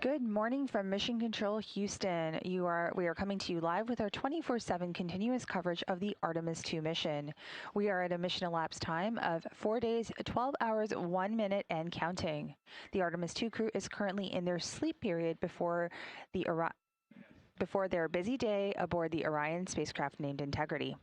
Good morning from Mission Control Houston. We are coming to you live with our 24/7 continuous coverage of the Artemis II mission. We are at a mission elapsed time of 4 days, 12 hours, 1 minute, and counting. The Artemis II crew is currently in their sleep period before their busy day aboard the Orion spacecraft named Integrity.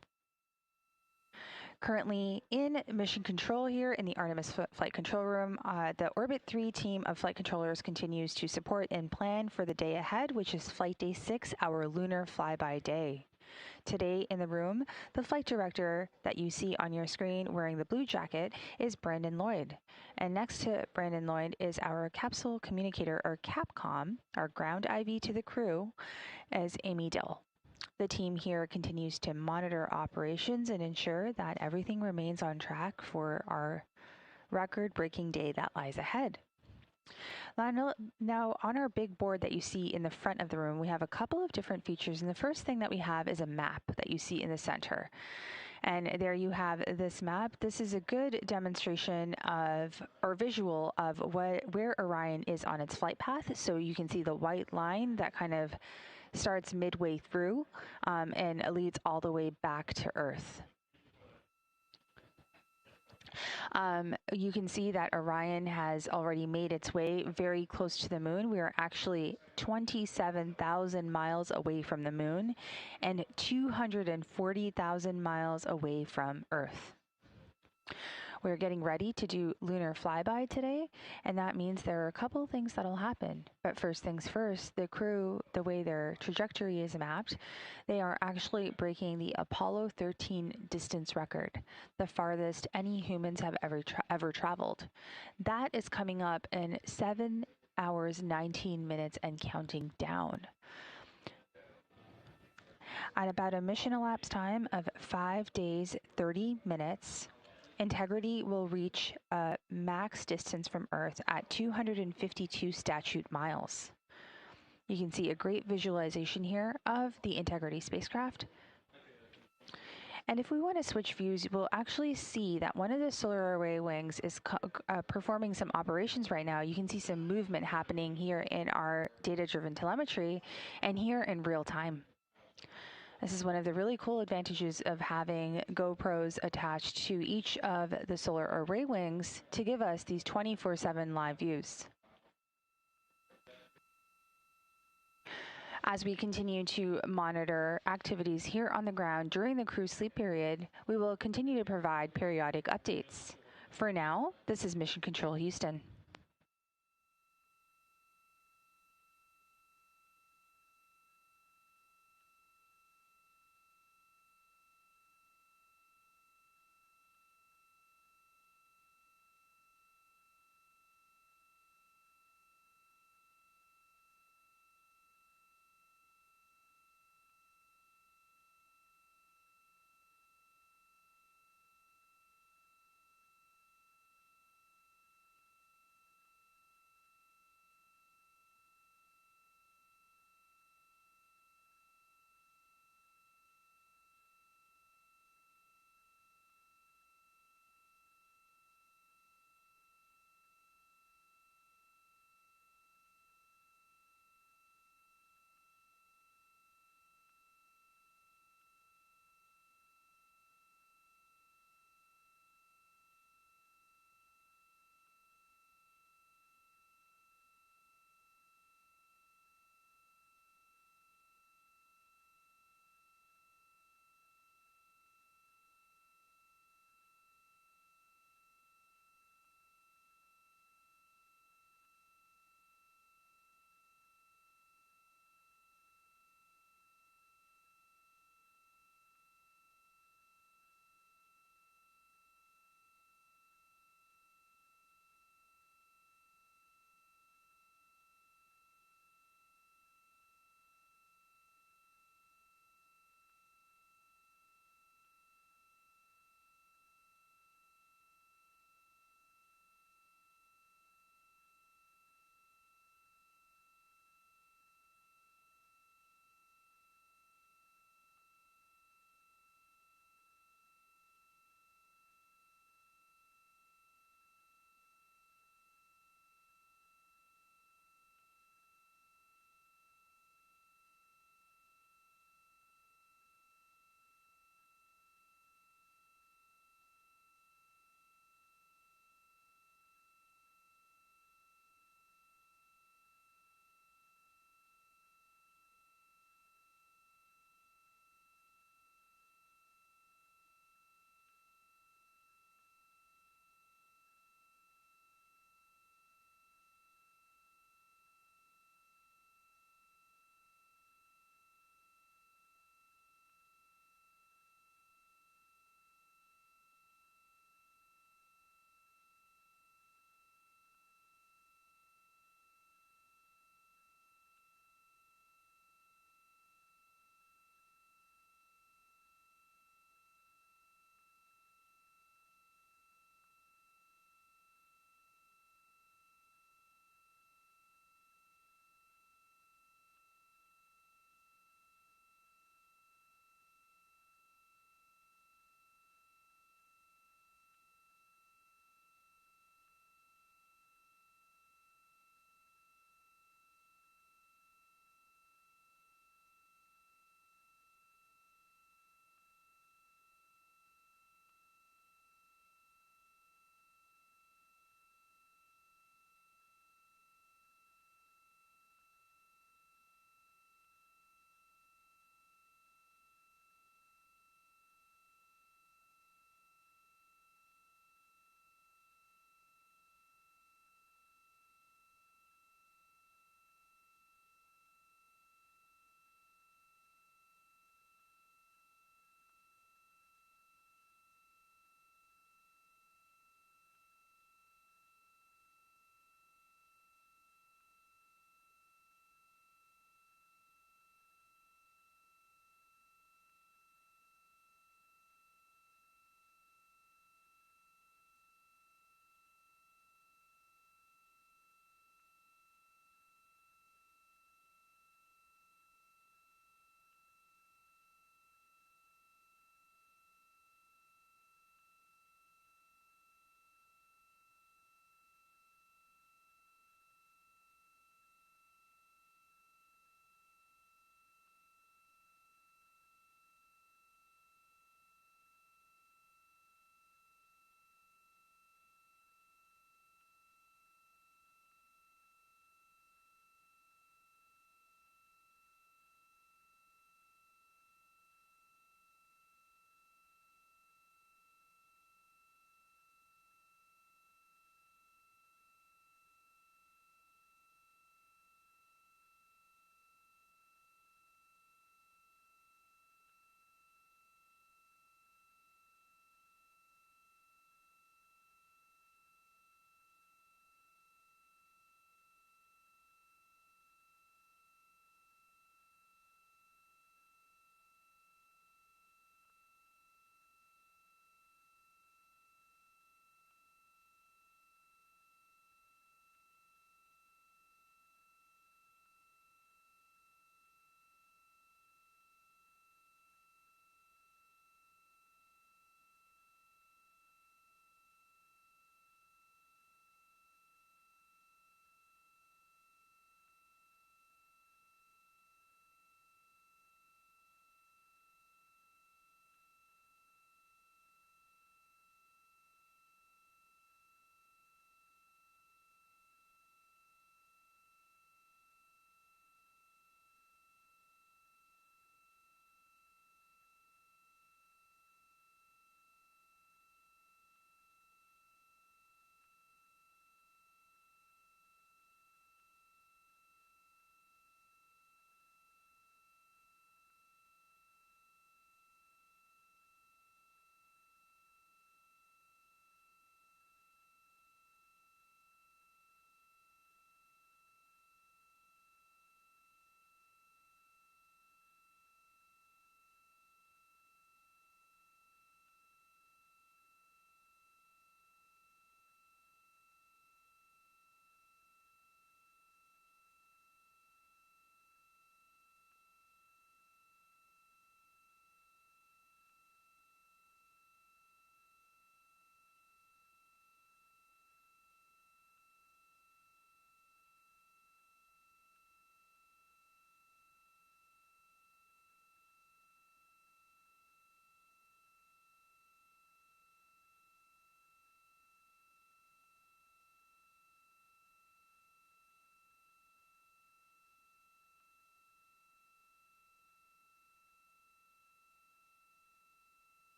Currently in mission control here in the Artemis flight control room, the Orbit 3 team of flight controllers continues to support and plan for the day ahead, which is Flight Day 6, our lunar flyby day. Today in the room, the flight director that you see on your screen wearing the blue jacket is Brandon Lloyd. And next to Brandon Lloyd is our capsule communicator, or CAPCOM, our ground IV to the crew, as Amy Dill. The team here continues to monitor operations and ensure that everything remains on track for our record-breaking day that lies ahead. Now, on our big board that you see in the front of the room, we have a couple of different features. And the first thing that we have is a map that you see in the center. And there you have this map. This is a good demonstration of, or visual of, where Orion is on its flight path. So you can see the white line that kind of starts midway through and leads all the way back to Earth. You can see that Orion has already made its way very close to the moon. We are actually 27,000 miles away from the moon and 240,000 miles away from Earth. We're getting ready to do lunar flyby today, and that means there are a couple things that'll happen. But first things first, the crew, the way their trajectory is mapped, they are actually breaking the Apollo 13 distance record, the farthest any humans have ever traveled. That is coming up in 7 hours, 19 minutes, and counting down. At about a mission elapsed time of 5 days, 30 minutes, Integrity will reach a max distance from Earth at 252 statute miles. You can see a great visualization here of the Integrity spacecraft. And if we want to switch views, we'll actually see that one of the solar array wings is performing some operations right now. You can see some movement happening here in our data-driven telemetry and here in real time. This is one of the really cool advantages of having GoPros attached to each of the solar array wings to give us these 24/7 live views. As we continue to monitor activities here on the ground during the crew sleep period, we will continue to provide periodic updates. For now, this is Mission Control Houston.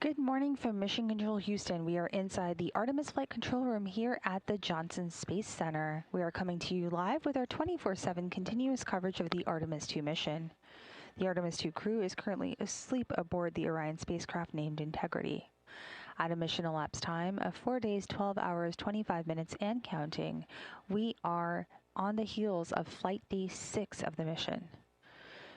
Good morning from Mission Control Houston. We are inside the Artemis Flight Control Room here at the Johnson Space Center. We are coming to you live with our 24/7 continuous coverage of the Artemis II mission. The Artemis II crew is currently asleep aboard the Orion spacecraft named Integrity. At a mission elapsed time of 4 days, 12 hours, 25 minutes, and counting, we are on the heels of Flight Day 6 of the mission.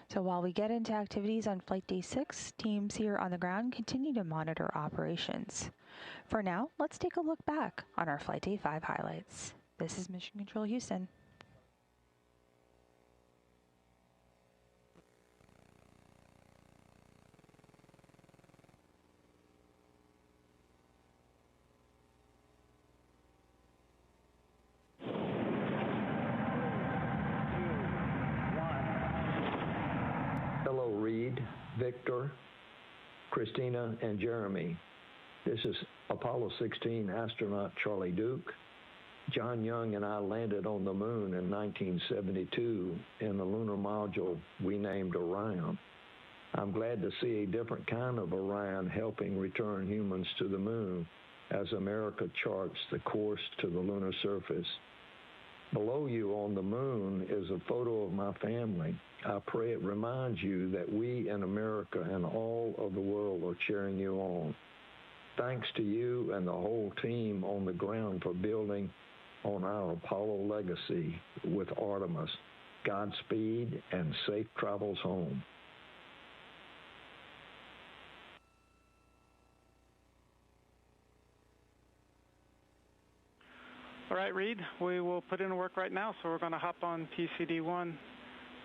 So while we get into activities on Flight Day 6, teams here on the ground continue to monitor operations. For now, let's take a look back on our Flight Day 5 highlights. This is Mission Control Houston. Hello, Reed, Victor, Christina, and Jeremy. This is Apollo 16 astronaut Charlie Duke. John Young and I landed on the moon in 1972 in the lunar module we named Orion. I'm glad to see a different kind of Orion helping return humans to the moon as America charts the course to the lunar surface. Below you on the moon is a photo of my family. I pray it reminds you that we in America and all of the world are cheering you on. Thanks to you and the whole team on the ground for building on our Apollo legacy with Artemis. Godspeed and safe travels home. All right, Reed, we will put in work right now, so we're going to hop on PCD-1.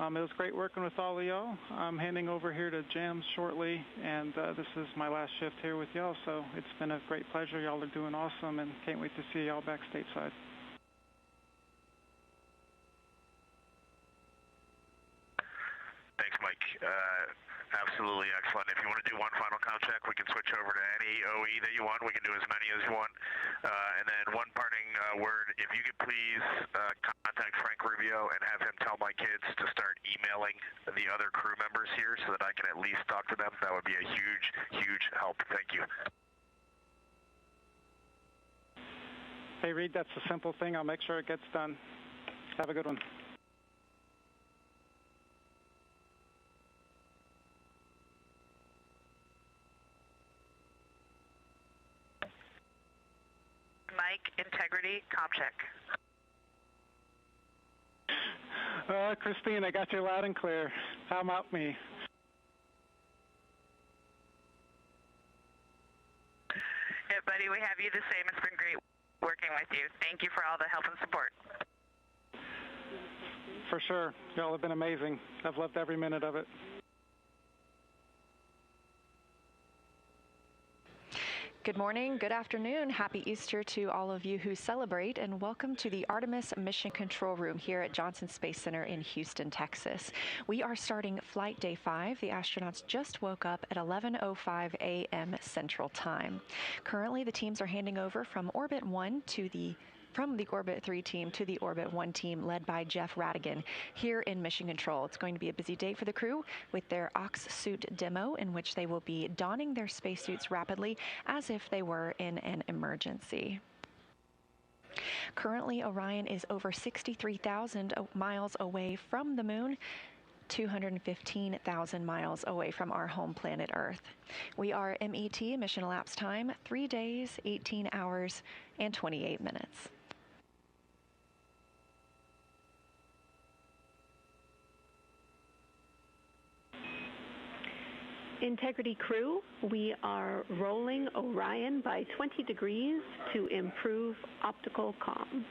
It was great working with all of y'all. I'm handing over here to Jams shortly, and this is my last shift here with y'all, so it's been a great pleasure. Y'all are doing awesome, and can't wait to see y'all back stateside. Thanks, Mike. Absolutely excellent. If you want to do one final count check, we can switch over to any OE that you want. We can do as many as you want. And then one parting word, if you could please contact Frank Rubio and have him tell my kids to start emailing the other crew members here so that I can at least talk to them. That would be a huge, huge help. Thank you. Hey, Reed, that's a simple thing. I'll make sure it gets done. Have a good one. Mike, Integrity, comm check. Christine, I got you loud and clear. How about me? Yeah, buddy, we have you the same. It's been great working with you. Thank you for all the help and support. For sure. Y'all have been amazing. I've loved every minute of it. Good morning, good afternoon, happy Easter to all of you who celebrate, and welcome to the Artemis Mission Control Room here at Johnson Space Center in Houston, Texas. We are starting Flight Day 5. The astronauts just woke up at 11:05 a.m. Central Time. Currently, the teams are handing over from the Orbit 3 team to the Orbit 1 team led by Jeff Radigan here in Mission Control. It's going to be a busy day for the crew with their Ox suit demo in which they will be donning their spacesuits rapidly as if they were in an emergency. Currently, Orion is over 63,000 miles away from the moon, 215,000 miles away from our home planet Earth. We are MET, mission elapsed time, 3 days, 18 hours, and 28 minutes. Integrity crew, we are rolling Orion by 20 degrees to improve optical comm.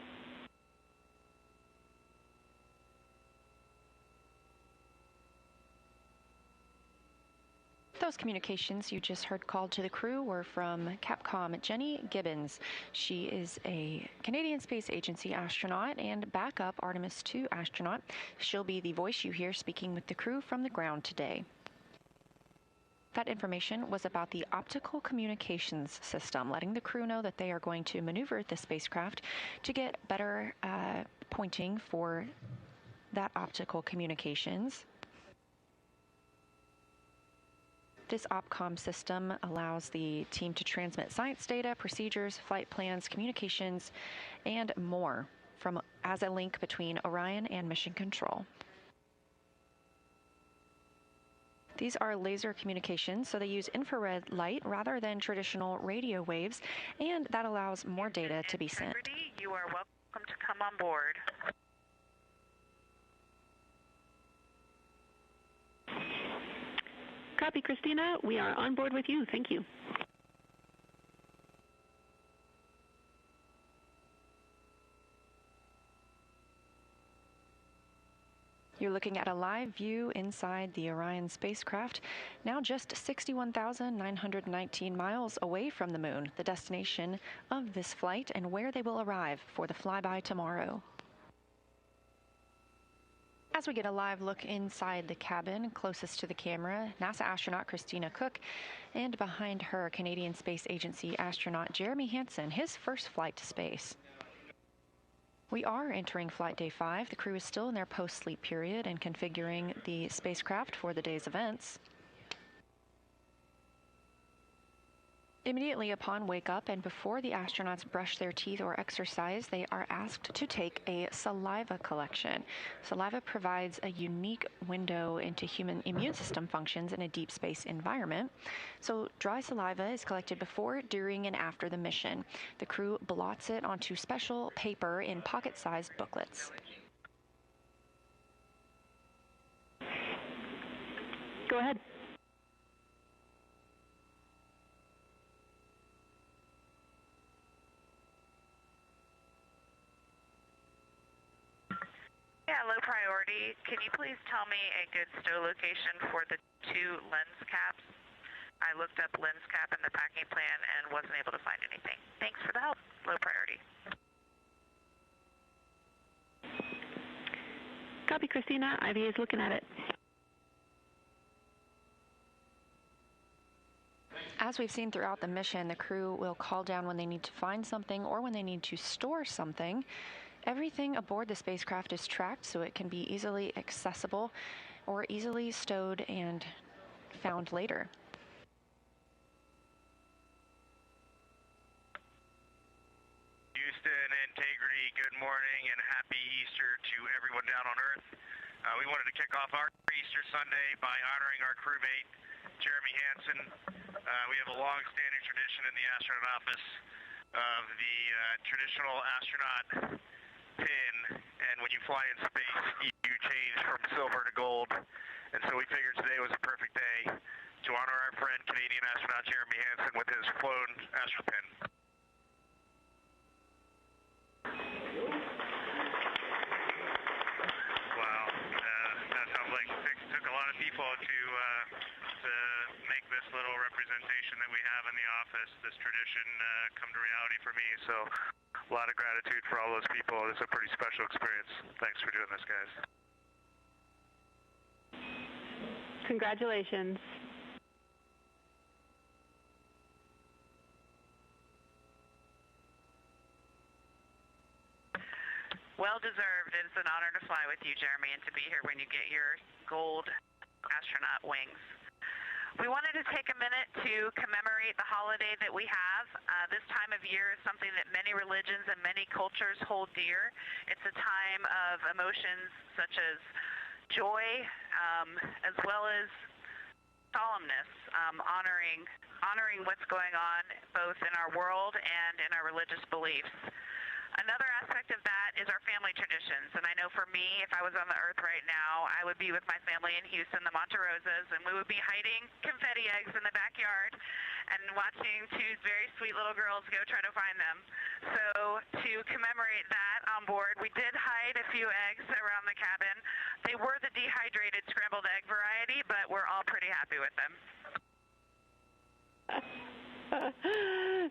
Those communications you just heard called to the crew were from Capcom Jenny Gibbons. She is a Canadian Space Agency astronaut and backup Artemis II astronaut. She'll be the voice you hear speaking with the crew from the ground today. That information was about the optical communications system, letting the crew know that they are going to maneuver the spacecraft to get better pointing for that optical communications. This OPCOM system allows the team to transmit science data, procedures, flight plans, communications, and more as a link between Orion and Mission Control. These are laser communications, so they use infrared light rather than traditional radio waves, and that allows more data to be sent. You are welcome to come on board. Copy, Christina. We are on board with you. Thank you. You're looking at a live view inside the Orion spacecraft, now just 61,919 miles away from the moon, the destination of this flight and where they will arrive for the flyby tomorrow. As we get a live look inside the cabin closest to the camera, NASA astronaut Christina Cook, and behind her, Canadian Space Agency astronaut Jeremy Hansen, his first flight to space. We are entering flight day 5. The crew is still in their post-sleep period and configuring the spacecraft for the day's events. Immediately upon wake up and before the astronauts brush their teeth or exercise, they are asked to take a saliva collection. Saliva provides a unique window into human immune system functions in a deep space environment. So dry saliva is collected before, during, and after the mission. The crew blots it onto special paper in pocket-sized booklets. Go ahead. Yeah, low priority. Can you please tell me a good stow location for the 2 lens caps? I looked up lens cap in the packing plan and wasn't able to find anything. Thanks for the help. Low priority. Copy, Christina. Ivy is looking at it. As we've seen throughout the mission, the crew will call down when they need to find something or when they need to store something. Everything aboard the spacecraft is tracked so it can be easily accessible or easily stowed and found later. Houston, Integrity, good morning and happy Easter to everyone down on Earth. We wanted to kick off our Easter Sunday by honoring our crewmate, Jeremy Hansen. We have a long-standing tradition in the astronaut office of the traditional astronaut pin, and when you fly in space, you change from silver to gold, and so we figured today was a perfect day to honor our friend Canadian astronaut Jeremy Hansen with his flown astro pin. Wow, that sounds like it took a lot of people to make this little representation that we have in the office, this tradition, come to reality for me, so a lot of gratitude for all those people. It's a pretty special experience. Thanks for doing this, guys. Congratulations. Well deserved. It's an honor to fly with you, Jeremy, and to be here when you get your gold astronaut wings. We wanted to take a minute to commemorate the holiday that we have. This time of year is something that many religions and many cultures hold dear. It's a time of emotions such as joy, as well as solemnness, honoring what's going on both in our world and in our religious beliefs. Another aspect of that is our family traditions, and I know for me, if I was on the Earth right now, I would be with my family in Houston, the Monte Rosas, and we would be hiding confetti eggs in the backyard and watching 2 very sweet little girls go try to find them. So to commemorate that on board, we did hide a few eggs around the cabin. They were the dehydrated scrambled egg variety, but we're all pretty happy with them.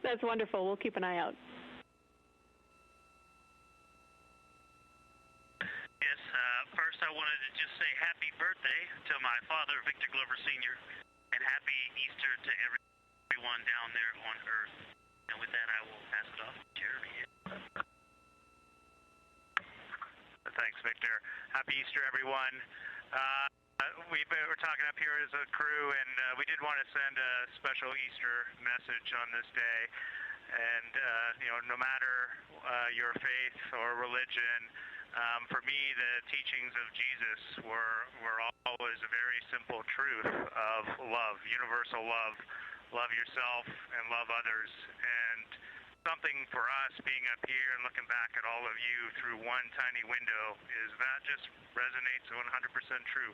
That's wonderful. We'll keep an eye out. Yes, first I wanted to just say happy birthday to my father, Victor Glover Sr., and happy Easter to everyone down there on Earth. And with that, I will pass it off to Jeremy. Thanks, Victor. Happy Easter, everyone. We're talking up here as a crew, and we did want to send a special Easter message on this day. And, no matter your faith or religion, for me, the teachings of Jesus were always a very simple truth of love, universal love. Love yourself and love others. And something for us being up here and looking back at all of you through one tiny window is that just resonates 100% true.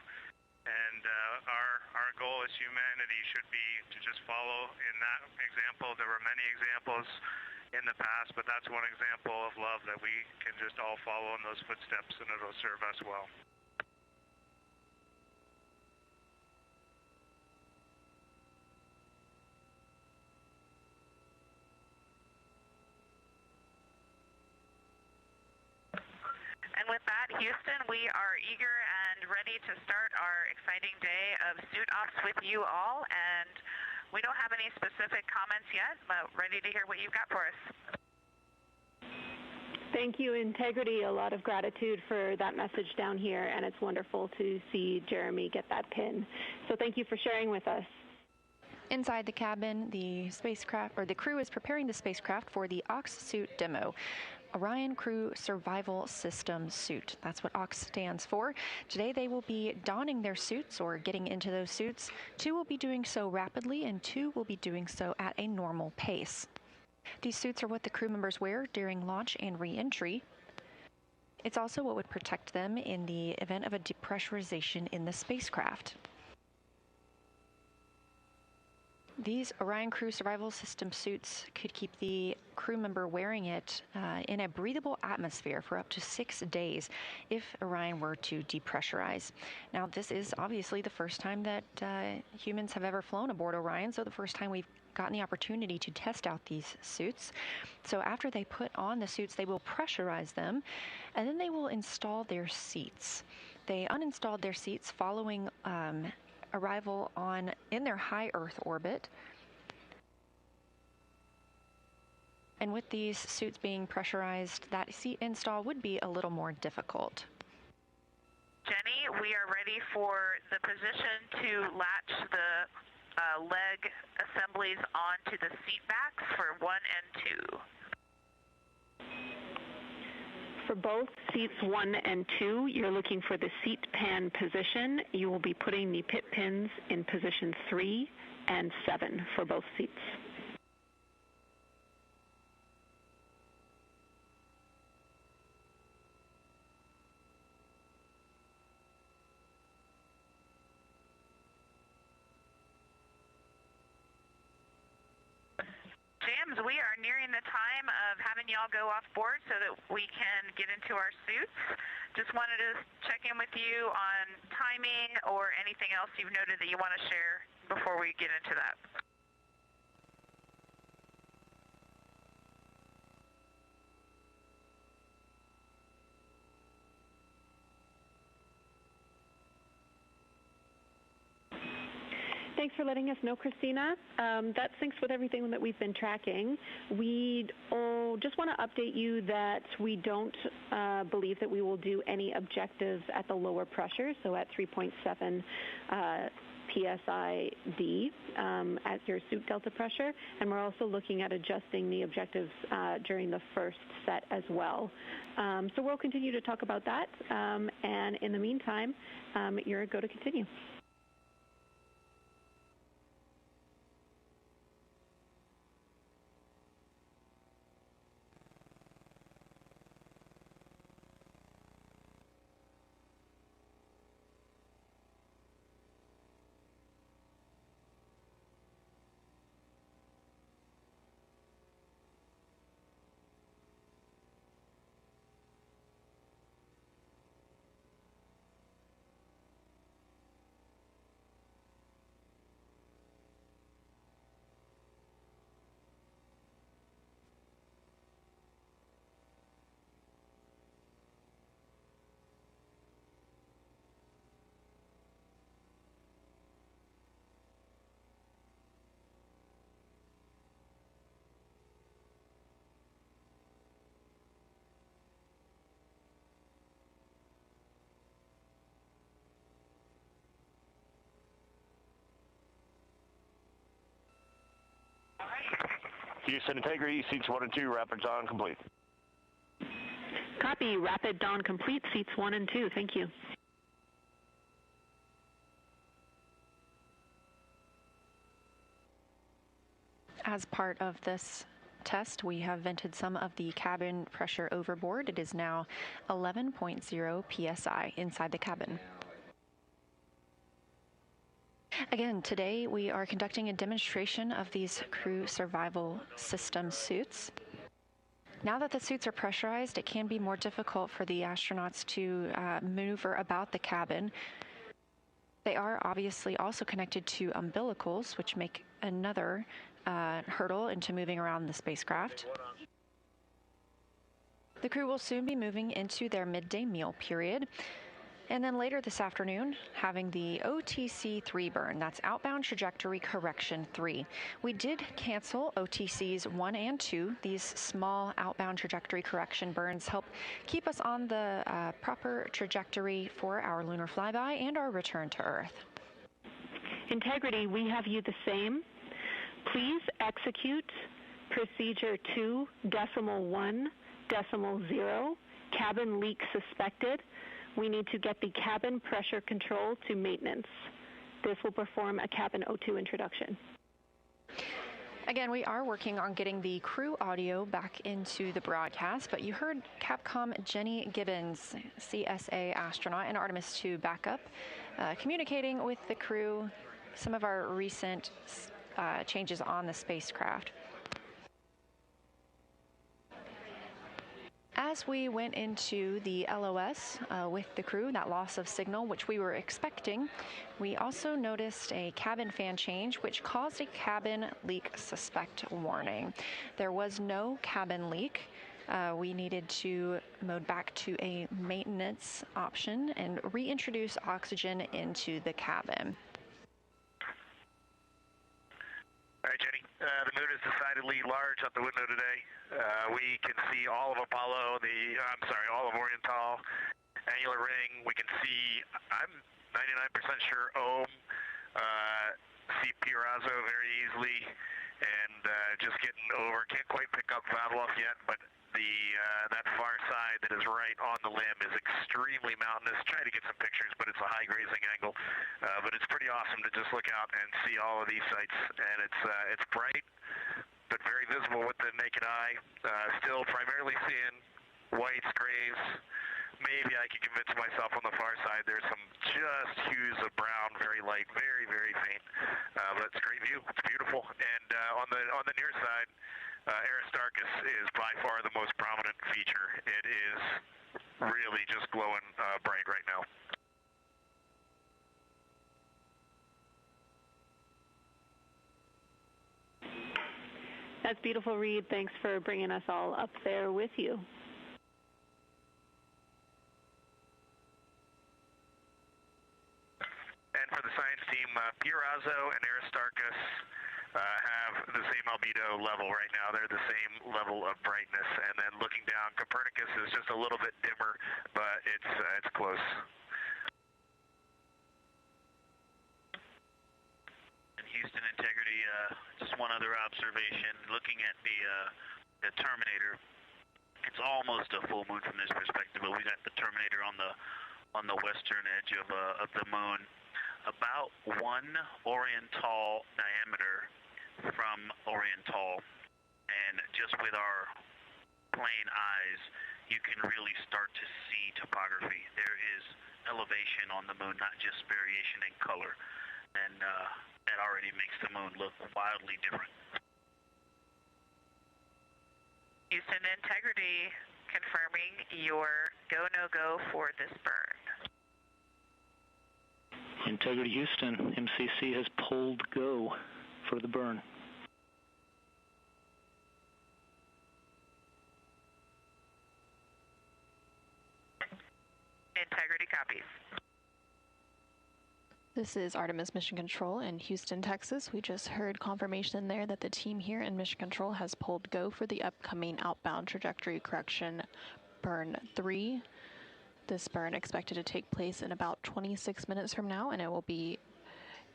And our goal as humanity should be to just follow in that example. There were many examples in the past, but that's one example of love that we can just all follow in those footsteps, and it'll serve us well. And with that, Houston, we are eager and ready to start our exciting day of suit ops with you all. And we don't have any specific comments yet, but ready to hear what you've got for us. Thank you, Integrity. A lot of gratitude for that message down here, and it's wonderful to see Jeremy get that pin. So thank you for sharing with us. Inside the cabin, the crew is preparing the spacecraft for the OX suit demo. Orion Crew Survival System Suit. That's what OX stands for. Today they will be donning their suits or getting into those suits. 2 will be doing so rapidly and 2 will be doing so at a normal pace. These suits are what the crew members wear during launch and re-entry. It's also what would protect them in the event of a depressurization in the spacecraft. These Orion Crew Survival System suits could keep the crew member wearing it in a breathable atmosphere for up to 6 days if Orion were to depressurize. Now, this is obviously the first time that humans have ever flown aboard Orion, so the first time we've gotten the opportunity to test out these suits. So after they put on the suits, they will pressurize them, and then they will install their seats. They uninstalled their seats following arrival in their high Earth orbit. And with these suits being pressurized, that seat install would be a little more difficult. Jenny, we are ready for the position to latch the leg assemblies onto the seat backs for 1 and 2. For both seats 1 and 2, you're looking for the seat pan position. You will be putting the pit pins in position 3 and 7 for both seats. Jams, we are nearing the time of having y'all go off board so that we can get into our suits. Just wanted to check in with you on timing or anything else you've noted that you want to share before we get into that. Thanks for letting us know, Christina. That syncs with everything that we've been tracking. We just want to update you that we don't believe that we will do any objectives at the lower pressure, so at 3.7 PSID at your suit delta pressure, and we're also looking at adjusting the objectives during the first set as well. So we'll continue to talk about that, and in the meantime, you're go to continue. Houston Integrity, seats 1 and 2, rapid on complete. Copy, rapid dawn complete, seats 1 and 2. Thank you. As part of this test, we have vented some of the cabin pressure overboard. It is now 11.0 psi inside the cabin. Again, today we are conducting a demonstration of these crew survival system suits. Now that the suits are pressurized, it can be more difficult for the astronauts to maneuver about the cabin. They are obviously also connected to umbilicals, which make another hurdle into moving around the spacecraft. The crew will soon be moving into their midday meal period. And then later this afternoon, having the OTC 3 burn, that's Outbound Trajectory Correction 3. We did cancel OTCs 1 and 2. These small outbound trajectory correction burns help keep us on the proper trajectory for our lunar flyby and our return to Earth. Integrity, we have you the same. Please execute procedure 2.1.0, cabin leak suspected. We need to get the cabin pressure control to maintenance. This will perform a cabin O2 introduction. Again, we are working on getting the crew audio back into the broadcast, but you heard Capcom Jenny Gibbons, CSA astronaut and Artemis II backup, communicating with the crew some of our recent changes on the spacecraft. As we went into the LOS with the crew, that loss of signal, which we were expecting, we also noticed a cabin fan change, which caused a cabin leak suspect warning. There was no cabin leak. We needed to mode back to a maintenance option and reintroduce oxygen into the cabin. All right, Jenny. The moon is decidedly large out the window today. We can see all of Apollo, all of Oriental, annular ring. We can see, I'm 99% sure, Ohm, see Pirazo very easily, and just getting over. Can't quite pick up Vavilov yet, but that far side that is right on the limb is extremely mountainous. Try to get some pictures, but it's a high grazing angle. But it's pretty awesome to just look out and see all of these sites, and it's bright, but very visible with the naked eye. Still primarily seeing whites, grays. Maybe I could convince myself on the far side there's some just hues of brown, very light, very, very faint. But it's a great view. It's beautiful. And on the near side, Aristarchus is by far the most prominent feature. It is really just glowing bright right now. That's beautiful, Reed. Thanks for bringing us all up there with you. And for the science team, Pirazo and Aristarchus have the same albedo level right now. They're the same level of brightness. And then looking down, Copernicus is just a little bit dimmer, but it's close. And Houston Integrity, just one other observation. Looking at the Terminator, it's almost a full moon from this perspective, but we got the Terminator on the western edge of the moon, about 1 Oriental diameter from Oriental, and just with our plain eyes, you can really start to see topography. There is elevation on the moon, not just variation in color, and that already makes the moon look wildly different. Houston Integrity confirming your go-no-go for this burn. Integrity Houston, MCC has pulled go for the burn. Integrity copies. This is Artemis Mission Control in Houston, Texas. We just heard confirmation there that the team here in Mission Control has pulled go for the upcoming outbound trajectory correction burn 3. This burn expected to take place in about 26 minutes from now, and it will be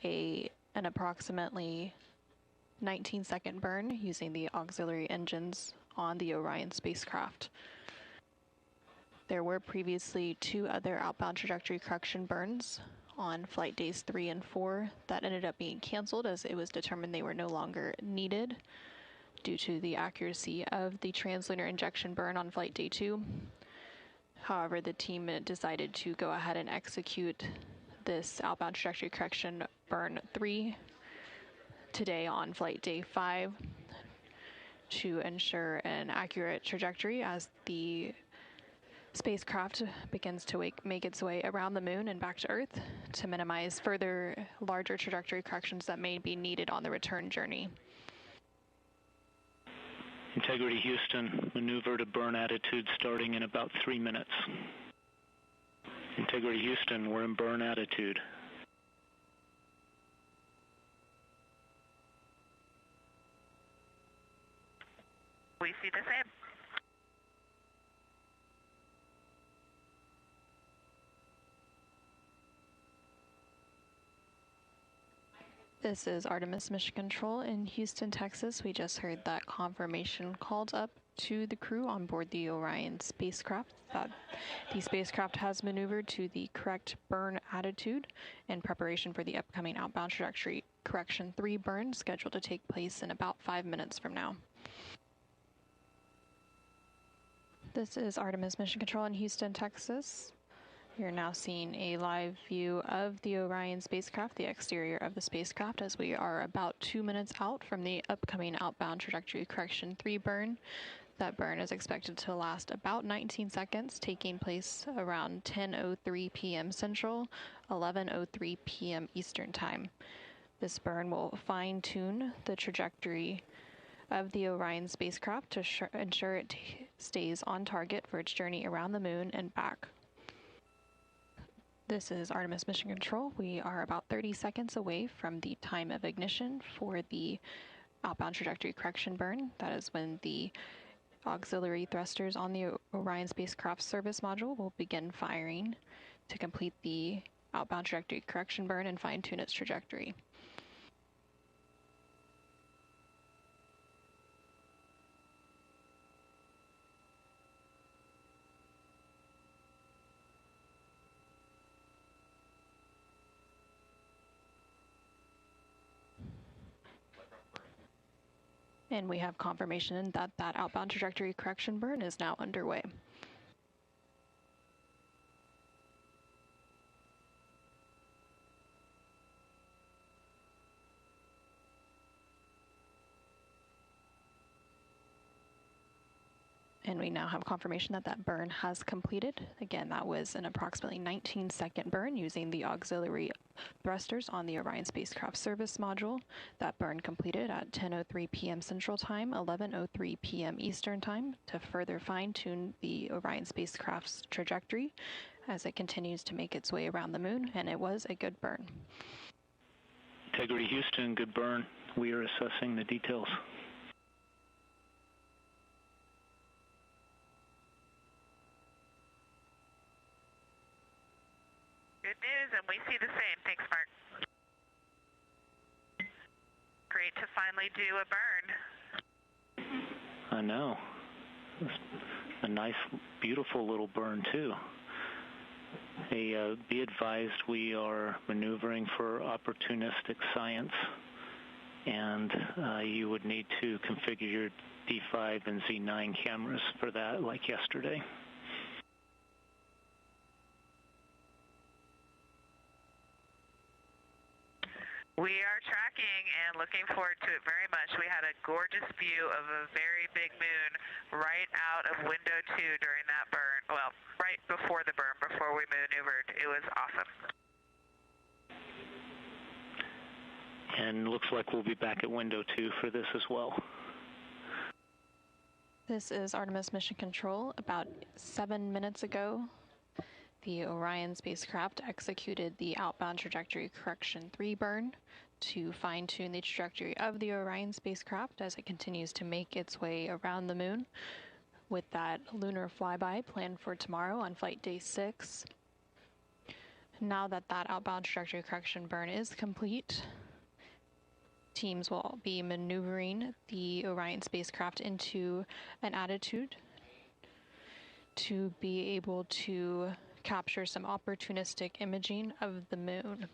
an approximately 19-second burn using the auxiliary engines on the Orion spacecraft. There were previously 2 other outbound trajectory correction burns on flight days 3 and 4 that ended up being canceled as it was determined they were no longer needed due to the accuracy of the translunar injection burn on flight day 2. However, the team decided to go ahead and execute this outbound trajectory correction burn 3 today on flight day 5 to ensure an accurate trajectory as the spacecraft begins to make its way around the moon and back to Earth to minimize further larger trajectory corrections that may be needed on the return journey. Integrity Houston, maneuver to burn attitude starting in about 3 minutes. Integrity Houston, we're in burn attitude. We see the same. This is Artemis Mission Control in Houston, Texas. We just heard that confirmation called up to the crew on board the Orion spacecraft that the spacecraft has maneuvered to the correct burn attitude in preparation for the upcoming outbound trajectory correction 3 burn scheduled to take place in about 5 minutes from now. This is Artemis Mission Control in Houston, Texas. You're now seeing a live view of the Orion spacecraft, the exterior of the spacecraft, as we are about 2 minutes out from the upcoming outbound trajectory correction 3 burn. That burn is expected to last about 19 seconds, taking place around 10:03 p.m. Central, 11:03 p.m. Eastern Time. This burn will fine-tune the trajectory of the Orion spacecraft to ensure it stays on target for its journey around the moon and back. This is Artemis Mission Control. We are about 30 seconds away from the time of ignition for the outbound trajectory correction burn. That is when the auxiliary thrusters on the Orion spacecraft service module will begin firing to complete the outbound trajectory correction burn and fine-tune its trajectory. And we have confirmation that that outbound trajectory correction burn is now underway. And we now have confirmation that that burn has completed. Again, that was an approximately 19-second burn using the auxiliary thrusters on the Orion spacecraft service module. That burn completed at 10:03 p.m. Central Time, 11:03 p.m. Eastern Time to further fine-tune the Orion spacecraft's trajectory as it continues to make its way around the moon, and it was a good burn. Integrity Houston, good burn. We are assessing the details. Good news, and we see the same. Thanks, Mark. Great to finally do a burn. I know. A nice, beautiful little burn, too. Hey, be advised we are maneuvering for opportunistic science, and you would need to configure your D5 and Z9 cameras for that, like yesterday. We are tracking and looking forward to it very much. We had a gorgeous view of a very big moon right out of window 2 during that burn. Well, right before the burn, before we maneuvered. It was awesome. And looks like we'll be back at window 2 for this as well. This is Artemis Mission Control. About 7 minutes ago, the Orion spacecraft executed the outbound trajectory correction 3 burn to fine-tune the trajectory of the Orion spacecraft as it continues to make its way around the moon, with that lunar flyby planned for tomorrow on flight day 6. Now that that outbound trajectory correction burn is complete, teams will be maneuvering the Orion spacecraft into an attitude to be able to capture some opportunistic imaging of the moon.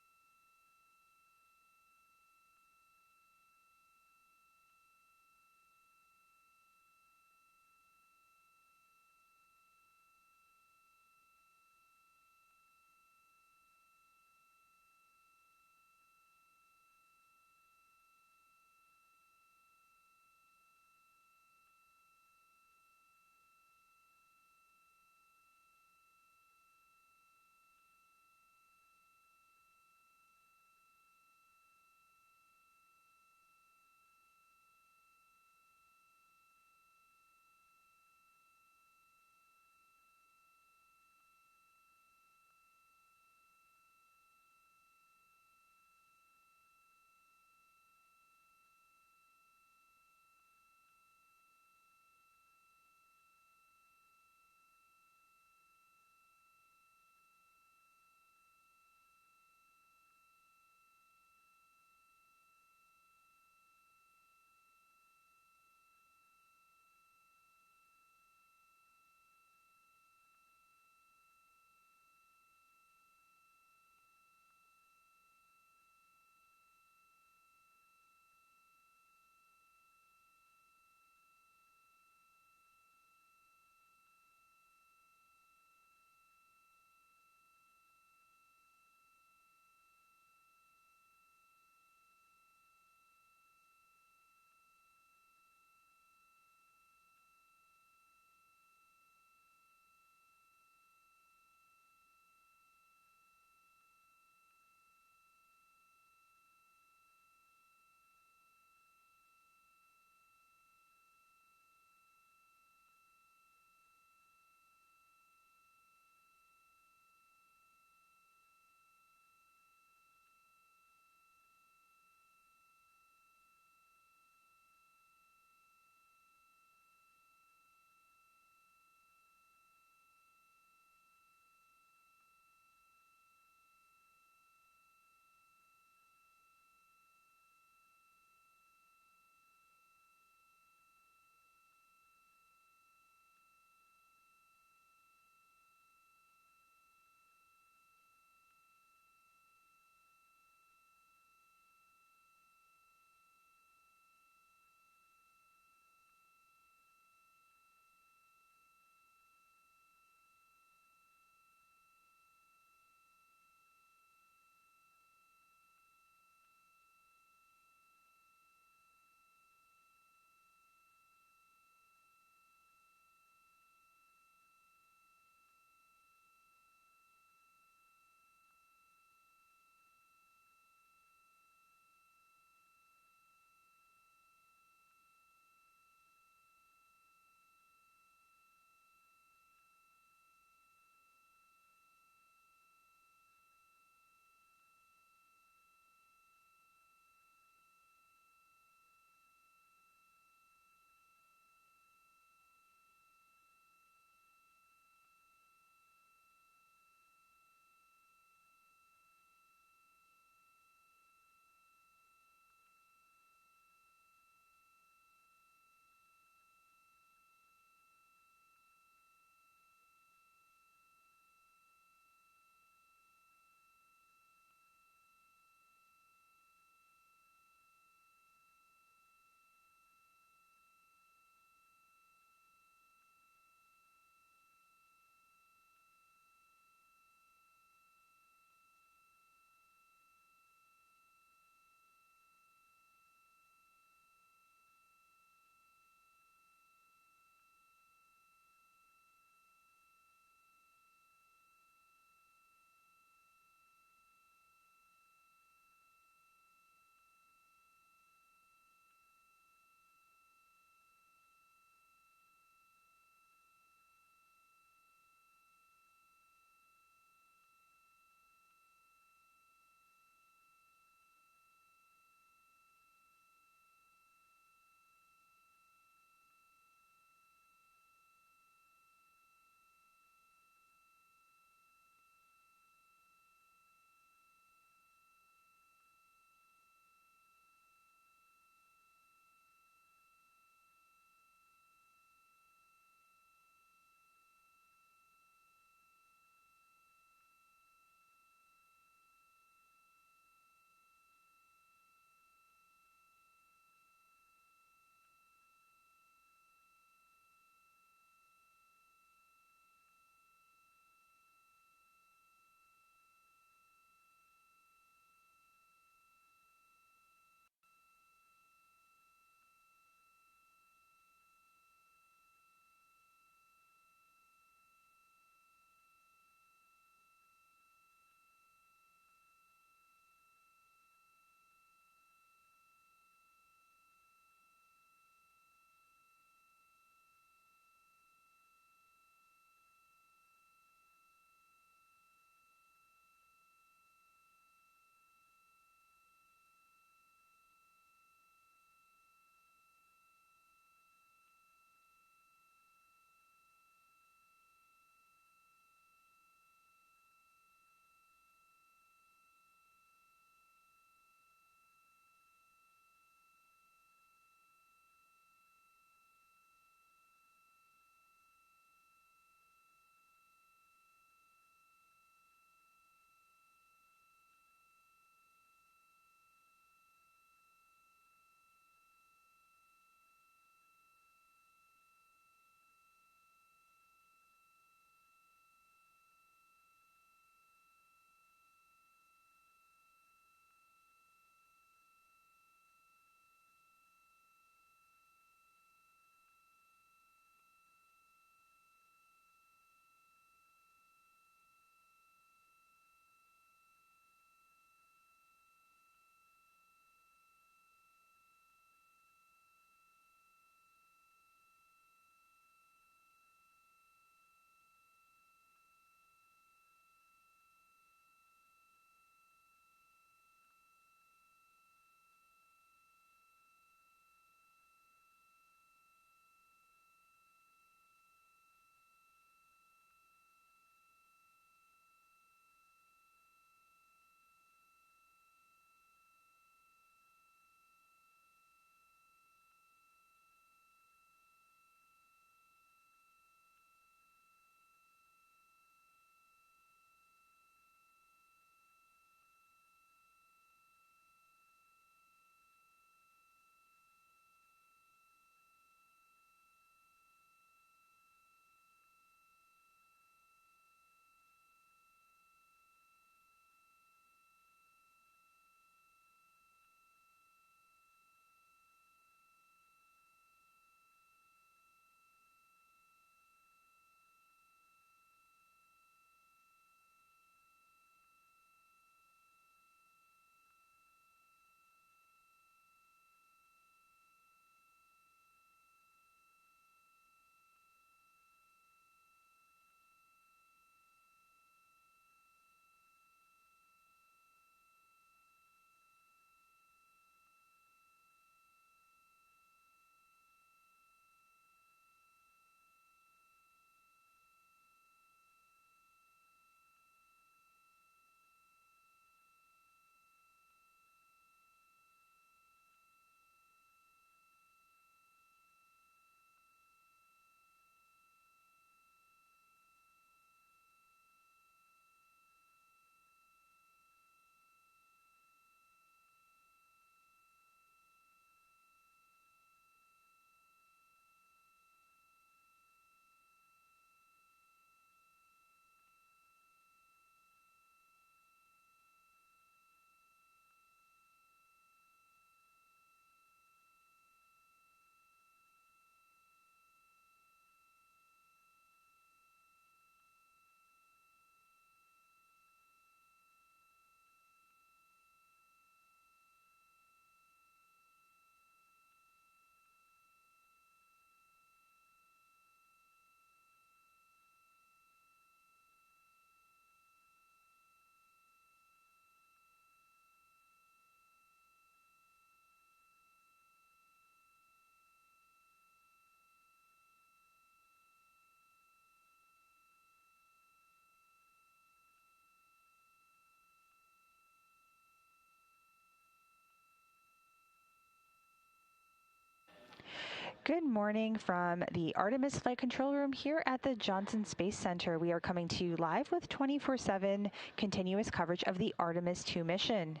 Good morning from the Artemis Flight Control Room here at the Johnson Space Center. We are coming to you live with 24/7 continuous coverage of the Artemis II mission.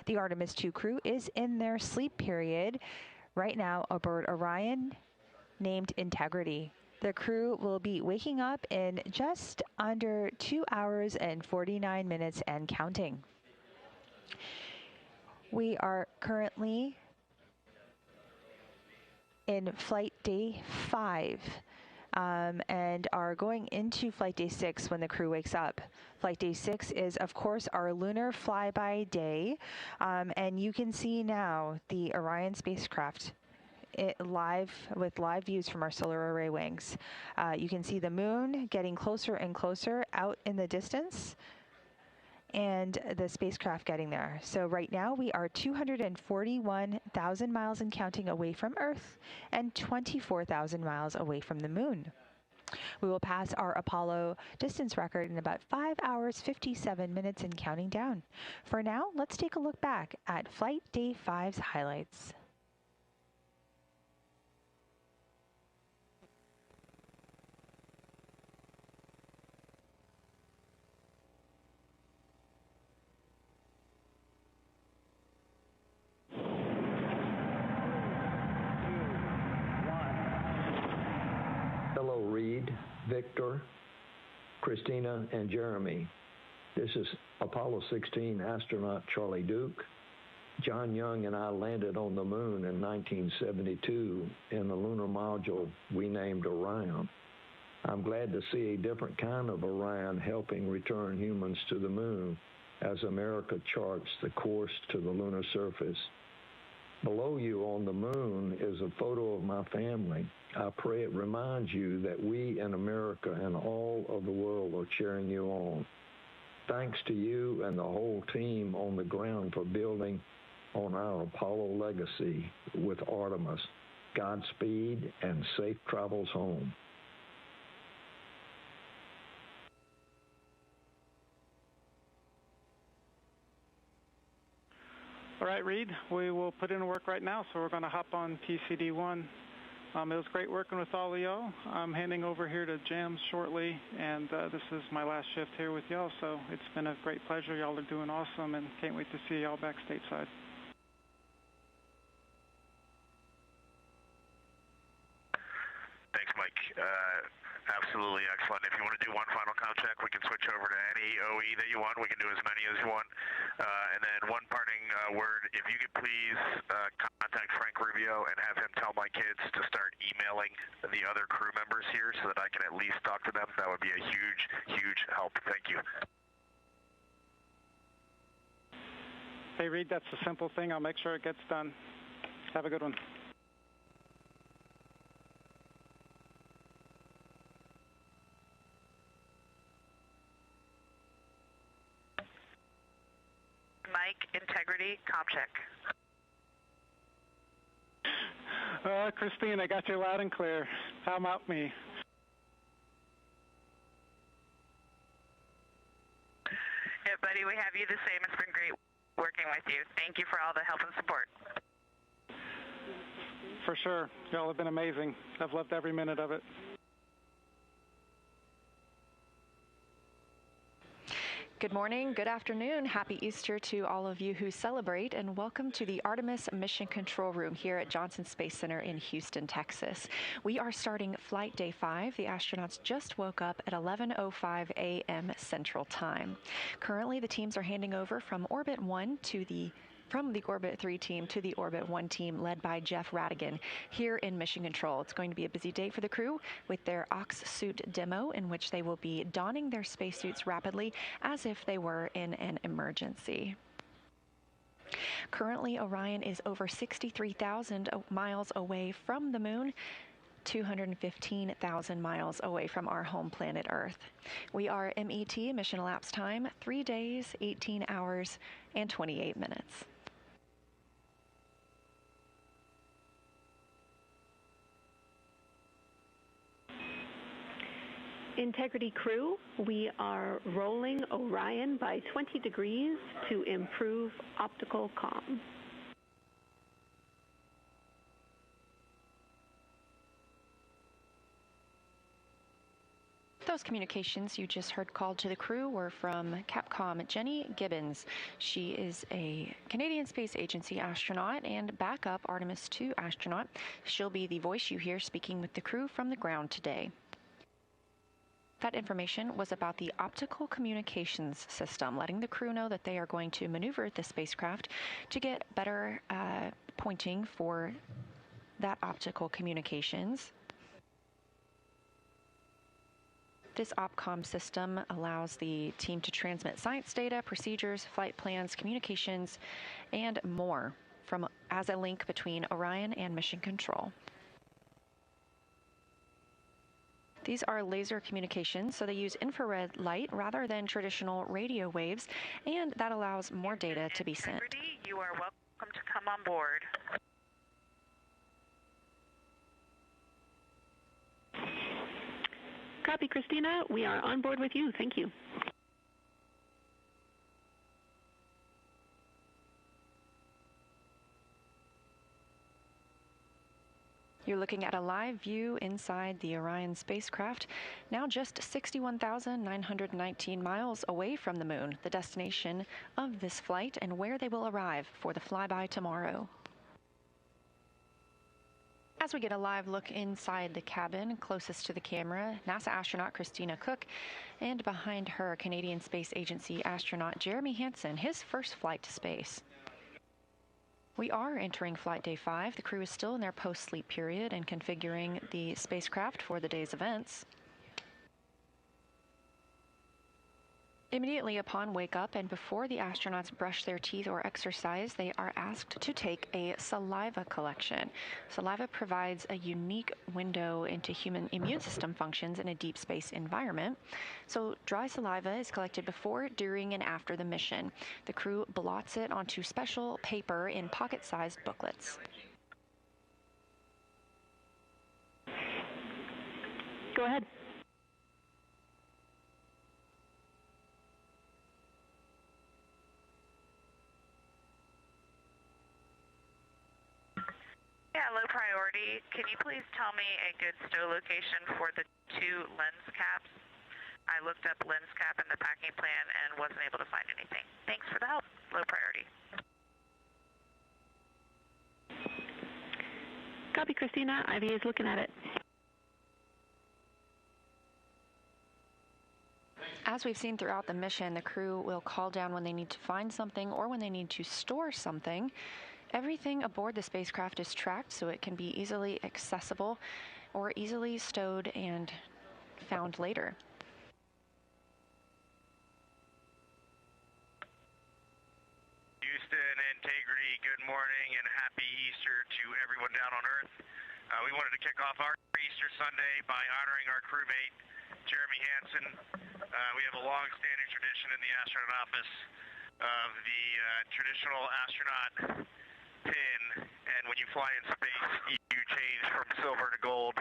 The Artemis II crew is in their sleep period right now aboard Orion, named Integrity. The crew will be waking up in just under 2 hours and 49 minutes and counting. We are currently in flight day 5 and are going into flight day 6 when the crew wakes up. Flight day 6 is, of course, our lunar flyby day, and you can see now the Orion spacecraft with live views from our solar array wings. You can see the moon getting closer and closer out in the distance, and the spacecraft getting there. So right now we are 241,000 miles and counting away from Earth and 24,000 miles away from the moon. We will pass our Apollo distance record in about 5 hours, 57 minutes and counting down. For now, let's take a look back at Flight Day 5's highlights. Hello, Reed, Victor, Christina, and Jeremy. This is Apollo 16 astronaut Charlie Duke. John Young and I landed on the moon in 1972 in the lunar module we named Orion. I'm glad to see a different kind of Orion helping return humans to the moon as America charts the course to the lunar surface. Below you on the moon is a photo of my family. I pray it reminds you that we in America and all of the world are cheering you on. Thanks to you and the whole team on the ground for building on our Apollo legacy with Artemis. Godspeed and safe travels home. All right, Reed, we will put in work right now, so we're going to hop on PCD-1. It was great working with all of y'all. I'm handing over here to Jams shortly, and this is my last shift here with y'all, so it's been a great pleasure. Y'all are doing awesome, and can't wait to see y'all back stateside. Thanks, Mike. Absolutely excellent. If you want to do one final count check, we can switch over to any OE that you want. We can do as many as you want. And then one parting word, if you could please contact Frank Rubio and have him tell my kids to start emailing the other crew members here so that I can at least talk to them. That would be a huge, huge help. Thank you. Hey, Reed, that's a simple thing. I'll make sure it gets done. Have a good one. Mike, Integrity, comp check. Christine, I got you loud and clear. How about me? Yeah, buddy, we have you the same. It's been great working with you. Thank you for all the help and support. For sure. Y'all have been amazing. I've loved every minute of it. Good morning, good afternoon, happy Easter to all of you who celebrate, and welcome to the Artemis Mission Control Room here at Johnson Space Center in Houston, Texas. We are starting Flight Day 5. The astronauts just woke up at 11:05 a.m. Central Time. Currently, the teams are handing over from Orbit 1 to from the Orbit 3 team to the Orbit 1 team led by Jeff Radigan here in Mission Control. It's going to be a busy day for the crew with their Ox suit demo in which they will be donning their spacesuits rapidly as if they were in an emergency. Currently, Orion is over 63,000 miles away from the moon, 215,000 miles away from our home planet Earth. We are MET, mission elapsed time, 3 days, 18 hours, and 28 minutes. Integrity crew, we are rolling Orion by 20 degrees to improve optical comm. Those communications you just heard called to the crew were from Capcom Jenny Gibbons. She is a Canadian Space Agency astronaut and backup Artemis II astronaut. She'll be the voice you hear speaking with the crew from the ground today. That information was about the optical communications system, letting the crew know that they are going to maneuver the spacecraft to get better pointing for that optical communications. This OPCOM system allows the team to transmit science data, procedures, flight plans, communications, and more as a link between Orion and Mission Control. These are laser communications, so they use infrared light rather than traditional radio waves, and that allows more data to be sent. You are welcome to come on board. Copy, Christina. We are on board with you. Thank you. You're looking at a live view inside the Orion spacecraft, now just 61,919 miles away from the moon, the destination of this flight and where they will arrive for the flyby tomorrow. As we get a live look inside the cabin closest to the camera, NASA astronaut Christina Cook, and behind her, Canadian Space Agency astronaut Jeremy Hansen, his first flight to space. We are entering flight day 5. The crew is still in their post-sleep period and configuring the spacecraft for the day's events. Immediately upon wake up and before the astronauts brush their teeth or exercise, they are asked to take a saliva collection. Saliva provides a unique window into human immune system functions in a deep space environment. So dry saliva is collected before, during, and after the mission. The crew blots it onto special paper in pocket-sized booklets. Go ahead. Yeah, low priority. Can you please tell me a good stow location for the 2 lens caps? I looked up lens cap in the packing plan and wasn't able to find anything. Thanks for the help. Low priority. Copy, Christina. Ivy is looking at it. As we've seen throughout the mission, the crew will call down when they need to find something or when they need to store something. Everything aboard the spacecraft is tracked so it can be easily accessible or easily stowed and found later. Houston, Integrity, good morning and happy Easter to everyone down on Earth. We wanted to kick off our Easter Sunday by honoring our crewmate, Jeremy Hansen. We have a long-standing tradition in the astronaut office of the traditional astronaut pin, and when you fly in space, you change from silver to gold,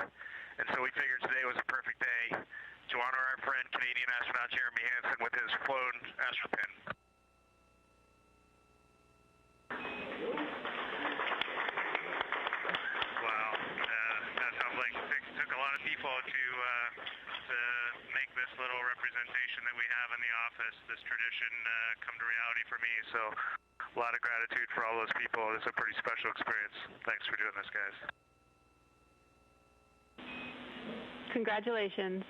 and so we figured today was a perfect day to honor our friend Canadian astronaut Jeremy Hansen with his flown astro pin. Wow, that sounds like it took a lot of people to make this little representation that we have in the office, this tradition, come to reality for me, so a lot of gratitude for all those people. It's a pretty special experience. Thanks for doing this, guys. Congratulations.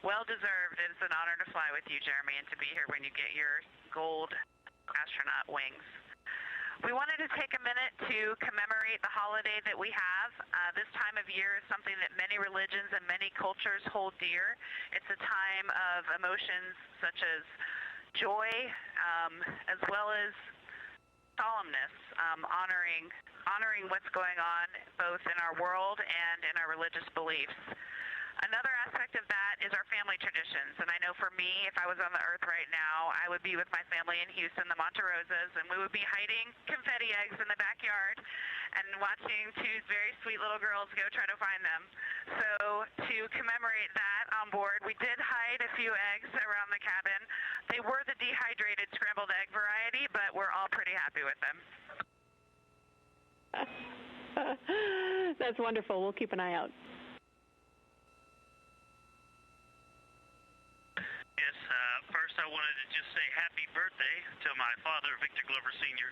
Well deserved. It's an honor to fly with you, Jeremy, and to be here when you get your gold astronaut wings. We wanted to take a minute to commemorate the holiday that we have. This time of year is something that many religions and many cultures hold dear. It's a time of emotions such as joy, as well as solemnness, honoring what's going on both in our world and in our religious beliefs. Another aspect of that is our family traditions, and I know for me, if I was on the Earth right now, I would be with my family in Houston, the Monte Rosas, and we would be hiding confetti eggs in the backyard and watching 2 very sweet little girls go try to find them. So to commemorate that on board, we did hide a few eggs around the cabin. They were the dehydrated scrambled egg variety, but we're all pretty happy with them. That's wonderful. We'll keep an eye out. Yes, first I wanted to just say happy birthday to my father, Victor Glover Sr.,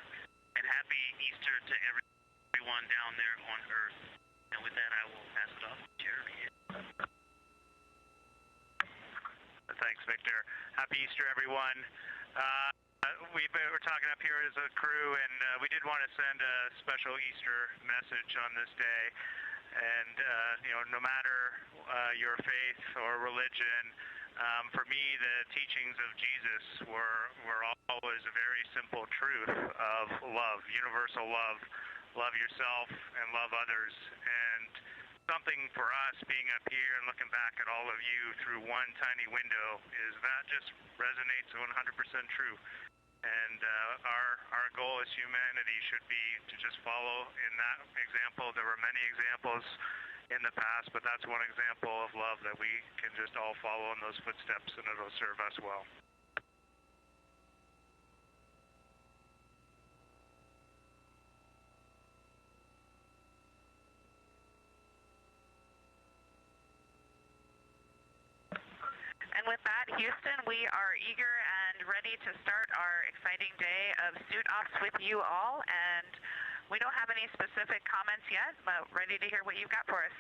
and happy Easter to everyone down there on Earth. And with that, I will pass it off to Jeremy. Thanks, Victor. Happy Easter, everyone. We're talking up here as a crew, and we did want to send a special Easter message on this day. And, no matter your faith or religion, for me, the teachings of Jesus were always a very simple truth of love, universal love. Love yourself and love others. And something for us being up here and looking back at all of you through one tiny window is that just resonates 100% true. And our goal as humanity should be to just follow in that example. There were many examples in the past, but that's one example of love that we can just all follow in those footsteps, and it'll serve us well. And with that, Houston, we are eager and ready to start our exciting day of suit ops with you all. And we don't have any specific comments yet, but ready to hear what you've got for us.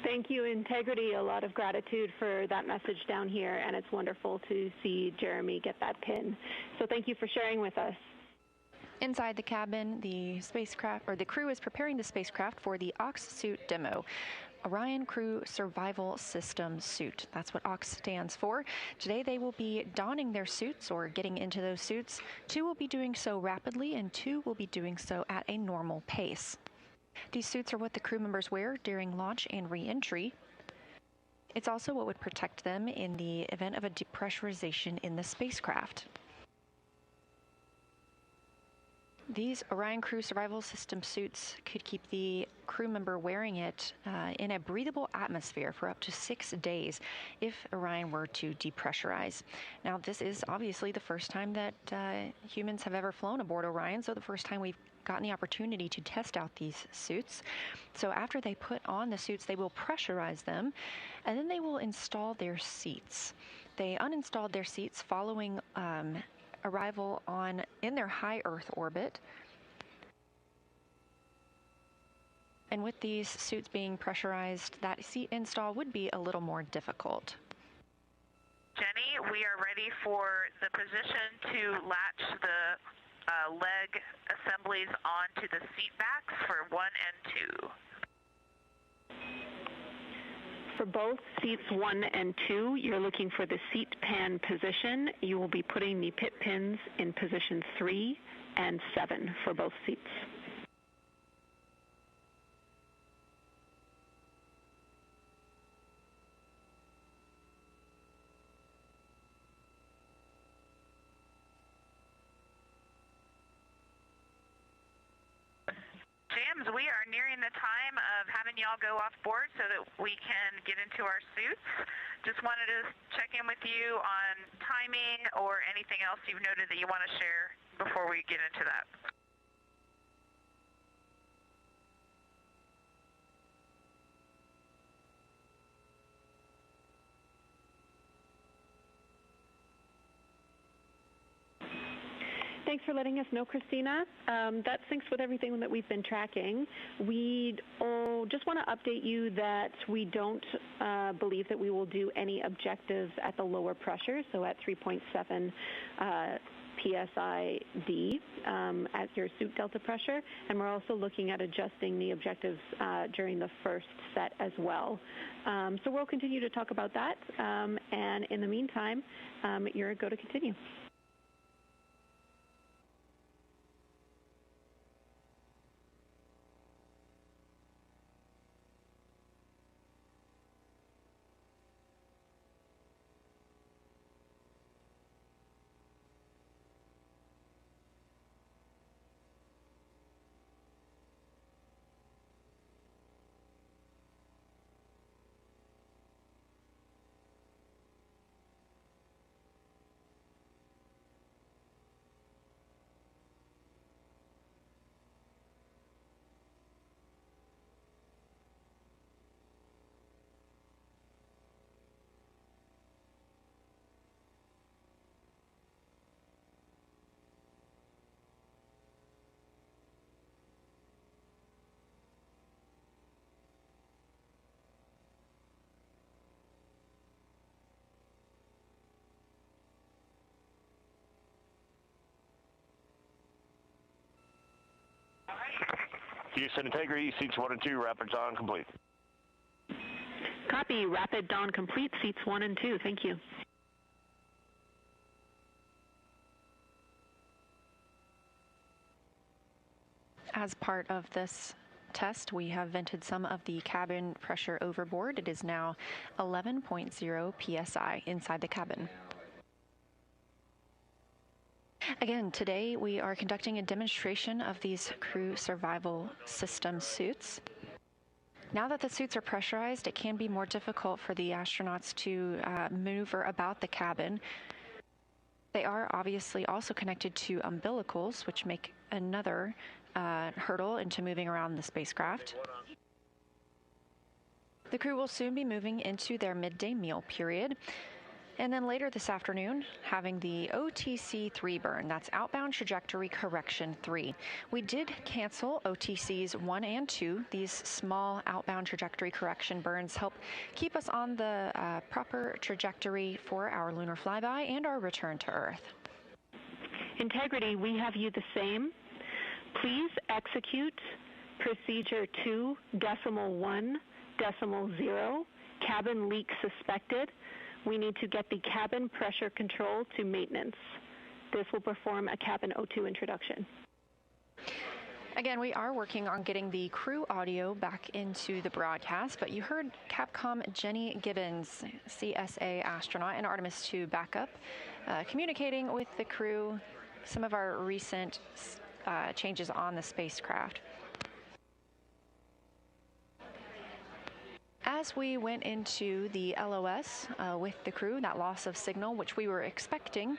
Thank you, Integrity. A lot of gratitude for that message down here, and it's wonderful to see Jeremy get that pin. So thank you for sharing with us. Inside the cabin, the spacecraft, or the crew is preparing the spacecraft for the OX suit demo. Orion Crew Survival System Suit. That's what OX stands for. Today they will be donning their suits or getting into those suits. 2 will be doing so rapidly and 2 will be doing so at a normal pace. These suits are what the crew members wear during launch and re-entry. It's also what would protect them in the event of a depressurization in the spacecraft. These Orion Crew Survival System suits could keep the crew member wearing it in a breathable atmosphere for up to 6 days if Orion were to depressurize. Now, this is obviously the first time that humans have ever flown aboard Orion, so the first time we've gotten the opportunity to test out these suits. So after they put on the suits, they will pressurize them, and then they will install their seats. They uninstalled their seats following arrival in their high Earth orbit. And with these suits being pressurized, that seat install would be a little more difficult. Jenny, we are ready for the position to latch the leg assemblies onto the seat backs for 1 and 2. For both seats 1 and 2, you're looking for the seat pan position. You will be putting the pit pins in position 3 and 7 for both seats. Jams, we are nearing the time of having y'all go off board so that we can get into our suits. Just wanted to check in with you on timing or anything else you've noted that you want to share before we get into that. Thanks for letting us know, Christina. That syncs with everything that we've been tracking. We just want to update you that we don't believe that we will do any objectives at the lower pressure, so at 3.7 PSID at your suit delta pressure, and we're also looking at adjusting the objectives during the first set as well. So we'll continue to talk about that, and in the meantime, you're go to continue. Houston Integrity, seats 1 and 2, rapids on, complete. Copy. Rapid dawn complete, seats 1 and 2. Thank you. As part of this test, we have vented some of the cabin pressure overboard. It is now 11.0 psi inside the cabin. Again, today we are conducting a demonstration of these crew survival system suits. Now that the suits are pressurized, it can be more difficult for the astronauts to maneuver about the cabin. They are obviously also connected to umbilicals, which make another hurdle into moving around the spacecraft. The crew will soon be moving into their midday meal period. And then later this afternoon, having the OTC 3 burn, that's Outbound Trajectory Correction 3. We did cancel OTCs 1 and 2. These small outbound trajectory correction burns help keep us on the proper trajectory for our lunar flyby and our return to Earth. Integrity, we have you the same. Please execute procedure 2.1.0, cabin leak suspected. We need to get the cabin pressure control to maintenance. This will perform a cabin O2 introduction. Again, we are working on getting the crew audio back into the broadcast, but you heard Capcom Jenny Gibbons, CSA astronaut and Artemis II backup, communicating with the crew some of our recent changes on the spacecraft. As we went into the LOS with the crew, that loss of signal, which we were expecting,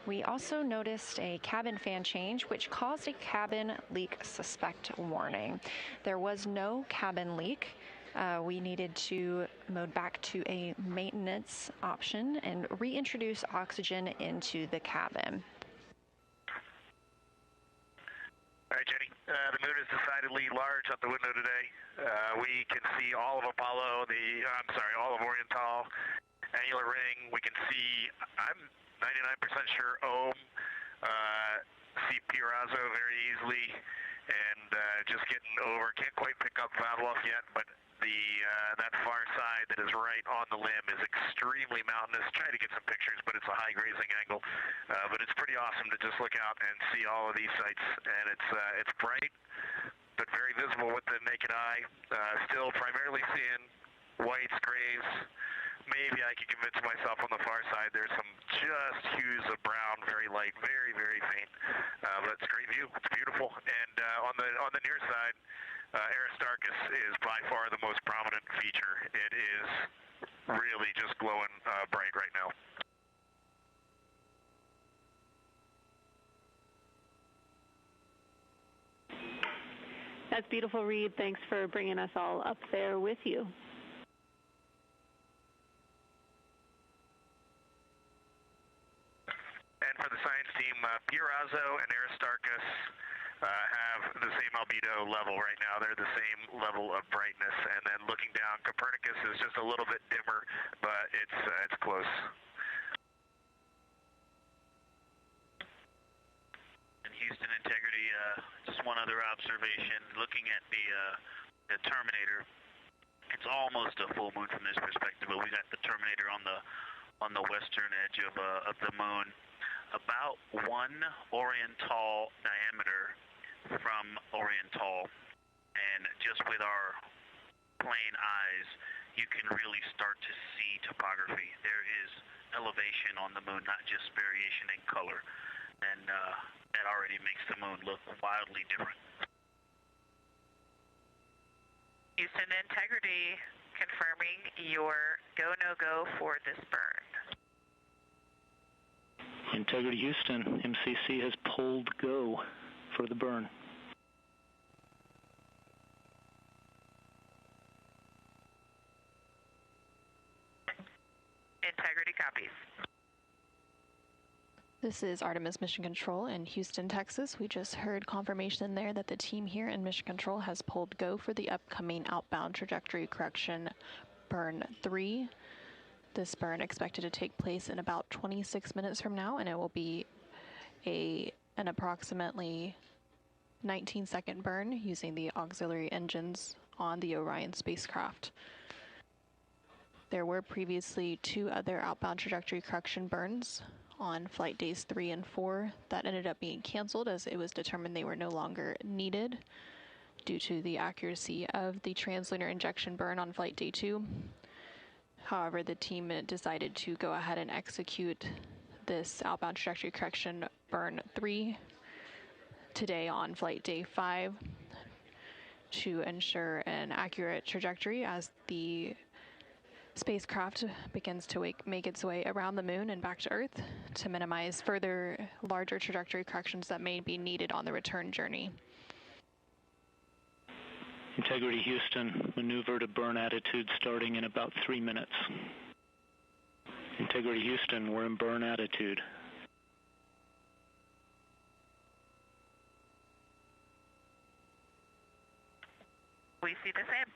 we also noticed a cabin fan change, which caused a cabin leak suspect warning. There was no cabin leak. We needed to mode back to a maintenance option and reintroduce oxygen into the cabin. All right, Jenny. The moon is decidedly large out the window today. We can see all of Apollo, all of Oriental, annular ring. We can see, I'm 99% sure, Ohm, see Pirazo very easily, and just getting over. Can't quite pick up Lovell yet, but that far side that is right on the limb is extremely mountainous. Try to get some pictures, but it's a high grazing angle. But it's pretty awesome to just look out and see all of these sites, and it's bright, but very visible with the naked eye. Still primarily seeing whites, grays. Maybe I could convince myself on the far side there's some just hues of brown, very light, very, very faint. But it's a great view. It's beautiful. And on the near side, Aristarchus is by far the most prominent feature. It is really just glowing bright right now. That's beautiful, Reed. Thanks for bringing us all up there with you. And for the science team, Pirazo and Aristarchus have the same albedo level right now. They're the same level of brightness. And then looking down, Copernicus is just a little bit dimmer, but it's close. And Houston Integrity, just one other observation. Looking at the Terminator, it's almost a full moon from this perspective, but we got the Terminator on the western edge of the moon, about 1 Oriental diameter from Oriental, and just with our plain eyes, you can really start to see topography. There is elevation on the moon, not just variation in color, and that already makes the moon look wildly different. Houston Integrity confirming your go-no-go for this burn. Integrity Houston, MCC has pulled go for the burn. Integrity copies. This is Artemis Mission Control in Houston, Texas. We just heard confirmation there that the team here in Mission Control has pulled go for the upcoming outbound trajectory correction burn 3. This burn expected to take place in about 26 minutes from now, and it will be an approximately 19-second burn using the auxiliary engines on the Orion spacecraft. There were previously 2 other outbound trajectory correction burns on flight days 3 and 4 that ended up being canceled as it was determined they were no longer needed due to the accuracy of the translunar injection burn on flight day 2. However, the team decided to go ahead and execute this outbound trajectory correction burn 3 today on flight day 5 to ensure an accurate trajectory as the spacecraft begins to make its way around the moon and back to Earth to minimize further larger trajectory corrections that may be needed on the return journey. Integrity Houston, maneuver to burn attitude starting in about 3 minutes. Integrity Houston, we're in burn attitude. We see the same.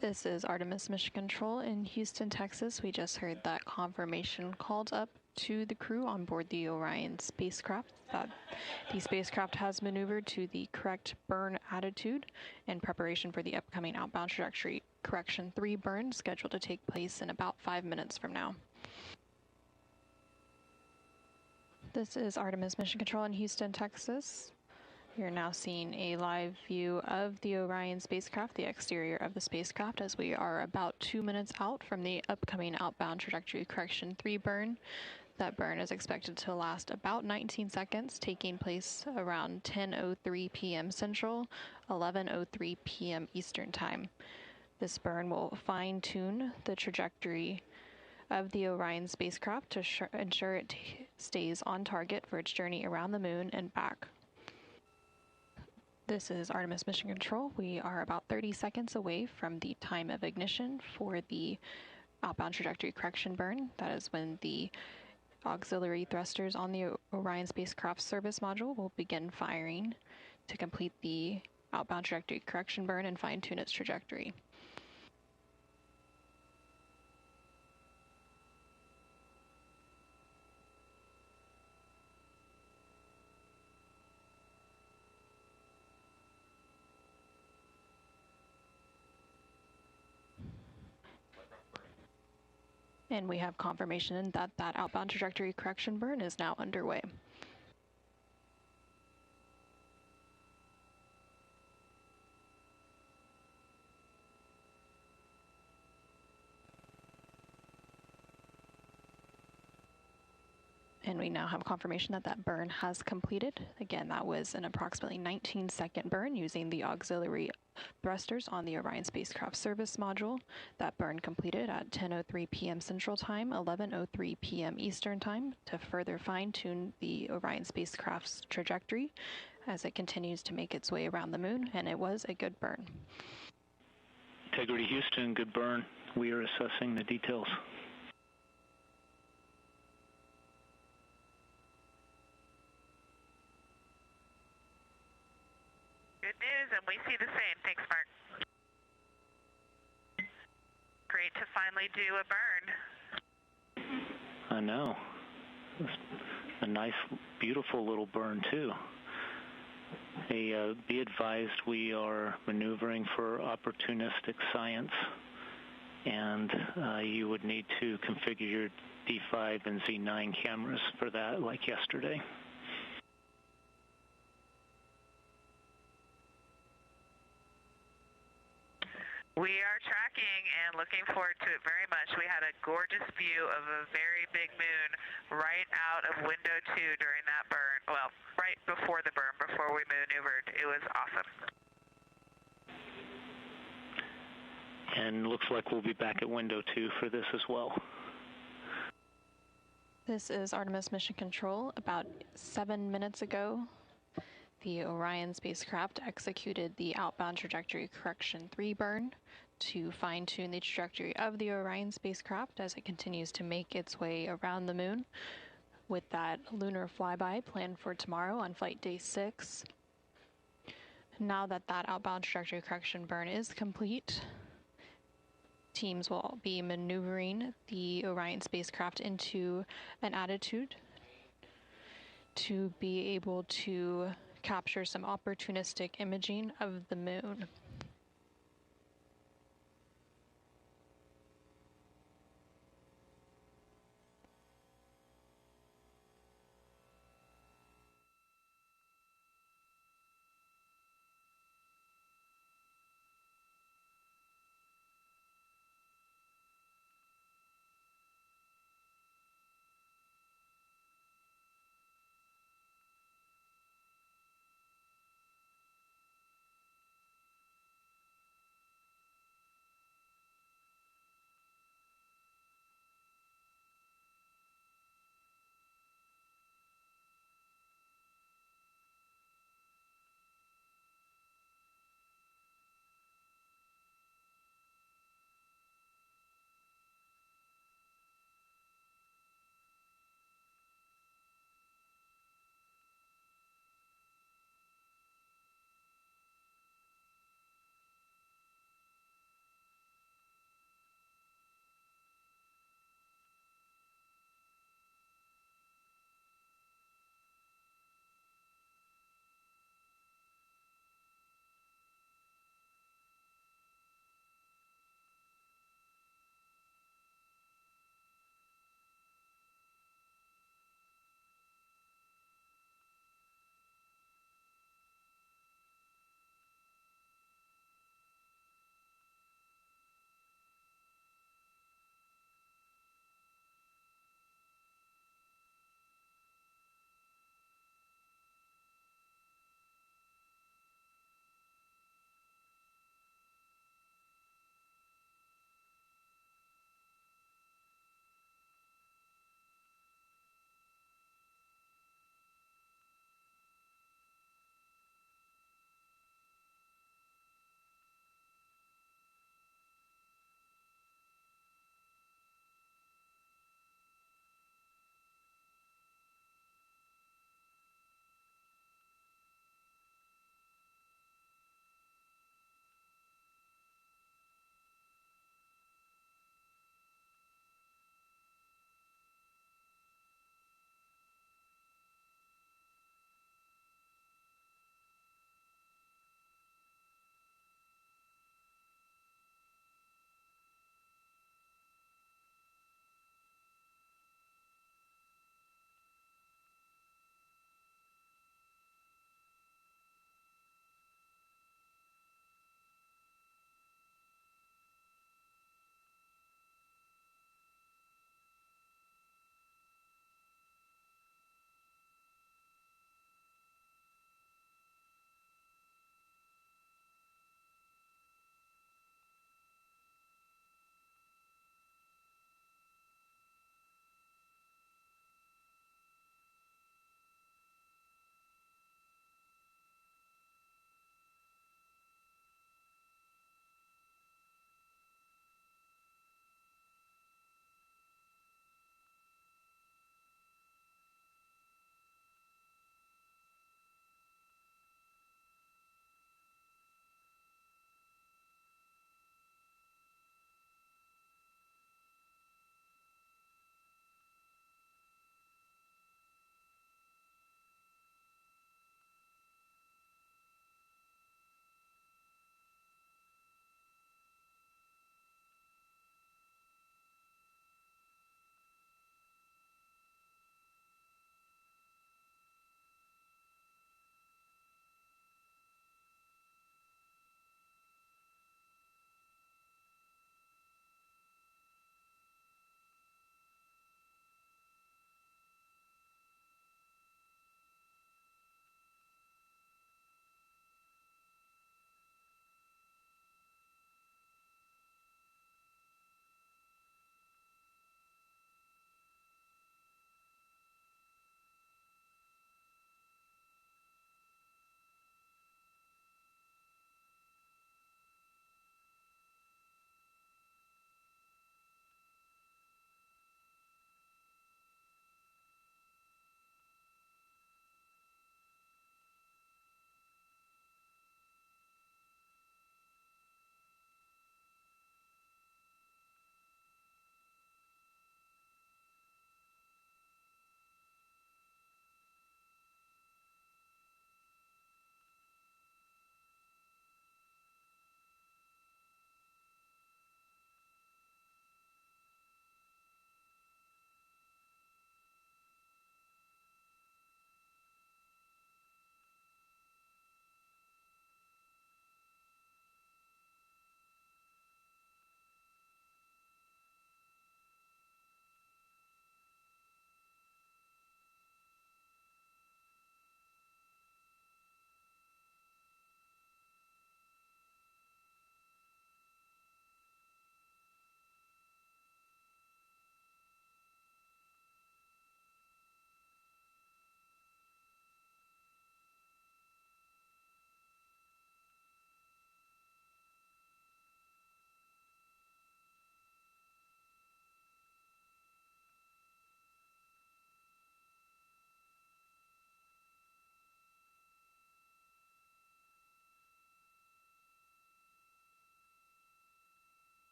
This is Artemis Mission Control in Houston, Texas. We just heard that confirmation called up to the crew on board the Orion spacecraft that the spacecraft has maneuvered to the correct burn attitude in preparation for the upcoming outbound trajectory correction 3 burn scheduled to take place in about 5 minutes from now. This is Artemis Mission Control in Houston, Texas. You're now seeing a live view of the Orion spacecraft, the exterior of the spacecraft, as we are about 2 minutes out from the upcoming outbound trajectory correction 3 burn. That burn is expected to last about 19 seconds, taking place around 10:03 p.m. Central, 11:03 p.m. Eastern Time. This burn will fine-tune the trajectory of the Orion spacecraft to ensure it stays on target for its journey around the moon and back. This is Artemis Mission Control. We are about 30 seconds away from the time of ignition for the outbound trajectory correction burn. That is when the auxiliary thrusters on the Orion spacecraft service module will begin firing to complete the outbound trajectory correction burn and fine-tune its trajectory. And we have confirmation that that outbound trajectory correction burn is now underway. And we now have confirmation that that burn has completed. Again, that was an approximately 19-second burn using the auxiliary thrusters on the Orion spacecraft service module. That burn completed at 10:03 p.m. Central Time, 11:03 p.m. Eastern Time to further fine-tune the Orion spacecraft's trajectory as it continues to make its way around the moon, and it was a good burn. Integrity Houston, good burn. We are assessing the details. Good news, and we see the same. Thanks, Mark. Great to finally do a burn. I know. A nice, beautiful little burn, too. Be advised we are maneuvering for opportunistic science, and you would need to configure your D5 and Z9 cameras for that, like yesterday. We are tracking and looking forward to it very much. We had a gorgeous view of a very big moon right out of window 2 during that burn. Well, right before the burn, before we maneuvered. It was awesome. And looks like we'll be back at window 2 for this as well. This is Artemis Mission Control. About 7 minutes ago, the Orion spacecraft executed the outbound trajectory correction 3 burn to fine-tune the trajectory of the Orion spacecraft as it continues to make its way around the moon, with that lunar flyby planned for tomorrow on flight day 6. Now that that outbound trajectory correction burn is complete, teams will be maneuvering the Orion spacecraft into an attitude to be able to capture some opportunistic imaging of the moon.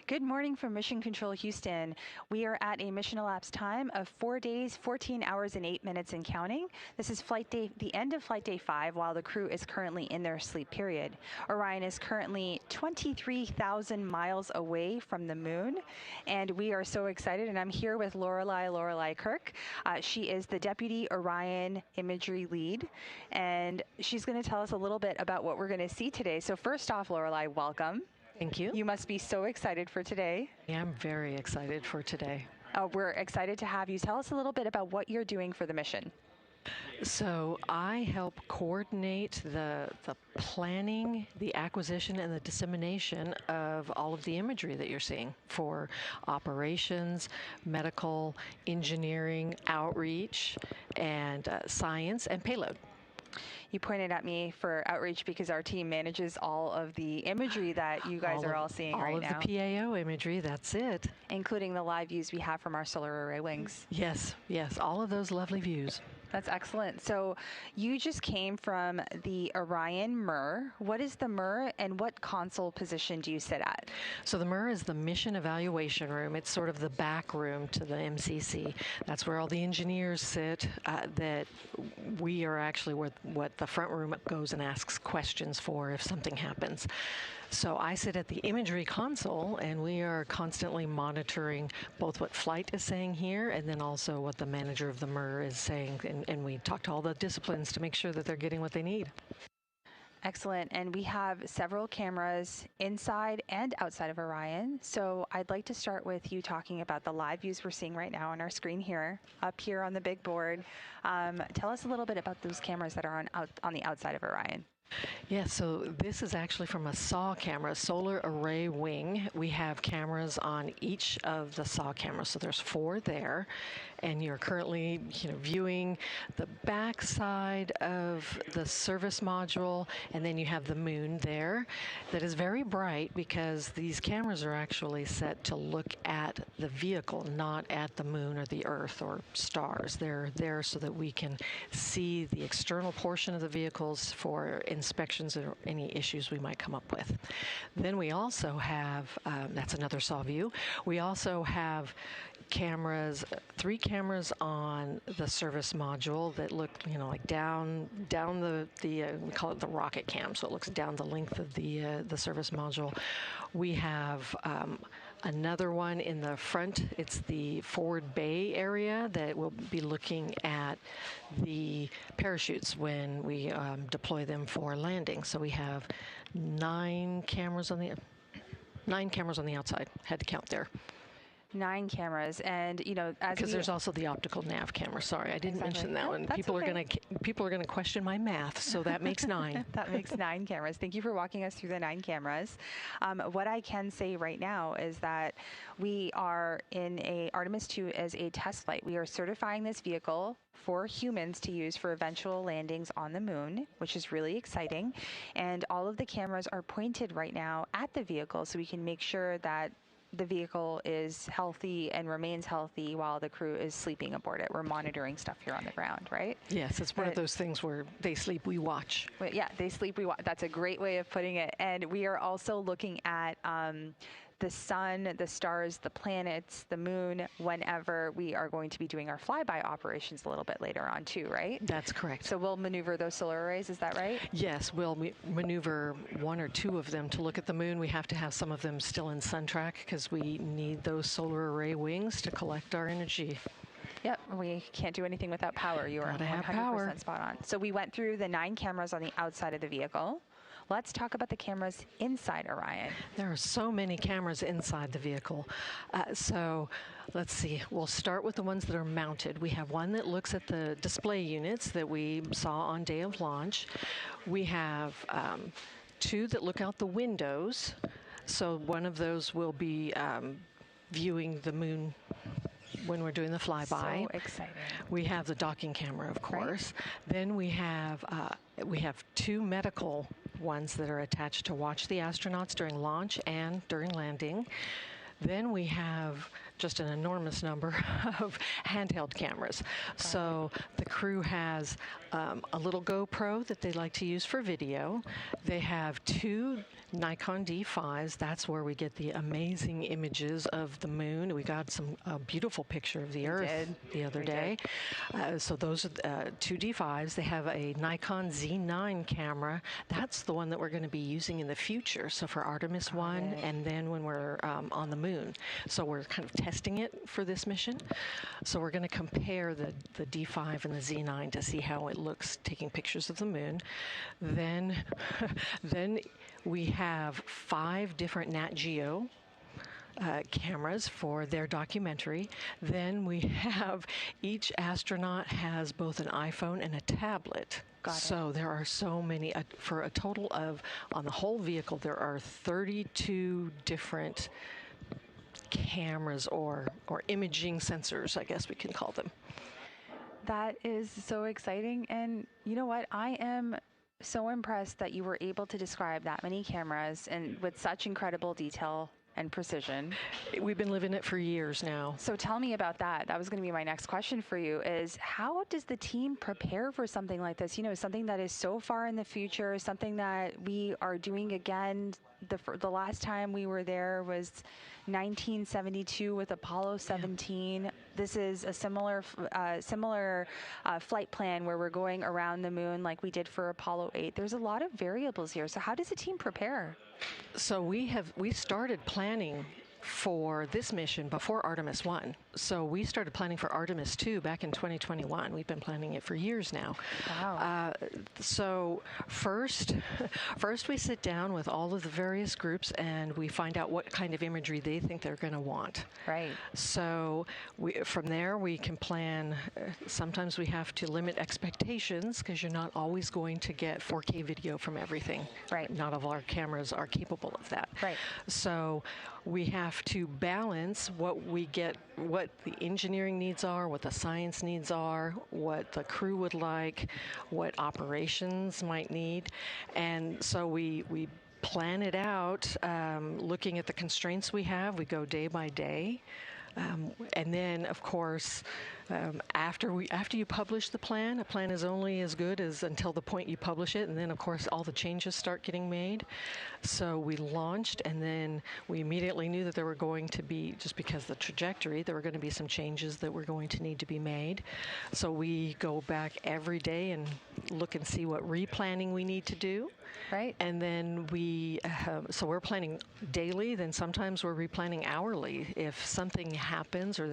Good morning from Mission Control Houston. We are at a mission elapsed time of 4 days, 14 hours and 8 minutes and counting. This is flight day, the end of flight day 5, while the crew is currently in their sleep period. Orion is currently 23,000 miles away from the moon, and we are so excited. And I'm here with Lorelei Kirk. She is the Deputy Orion Imagery Lead, and she's going to tell us a little bit about what we're going to see today. So first off, Lorelei, welcome. Thank you. You must be so excited for today. Yeah, I'm very excited for today. We're excited to have you. Tell us a little bit about what you're doing for the mission. So I help coordinate the planning, the acquisition, and the dissemination of all of the imagery that you're seeing for operations, medical, engineering, outreach, and science and payload. You pointed at me for outreach because our team manages all of the imagery that you guys are all seeing right now. All of the PAO imagery, that's it. Including the live views we have from our solar array wings. Yes, all of those lovely views. That's excellent. So you just came from the Orion MIR. What is the MIR and what console position do you sit at? So the MIR is the Mission Evaluation Room. It's sort of the back room to the MCC. That's where all the engineers sit. That we are actually what the front room goes and asks questions for if something happens. So I sit at the imagery console, and we are constantly monitoring both what flight is saying here and then also what the manager of the MIR is saying. And we talk to all the disciplines to make sure that they're getting what they need. Excellent. And we have several cameras inside and outside of Orion. So I'd like to start with you talking about the live views we're seeing right now on our screen here, up here on the big board. Tell us a little bit about those cameras that are on the outside of Orion. Yeah, so this is actually from a SAW camera, solar array wing. We have cameras on each of the SAW cameras, so there's 4 there, and you're currently, viewing the back side of the service module, and then you have the moon there. That is very bright because these cameras are actually set to look at the vehicle, not at the moon or the Earth or stars. They're there so that we can see the external portion of the vehicles for inspections or any issues we might come up with. Then we also have, that's another SAW view, we also have cameras, 3 cameras on the service module that look, like down the we call it the rocket cam, so it looks down the length of the service module. We have another one in the front. It's the forward bay area that will be looking at the parachutes when we deploy them for landing. So we have 9 cameras on the outside. Had to count there. 9 cameras, and because there's also the optical nav camera. Sorry, I didn't mention that one. People are gonna question my math, so that makes 9. That makes 9 cameras. Thank you for walking us through the 9 cameras. What I can say right now is that we are in a Artemis II as a test flight. We are certifying this vehicle for humans to use for eventual landings on the moon, which is really exciting. And all of the cameras are pointed right now at the vehicle, so we can make sure that the vehicle is healthy and remains healthy while the crew is sleeping aboard it. We're monitoring stuff here on the ground, right? Yes, it's one of those things where they sleep, we watch. Yeah, they sleep, we watch. That's a great way of putting it. And we are also looking at the sun, the stars, the planets, the moon, whenever we are going to be doing our flyby operations a little bit later on too, right? That's correct. So we'll maneuver those solar arrays, is that right? Yes, we'll maneuver 1 or 2 of them to look at the moon. We have to have some of them still in sun track because we need those solar array wings to collect our energy. Yep, we can't do anything without power. You are 100% spot on. So we went through the 9 cameras on the outside of the vehicle. Let's talk about the cameras inside Orion. There are so many cameras inside the vehicle. So let's see. We'll start with the ones that are mounted. We have one that looks at the display units that we saw on day of launch. We have 2 that look out the windows. So one of those will be viewing the moon when we're doing the flyby. So exciting. We have the docking camera, of course. Right. Then we have 2 medical ones that are attached to watch the astronauts during launch and during landing. Then we have just an enormous number of handheld cameras. So the crew has a little GoPro that they like to use for video. They have 2 Nikon D5s. That's where we get the amazing images of the moon. We got a beautiful picture of the Earth the other day. So those are 2 D5s. They have a Nikon Z9 camera. That's the one that we're going to be using in the future. So for Artemis 1 and then when we're on the moon. So we're kind of testing it for this mission. So we're going to compare the D5 and the Z9 to see how it looks taking pictures of the moon. Then we have 5 different Nat Geo cameras for their documentary. Then we have each astronaut has both an iPhone and a tablet. So there are so many, for a total of, on the whole vehicle, there are 32 different cameras or imaging sensors, I guess we can call them. That is so exciting. And you know what? I am so impressed that you were able to describe that many cameras and with such incredible detail and precision. We've been living it for years now. So tell me about that. That was going to be my next question for you, is how does the team prepare for something like this? You know, something that is so far in the future, something that we are doing again. The last time we were there was 1972 with Apollo 17. This is a similar flight plan where we're going around the moon like we did for Apollo 8. There's a lot of variables here. So how does the team prepare? So we started planning for this mission before Artemis 1. So we started planning for Artemis II back in 2021. We've been planning it for years now. Wow. So first we sit down with all of the various groups and we find out what kind of imagery they think they're going to want. Right. So from there we can plan. Sometimes we have to limit expectations because you're not always going to get 4K video from everything. Right. Not all our cameras are capable of that. Right. So we have to balance what the engineering needs are, what the science needs are, what the crew would like, what operations might need. And so we plan it out, looking at the constraints we have. We go day by day. And then, of course, after you publish the plan, a plan is only as good as until the point you publish it, and then, of course, all the changes start getting made. So we launched, and then we immediately knew that there were going to be, just because of the trajectory, there were going to be some changes that were going to need to be made. So we go back every day and look and see what replanning we need to do. Right. And then so we're planning daily, then sometimes we're replanning hourly. If something happens or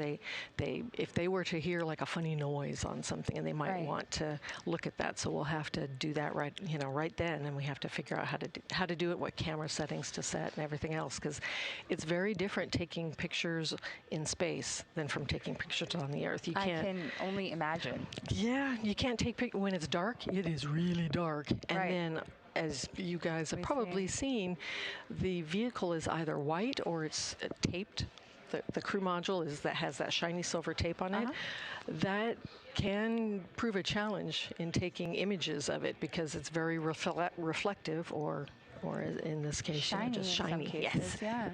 if they were to hear like a funny noise on something and they might want to look at that. So we'll have to do that right then, and we have to figure out how to do it, what camera settings to set and everything else, because it's very different taking pictures in space than from taking pictures on the Earth. I can only imagine. Yeah, you can't take pictures when it's dark. It is really dark. And then, as you guys have probably seen, the vehicle is either white or it's taped. The crew module has that shiny silver tape on it. That can prove a challenge in taking images of it because it's very reflective, or in this case, just shiny. Yes. Yeah.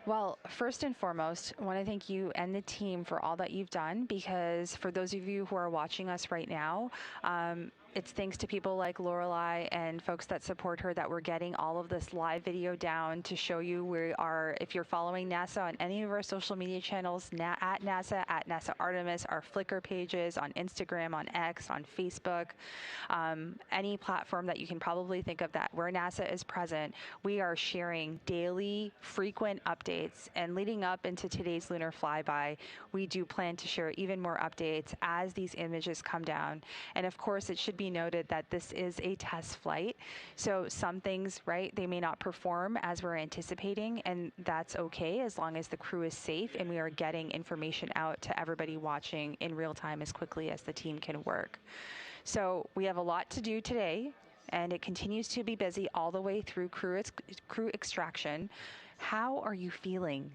Well, first and foremost, I want to thank you and the team for all that you've done, because for those of you who are watching us right now, it's thanks to people like Lorelei and folks that support her that we're getting all of this live video down to show you. We are, if you're following NASA on any of our social media channels, at NASA Artemis, our Flickr pages, on Instagram, on X, on Facebook, any platform that you can probably think of that where NASA is present, we are sharing daily, frequent updates. And leading up into today's lunar flyby, we do plan to share even more updates as these images come down. And of course, it should be noted that this is a test flight. So some things, they may not perform as we're anticipating, and that's okay as long as the crew is safe and we are getting information out to everybody watching in real time as quickly as the team can work. So we have a lot to do today, and it continues to be busy all the way through crew extraction. How are you feeling?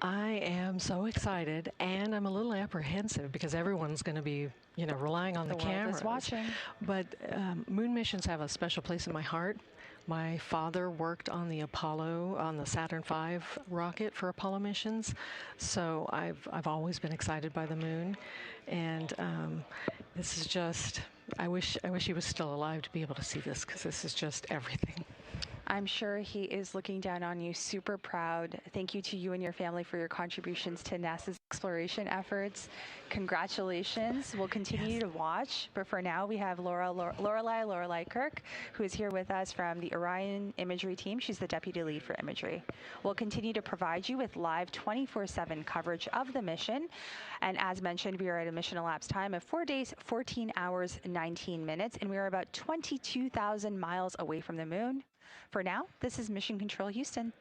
I am so excited, and I'm a little apprehensive because everyone's going to be, relying on the cameras. Watching. But moon missions have a special place in my heart. My father worked on the Saturn V rocket for Apollo missions, so I've always been excited by the moon, and this is just, I wish he was still alive to be able to see this, because this is just everything. I'm sure he is looking down on you, super proud. Thank you to you and your family for your contributions to NASA's exploration efforts. Congratulations. We'll continue to watch, but for now we have Lorelei Kirk, who is here with us from the Orion Imagery team. She's the deputy lead for Imagery. We'll continue to provide you with live 24/7 coverage of the mission. And as mentioned, we are at a mission elapsed time of 4 days, 14 hours, 19 minutes, and we are about 22,000 miles away from the moon. For now, this is Mission Control Houston.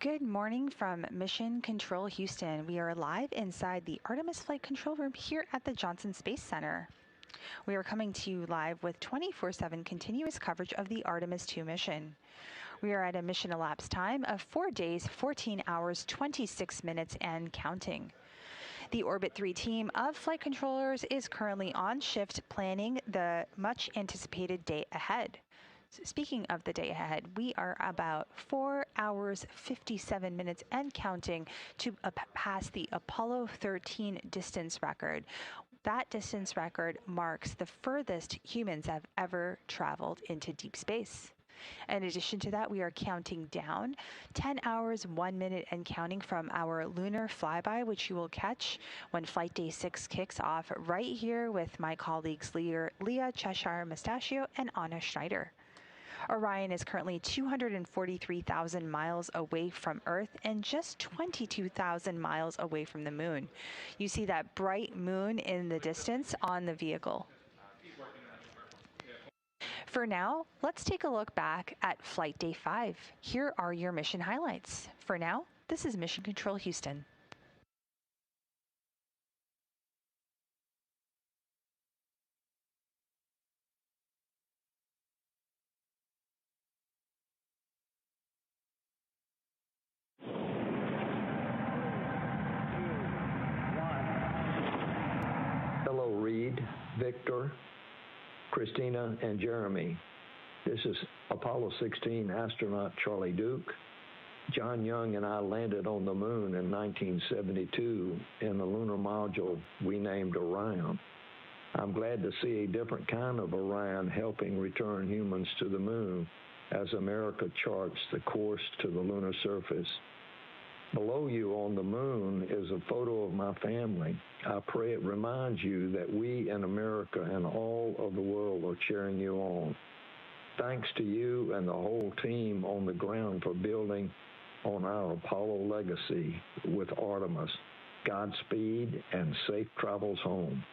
Good morning from Mission Control Houston. We are live inside the Artemis Flight Control Room here at the Johnson Space Center. We are coming to you live with 24/7 continuous coverage of the Artemis II mission. We are at a mission elapsed time of 4 days, 14 hours, 26 minutes, and counting. The Orbit 3 team of flight controllers is currently on shift planning the much anticipated day ahead. Speaking of the day ahead, we are about 4 hours, 57 minutes and counting to pass the Apollo 13 distance record. That distance record marks the furthest humans have ever traveled into deep space. In addition to that, we are counting down 10 hours, 1 minute and counting from our lunar flyby, which you will catch when Flight Day 6 kicks off right here with my colleagues Leah Cheshire Mustachio and Anna Schneider. Orion is currently 243,000 miles away from Earth and just 22,000 miles away from the moon. You see that bright moon in the distance on the vehicle. For now, let's take a look back at Flight Day 5. Here are your mission highlights. For now, this is Mission Control Houston. Hello, Reed, Victor, Christina, and Jeremy. This is Apollo 16 astronaut Charlie Duke. John Young and I landed on the moon in 1972 in the lunar module we named Orion. I'm glad to see a different kind of Orion helping return humans to the moon as America charts the course to the lunar surface. Below you on the moon is a photo of my family. I pray it reminds you that we in America and all of the world are cheering you on. Thanks to you and the whole team on the ground for building on our Apollo legacy with Artemis. Godspeed and safe travels home.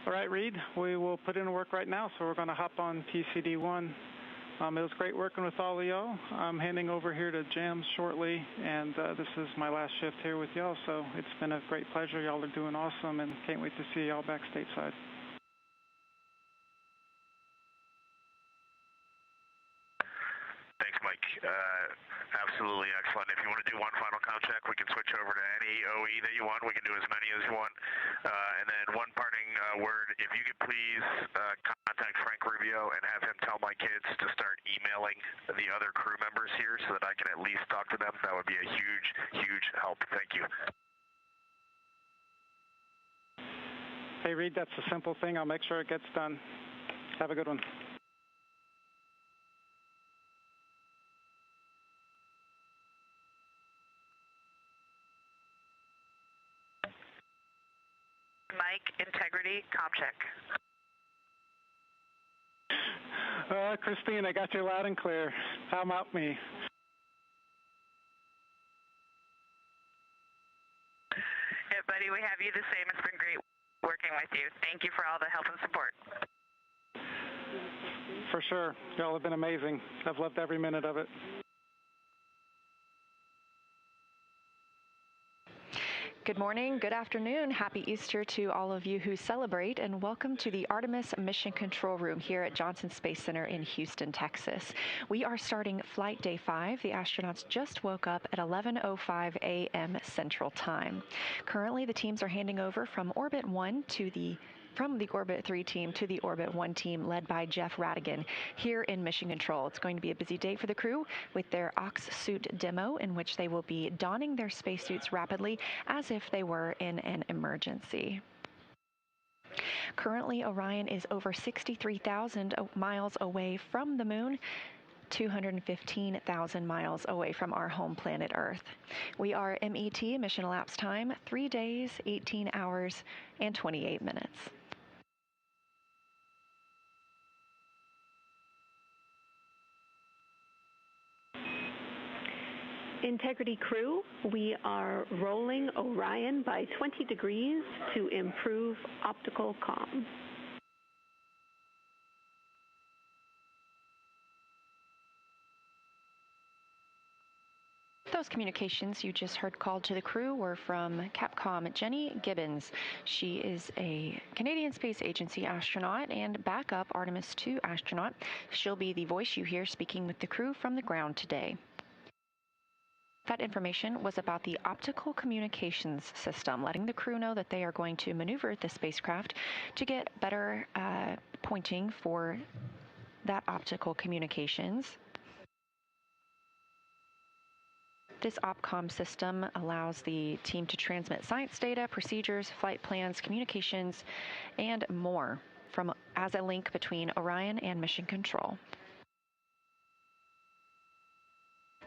All right, Reed, we will put in work right now, so we're going to hop on PCD-1. It was great working with all of y'all. I'm handing over here to Jams shortly, and this is my last shift here with y'all, so it's been a great pleasure. Y'all are doing awesome, and can't wait to see y'all back stateside. Thanks, Mike. Absolutely excellent. If you want to do one final count check, we can switch over to any OE that you want. We can do as many as you want. And then one parting word, if you could please contact Frank Rubio and have him tell my kids to start emailing the other crew members here so that I can at least talk to them. That would be a huge, huge help. Thank you. Hey, Reed, that's a simple thing. I'll make sure it gets done. Have a good one. Mike, integrity, comm check. Christine, I got you loud and clear. How about me? Yeah, buddy, we have you the same. It's been great working with you. Thank you for all the help and support. For sure. Y'all have been amazing. I've loved every minute of it. Good morning, good afternoon, happy Easter to all of you who celebrate, and welcome to the Artemis Mission Control Room here at Johnson Space Center in Houston, Texas. We are starting Flight Day 5. The astronauts just woke up at 11:05 a.m. Central Time. Currently, the teams are handing over from Orbit 1 from the Orbit 3 team to the Orbit 1 team led by Jeff Radigan here in Mission Control. It's going to be a busy day for the crew with their Ox suit demo in which they will be donning their spacesuits rapidly as if they were in an emergency. Currently, Orion is over 63,000 miles away from the moon, 215,000 miles away from our home planet Earth. We are MET, mission elapsed time, 3 days, 18 hours, and 28 minutes. Integrity crew, we are rolling Orion by 20 degrees to improve optical comm. those communications you just heard called to the crew were from Capcom Jenny Gibbons. She is a Canadian Space Agency astronaut and backup Artemis II astronaut. She'll be the voice you hear speaking with the crew from the ground today. That information was about the optical communications system, letting the crew know that they are going to maneuver the spacecraft to get better pointing for that optical communications. This OPCOM system allows the team to transmit science data, procedures, flight plans, communications, and more as a link between Orion and Mission Control.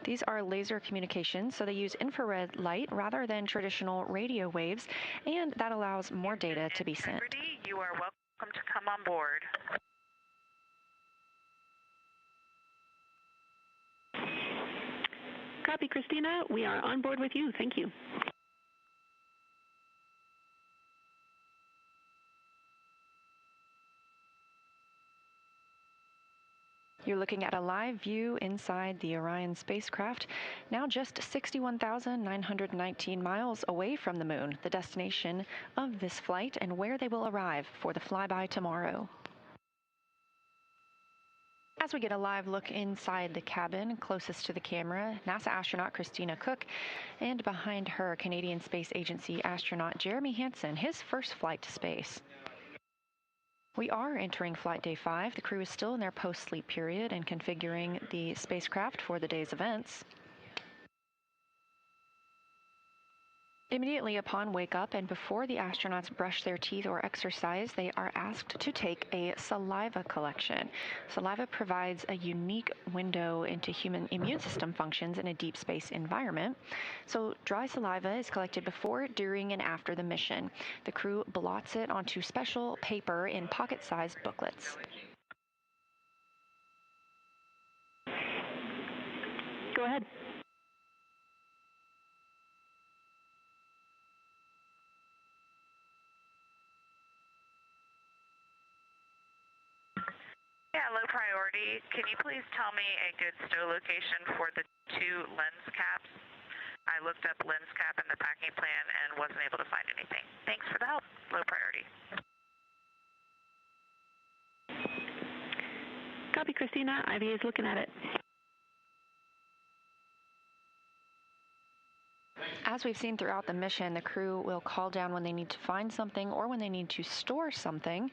These are laser communications, so they use infrared light rather than traditional radio waves, and that allows more data to be sent. You are welcome to come on board. Copy, Christina. We are on board with you. Thank you. You're looking at a live view inside the Orion spacecraft, now just 61,919 miles away from the moon, the destination of this flight and where they will arrive for the flyby tomorrow. As we get a live look inside the cabin closest to the camera, NASA astronaut Christina Cook, and behind her, Canadian Space Agency astronaut Jeremy Hansen, his first flight to space. We are entering flight day 5. The crew is still in their post-sleep period and configuring the spacecraft for the day's events. Immediately upon wake up and before the astronauts brush their teeth or exercise, they are asked to take a saliva collection. Saliva provides a unique window into human immune system functions in a deep space environment. So dry saliva is collected before, during, and after the mission. The crew blots it onto special paper in pocket-sized booklets. Go ahead. Yeah, low priority. Can you please tell me a good stow location for the 2 lens caps? I looked up lens cap in the packing plan and wasn't able to find anything. Thanks for the help. Low priority. Copy, Christina. IVA is looking at it. As we've seen throughout the mission, the crew will call down when they need to find something or when they need to store something.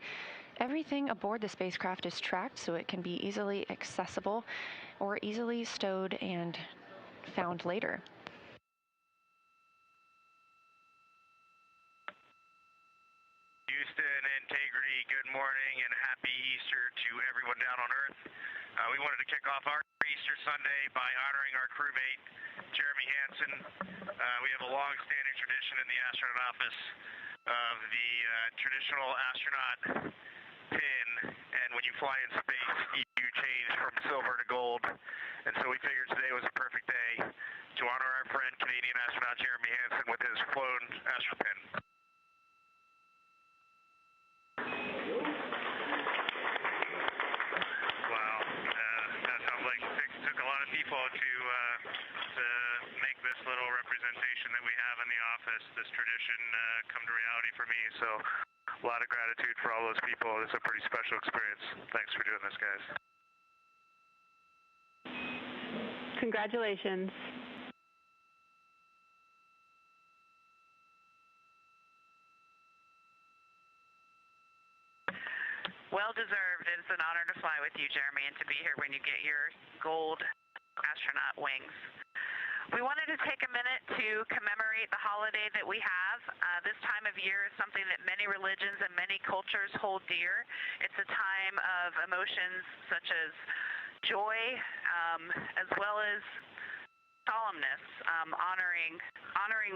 Everything aboard the spacecraft is tracked so it can be easily accessible or easily stowed and found later. Houston, Integrity, good morning and happy Easter to everyone down on Earth. We wanted to kick off our Easter Sunday by honoring our crewmate, Jeremy Hansen. We have a long-standing tradition in the astronaut office of the traditional astronaut pin, and when you fly in space, you change from silver to gold, and so we figured today was a perfect day to honor our friend, Canadian astronaut Jeremy Hansen, with his flown astro pin. Wow, that sounds like it took a lot of people to make this little representation that we have in the office, this tradition come to reality for me, so a lot of gratitude for all those people. It's a pretty special experience. Thanks for doing this, guys. Congratulations. Well deserved. It's an honor to fly with you, Jeremy, and to be here when you get your gold astronaut wings. We wanted to take a minute to commemorate the holiday that we have. This time of year is something that many religions and many cultures hold dear. It's a time of emotions such as joy, as well as solemnness, honoring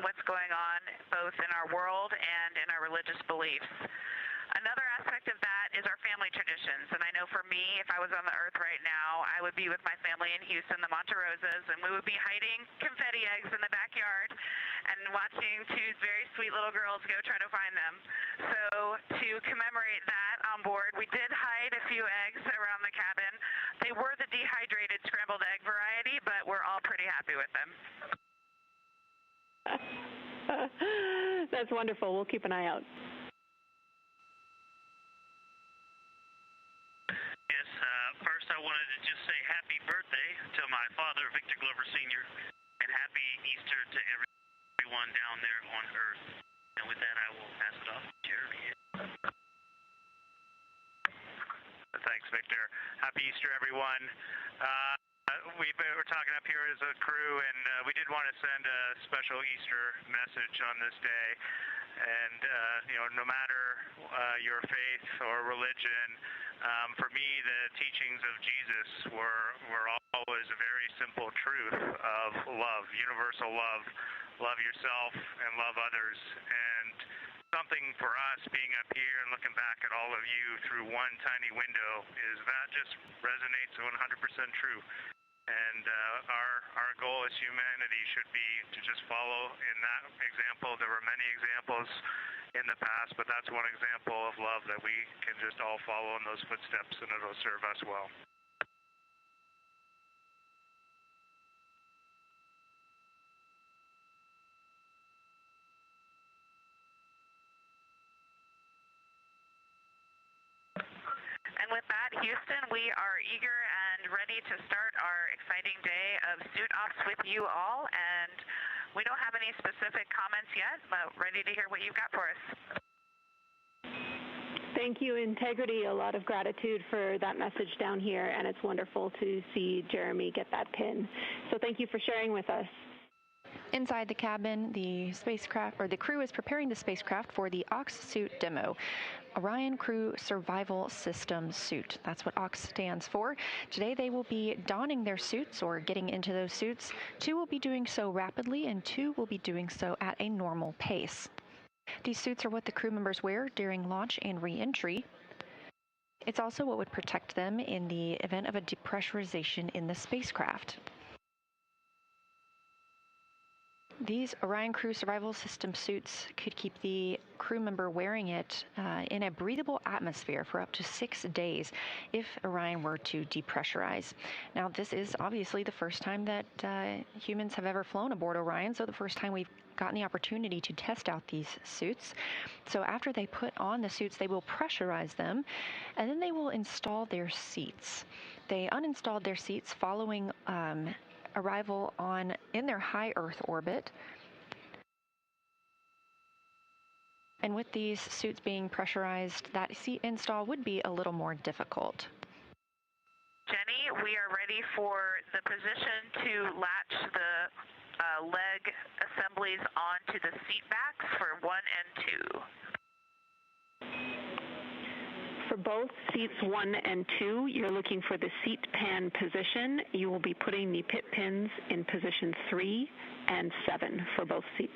what's going on both in our world and in our religious beliefs. Another aspect of that is our family traditions, and I know for me, if I was on the Earth right now, I would be with my family in Houston, the Monte Rosas, and we would be hiding confetti eggs in the backyard and watching 2 very sweet little girls go try to find them. So to commemorate that on board, we did hide a few eggs around the cabin. They were the dehydrated scrambled egg variety, but we're all pretty happy with them. That's wonderful. We'll keep an eye out. Yes, first I wanted to just say happy birthday to my father, Victor Glover Sr., and happy Easter to everyone down there on Earth. And with that, I will pass it off to Jeremy. Thanks, Victor. Happy Easter, everyone. We're talking up here as a crew, and we did want to send a special Easter message on this day. And, no matter your faith or religion, for me, the teachings of Jesus were always a very simple truth of love, universal love. Love yourself and love others. And something for us being up here and looking back at all of you through one tiny window is that just resonates 100% true. And our goal as humanity should be to just follow in that example. There were many examples in the past, but that's one example of love that we can just all follow in those footsteps, and it'll serve us well. And with that, Houston, we are eager and ready to start our exciting day of suit ops with you all. And we don't have any specific comments yet, but ready to hear what you've got for us. Thank you, Integrity. A lot of gratitude for that message down here, and it's wonderful to see Jeremy get that pin. So thank you for sharing with us. Inside the cabin, the crew is preparing the spacecraft for the OX suit demo. Orion Crew Survival System Suit. That's what OX stands for. Today they will be donning their suits or getting into those suits. 2 will be doing so rapidly and 2 will be doing so at a normal pace. These suits are what the crew members wear during launch and re-entry. It's also what would protect them in the event of a depressurization in the spacecraft. These Orion Crew Survival System suits could keep the crew member wearing it in a breathable atmosphere for up to 6 days if Orion were to depressurize. Now, this is obviously the first time that humans have ever flown aboard Orion, so the first time we've gotten the opportunity to test out these suits. So after they put on the suits, they will pressurize them, and then they will install their seats. They uninstalled their seats following arrival in their high Earth orbit. And with these suits being pressurized, that seat install would be a little more difficult. Jenny, we are ready for the position to latch the leg assemblies onto the seat backs for 1 and 2. For both seats 1 and 2, you're looking for the seat pan position. You will be putting the pit pins in position 3 and 7 for both seats.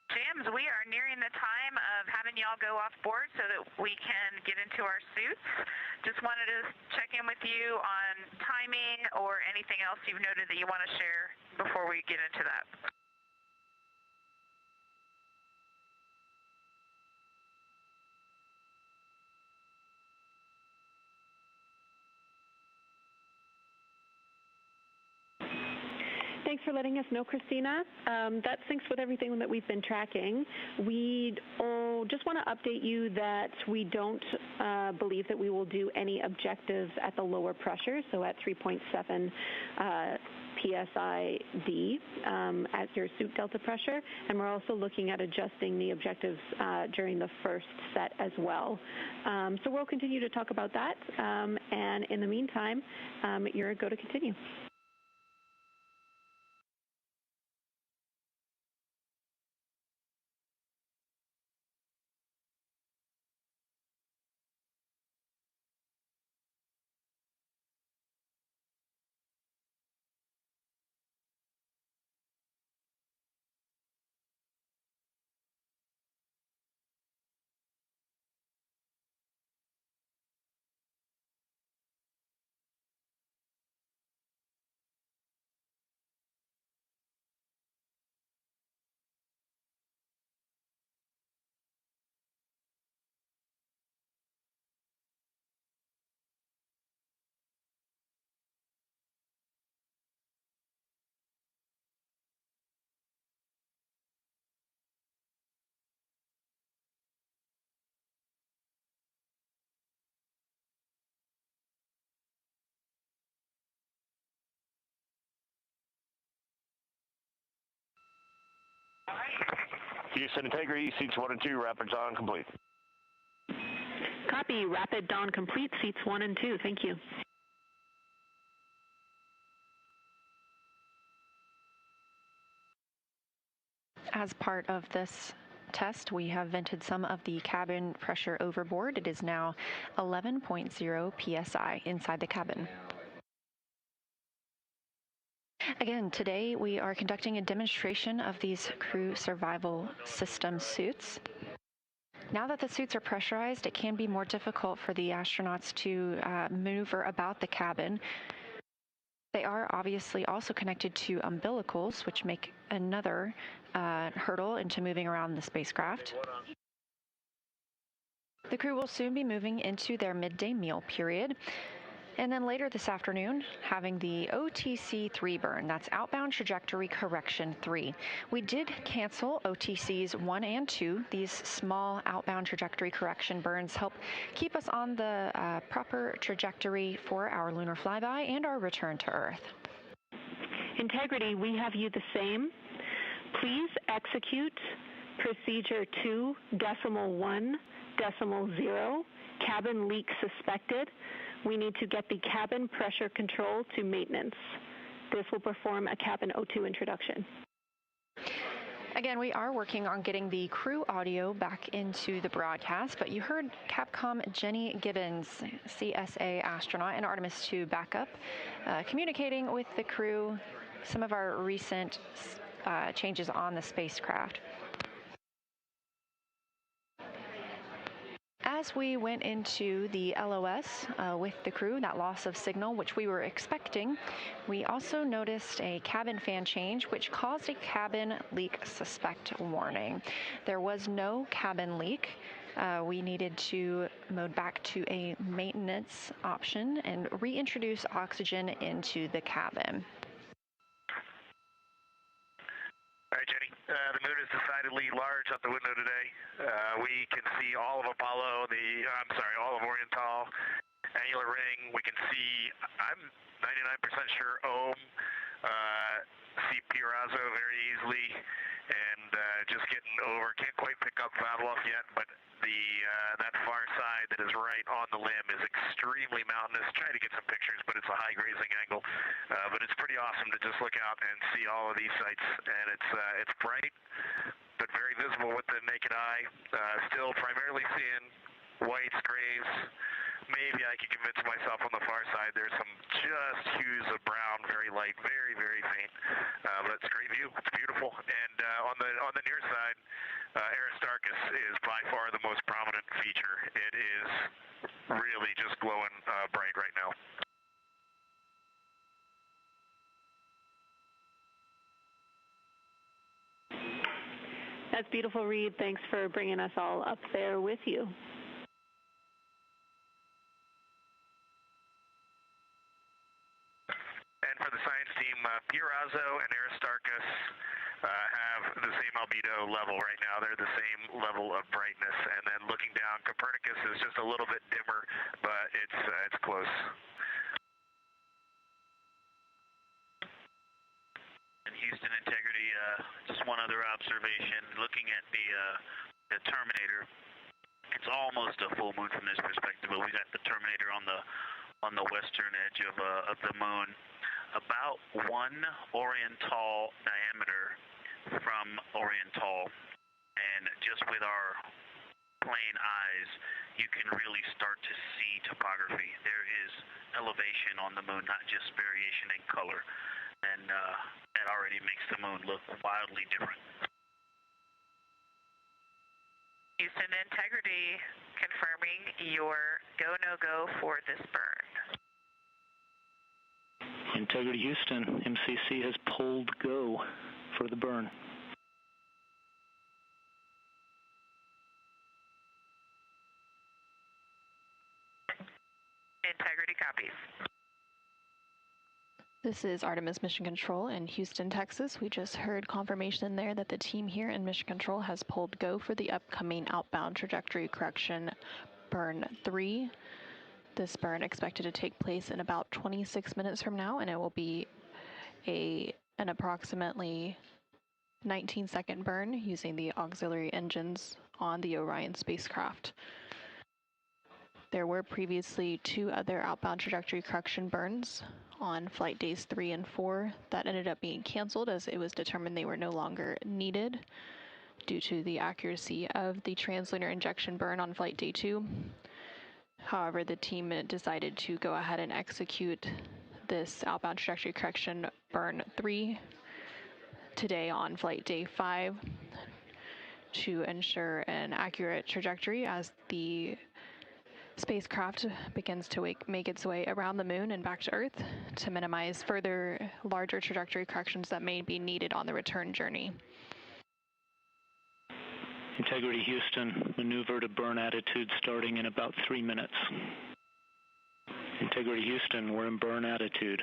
James, we are nearing the time of having y'all go off board so that we can get into our suits. Just wanted to check in with you on timing or anything else you've noted that you want to share before we get into that. Thanks for letting us know, Christina. That syncs with everything that we've been tracking. We just want to update you that we don't believe that we will do any objectives at the lower pressure, so at 3.7 PSID at your suit delta pressure, and we're also looking at adjusting the objectives during the first set as well. So we'll continue to talk about that, and in the meantime, you're a go to continue. Houston, Integrity, seats 1 and 2, rapids on, complete. Copy. Rapid dawn complete, seats 1 and 2. Thank you. As part of this test, we have vented some of the cabin pressure overboard. It is now 11.0 psi inside the cabin. Again, today we are conducting a demonstration of these crew survival system suits. Now that the suits are pressurized, it can be more difficult for the astronauts to maneuver about the cabin. They are obviously also connected to umbilicals, which make another hurdle into moving around the spacecraft. The crew will soon be moving into their midday meal period. And then later this afternoon, having the OTC 3 burn, that's Outbound Trajectory Correction 3. We did cancel OTCs 1 and 2. These small outbound trajectory correction burns help keep us on the proper trajectory for our lunar flyby and our return to Earth. Integrity, we have you the same. Please execute procedure 2.1.0, cabin leak suspected. We need to get the cabin pressure control to maintenance. This will perform a cabin O2 introduction. Again, we are working on getting the crew audio back into the broadcast, but you heard Capcom Jenny Gibbons, CSA astronaut and Artemis II backup, communicating with the crew some of our recent changes on the spacecraft. As we went into the LOS with the crew, that loss of signal, which we were expecting, we also noticed a cabin fan change, which caused a cabin leak suspect warning. There was no cabin leak. We needed to mode back to a maintenance option and reintroduce oxygen into the cabin. All right, Jenny. The moon is decidedly large out the window today. We can see all of Apollo, all of Oriental, annular ring. We can see, I'm 99% sure, see Pirazo very easily, and just getting over. Can't quite pick up Vavilov yet, but that far side that is right on the limb is extremely mountainous. Try to get some pictures, but it's a high grazing angle. But it's pretty awesome to just look out and see all of these sites, and it's bright, but very visible with the naked eye. Still primarily seeing whites, grays. Maybe I can convince myself on the far side there's some just hues of brown, very light, very, very faint. But it's a great view. It's beautiful. And on the near side, Aristarchus is by far the most prominent feature. It is really just glowing bright right now. That's beautiful, Reed. Thanks for bringing us all up there with you. And for the science team, Pirazo and Aristarchus have the same albedo level right now. They're the same level of brightness. And then looking down, Copernicus is just a little bit dimmer, but it's close. And Houston, Integrity, just one other observation. Looking at the Terminator, it's almost a full moon from this perspective, but we got the Terminator on the western edge of the moon. About 1 Oriental diameter from Oriental, and just with our plain eyes, you can really start to see topography. There is elevation on the moon, not just variation in color, and that already makes the moon look wildly different. Houston, Integrity confirming your go-no-go for this burn. Integrity Houston, MCC has pulled go for the burn. Integrity copies. This is Artemis Mission Control in Houston, Texas. We just heard confirmation there that the team here in Mission Control has pulled go for the upcoming outbound trajectory correction burn 3. This burn expected to take place in about 26 minutes from now, and it will be an approximately 19-second burn using the auxiliary engines on the Orion spacecraft. There were previously 2 other outbound trajectory correction burns on flight days 3 and 4 that ended up being canceled as it was determined they were no longer needed due to the accuracy of the translunar injection burn on flight day 2. However, the team decided to go ahead and execute this outbound trajectory correction burn 3 today on flight day 5 to ensure an accurate trajectory as the spacecraft begins to make its way around the moon and back to Earth to minimize further larger trajectory corrections that may be needed on the return journey. Integrity Houston, maneuver to burn attitude starting in about 3 minutes. Integrity Houston, we're in burn attitude.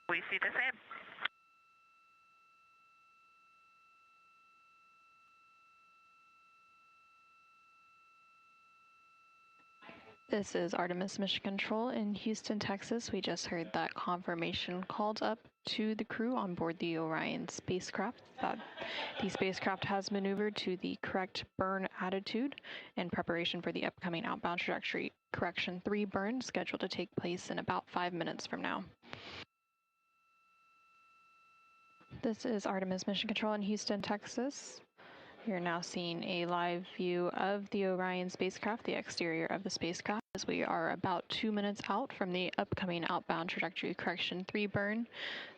We see the same. This is Artemis Mission Control in Houston, Texas. We just heard that confirmation called up to the crew on board the Orion spacecraft that the spacecraft has maneuvered to the correct burn attitude in preparation for the upcoming outbound trajectory correction 3 burn scheduled to take place in about 5 minutes from now. This is Artemis Mission Control in Houston, Texas. You're now seeing a live view of the Orion spacecraft, the exterior of the spacecraft, as we are about 2 minutes out from the upcoming outbound trajectory correction 3 burn.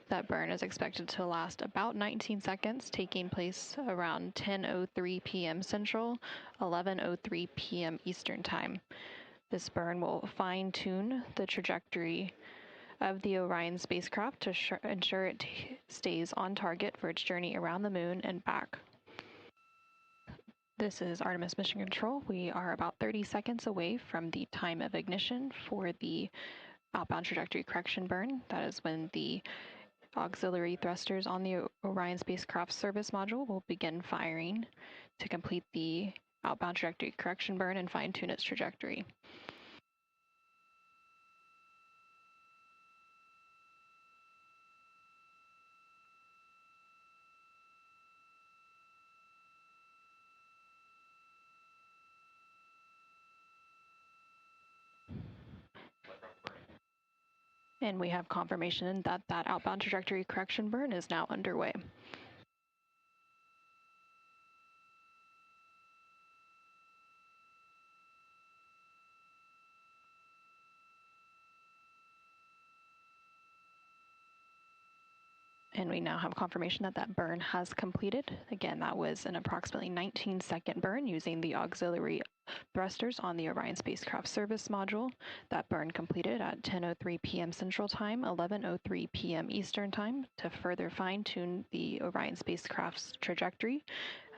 That burn is expected to last about 19 seconds, taking place around 10:03 p.m. Central, 11:03 p.m. Eastern Time. This burn will fine-tune the trajectory of the Orion spacecraft to ensure it stays on target for its journey around the moon and back. This is Artemis Mission Control. We are about 30 seconds away from the time of ignition for the outbound trajectory correction burn. That is when the auxiliary thrusters on the Orion spacecraft service module will begin firing to complete the outbound trajectory correction burn and fine-tune its trajectory. And we have confirmation that that outbound trajectory correction burn is now underway. And we now have confirmation that that burn has completed. Again, that was an approximately 19-second burn using the auxiliary thrusters on the Orion spacecraft service module. That burn completed at 10:03 p.m. Central Time, 11:03 p.m. Eastern Time to further fine-tune the Orion spacecraft's trajectory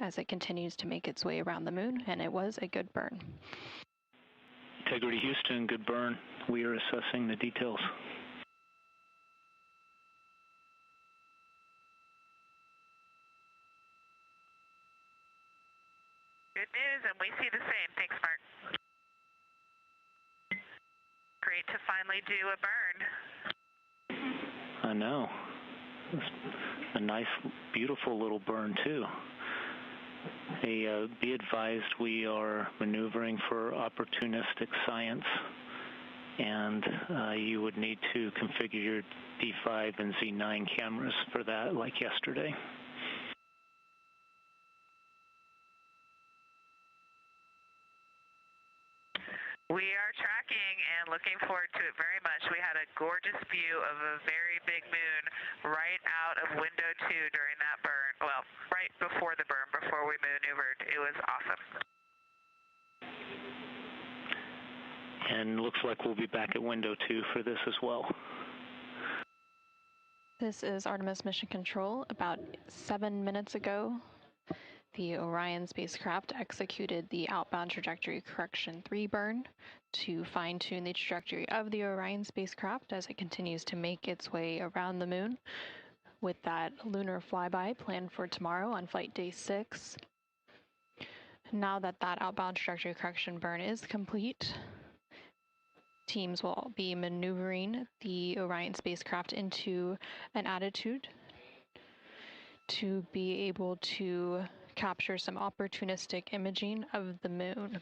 as it continues to make its way around the moon, and it was a good burn. Integrity Houston, good burn. We are assessing the details. Good news, and we see the same. Thanks, Mark. Great to finally do a burn. I know. It's a nice, beautiful little burn, too. Be advised we are maneuvering for opportunistic science, and you would need to configure your D5 and Z9 cameras for that, like yesterday. We are tracking and looking forward to it very much. We had a gorgeous view of a very big moon right out of window 2 during that burn. Well, right before the burn, before we maneuvered. It was awesome. And looks like we'll be back at window 2 for this as well. This is Artemis Mission Control. About 7 minutes ago, the Orion spacecraft executed the outbound trajectory correction 3 burn to fine-tune the trajectory of the Orion spacecraft as it continues to make its way around the moon, with that lunar flyby planned for tomorrow on flight day 6. Now that that outbound trajectory correction burn is complete, teams will be maneuvering the Orion spacecraft into an attitude to be able to capture some opportunistic imaging of the moon.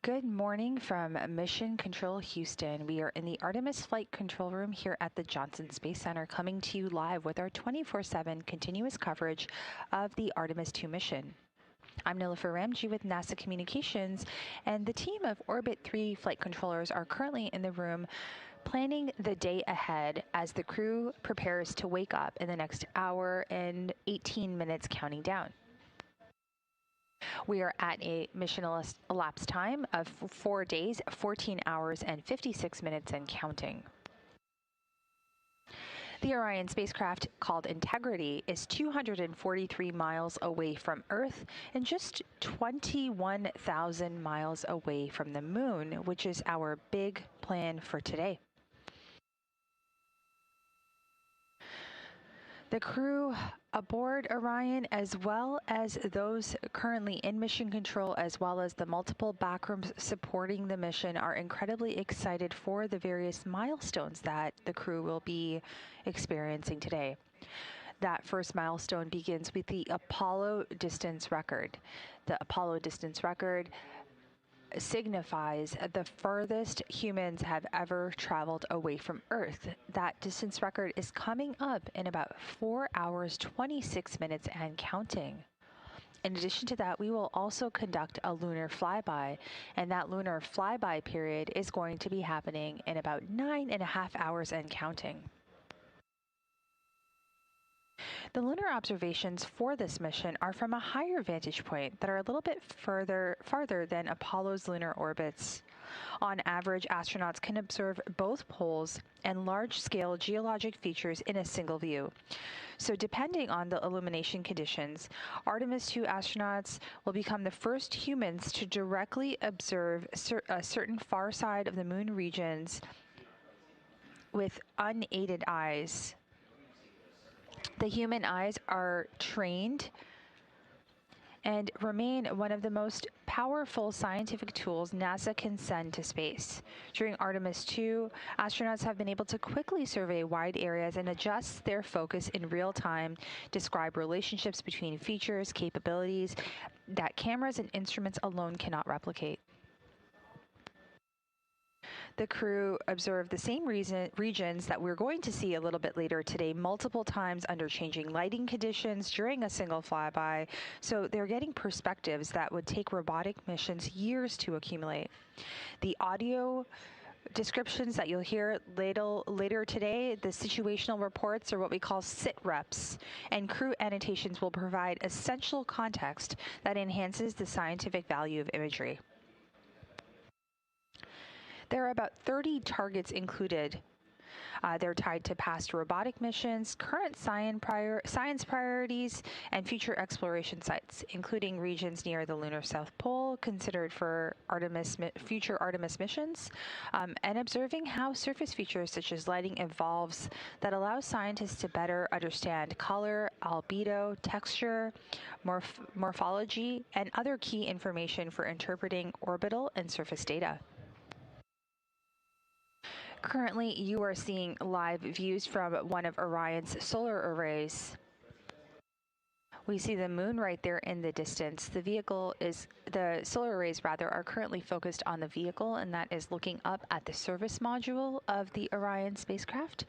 Good morning from Mission Control Houston. We are in the Artemis Flight Control Room here at the Johnson Space Center, coming to you live with our 24/7 continuous coverage of the Artemis II mission. I'm Nilofer Ramji with NASA Communications, and the team of Orbit 3 flight controllers are currently in the room planning the day ahead as the crew prepares to wake up in the next hour and 18 minutes counting down. We are at a mission elapsed time of 4 days, 14 hours, and 56 minutes and counting. The Orion spacecraft, called Integrity, is 243 miles away from Earth and just 21,000 miles away from the Moon, which is our big plan for today. The crew aboard Orion, as well as those currently in mission control, as well as the multiple backrooms supporting the mission, are incredibly excited for the various milestones that the crew will be experiencing today. That first milestone begins with the Apollo distance record. The Apollo distance record signifies the furthest humans have ever traveled away from Earth. That distance record is coming up in about 4 hours, 26 minutes and counting. In addition to that, we will also conduct a lunar flyby, and that lunar flyby period is going to be happening in about 9.5 hours and counting. The lunar observations for this mission are from a higher vantage point that are a little bit farther than Apollo's lunar orbits. On average, astronauts can observe both poles and large-scale geologic features in a single view. So depending on the illumination conditions, Artemis II astronauts will become the first humans to directly observe a certain far side of the Moon regions with unaided eyes. The human eyes are trained and remain one of the most powerful scientific tools NASA can send to space. During Artemis II, astronauts have been able to quickly survey wide areas and adjust their focus in real time, describe relationships between features, capabilities that cameras and instruments alone cannot replicate. The crew observed the same regions that we're going to see a little bit later today multiple times under changing lighting conditions during a single flyby, so they're getting perspectives that would take robotic missions years to accumulate. The audio descriptions that you'll hear later today, the situational reports, or what we call Sitreps, and crew annotations will provide essential context that enhances the scientific value of imagery. There are about 30 targets included. They're tied to past robotic missions, current science priorities, and future exploration sites, including regions near the lunar South Pole considered for future Artemis missions, and observing how surface features such as lighting evolves that allows scientists to better understand color, albedo, texture, morphology, and other key information for interpreting orbital and surface data. Currently, you are seeing live views from one of Orion's solar arrays. We see the moon right there in the distance. The solar arrays are currently focused on the vehicle, and that is looking up at the service module of the Orion spacecraft.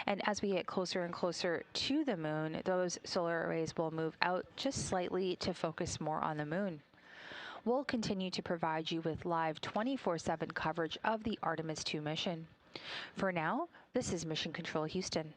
And as we get closer and closer to the moon, those solar arrays will move out just slightly to focus more on the moon. We'll continue to provide you with live 24/7 coverage of the Artemis II mission. For now, this is Mission Control Houston.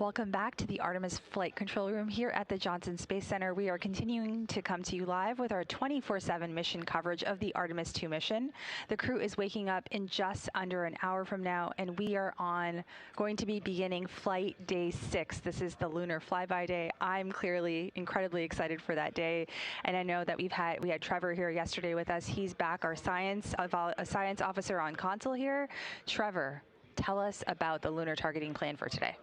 Welcome back to the Artemis Flight Control Room here at the Johnson Space Center. We are continuing to come to you live with our 24/7 mission coverage of the Artemis II mission. The crew is waking up in just under an hour from now, and we are going to be beginning flight day 6. This is the lunar flyby day. I'm clearly incredibly excited for that day, and I know that we had Trevor here yesterday with us. He's back, our science officer on console here. Trevor, tell us about the lunar targeting plan for today.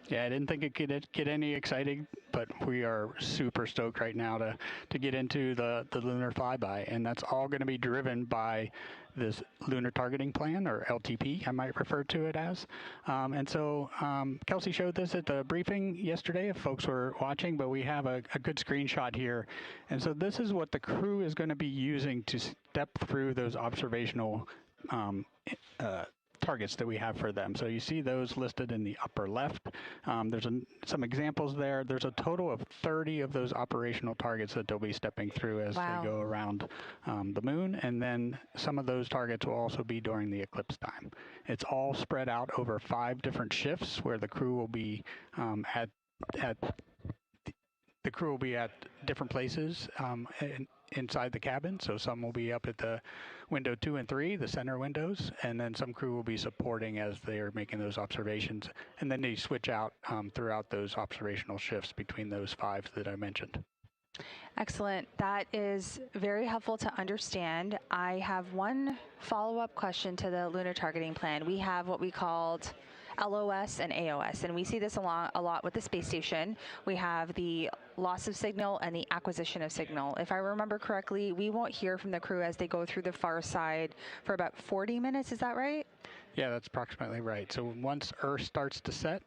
Yeah, I didn't think it could get any exciting, but we are super stoked right now to get into the lunar flyby, and that's all going to be driven by this lunar targeting plan, or LTP, I might refer to it as. And so Kelsey showed this at the briefing yesterday, if folks were watching, but we have a good screenshot here. And so this is what the crew is going to be using to step through those observational targets that we have for them. So you see those listed in the upper left. There's some examples there. There's a total of 30 of those operational targets that they'll be stepping through as they go around the moon. And then some of those targets will also be during the eclipse time. It's all spread out over 5 different shifts where the crew will be at different places inside the cabin. So some will be up at the window 2 and 3, the center windows, and then some crew will be supporting as they are making those observations. And then they switch out throughout those observational shifts between those 5 that I mentioned. Excellent. That is very helpful to understand. I have one follow-up question to the lunar targeting plan. We have what we called LOS and AOS, and we see this a lot with the space station. We have the loss of signal and the acquisition of signal. If I remember correctly, we won't hear from the crew as they go through the far side for about 40 minutes. Is that right? Yeah, that's approximately right. So once Earth starts to set,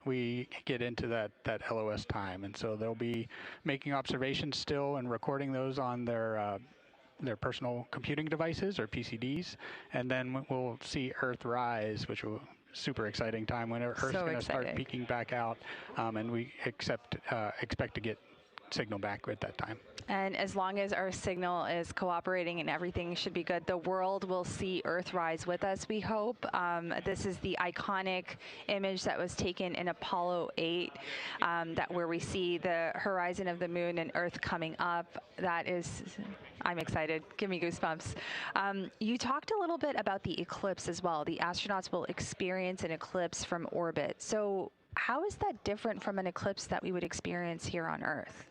we get into that LOS time, and so they'll be making observations still and recording those on their personal computing devices, or PCDs, and then we'll see Earth rise, which will super exciting time when Earth's going to start peeking back out, and we expect to get signal back at that time. And as long as our signal is cooperating and everything should be good, the world will see Earth rise with us, we hope. This is the iconic image that was taken in Apollo 8, where we see the horizon of the moon and Earth coming up. I'm excited. Give me goosebumps. You talked a little bit about the eclipse as well. The astronauts will experience an eclipse from orbit. So how is that different from an eclipse that we would experience here on Earth?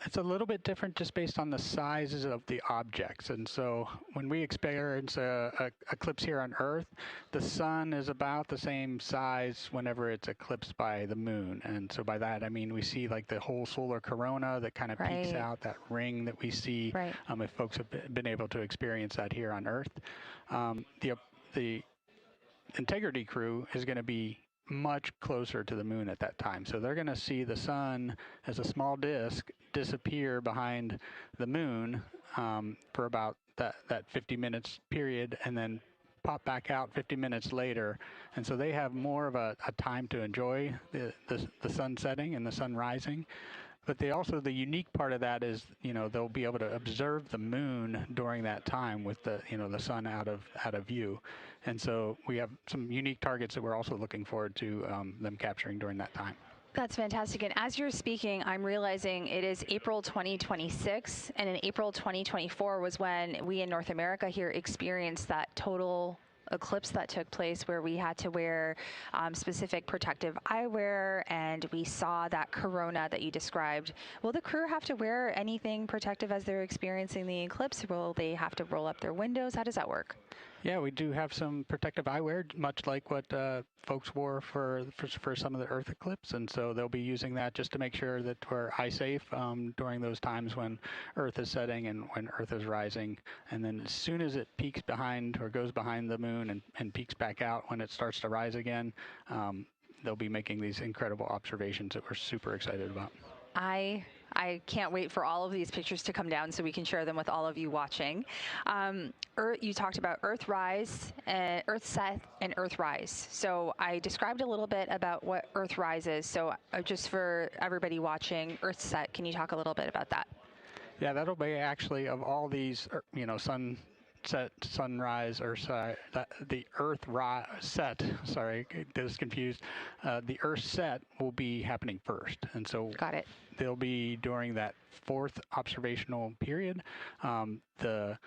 It's a little bit different just based on the sizes of the objects. And so when we experience a eclipse here on Earth, the sun is about the same size whenever it's eclipsed by the moon. And so by that, I mean, we see like the whole solar corona that kind of peeks out, that ring that we see, if folks have been able to experience that here on Earth. The Integrity crew is going to be much closer to the moon at that time. So they're going to see the sun as a small disk disappear behind the moon for about that 50 minutes period, and then pop back out 50 minutes later. And so they have more of a time to enjoy the sun setting and the sun rising. But the unique part of that is, they'll be able to observe the moon during that time with the sun out of view. And so we have some unique targets that we're also looking forward to them capturing during that time. That's fantastic. And as you're speaking, I'm realizing it is April 2026, and in April 2024 was when we in North America here experienced that total eclipse that took place, where we had to wear specific protective eyewear, and we saw that corona that you described. Will the crew have to wear anything protective as they're experiencing the eclipse? Will they have to roll up their windows? How does that work? Yeah, we do have some protective eyewear, much like what folks wore for some of the Earth eclipse, and so they'll be using that just to make sure that we're eye safe during those times when Earth is setting and when Earth is rising. And then as soon as it peaks behind or goes behind the moon and peaks back out when it starts to rise again, they'll be making these incredible observations that we're super excited about. I can't wait for all of these pictures to come down so we can share them with all of you watching. You talked about Earth rise, Earth set, and Earth rise. So I described a little bit about what Earth rise is. So just for everybody watching, Earth set, can you talk a little bit about that? Yeah, that'll be actually, of all these, sun set sunrise, or sorry, the Earth set. Sorry, I was confused. The Earth set will be happening first, and so got it. They'll be during that 4th observational period. The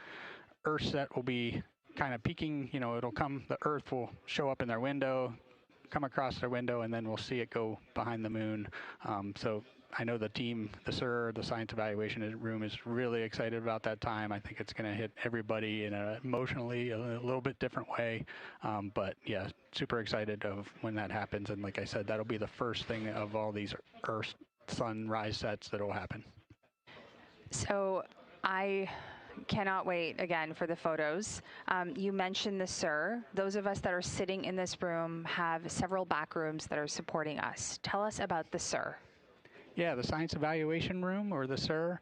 Earth set will be kind of peeking. You know, it'll come. The Earth will show up in their window, come across their window, and then we'll see it go behind the moon. So I know the team, the SIR, the science evaluation room, is really excited about that time. I think it's going to hit everybody in a emotionally a little bit different way. But yeah, super excited of when that happens. And like I said, that'll be the first thing of all these Earth sunrise sets that will happen. So I cannot wait again for the photos. You mentioned the SIR. Those of us that are sitting in this room have several back rooms that are supporting us. Tell us about the SIR. Yeah, the Science Evaluation Room, or the SIR,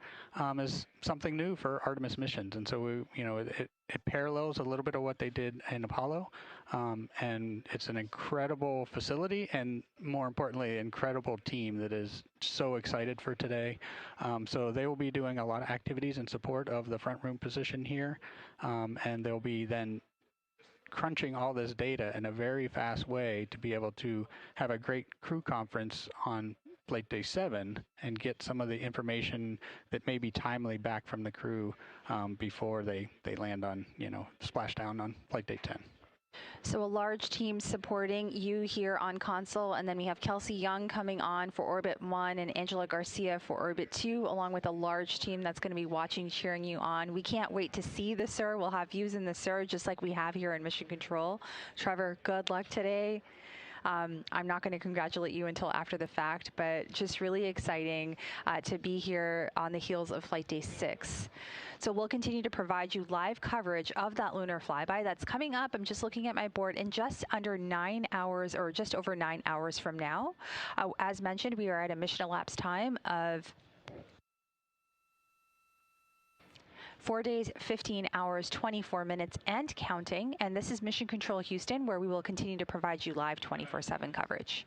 is something new for Artemis missions, and so it parallels a little bit of what they did in Apollo, and it's an incredible facility, and more importantly, an incredible team that is so excited for today. So they will be doing a lot of activities in support of the front room position here, and they'll be then crunching all this data in a very fast way to be able to have a great crew conference on Flight Day 7 and get some of the information that may be timely back from the crew before they land on, splash down on Flight Day 10. So a large team supporting you here on console, and then we have Kelsey Young coming on for Orbit 1 and Angela Garcia for Orbit 2, along with a large team that's going to be watching, cheering you on. We can't wait to see the SIR. We'll have views in the SIR just like we have here in Mission Control. Trevor, good luck today. I'm not going to congratulate you until after the fact, but just really exciting to be here on the heels of Flight Day 6. So we'll continue to provide you live coverage of that lunar flyby that's coming up. I'm just looking at my board in just under 9 hours, or just over 9 hours from now. As mentioned, we are at a mission elapsed time of 4 days, 15 hours, 24 minutes, and counting. And this is Mission Control Houston, where we will continue to provide you live 24/7 coverage.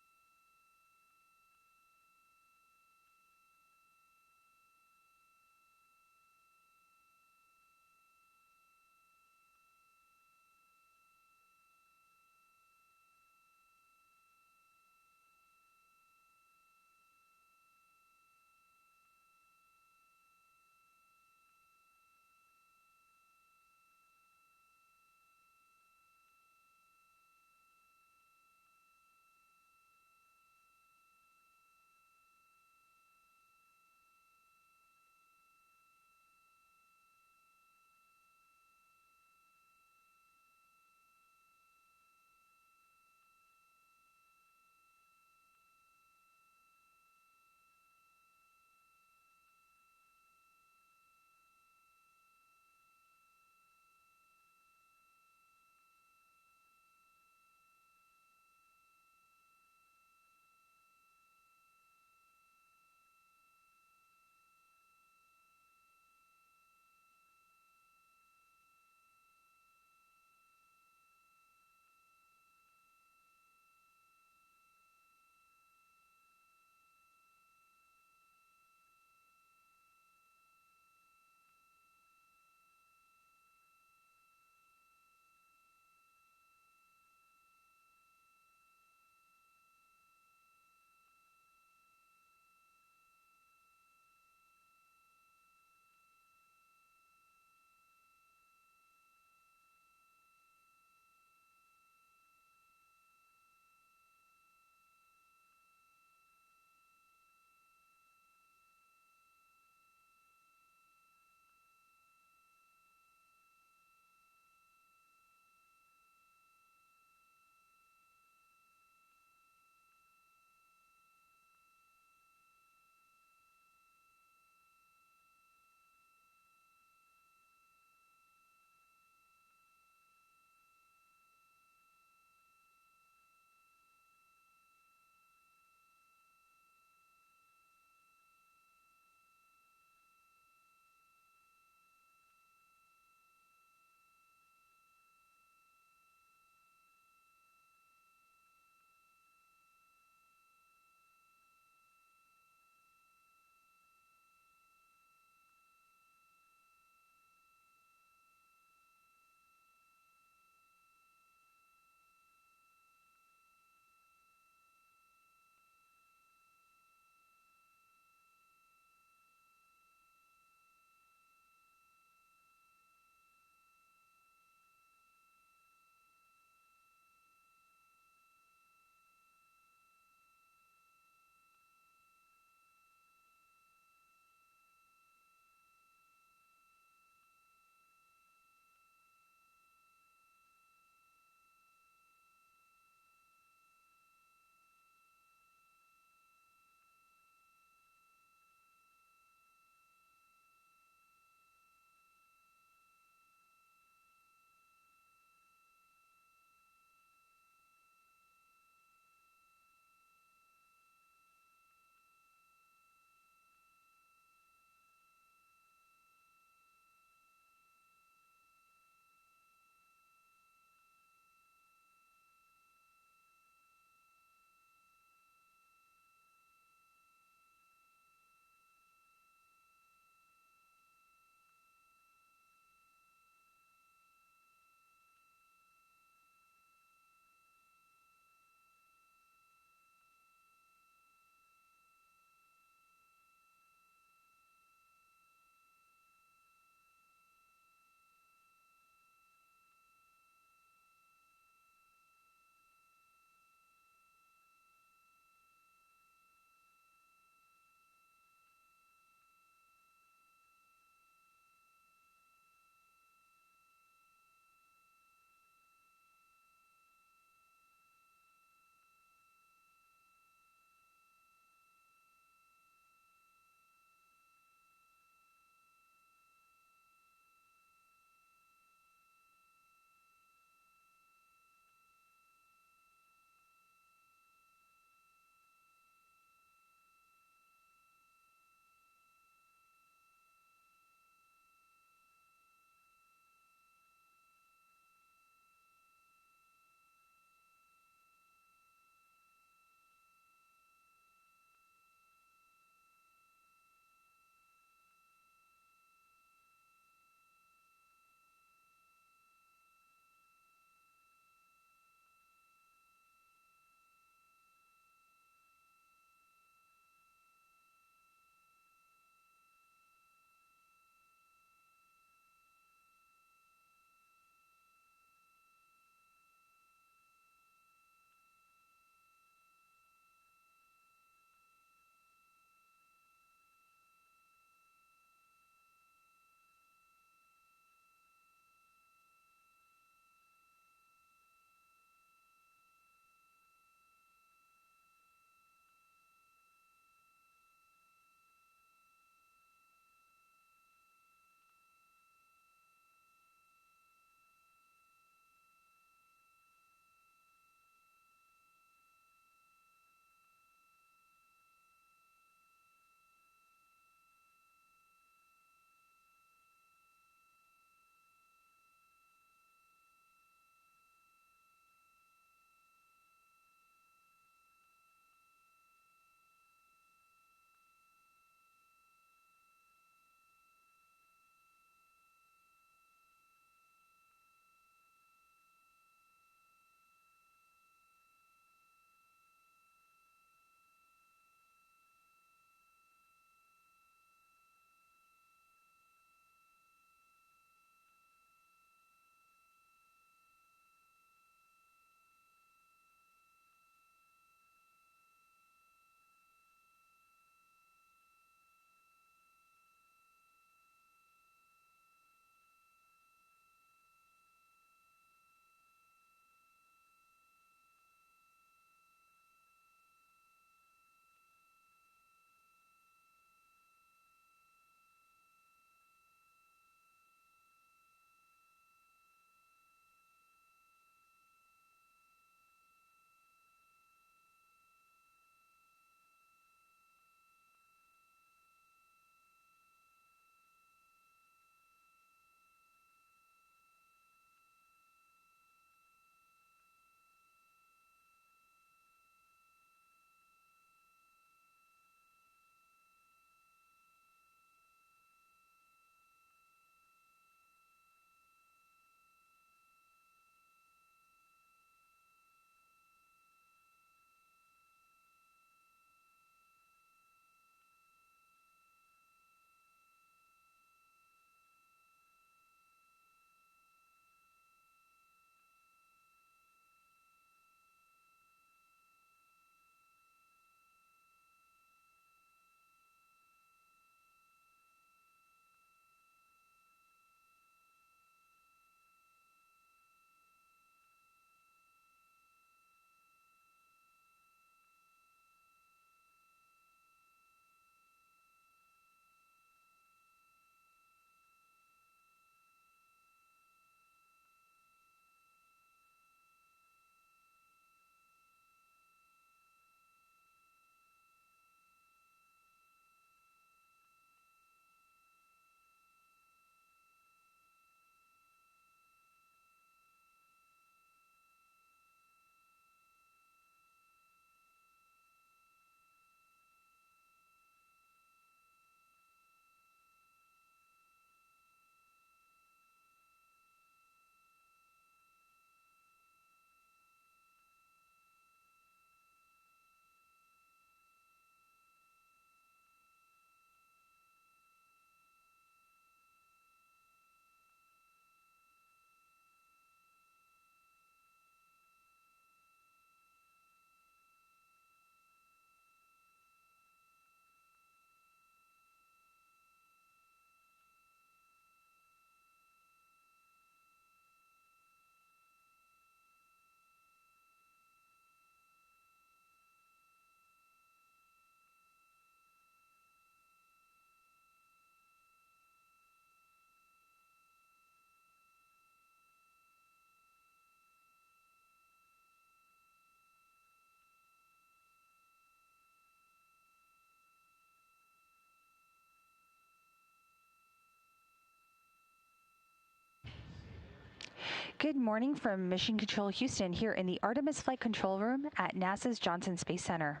Good morning from Mission Control Houston here in the Artemis Flight Control Room at NASA's Johnson Space Center.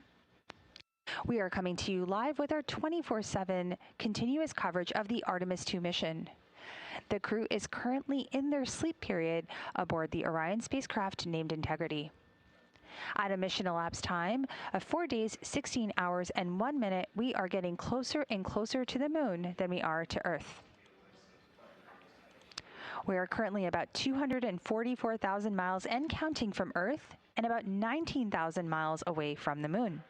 We are coming to you live with our 24/7 continuous coverage of the Artemis II mission. The crew is currently in their sleep period aboard the Orion spacecraft named Integrity. At a mission elapsed time of 4 days, 16 hours, and 1 minute, we are getting closer and closer to the moon than we are to Earth. We are currently about 244,000 miles and counting from Earth and about 19,000 miles away from the moon.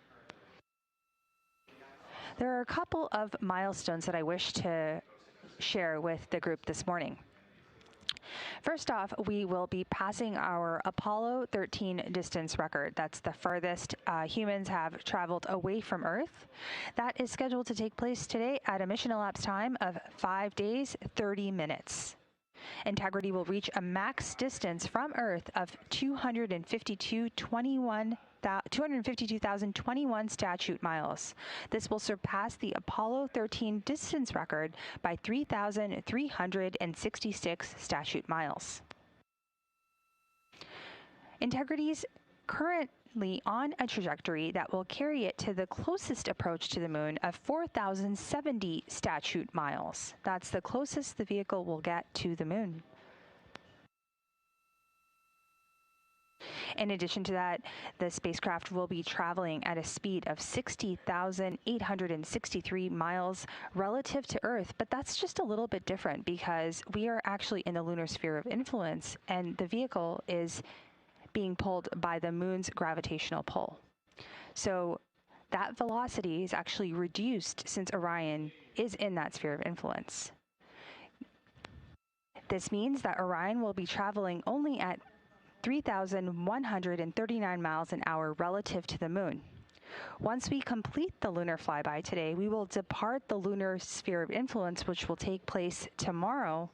There are a couple of milestones that I wish to share with the group this morning. First off, we will be passing our Apollo 13 distance record. That's the farthest humans have traveled away from Earth. That is scheduled to take place today at a mission elapsed time of 5 days, 30 minutes. Integrity will reach a max distance from Earth of 252,021 statute miles. This will surpass the Apollo 13 distance record by 3,366 statute miles. Integrity's currently on a trajectory that will carry it to the closest approach to the moon of 4,070 statute miles. That's the closest the vehicle will get to the moon. In addition to that, the spacecraft will be traveling at a speed of 60,863 miles relative to Earth, but that's just a little bit different because we are actually in the lunar sphere of influence and the vehicle is being pulled by the moon's gravitational pull. So that velocity is actually reduced since Orion is in that sphere of influence. This means that Orion will be traveling only at 3,139 miles an hour relative to the moon. Once we complete the lunar flyby today, we will depart the lunar sphere of influence, which will take place tomorrow,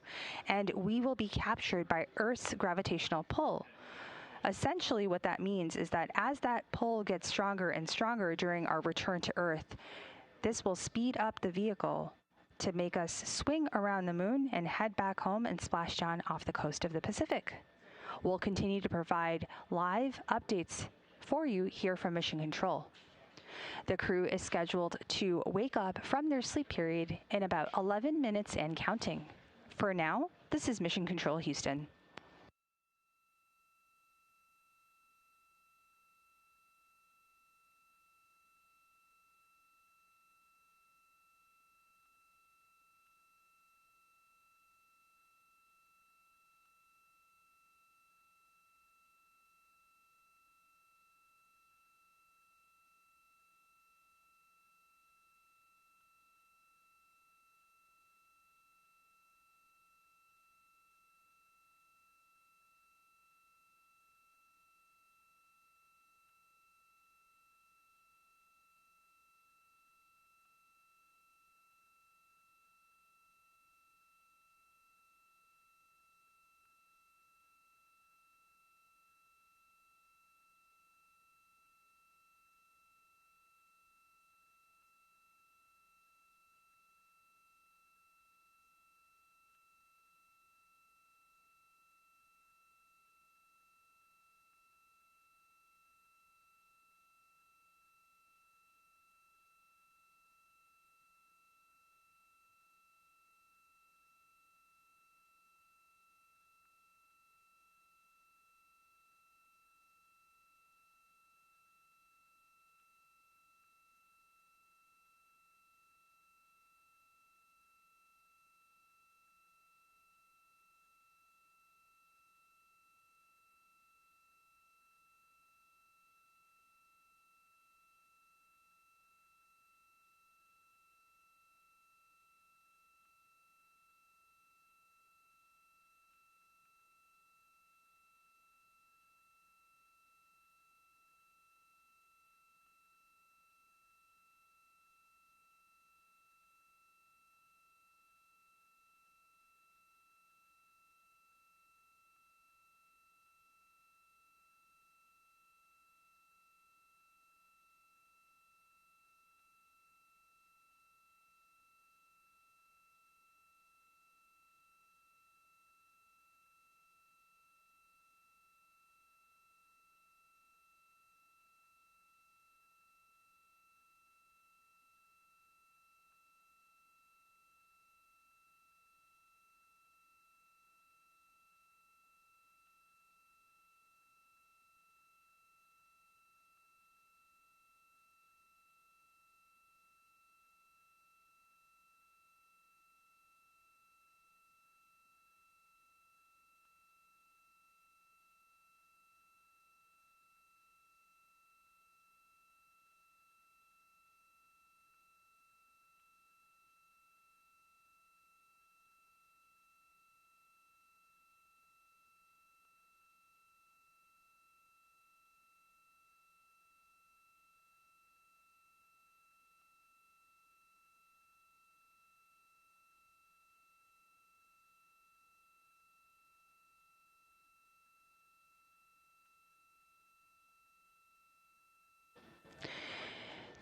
and we will be captured by Earth's gravitational pull. Essentially, what that means is that as that pull gets stronger and stronger during our return to Earth, this will speed up the vehicle to make us swing around the moon and head back home and splash down off the coast of the Pacific. We'll continue to provide live updates for you here from Mission Control. The crew is scheduled to wake up from their sleep period in about 11 minutes and counting. For now, this is Mission Control Houston.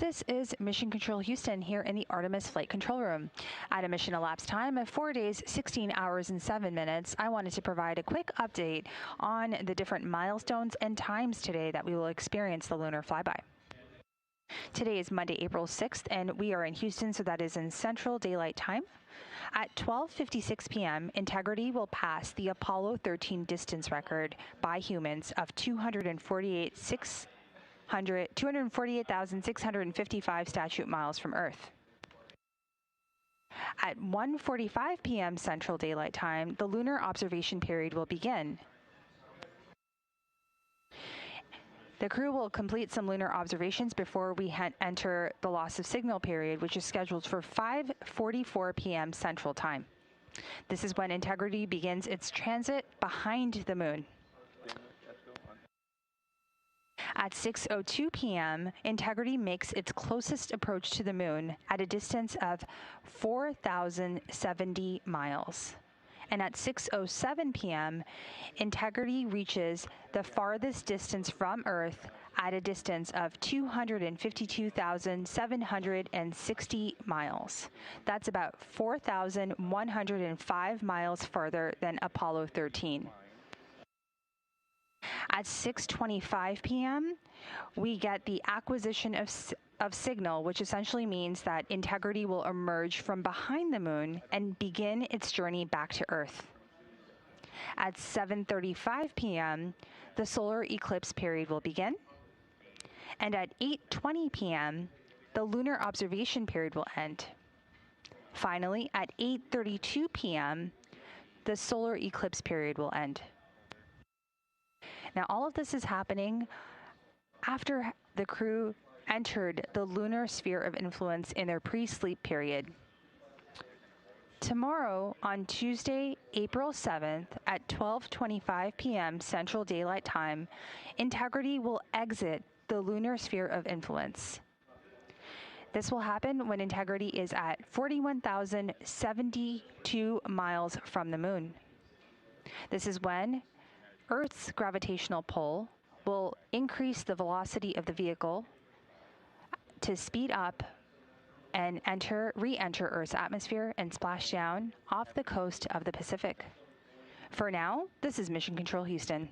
This is Mission Control Houston here in the Artemis Flight Control Room. At a mission elapsed time of 4 days, 16 hours, and 7 minutes, I wanted to provide a quick update on the different milestones and times today that we will experience the lunar flyby. Today is Monday, April 6th, and we are in Houston, so that is in Central Daylight Time. At 12:56 p.m., Integrity will pass the Apollo 13 distance record by humans of 248,655 statute miles from Earth. At 1:45 p.m. Central Daylight Time, the lunar observation period will begin. The crew will complete some lunar observations before we enter the loss of signal period, which is scheduled for 5:44 p.m. Central Time. This is when Integrity begins its transit behind the moon. At 6:02 p.m., Integrity makes its closest approach to the moon at a distance of 4,070 miles. And at 6:07 p.m., Integrity reaches the farthest distance from Earth at a distance of 252,760 miles. That's about 4,105 miles farther than Apollo 13. At 6:25 p.m., we get the acquisition of signal, which essentially means that Integrity will emerge from behind the moon and begin its journey back to Earth. At 7:35 p.m., the solar eclipse period will begin. And at 8:20 p.m., the lunar observation period will end. Finally, at 8:32 p.m., the solar eclipse period will end. Now, all of this is happening after the crew entered the lunar sphere of influence in their pre-sleep period. Tomorrow, on Tuesday, April 7th, at 12:25 p.m. Central Daylight Time, Integrity will exit the lunar sphere of influence. This will happen when Integrity is at 41,072 miles from the moon. This is when Earth's gravitational pull will increase the velocity of the vehicle to speed up and re-enter Earth's atmosphere and splash down off the coast of the Pacific. For now, this is Mission Control Houston.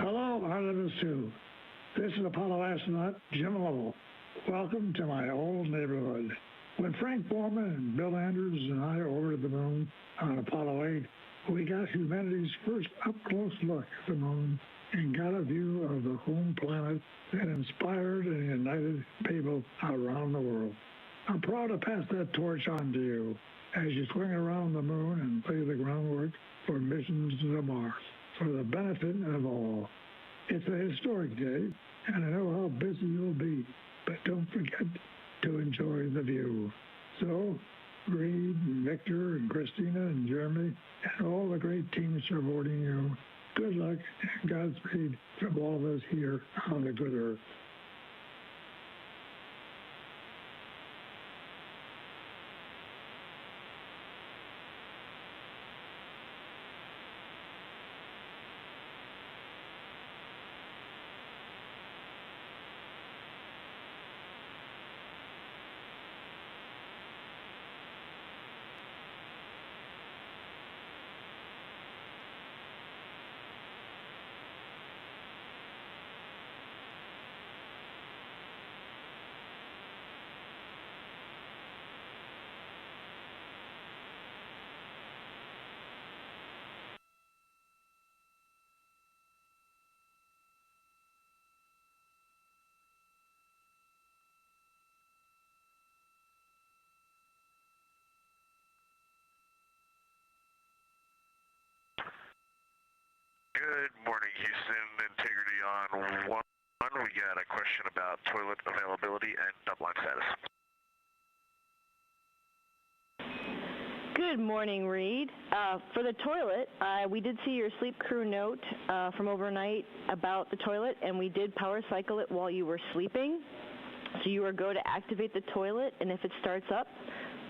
Hello, Artemis II. This is Apollo astronaut Jim Lovell. Welcome to my old neighborhood. When Frank Borman and Bill Andrews and I orbited the moon on Apollo 8, we got humanity's first up-close look at the moon and got a view of the home planet that inspired and united people around the world. I'm proud to pass that torch on to you as you swing around the moon and lay the groundwork for missions to Mars for the benefit of all. It's a historic day, and I know how busy you'll be, but don't forget to enjoy the view. So, Reed, and Victor, and Christina, and Jeremy, and all the great teams supporting you, good luck and Godspeed from all of us here on the good earth. Good morning, Houston. Integrity on 1. We got a question about toilet availability and dump line status. Good morning, Reed. For the toilet, we did see your sleep crew note from overnight about the toilet, and we did power cycle it while you were sleeping. So you are go to activate the toilet, and if it starts up,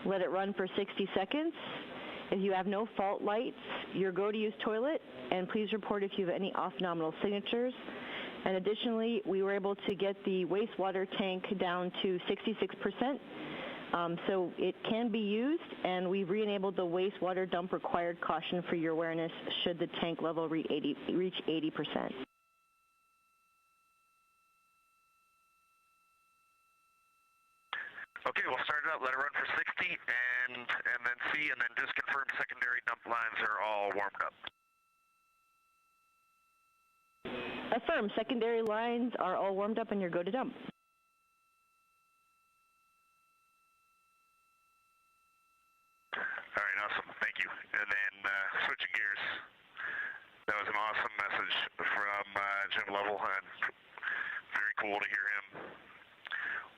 let it run for 60 seconds. If you have no fault lights, you're go to use toilet, and please report if you have any off-nominal signatures. And additionally, we were able to get the wastewater tank down to 66%. So it can be used, and we've re-enabled the wastewater dump required caution for your awareness should the tank level reach 80%. Okay, we'll start it up, let it run for 60, and then see, and then just confirm secondary dump lines are all warmed up. Affirm, secondary lines are all warmed up and you're go to dump. All right, awesome, thank you. And then switching gears, that was an awesome message from Jim Lovell, and very cool to hear him.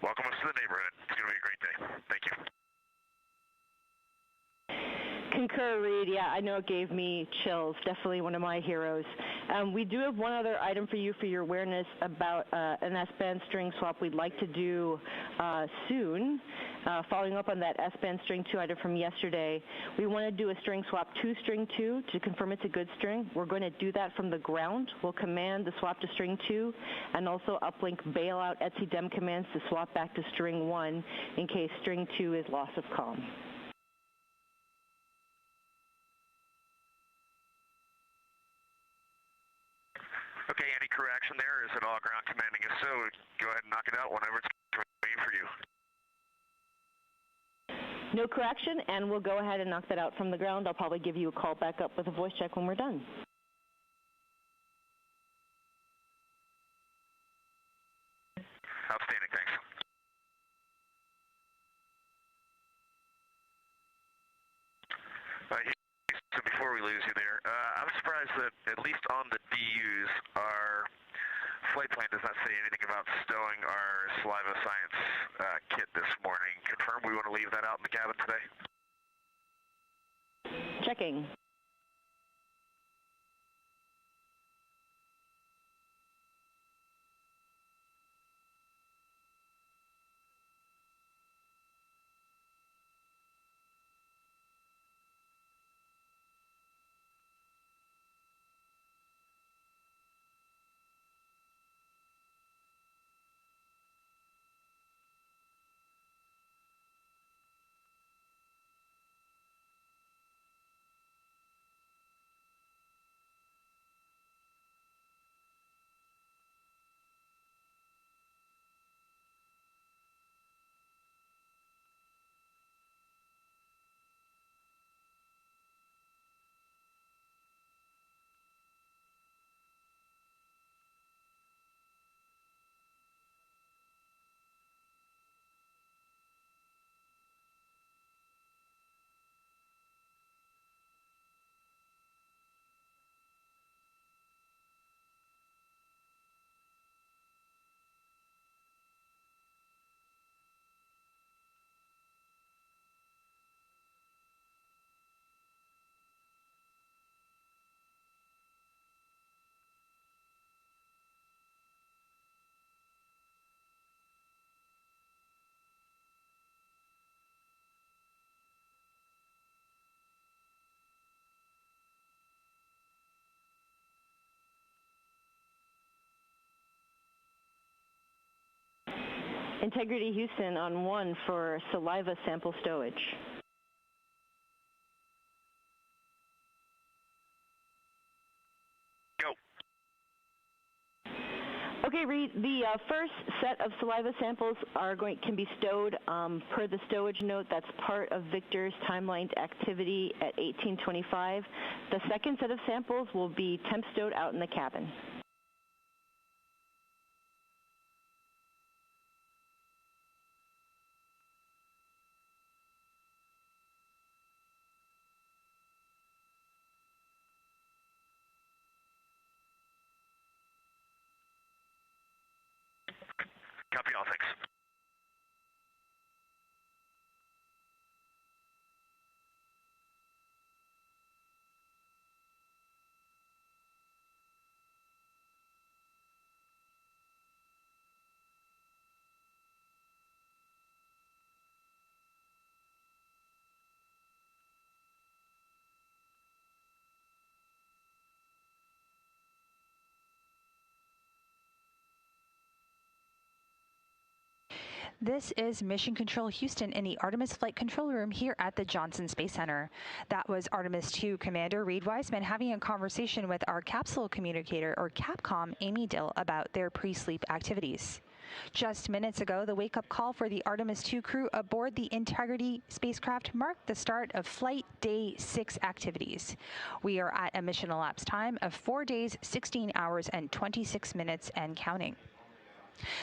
Welcome us to the neighborhood. It's going to be a great day. Thank you. Concur, Reed. Yeah, I know it gave me chills. Definitely one of my heroes. We do have one other item for you for your awareness about an S-band string swap we'd like to do soon. Following up on that S-band string 2 item from yesterday, we want to do a string swap to string 2 to confirm it's a good string. We're going to do that from the ground. We'll command the swap to string 2 and also uplink bailout etc dem commands to swap back to string 1 in case string 2 is loss of comm. Okay, any crew action there? Is it all ground commanding? If so, go ahead and knock it out whenever it's waiting for you. No crew action, and we'll go ahead and knock that out from the ground. I'll probably give you a call back up with a voice check when we're done. Outstanding, thanks. So before we lose you there, I'm surprised that at least on the DUs, our flight plan does not say anything about stowing our saliva science kit this morning. Confirm we want to leave that out in the cabin today? Checking. Integrity Houston on 1 for saliva sample stowage. Go. Okay, Reed, the first set of saliva samples can be stowed per the stowage note. That's part of Victor's timelined activity at 1825. The second set of samples will be temp stowed out in the cabin. Copy all, thanks. This is Mission Control Houston in the Artemis Flight Control Room here at the Johnson Space Center. That was Artemis II Commander Reed Wiseman having a conversation with our capsule communicator, or Capcom, Amy Dill, about their pre-sleep activities. Just minutes ago, the wake-up call for the Artemis II crew aboard the Integrity spacecraft marked the start of Flight Day 6 activities. We are at a mission elapsed time of 4 days, 16 hours, and 26 minutes and counting.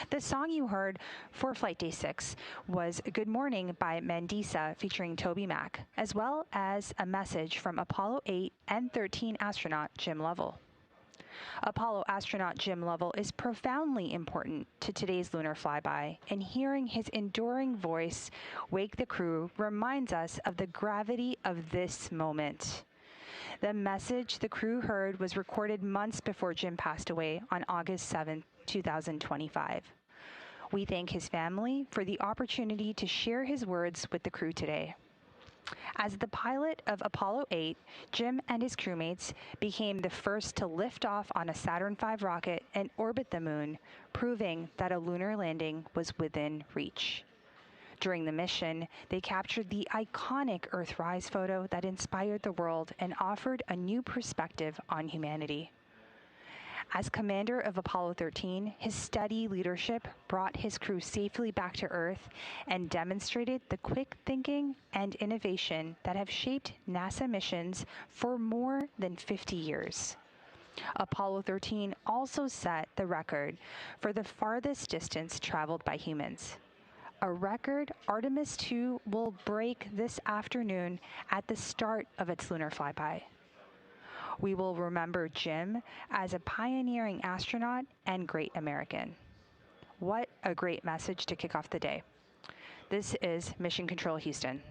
The song you heard for Flight Day 6 was Good Morning by Mandisa featuring Toby Mac, as well as a message from Apollo 8 and 13 astronaut Jim Lovell. Apollo astronaut Jim Lovell is profoundly important to today's lunar flyby, and hearing his enduring voice wake the crew reminds us of the gravity of this moment. The message the crew heard was recorded months before Jim passed away on August 7, 2025. We thank his family for the opportunity to share his words with the crew today. As the pilot of Apollo 8, Jim and his crewmates became the first to lift off on a Saturn V rocket and orbit the moon, proving that a lunar landing was within reach. During the mission, they captured the iconic Earthrise photo that inspired the world and offered a new perspective on humanity. As commander of Apollo 13, his steady leadership brought his crew safely back to Earth and demonstrated the quick thinking and innovation that have shaped NASA missions for more than 50 years. Apollo 13 also set the record for the farthest distance traveled by humans. A record Artemis II will break this afternoon at the start of its lunar flyby. We will remember Jim as a pioneering astronaut and great American. What a great message to kick off the day. This is Mission Control Houston.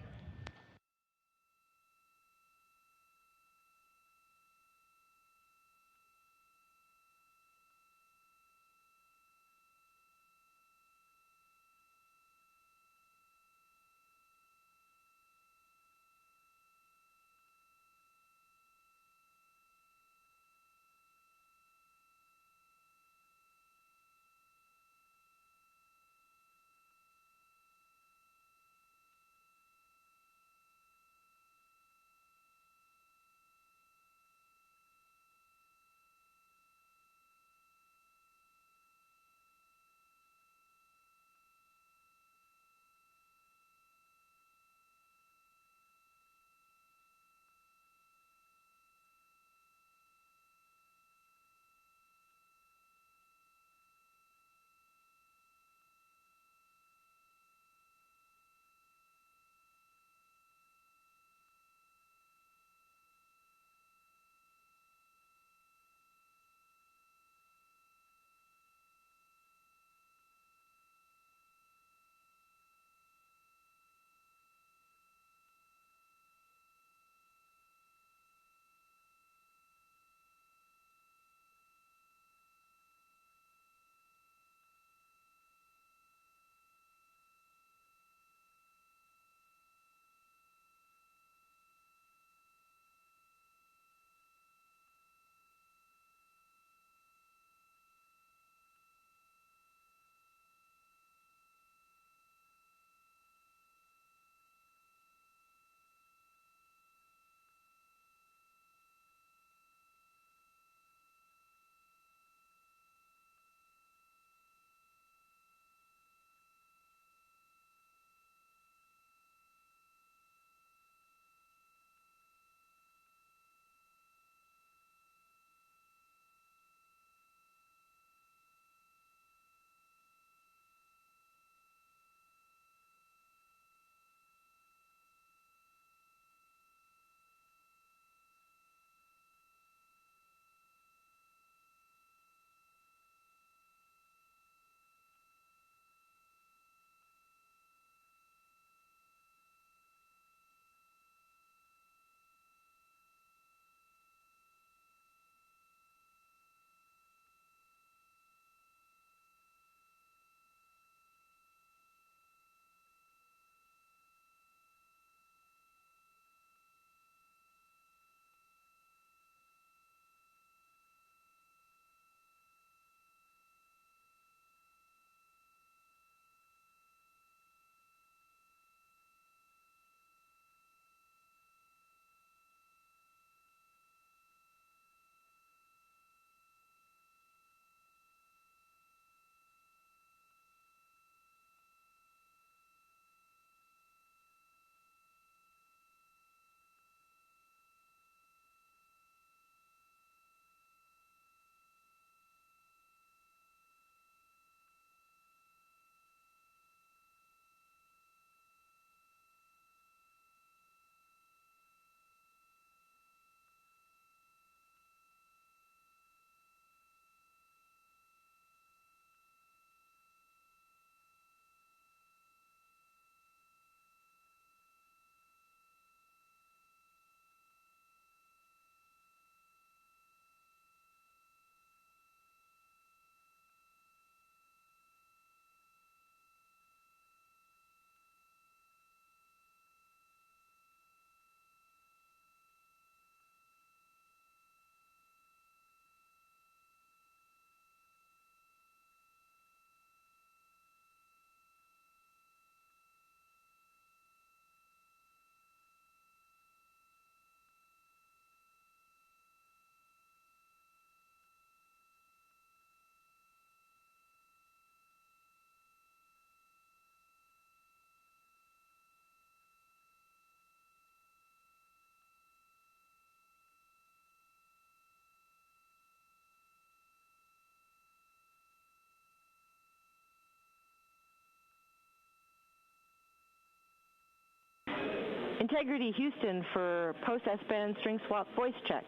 Integrity Houston for post-S-band string swap voice check.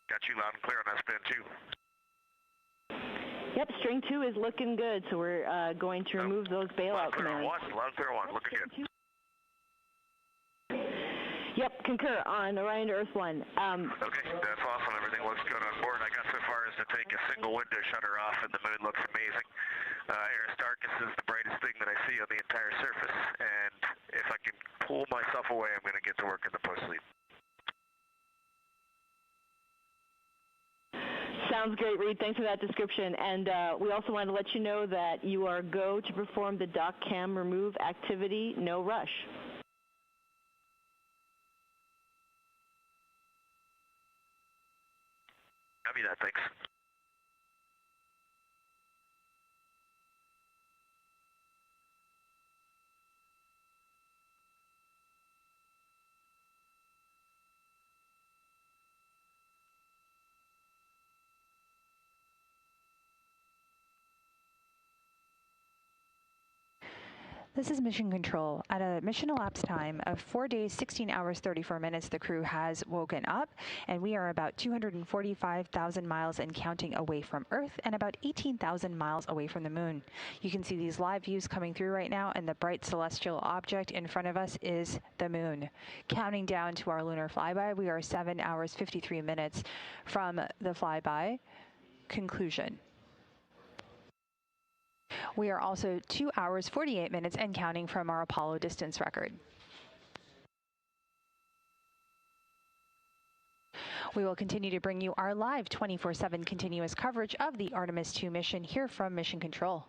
Got you loud and clear on S-band 2. Yep, string 2 is looking good, so we're going to remove those bailout commands. Loud and clear on 1, looking good. Yep, concur on Orion to Earth 1. Okay, that's awesome. Everything looks good on board. I got so far as to take a single window shutter off, and the moon looks amazing. Aristarchus is the brightest thing that I see on the entire surface, and if I can pull myself away, I'm going to get to work in the post-sleep. Sounds great, Reed. Thanks for that description. And we also wanted to let you know that you are go to perform the dock cam remove activity, no rush. Copy that, thanks. This is Mission Control. At a mission elapsed time of 4 days, 16 hours, 34 minutes, the crew has woken up, and we are about 245,000 miles and counting away from Earth and about 18,000 miles away from the moon. You can see these live views coming through right now, and the bright celestial object in front of us is the moon. Counting down to our lunar flyby, we are 7 hours, 53 minutes from the flyby conclusion. We are also 2 hours, 48 minutes and counting from our Apollo distance record. We will continue to bring you our live 24/7 continuous coverage of the Artemis II mission here from Mission Control.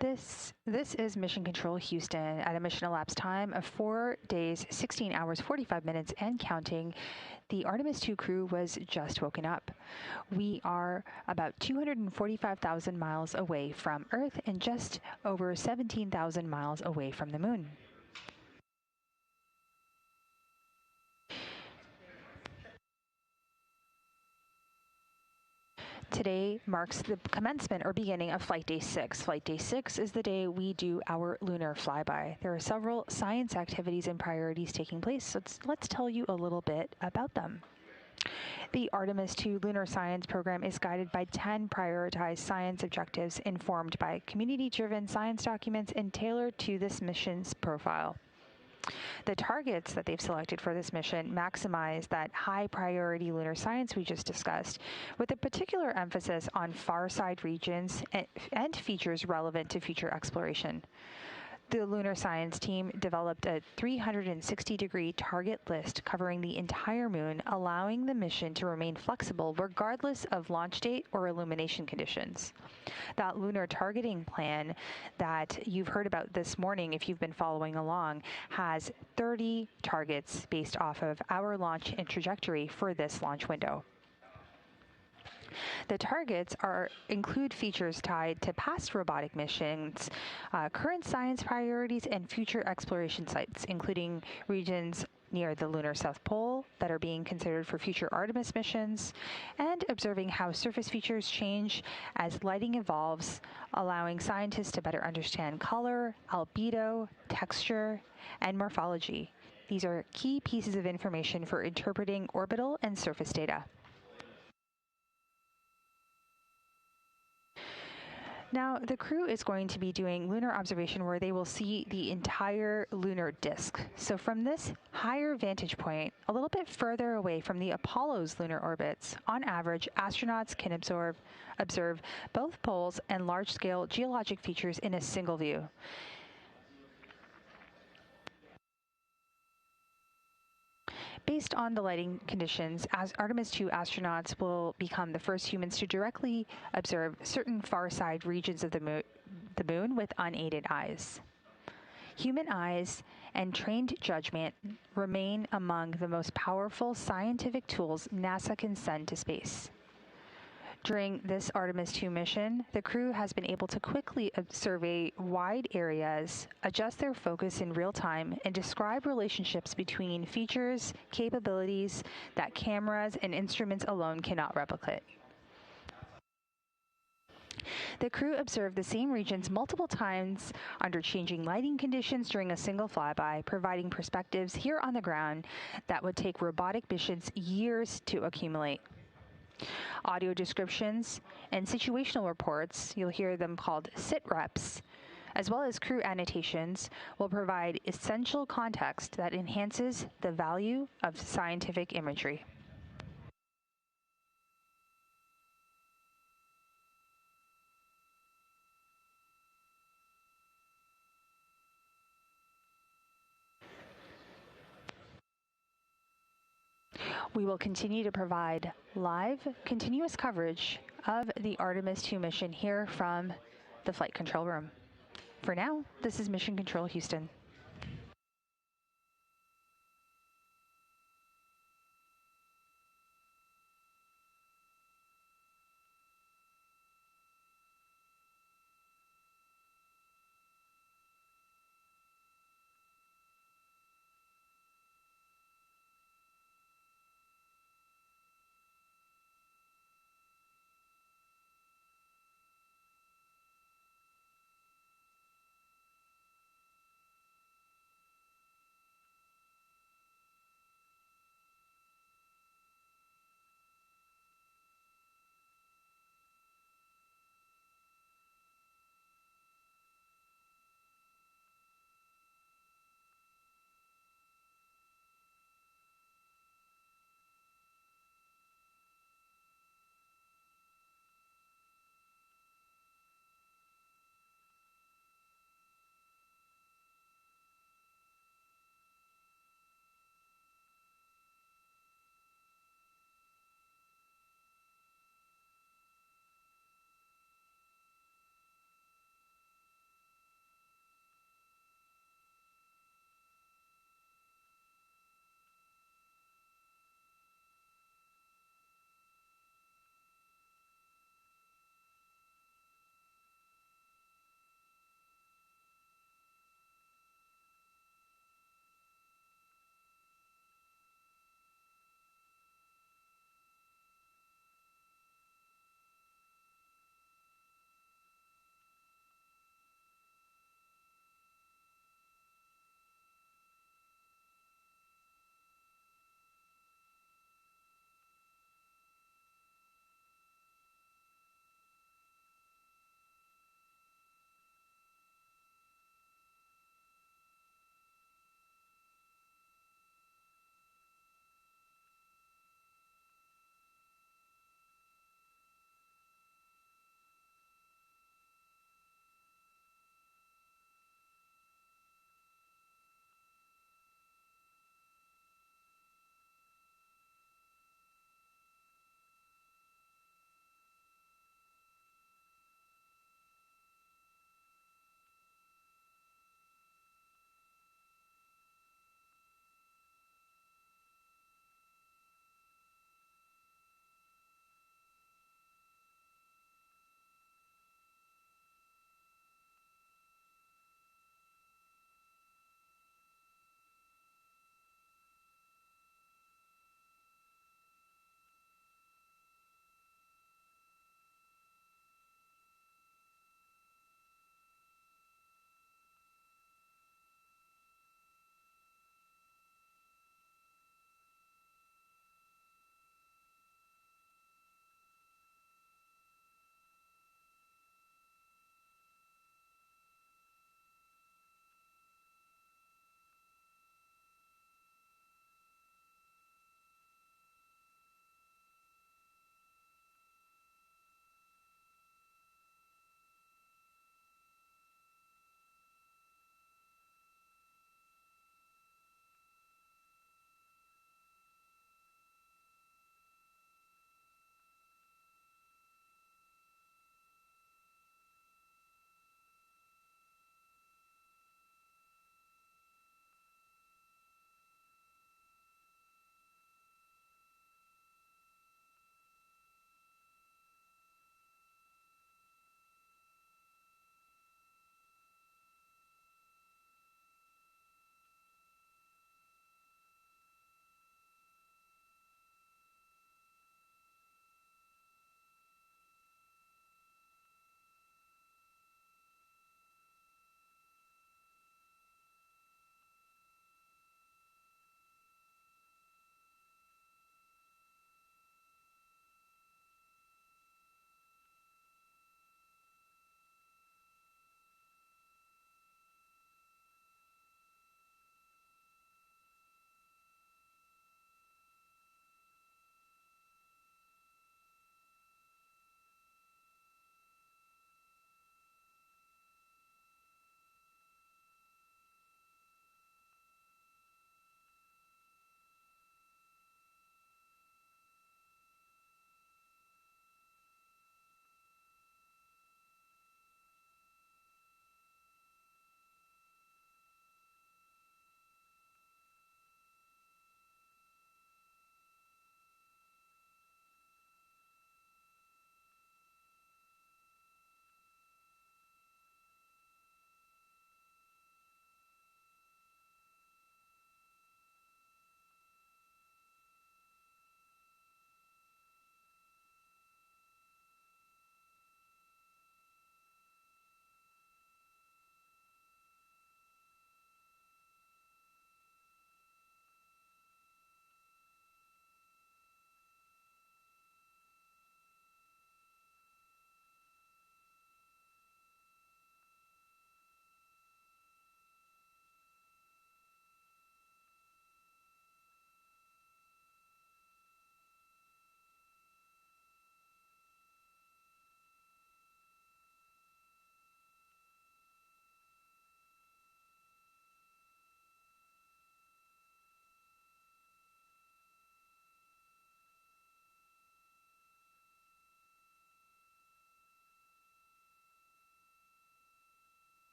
This is Mission Control Houston at a mission elapsed time of 4 days, 16 hours, 45 minutes, and counting. The Artemis II crew was just woken up. We are about 245,000 miles away from Earth and just over 17,000 miles away from the Moon. Today marks the commencement or beginning of Flight Day 6. Flight Day 6 is the day we do our lunar flyby. There are several science activities and priorities taking place, so let's tell you a little bit about them. The Artemis II Lunar Science Program is guided by 10 prioritized science objectives informed by community-driven science documents and tailored to this mission's profile. The targets that they've selected for this mission maximize that high priority lunar science we just discussed, with a particular emphasis on far side regions and features relevant to future exploration. The lunar science team developed a 360-degree target list covering the entire moon, allowing the mission to remain flexible regardless of launch date or illumination conditions. That lunar targeting plan that you've heard about this morning, if you've been following along, has 30 targets based off of our launch and trajectory for this launch window. The targets include features tied to past robotic missions, current science priorities, and future exploration sites, including regions near the lunar South Pole that are being considered for future Artemis missions, and observing how surface features change as lighting evolves, allowing scientists to better understand color, albedo, texture, and morphology. These are key pieces of information for interpreting orbital and surface data. Now, the crew is going to be doing lunar observation where they will see the entire lunar disk. So from this higher vantage point, a little bit further away from the Apollo's lunar orbits, on average, astronauts can observe both poles and large-scale geologic features in a single view. Based on the lighting conditions, as Artemis II astronauts will become the first humans to directly observe certain far-side regions of the moon with unaided eyes. Human eyes and trained judgment remain among the most powerful scientific tools NASA can send to space. During this Artemis II mission, the crew has been able to quickly survey wide areas, adjust their focus in real time, and describe relationships between features, capabilities that cameras and instruments alone cannot replicate. The crew observed the same regions multiple times under changing lighting conditions during a single flyby, providing perspectives here on the ground that would take robotic missions years to accumulate. Audio descriptions and situational reports, you'll hear them called Sitreps, as well as crew annotations, will provide essential context that enhances the value of scientific imagery. We will continue to provide live, continuous coverage of the Artemis II mission here from the Flight Control Room. For now, this is Mission Control Houston.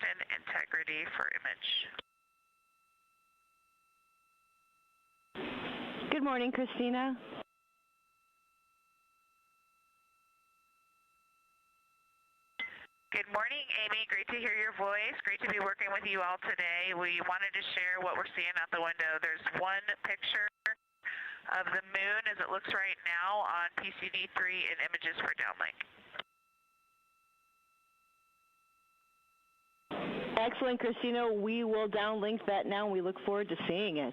Houston integrity for image. Good morning, Christina. Good morning, Amy. Great to hear your voice. Great to be working with you all today. We wanted to share what we're seeing out the window. There's one picture of the moon as it looks right now on PCD3 in images for downlink. Excellent, Christina. We will downlink that now, and we look forward to seeing it.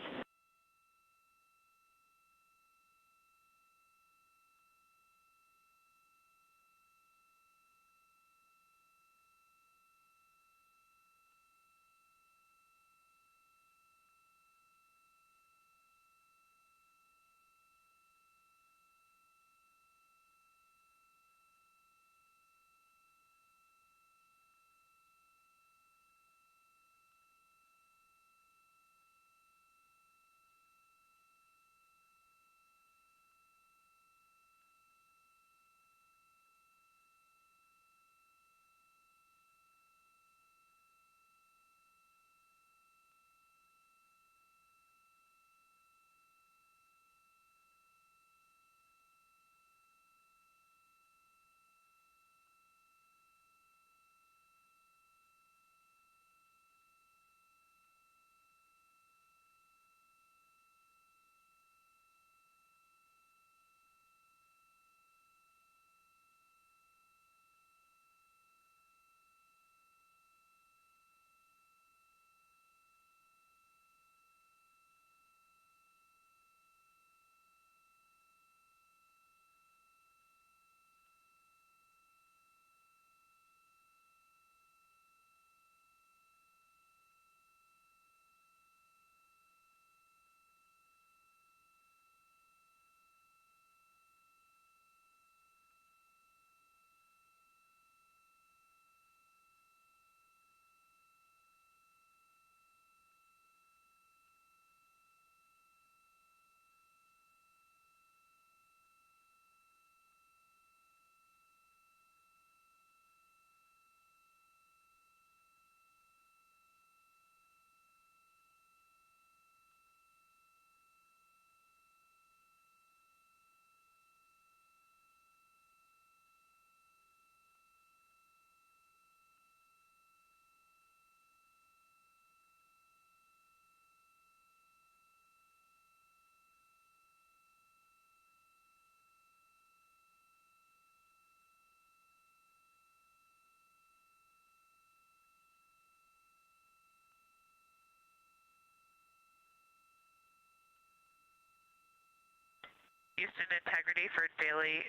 Houston integrity for daily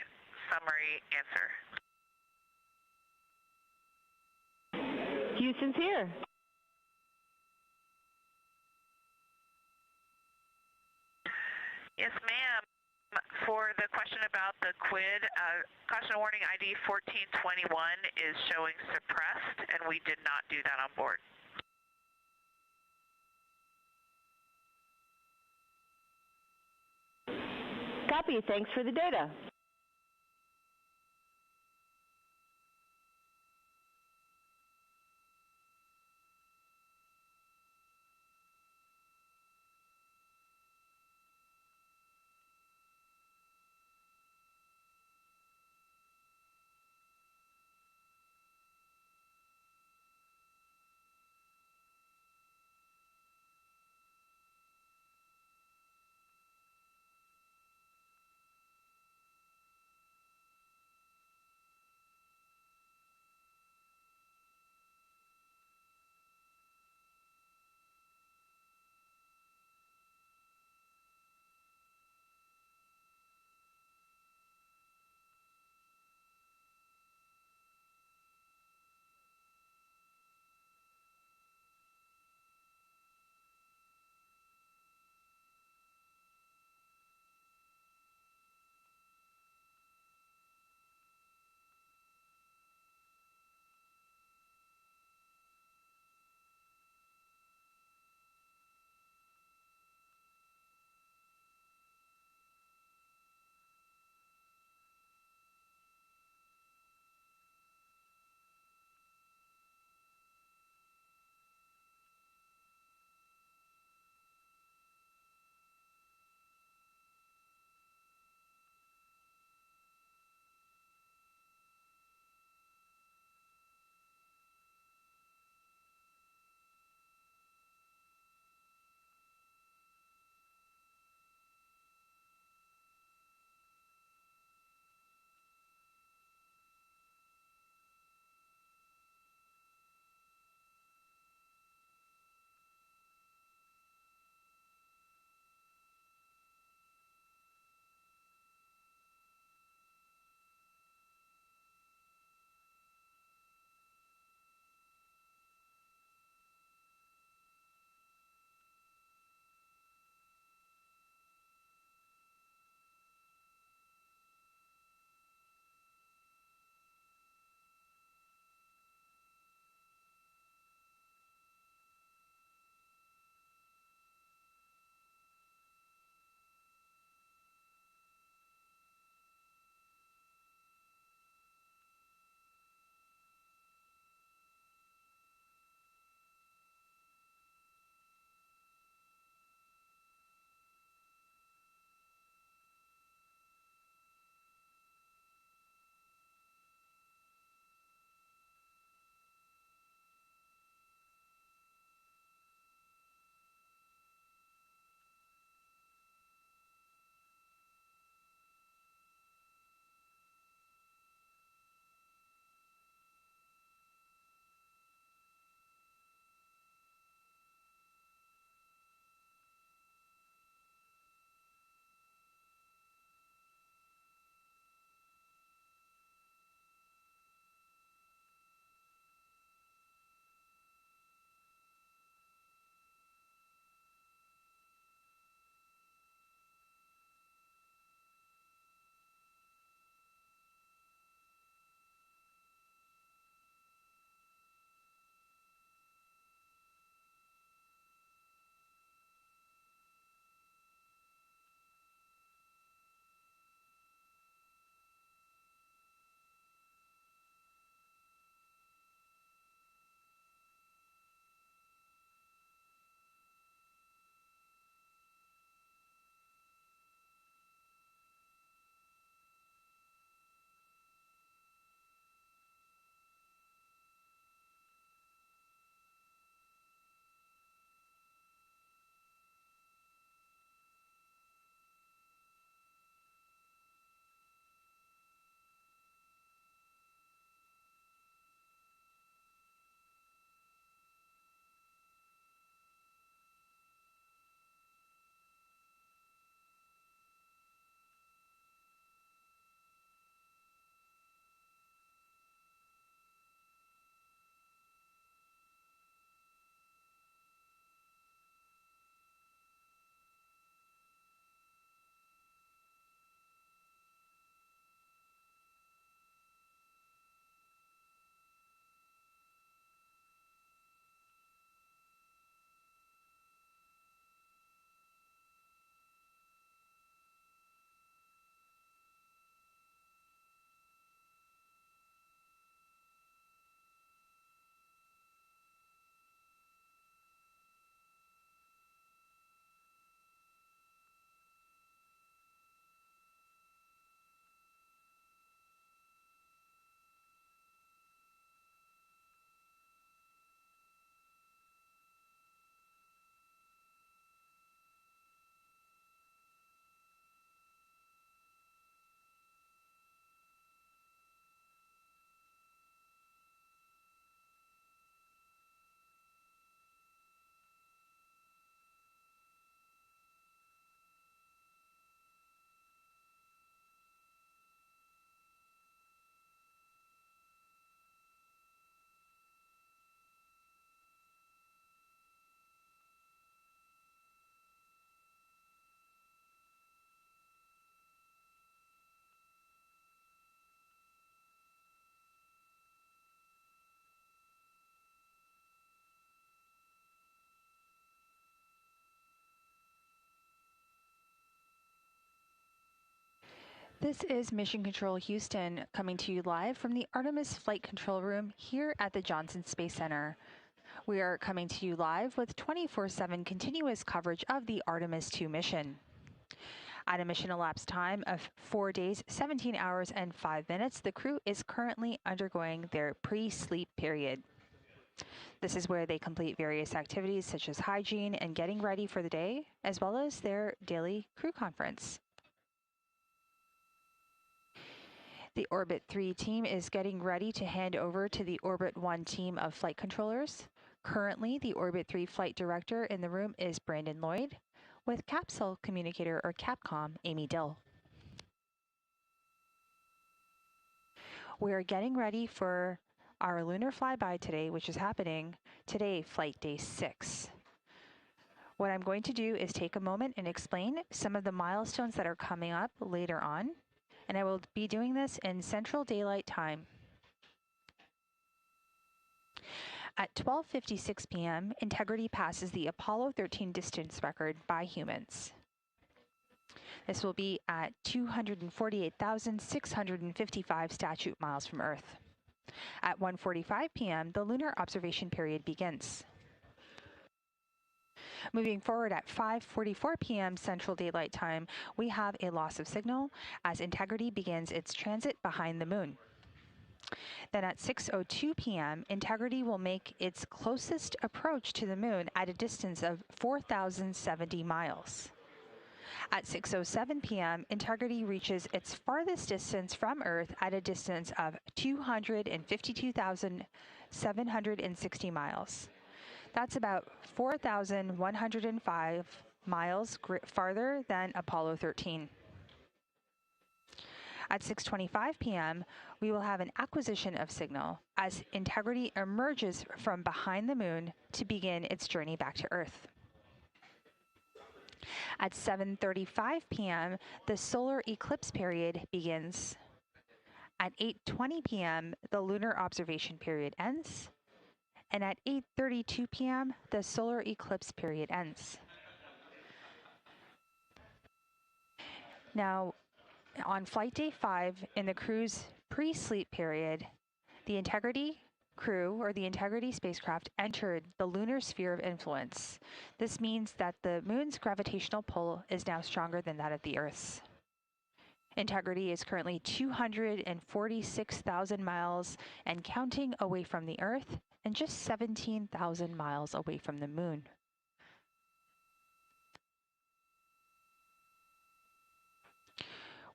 summary answer. Houston's here. Yes, ma'am. For the question about the quid, caution warning ID 1421 is showing suppressed, and we did not do that on board. Copy. Thanks for the data. This is Mission Control Houston coming to you live from the Artemis Flight Control Room here at the Johnson Space Center. We are coming to you live with 24/7 continuous coverage of the Artemis II mission. At a mission elapsed time of 4 days, 17 hours, and 5 minutes, the crew is currently undergoing their pre-sleep period. This is where they complete various activities such as hygiene and getting ready for the day, as well as their daily crew conference. The Orbit 3 team is getting ready to hand over to the Orbit 1 team of flight controllers. Currently, the Orbit 3 flight director in the room is Brandon Lloyd, with Capsule Communicator or Capcom Amy Dill. We are getting ready for our lunar flyby today, which is happening today, flight day 6. What I'm going to do is take a moment and explain some of the milestones that are coming up later on, and I will be doing this in Central Daylight Time. At 12:56 p.m., Integrity passes the Apollo 13 distance record by humans. This will be at 248,655 statute miles from Earth. At 1:45 p.m., the lunar observation period begins. Moving forward at 5:44 p.m. Central Daylight Time, we have a loss of signal as Integrity begins its transit behind the moon. Then at 6:02 p.m., Integrity will make its closest approach to the moon at a distance of 4,070 miles. At 6:07 p.m., Integrity reaches its farthest distance from Earth at a distance of 252,760 miles. That's about 4,105 miles farther than Apollo 13. At 6:25 p.m., we will have an acquisition of signal as Integrity emerges from behind the moon to begin its journey back to Earth. At 7:35 p.m., the solar eclipse period begins. At 8:20 p.m., the lunar observation period ends. And at 8:32 p.m., the solar eclipse period ends. Now, on flight day 5 in the crew's pre-sleep period, the Integrity crew or the Integrity spacecraft entered the lunar sphere of influence. This means that the moon's gravitational pull is now stronger than that of the Earth's. Integrity is currently 246,000 miles and counting away from the Earth and just 17,000 miles away from the moon.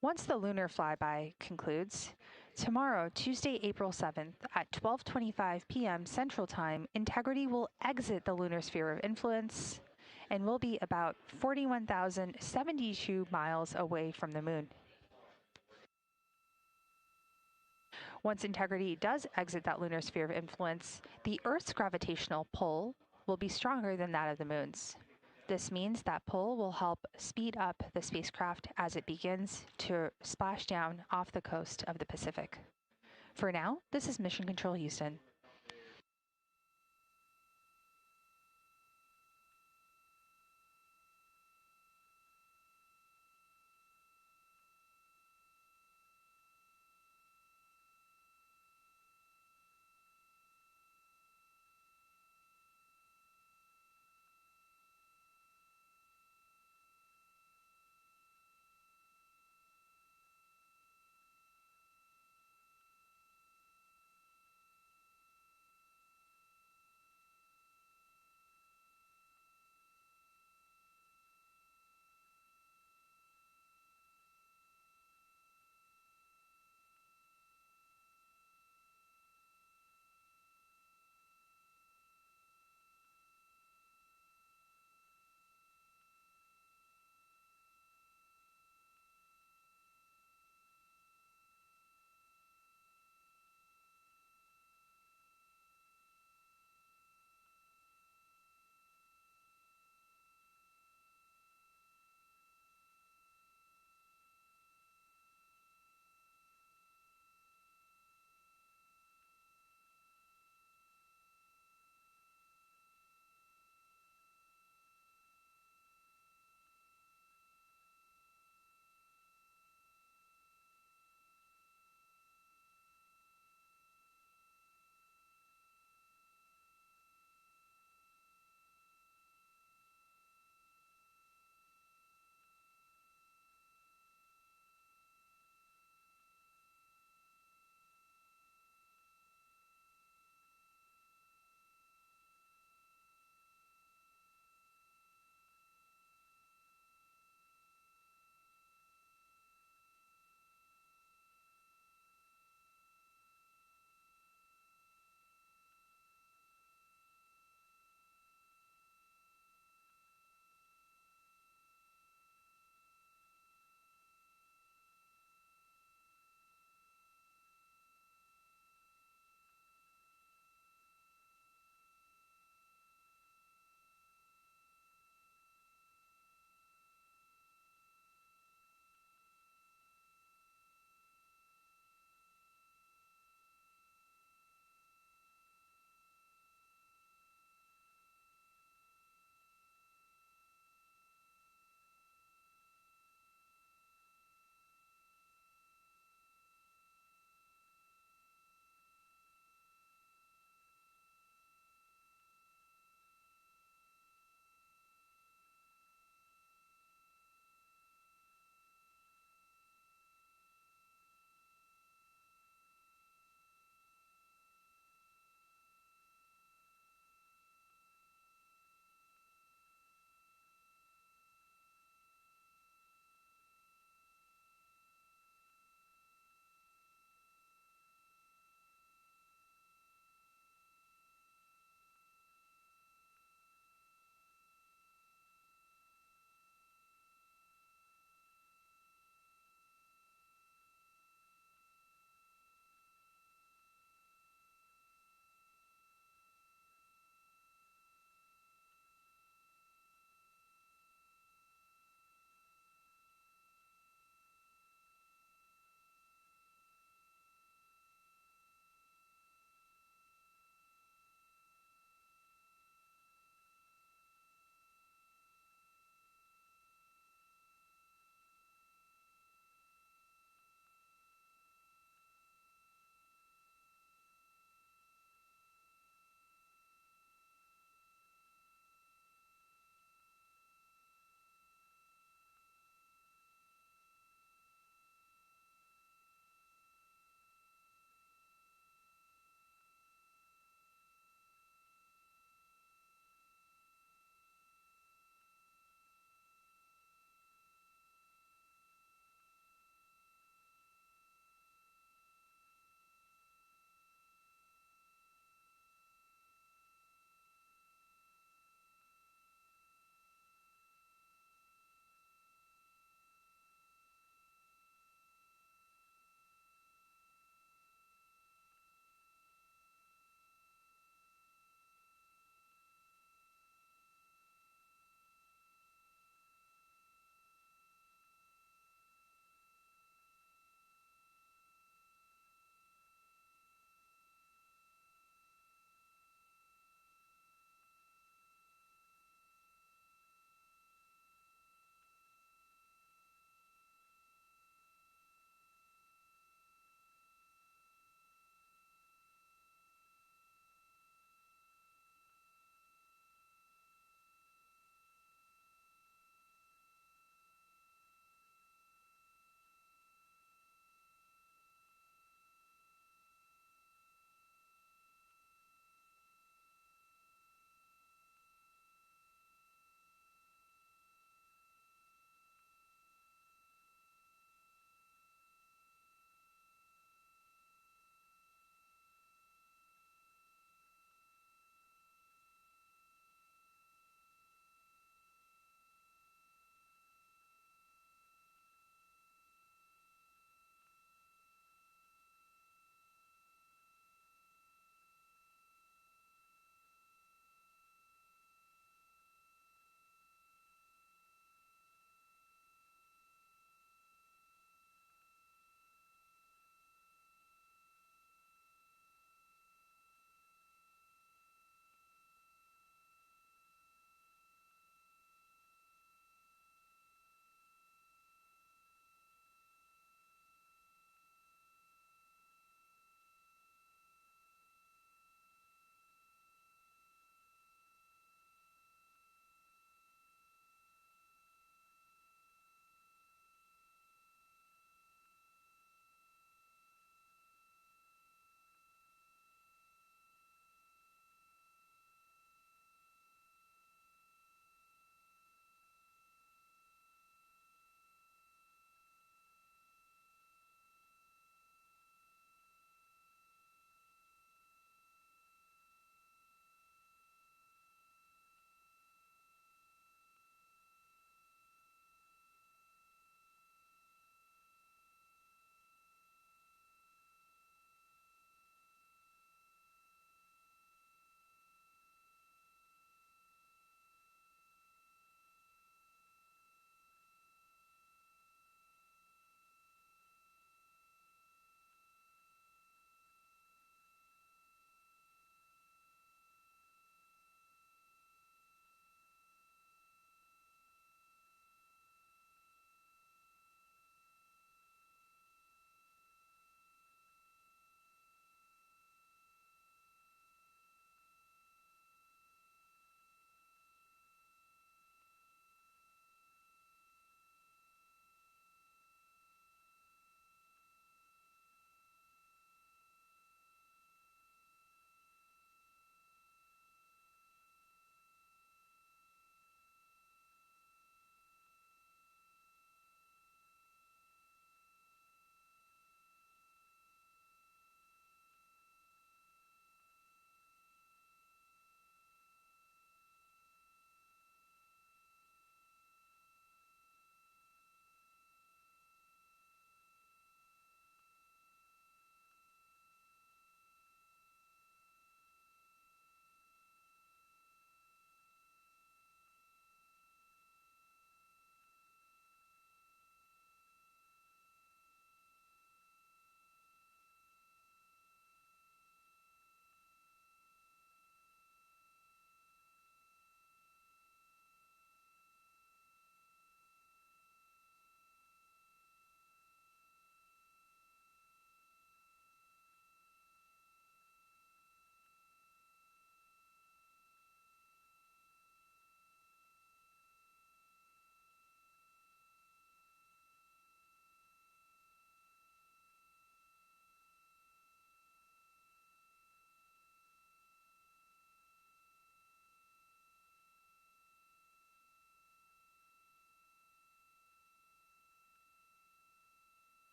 Once the lunar flyby concludes, tomorrow, Tuesday, April 7th, at 12:25 p.m. Central Time, Integrity will exit the lunar sphere of influence and will be about 41,072 miles away from the moon. Once Integrity does exit that lunar sphere of influence, the Earth's gravitational pull will be stronger than that of the moon's. This means that pull will help speed up the spacecraft as it begins to splash down off the coast of the Pacific. For now, this is Mission Control Houston.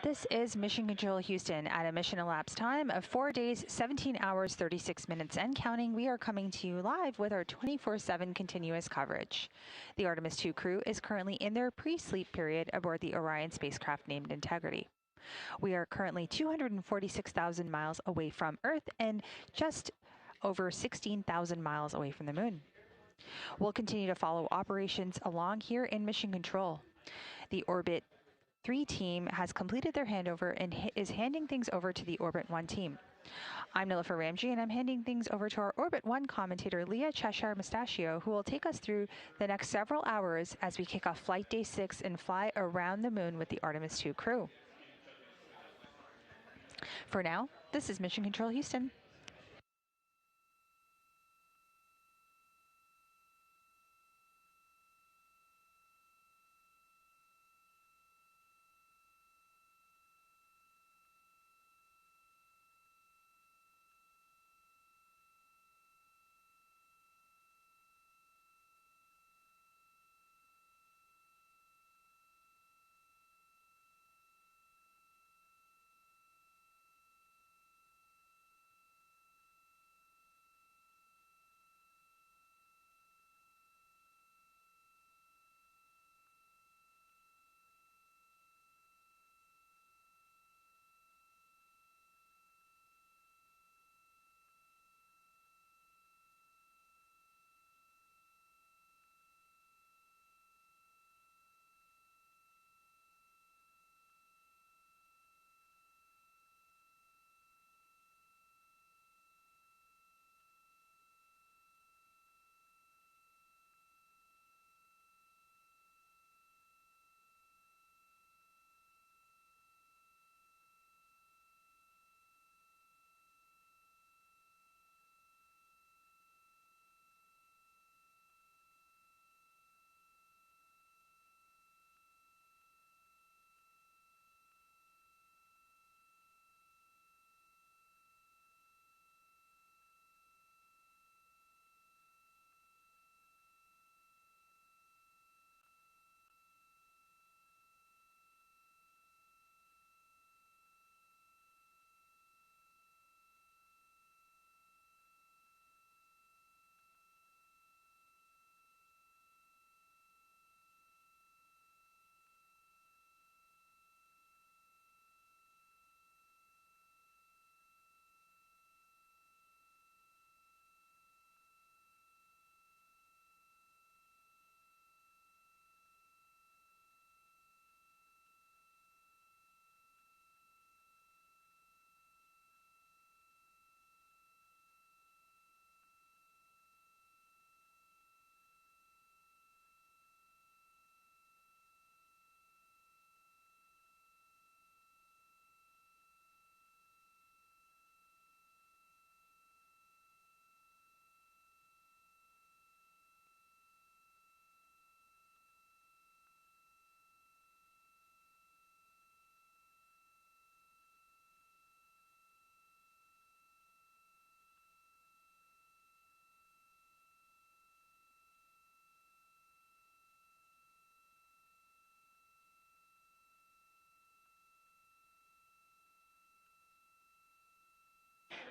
This is Mission Control Houston at a mission elapsed time of 4 days, 17 hours, 36 minutes and counting. We are coming to you live with our 24/7 continuous coverage. The Artemis II crew is currently in their pre-sleep period aboard the Orion spacecraft named Integrity. We are currently 246,000 miles away from Earth and just over 16,000 miles away from the Moon. We'll continue to follow operations along here in Mission Control. The Orbit 3 team has completed their handover and is handing things over to the Orbit 1 team. I'm Nilofer Ramji, and I'm handing things over to our Orbit 1 commentator, Leah Cheshire Mustachio, who will take us through the next several hours as we kick off Flight Day 6 and fly around the Moon with the Artemis II crew. For now, this is Mission Control Houston.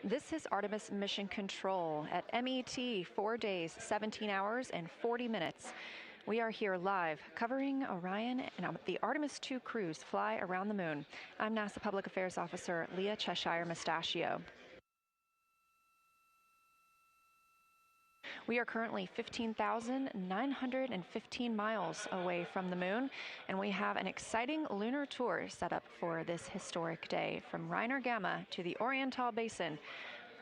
This is Artemis Mission Control at MET, 4 days, 17 hours, and 40 minutes. We are here live covering Orion and the Artemis II crews fly around the Moon. I'm NASA Public Affairs Officer Leah Cheshire Mustachio. We are currently 15,915 miles away from the Moon, and we have an exciting lunar tour set up for this historic day. From Reiner Gamma to the Oriental Basin,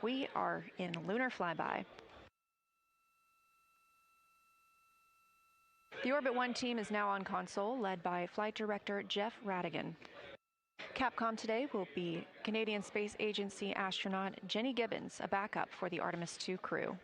we are in lunar flyby. The Orbit 1 team is now on console, led by Flight Director Jeff Radigan. Capcom today will be Canadian Space Agency astronaut Jenny Gibbons, a backup for the Artemis II crew.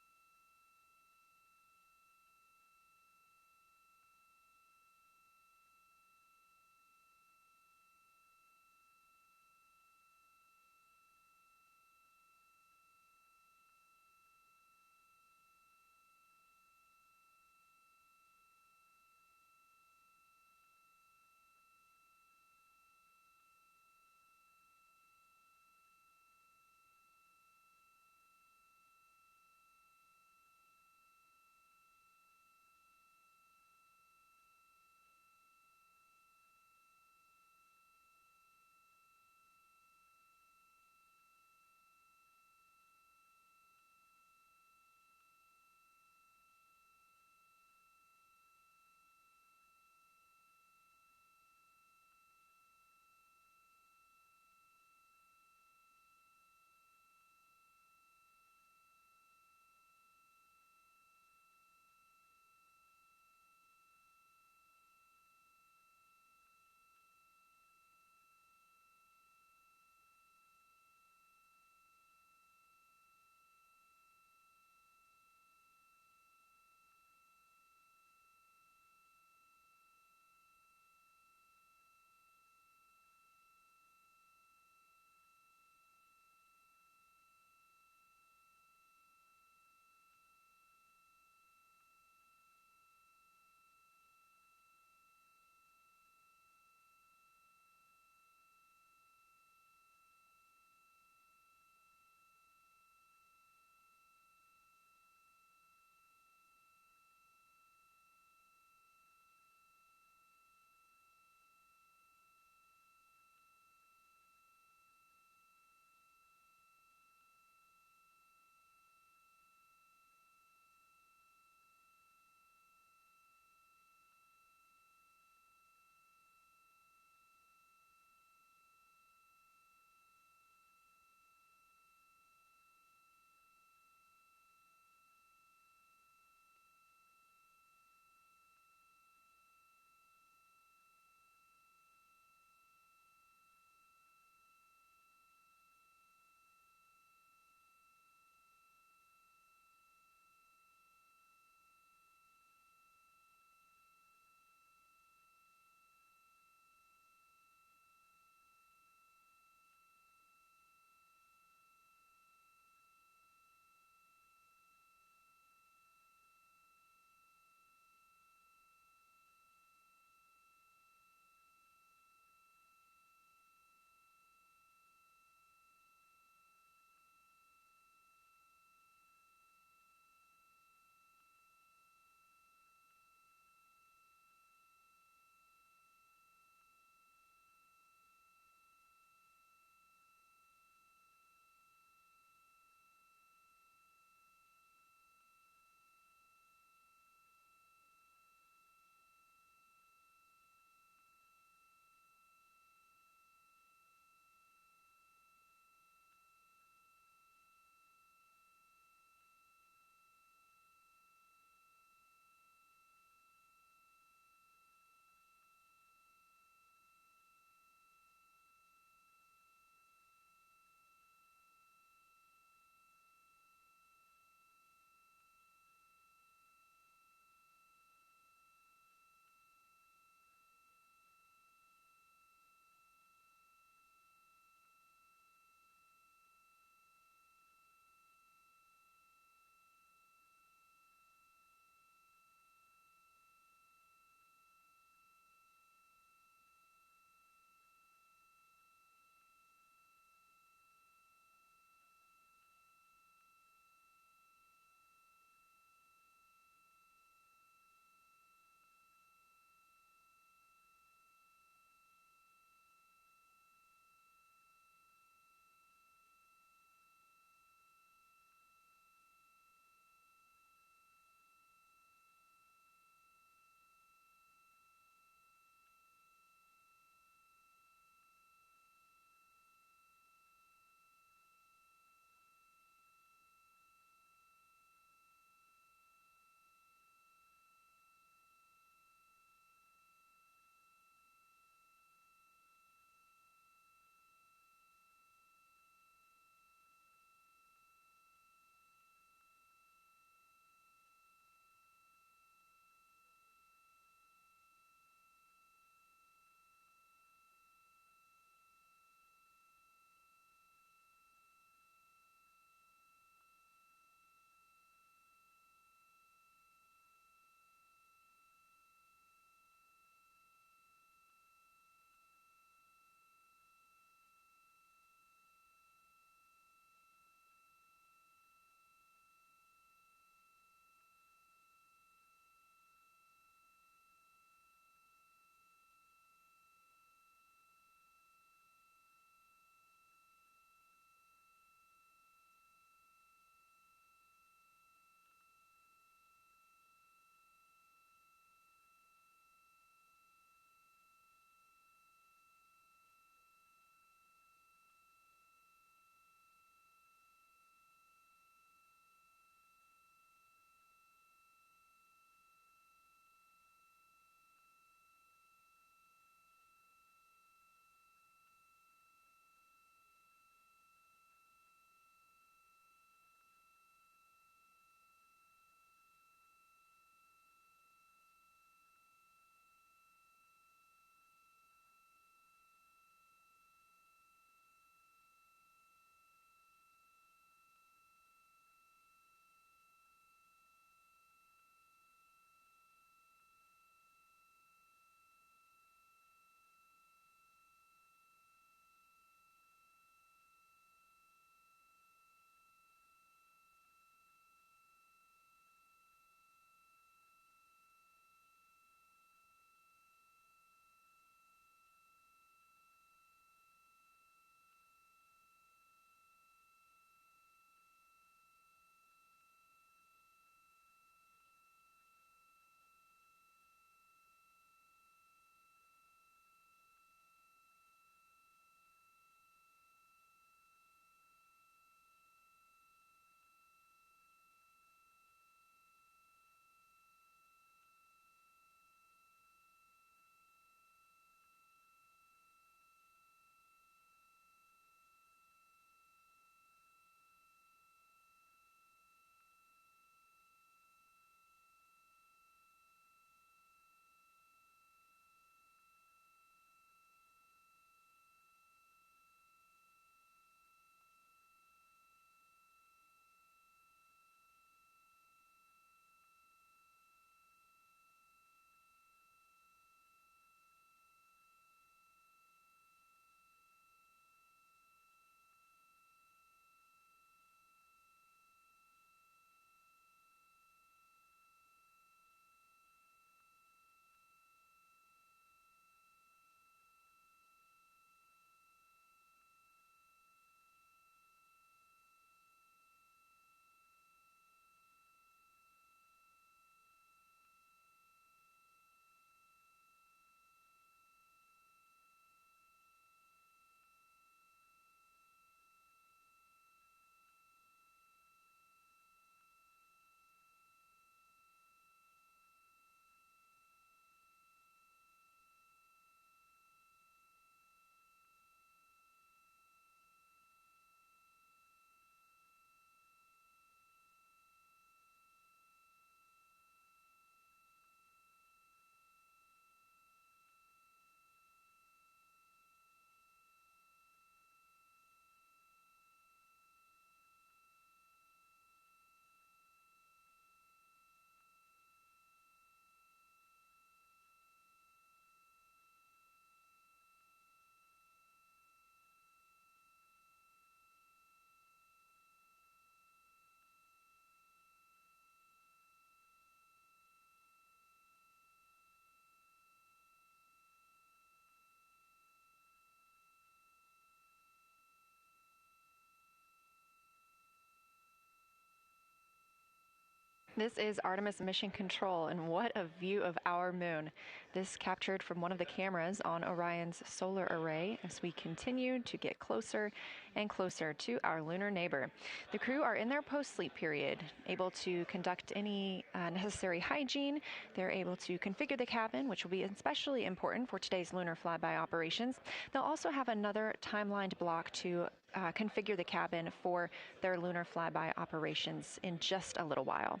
This is Artemis Mission Control, and what a view of our moon. This captured from one of the cameras on Orion's solar array as we continue to get closer and closer to our lunar neighbor. The crew are in their post-sleep period, able to conduct any necessary hygiene. They're able to configure the cabin, which will be especially important for today's lunar flyby operations. They'll also have another timelined block to configure the cabin for their lunar flyby operations in just a little while.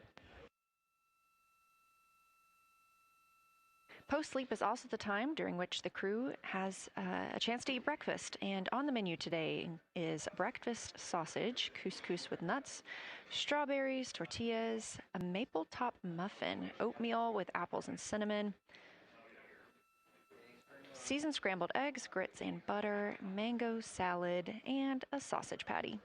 Post-sleep is also the time during which the crew has a chance to eat breakfast. And on the menu today is breakfast sausage, couscous with nuts, strawberries, tortillas, a maple top muffin, oatmeal with apples and cinnamon, seasoned scrambled eggs, grits and butter, mango salad, and a sausage patty.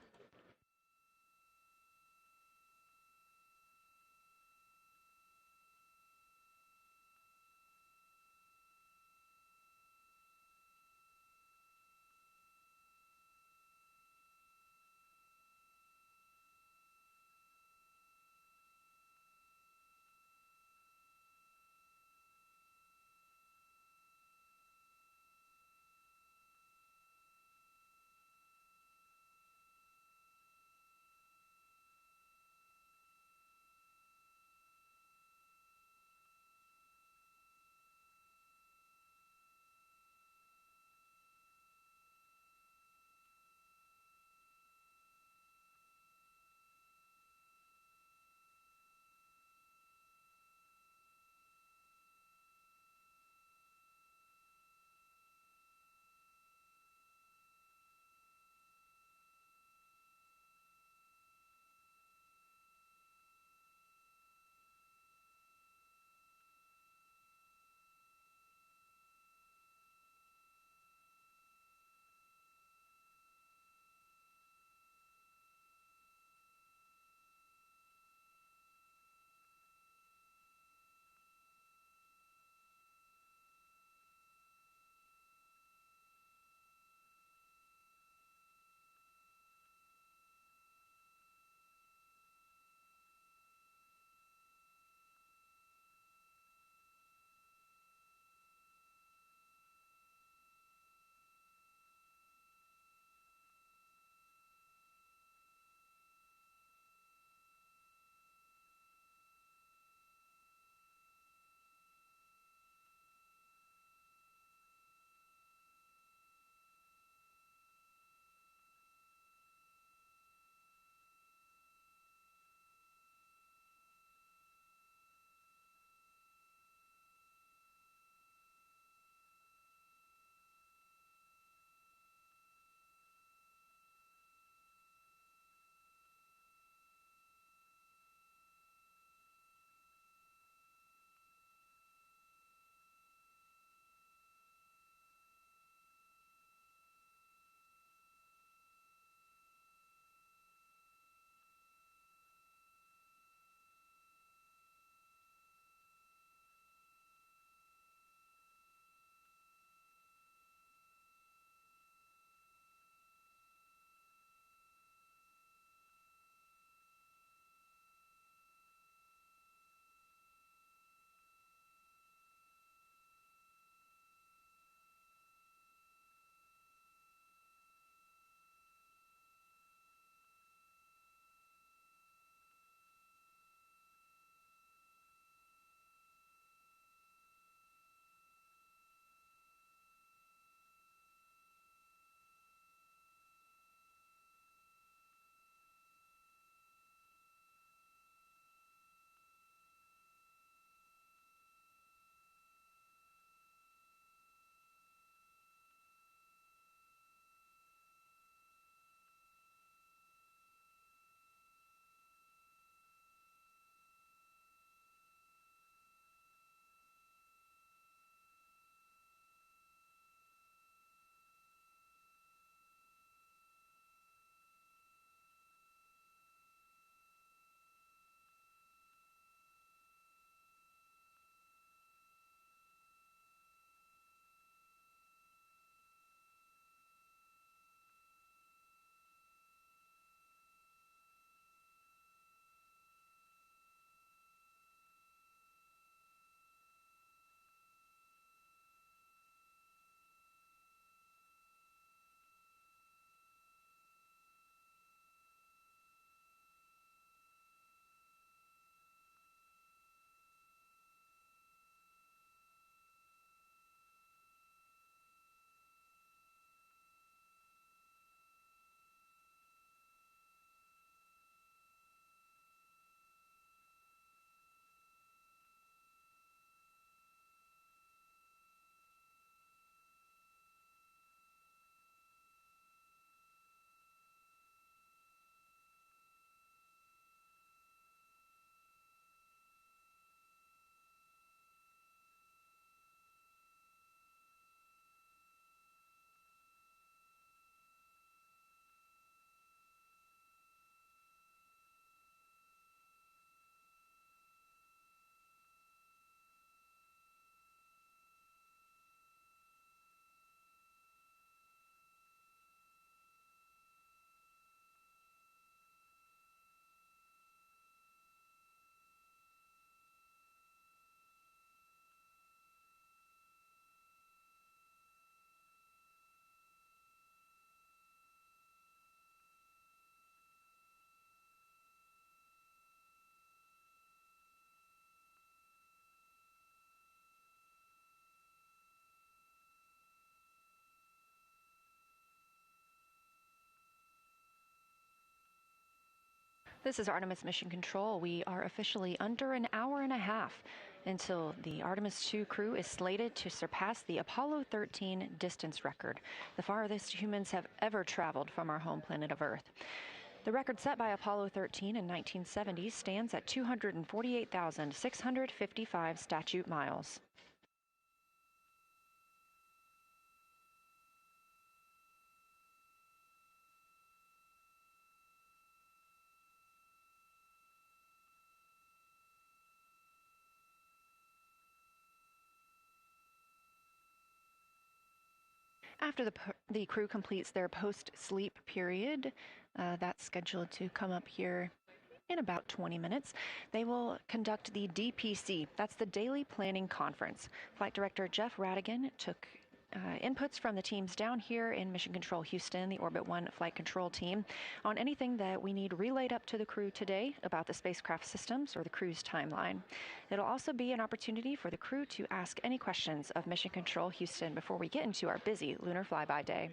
This is Artemis Mission Control. We are officially under an hour and a half until the Artemis II crew is slated to surpass the Apollo 13 distance record, the farthest humans have ever traveled from our home planet of Earth. The record set by Apollo 13 in 1970 stands at 248,655 statute miles. After the crew completes their post-sleep period, that's scheduled to come up here in about 20 minutes, they will conduct the DPC. That's the Daily Planning Conference. Flight Director Jeff Radigan took inputs from the teams down here in Mission Control Houston, the Orbit 1 flight control team, on anything that we need relayed up to the crew today about the spacecraft systems or the crew's timeline. It'll also be an opportunity for the crew to ask any questions of Mission Control Houston before we get into our busy lunar flyby day.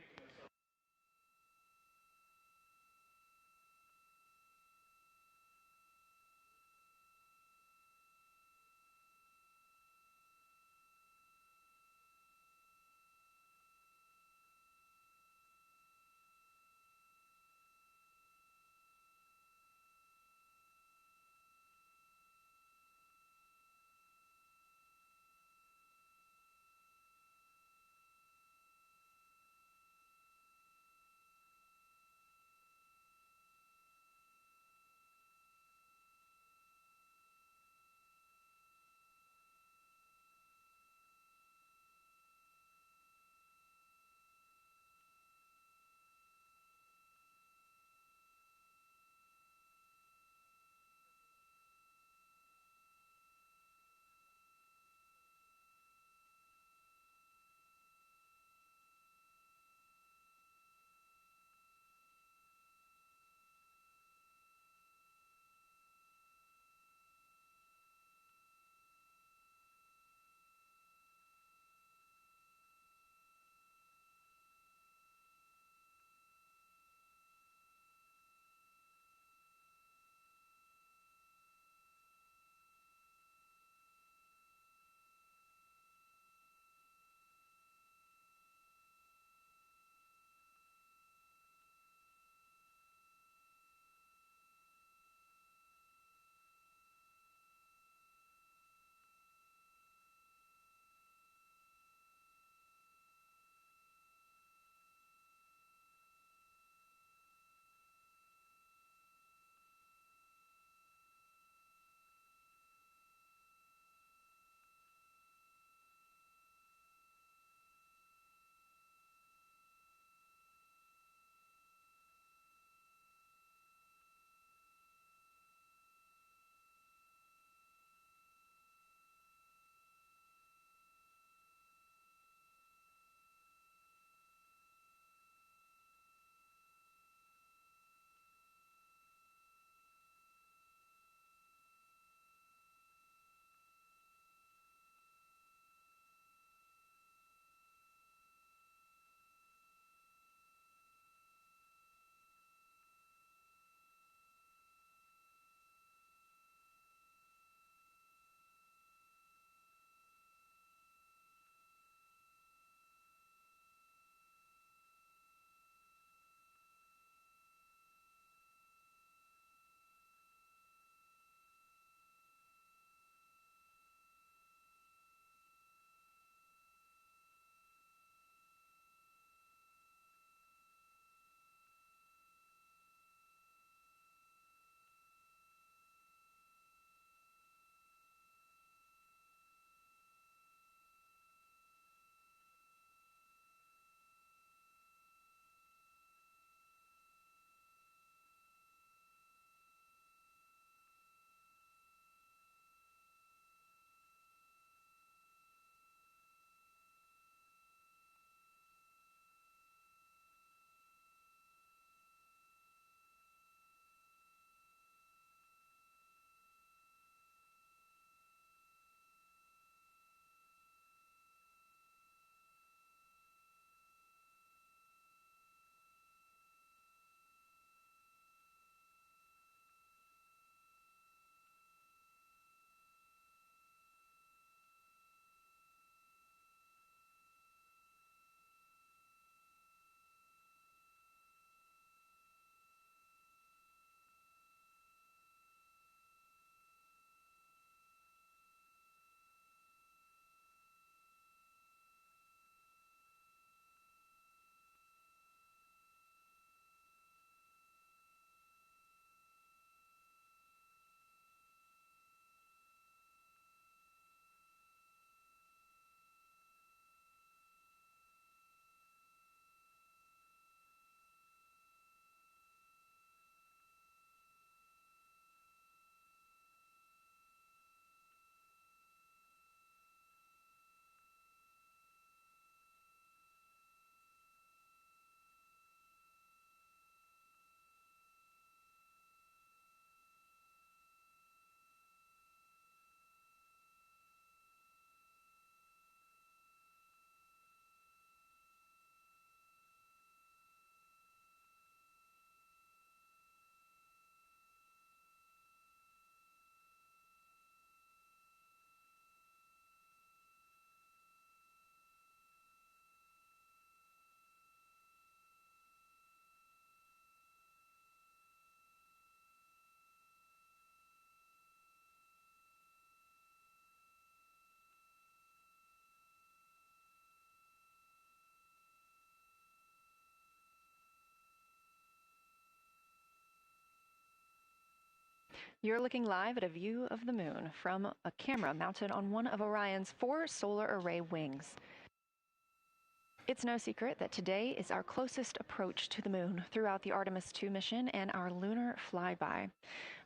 You're looking live at a view of the moon from a camera mounted on one of Orion's 4 solar array wings. It's no secret that today is our closest approach to the moon throughout the Artemis II mission and our lunar flyby.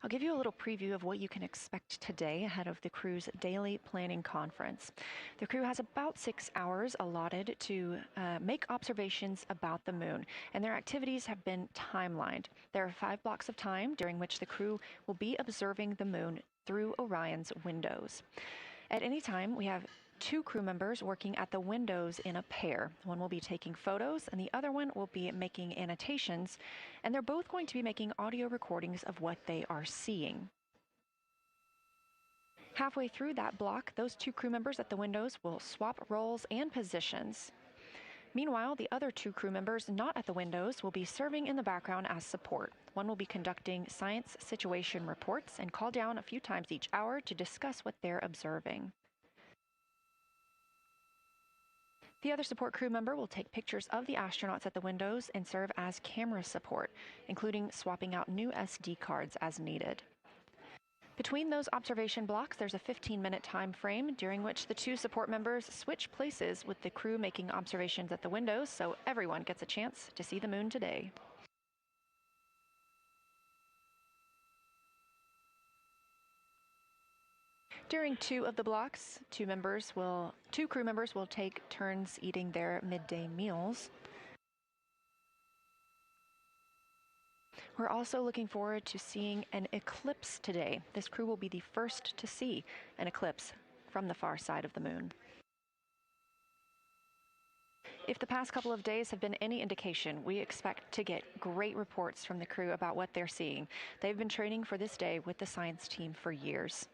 I'll give you a little preview of what you can expect today ahead of the crew's daily planning conference. The crew has about 6 hours allotted to make observations about the moon, and their activities have been timelined. There are 5 blocks of time during which the crew will be observing the moon through Orion's windows. At any time, we have 2 crew members working at the windows in a pair. One will be taking photos and the other one will be making annotations, and they're both going to be making audio recordings of what they are seeing. Halfway through that block, those 2 crew members at the windows will swap roles and positions. Meanwhile, the other 2 crew members not at the windows will be serving in the background as support. One will be conducting science situation reports and call down a few times each hour to discuss what they're observing. The other support crew member will take pictures of the astronauts at the windows and serve as camera support, including swapping out new SD cards as needed. Between those observation blocks, there's a 15-minute time frame during which the 2 support members switch places with the crew making observations at the windows, so everyone gets a chance to see the moon today. During 2 of the blocks, 2 crew members will take turns eating their midday meals. We're also looking forward to seeing an eclipse today. This crew will be the first to see an eclipse from the far side of the moon. If the past couple of days have been any indication, we expect to get great reports from the crew about what they're seeing. They've been training for this day with the science team for years.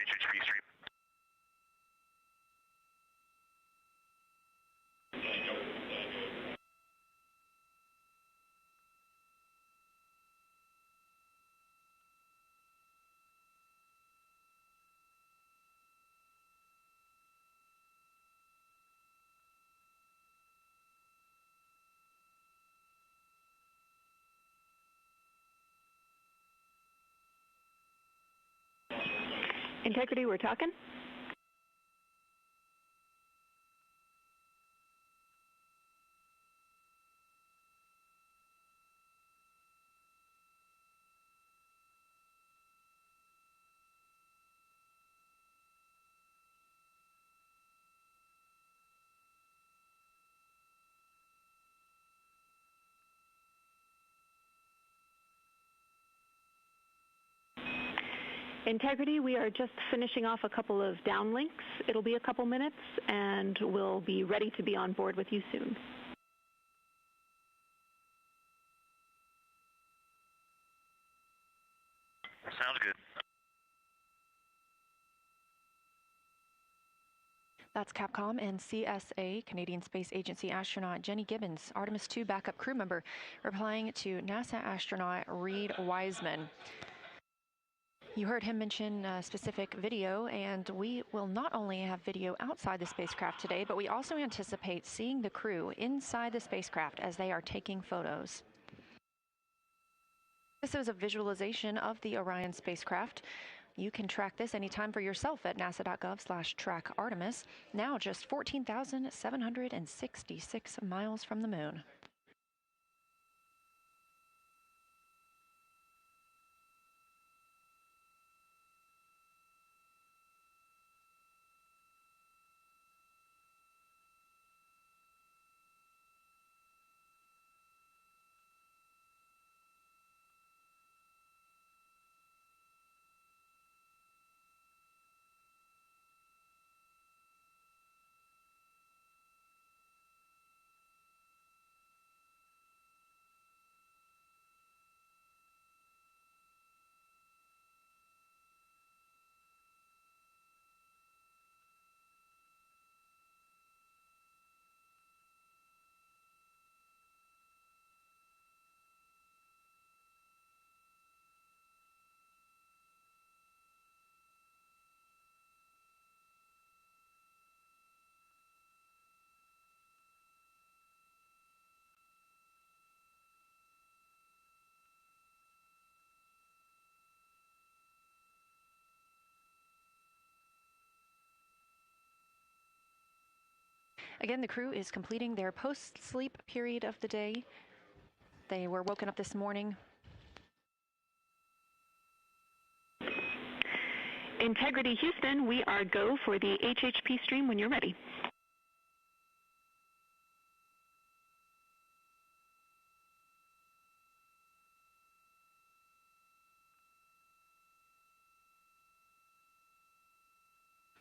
HHP stream. Integrity, we're talking. Integrity, we are just finishing off a couple of downlinks. It'll be a couple minutes, and we'll be ready to be on board with you soon. Sounds good. That's Capcom and CSA, Canadian Space Agency astronaut Jenny Gibbons, Artemis II backup crew member, replying to NASA astronaut Reed Wiseman. You heard him mention a specific video, and we will not only have video outside the spacecraft today, but we also anticipate seeing the crew inside the spacecraft as they are taking photos. This is a visualization of the Orion spacecraft. You can track this anytime for yourself at nasa.gov/trackartemis, now just 14,766 miles from the moon. Again, the crew is completing their post-sleep period of the day. They were woken up this morning. Integrity Houston, we are go for the HHP stream when you're ready.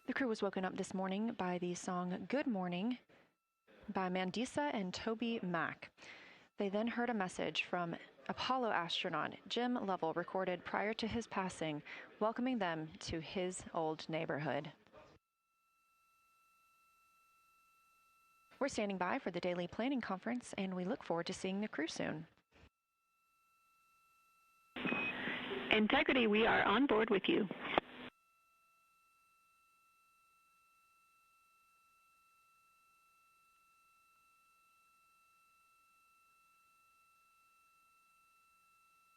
The crew was woken up this morning by the song Good Morning by Mandisa and Toby Mack. They then heard a message from Apollo astronaut Jim Lovell, recorded prior to his passing, welcoming them to his old neighborhood. We're standing by for the daily planning conference, and we look forward to seeing the crew soon. Integrity, we are on board with you.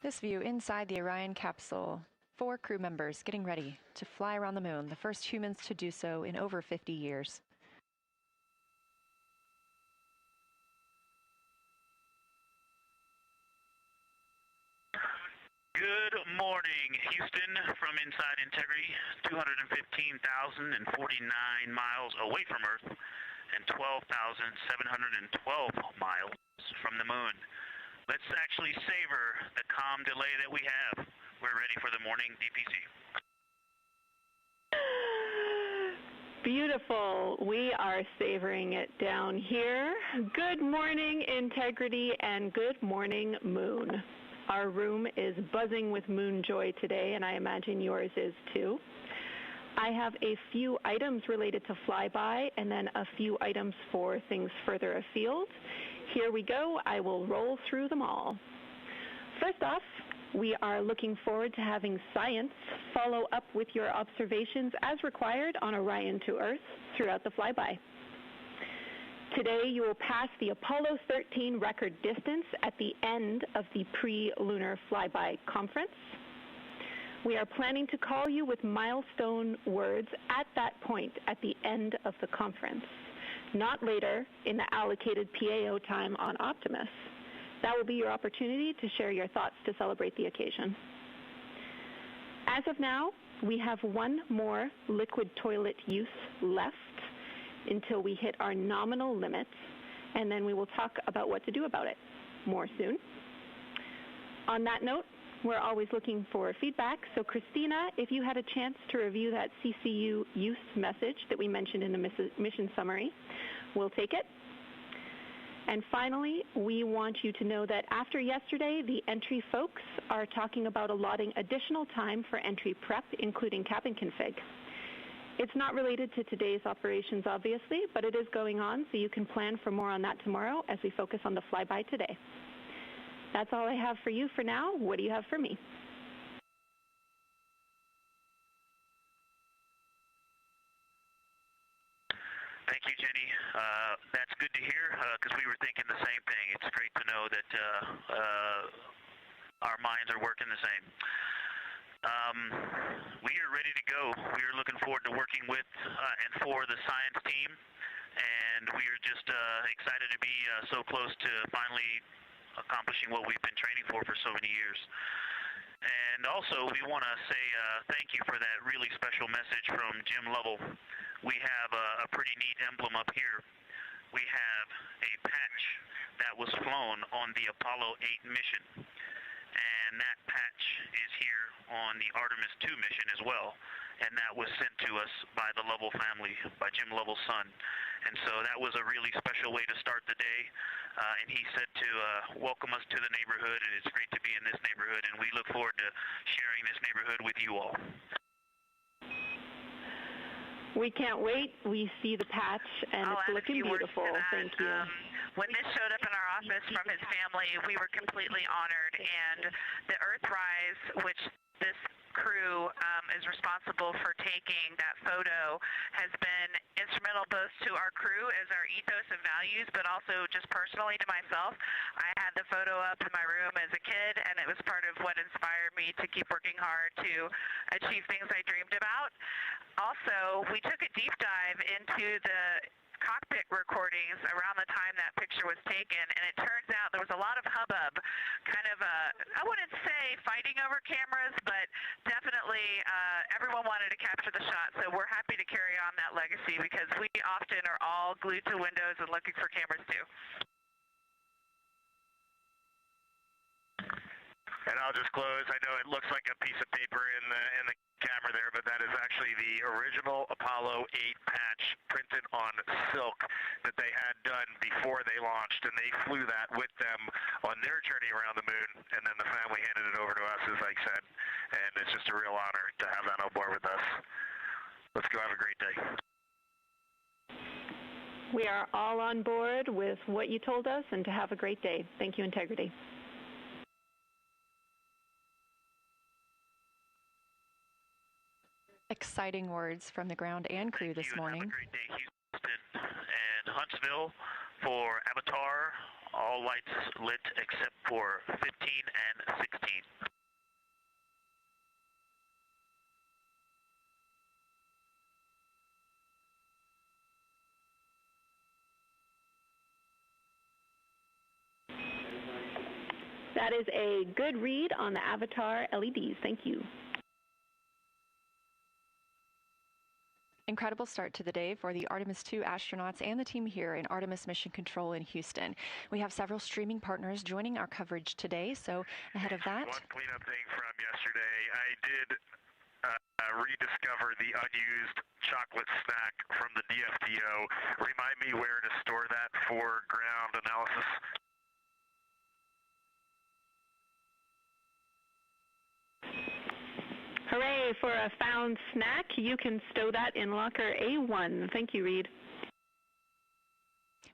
This view inside the Orion capsule, 4 crew members getting ready to fly around the moon, the first humans to do so in over 50 years. Good morning, Houston, from inside Integrity, 215,049 miles away from Earth and 12,712 miles from the moon. Let's actually savor the calm delay that we have. We're ready for the morning DPC. Beautiful. We are savoring it down here. Good morning, Integrity, and good morning, Moon. Our room is buzzing with moon joy today, and I imagine yours is too. I have a few items related to flyby and then a few items for things further afield. Here we go. I will roll through them all. First off, we are looking forward to having science follow up with your observations as required on Orion to Earth throughout the flyby. Today, you will pass the Apollo 13 record distance at the end of the pre-lunar flyby conference. We are planning to call you with milestone words at that point at the end of the conference, not later in the allocated PAO time on Optimus. That will be your opportunity to share your thoughts to celebrate the occasion. As of now, we have one more liquid toilet use left until we hit our nominal limits, and then we will talk about what to do about it more soon. On that note, we're always looking for feedback, so Christina, if you had a chance to review that CCU use message that we mentioned in the mission summary, we'll take it. And finally, we want you to know that after yesterday, the entry folks are talking about allotting additional time for entry prep, including cabin config. It's not related to today's operations, obviously, but it is going on, so you can plan for more on that tomorrow as we focus on the flyby today. That's all I have for you for now. What do you have for me? Thank you, Jenny. That's good to hear because we were thinking the same thing. It's great to know that our minds are working the same. We are ready to go. We are looking forward to working with and for the science team, and we are just excited to be so close to finally accomplishing what we've been training for so many years. And also, we want to say thank you for that really special message from Jim Lovell. We have a pretty neat emblem up here. We have a patch that was flown on the Apollo 8 mission. And that patch is here on the Artemis II mission as well. And that was sent to us by the Lovell family, by Jim Lovell's son. And so that was a really special way to start the day. And he said to welcome us to the neighborhood, and it's great to be in this neighborhood. And we look forward to sharing this neighborhood with you all. We can't wait. We see the patch, and it's looking beautiful. Thank you. When this showed up in our office from his family, we were completely honored. And the Earthrise, which this crew is responsible for taking that photo, has been instrumental both to our crew as our ethos and values, but also just personally to myself. I had the photo up in my room as a kid, and it was part of what inspired me to keep working hard to achieve things I dreamed about. Also, we took a deep dive into the cockpit recordings around the time that picture was taken, and it turns out there was a lot of hubbub, kind of I wouldn't say fighting over cameras, but definitely everyone wanted to capture the shot, so we're happy to carry on that legacy because we often are all glued to windows and looking for cameras too. And I'll just close. I know it looks like a piece of paper in the camera there, but that is actually the original Apollo 8 patch printed on silk that they had done before they launched, and they flew that with them on their journey around the moon, and then the family handed it over to us, as Ike said, and it's just a real honor to have that on board with us. Let's go have a great day. We are all on board with what you told us, and to have a great day. Thank you, Integrity. Exciting words from the ground and crew this morning. Have a great day, Houston and Huntsville. For Avatar, all lights lit except for 15 and 16. That is a good read on the Avatar LEDs. Thank you. Incredible start to the day for the Artemis II astronauts and the team here in Artemis Mission Control in Houston. We have several streaming partners joining our coverage today, so ahead of that... One cleanup thing from yesterday, I did rediscover the unused chocolate snack from the DFDO. Remind me where to store that for ground analysis. Hooray for a found snack. You can stow that in locker A1. Thank you, Reed.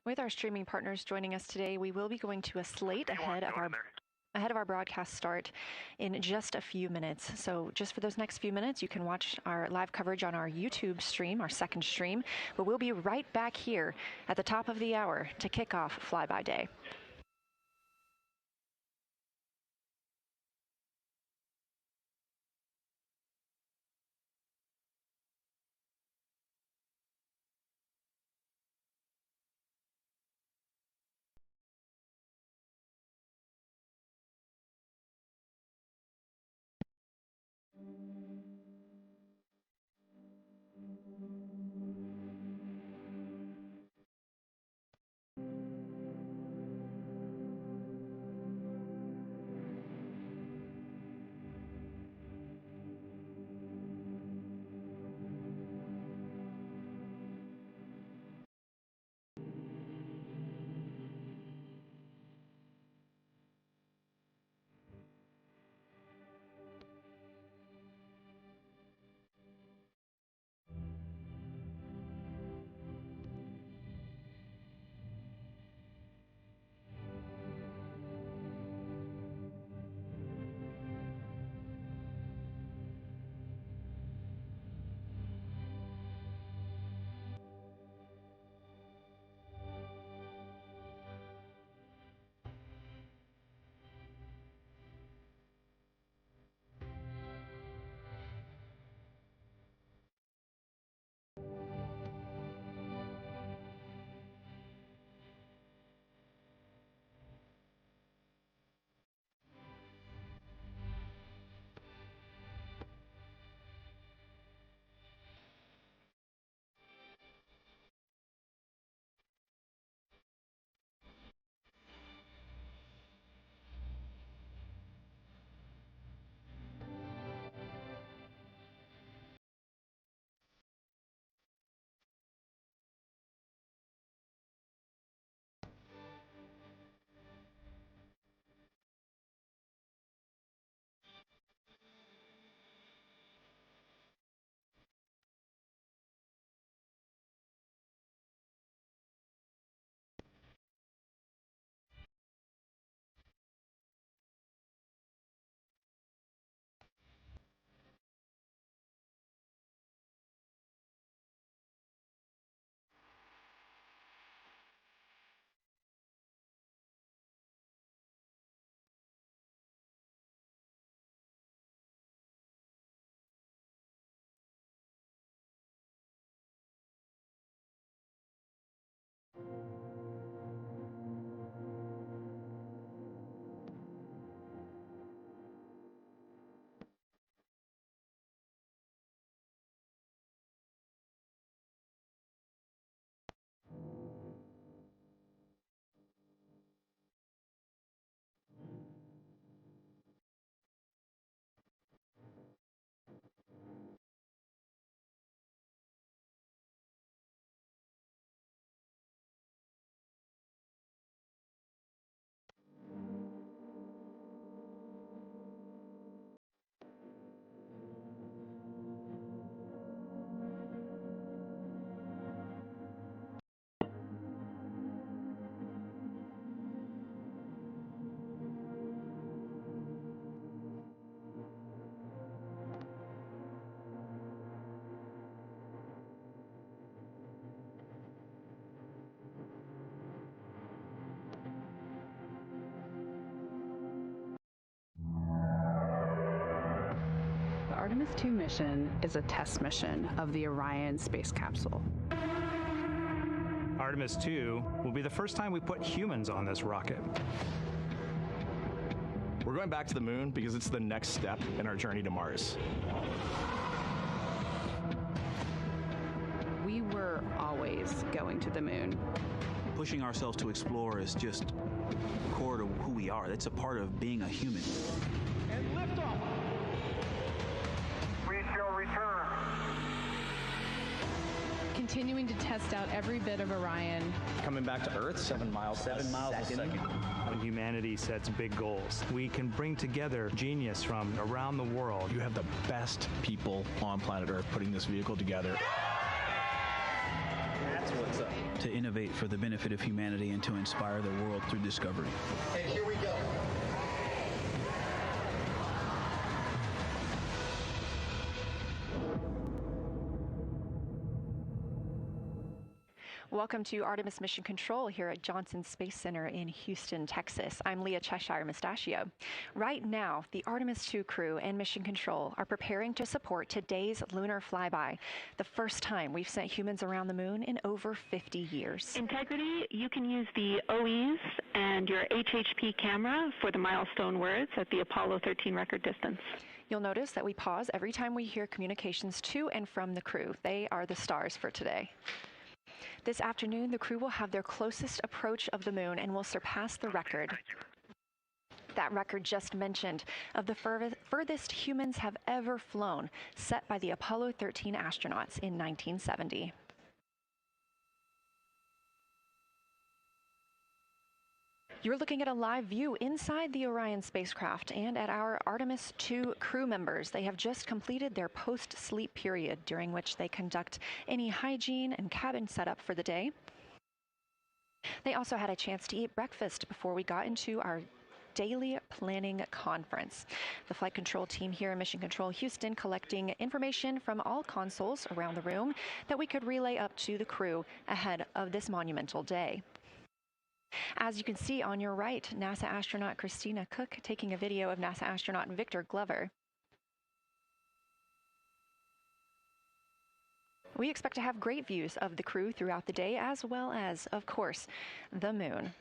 With our streaming partners joining us today, we will be going to a slate ahead of our broadcast start in just a few minutes. So just for those next few minutes, you can watch our live coverage on our YouTube stream, our second stream, but we'll be right back here at the top of the hour to kick off Flyby Day. Artemis II mission is a test mission of the Orion space capsule. Artemis II will be the first time we put humans on this rocket. We're going back to the moon because it's the next step in our journey to Mars. We were always going to the moon. Pushing ourselves to explore is just core to who we are. That's a part of being a human. And liftoff. We shall return. continuing to test out every bit of Orion. Coming back to Earth, 7 miles a second. When humanity sets big goals, we can bring together genius from around the world. You have the best people on planet Earth putting this vehicle together. That's what's up. To innovate for the benefit of humanity and to inspire the world through discovery. And here we go. Welcome to Artemis Mission Control here at Johnson Space Center in Houston, Texas. I'm Leah Cheshire Mustachio. Right now, the Artemis II crew and Mission Control are preparing to support today's lunar flyby, the first time we've sent humans around the moon in over 50 years. Integrity, you can use the OEs and your HHP camera for the milestone words at the Apollo 13 record distance. You'll notice that we pause every time we hear communications to and from the crew. They are the stars for today. This afternoon, the crew will have their closest approach of the moon and will surpass the record. That record just mentioned of the furthest humans have ever flown, set by the Apollo 13 astronauts in 1970. You're looking at a live view inside the Orion spacecraft and at our Artemis II crew members. They have just completed their post-sleep period, during which they conduct any hygiene and cabin setup for the day. They also had a chance to eat breakfast before we got into our daily planning conference. The flight control team here in Mission Control Houston collecting information from all consoles around the room that we could relay up to the crew ahead of this monumental day. As you can see on your right, NASA astronaut Christina Cook taking a video of NASA astronaut Victor Glover. We expect to have great views of the crew throughout the day, as well as, of course, the moon.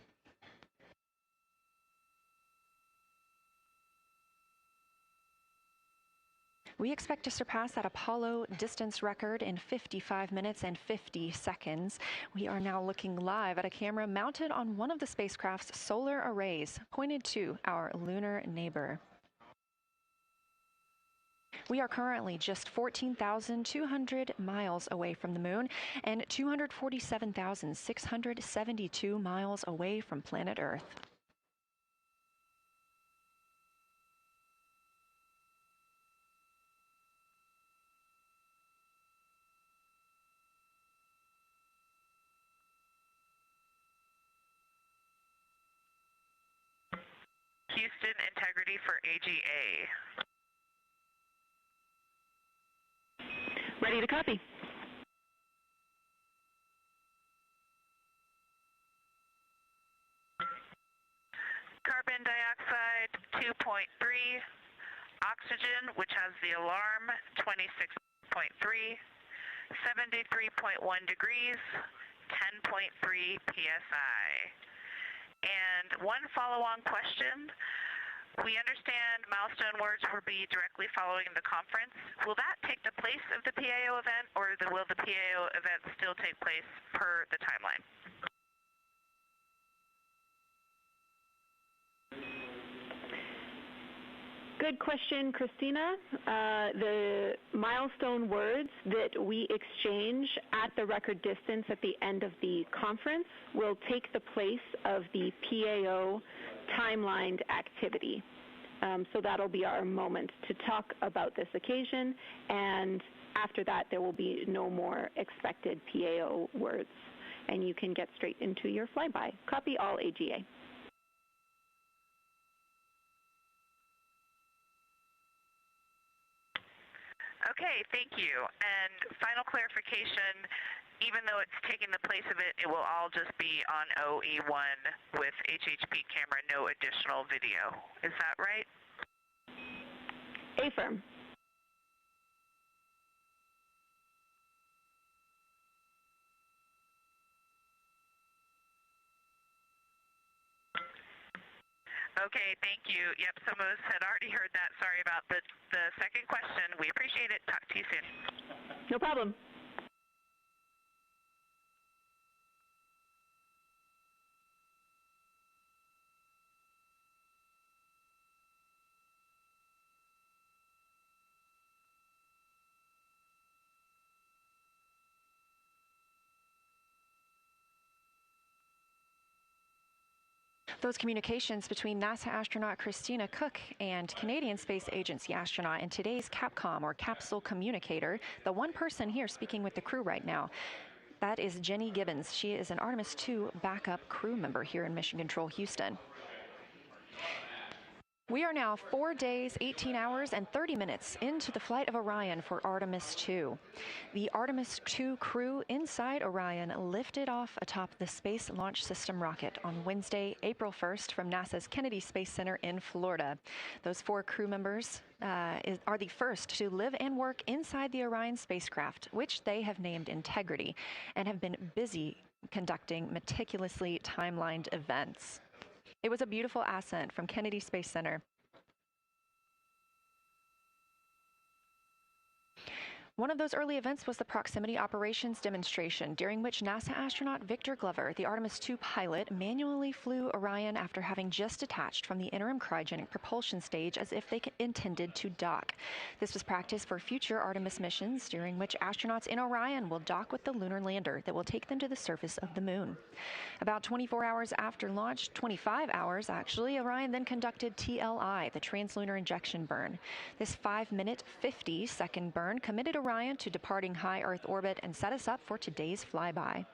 We expect to surpass that Apollo distance record in 55 minutes and 50 seconds. We are now looking live at a camera mounted on one of the spacecraft's solar arrays, pointed to our lunar neighbor. We are currently just 14,200 miles away from the moon and 247,672 miles away from planet Earth. Houston, integrity for AGA. Ready to copy. Carbon dioxide 2.3, oxygen, which has the alarm, 26.3, 73.1 degrees, 10.3 psi. And one follow-on question. We understand milestone words will be directly following the conference. Will that take the place of the PAO event, or will the PAO event still take place per the timeline? Good question, Christina. The milestone words that we exchange at the record distance at the end of the conference will take the place of the PAO timelined activity. So that'll be our moment to talk about this occasion, and after that there will be no more expected PAO words, and you can get straight into your flyby. Copy all AGA. Okay, thank you. And final clarification, even though it's taking the place of it, it will all just be on OE1 with HHP camera, no additional video. Is that right? Affirm. Okay, thank you. Yep, some of us had already heard that. Sorry about the second question. We appreciate it. Talk to you soon. No problem. Those communications between NASA astronaut Christina Cook and Canadian Space Agency astronaut and today's Capcom, or capsule communicator, the one person here speaking with the crew right now, that is Jenny Gibbons. She is an Artemis II backup crew member here in Mission Control Houston. We are now 4 days, 18 hours, and 30 minutes into the flight of Orion for Artemis II. The Artemis II crew inside Orion lifted off atop the Space Launch System rocket on Wednesday, April 1st from NASA's Kennedy Space Center in Florida. Those 4 crew members are the first to live and work inside the Orion spacecraft, which they have named Integrity, and have been busy conducting meticulously timelined events. It was a beautiful ascent from Kennedy Space Center. One of those early events was the proximity operations demonstration, during which NASA astronaut Victor Glover, the Artemis II pilot, manually flew Orion after having just detached from the interim cryogenic propulsion stage as if they intended to dock. This was practice for future Artemis missions, during which astronauts in Orion will dock with the lunar lander that will take them to the surface of the moon. About 24 hours after launch, 25 hours actually, Orion then conducted TLI, the translunar injection burn. This 5-minute, 50-second burn committed Orion to departing high Earth orbit and set us up for today's flyby.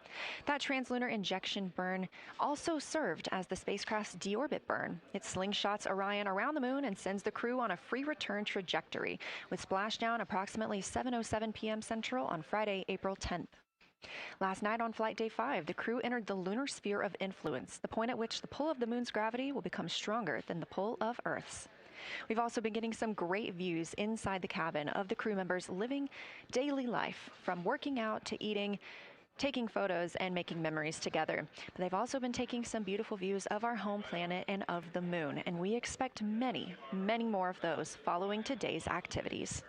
That translunar injection burn also served as the spacecraft's deorbit burn. It slingshots Orion around the moon and sends the crew on a free return trajectory, with splashdown approximately 7:07 p.m. Central on Friday, April 10th. Last night on Flight Day 5, the crew entered the lunar sphere of influence, the point at which the pull of the moon's gravity will become stronger than the pull of Earth's. We've also been getting some great views inside the cabin of the crew members living daily life, from working out to eating, taking photos, and making memories together. But they've also been taking some beautiful views of our home planet and of the moon, and we expect many, many more of those following today's activities.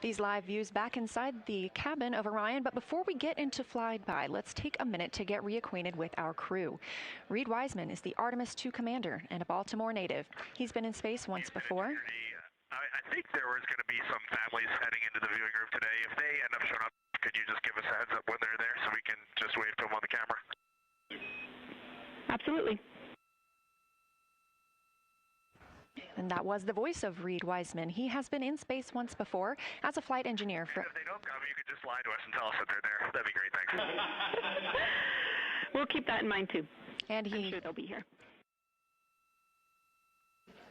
These live views back inside the cabin of Orion, but before we get into flyby, let's take a minute to get reacquainted with our crew. Reed Wiseman is the Artemis II commander and a Baltimore native. He's been in space once before. I think there was going to be some families heading into the viewing room today. If they end up showing up, could you just give us a heads up when they're there so we can just wave to them on the camera? Absolutely. And that was the voice of Reed Wiseman. He has been in space once before as a flight engineer. And if they don't come, you could just lie to us and tell us that they're there. That'd be great, thanks. We'll keep that in mind, too. And I'm sure they'll be here.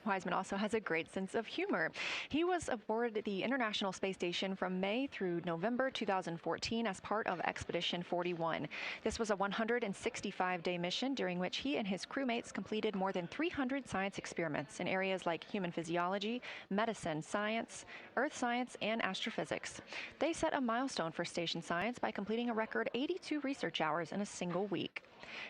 Wiseman also has a great sense of humor. He was aboard the International Space Station from May through November 2014 as part of Expedition 41. This was a 165-day mission during which he and his crewmates completed more than 300 science experiments in areas like human physiology, medicine, science, earth science, and astrophysics. They set a milestone for station science by completing a record 82 research hours in a single week.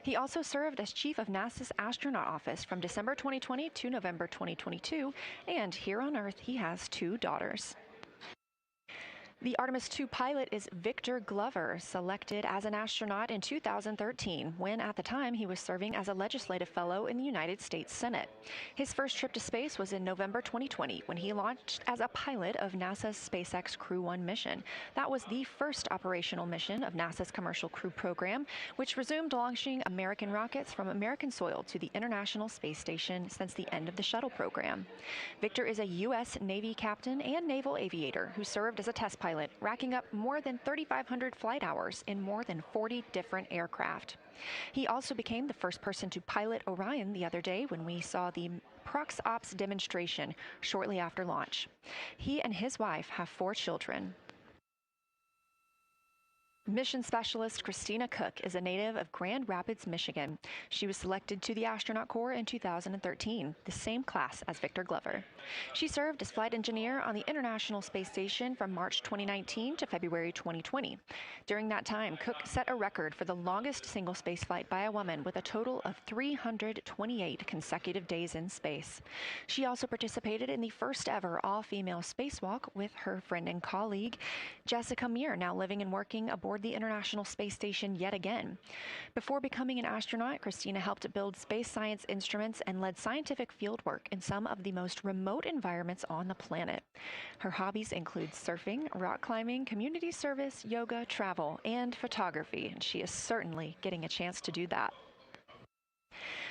He also served as chief of NASA's astronaut office from December 2020 to November 2022, and here on Earth he has 2 daughters. The Artemis II pilot is Victor Glover, selected as an astronaut in 2013, when at the time he was serving as a legislative fellow in the United States Senate. His first trip to space was in November 2020, when he launched as a pilot of NASA's SpaceX Crew 1 mission. That was the first operational mission of NASA's Commercial Crew program, which resumed launching American rockets from American soil to the International Space Station since the end of the shuttle program. Victor is a U.S. Navy captain and naval aviator who served as a test pilot, racking up more than 3,500 flight hours in more than 40 different aircraft. He also became the first person to pilot Orion the other day when we saw the Prox Ops demonstration shortly after launch. He and his wife have 4 children. Mission specialist Christina Cook is a native of Grand Rapids, Michigan. She was selected to the Astronaut Corps in 2013, the same class as Victor Glover. She served as flight engineer on the International Space Station from March 2019 to February 2020. During that time, Cook set a record for the longest single spaceflight by a woman with a total of 328 consecutive days in space. She also participated in the first ever all-female spacewalk with her friend and colleague, Jessica Meir, now living and working aboard the International Space Station yet again. Before becoming an astronaut, Christina helped build space science instruments and led scientific fieldwork in some of the most remote environments on the planet. Her hobbies include surfing, rock climbing, community service, yoga, travel, and photography, and she is certainly getting a chance to do that.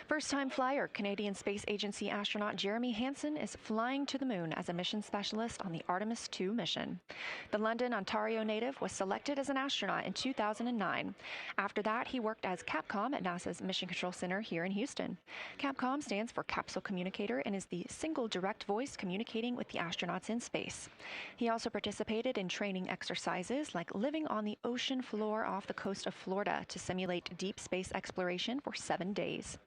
First-time flyer, Canadian Space Agency astronaut Jeremy Hansen is flying to the moon as a mission specialist on the Artemis II mission. The London, Ontario native was selected as an astronaut in 2009. After that, he worked as Capcom at NASA's Mission Control Center here in Houston. Capcom stands for Capsule Communicator and is the single direct voice communicating with the astronauts in space. He also participated in training exercises like living on the ocean floor off the coast of Florida to simulate deep space exploration for 7 days.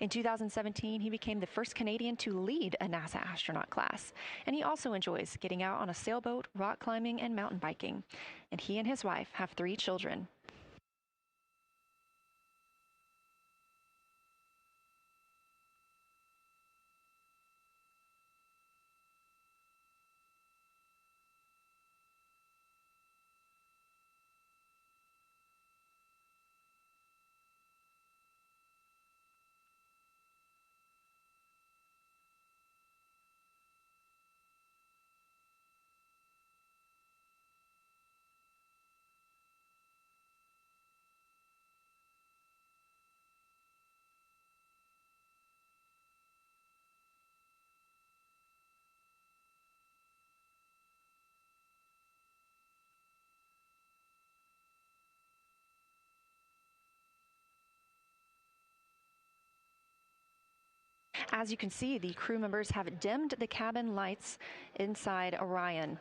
In 2017, he became the first Canadian to lead a NASA astronaut class, and he also enjoys getting out on a sailboat, rock climbing, and mountain biking. And he and his wife have 3 children. As you can see, the crew members have dimmed the cabin lights inside Orion.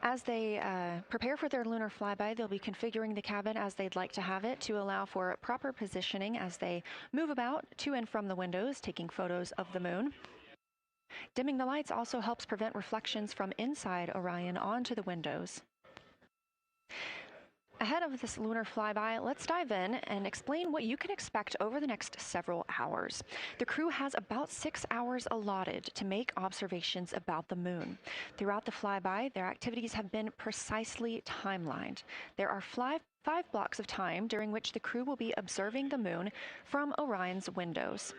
As they prepare for their lunar flyby, they'll be configuring the cabin as they'd like to have it to allow for proper positioning as they move about to and from the windows, taking photos of the moon. Dimming the lights also helps prevent reflections from inside Orion onto the windows. Ahead of this lunar flyby, let's dive in and explain what you can expect over the next several hours. The crew has about 6 hours allotted to make observations about the moon. Throughout the flyby, their activities have been precisely timelined. There are 5 blocks of time during which the crew will be observing the moon from Orion's windows.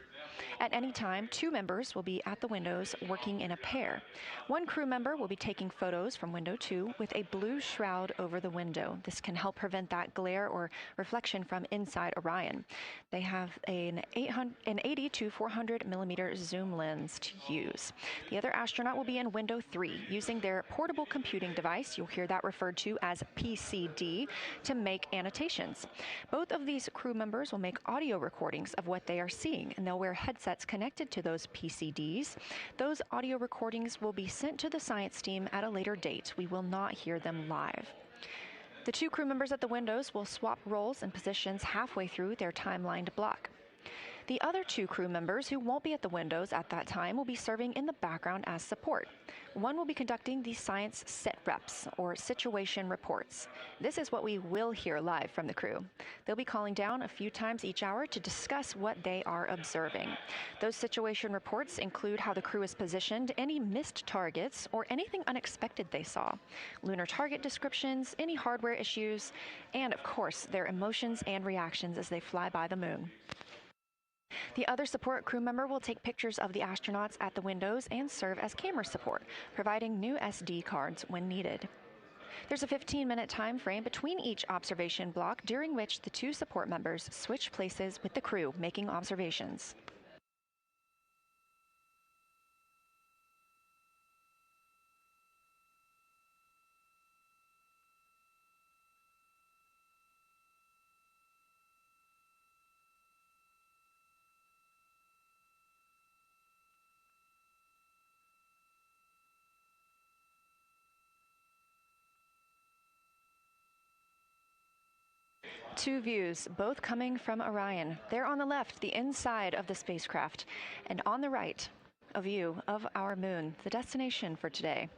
At any time, 2 members will be at the windows working in a pair. One crew member will be taking photos from window 2 with a blue shroud over the window. This can help prevent that glare or reflection from inside Orion. They have an 80 to 400 millimeter zoom lens to use. The other astronaut will be in window 3 using their portable computing device, you'll hear that referred to as PCD, to make annotations. Both of these crew members will make audio recordings of what they are seeing, and they'll wear headsets connected to those PCDs. Those audio recordings will be sent to the science team at a later date. We will not hear them live. The 2 crew members at the windows will swap roles and positions halfway through their timelined block. The other 2 crew members who won't be at the windows at that time will be serving in the background as support. One will be conducting the science Sitreps, or situation reports. This is what we will hear live from the crew. They'll be calling down a few times each hour to discuss what they are observing. Those situation reports include how the crew is positioned, any missed targets, or anything unexpected they saw, lunar target descriptions, any hardware issues, and of course, their emotions and reactions as they fly by the moon. The other support crew member will take pictures of the astronauts at the windows and serve as camera support, providing new SD cards when needed. There's a 15-minute time frame between each observation block during which the 2 support members switch places with the crew making observations. Two views, both coming from Orion. There on the left, the inside of the spacecraft, and on the right, a view of our moon, the destination for today.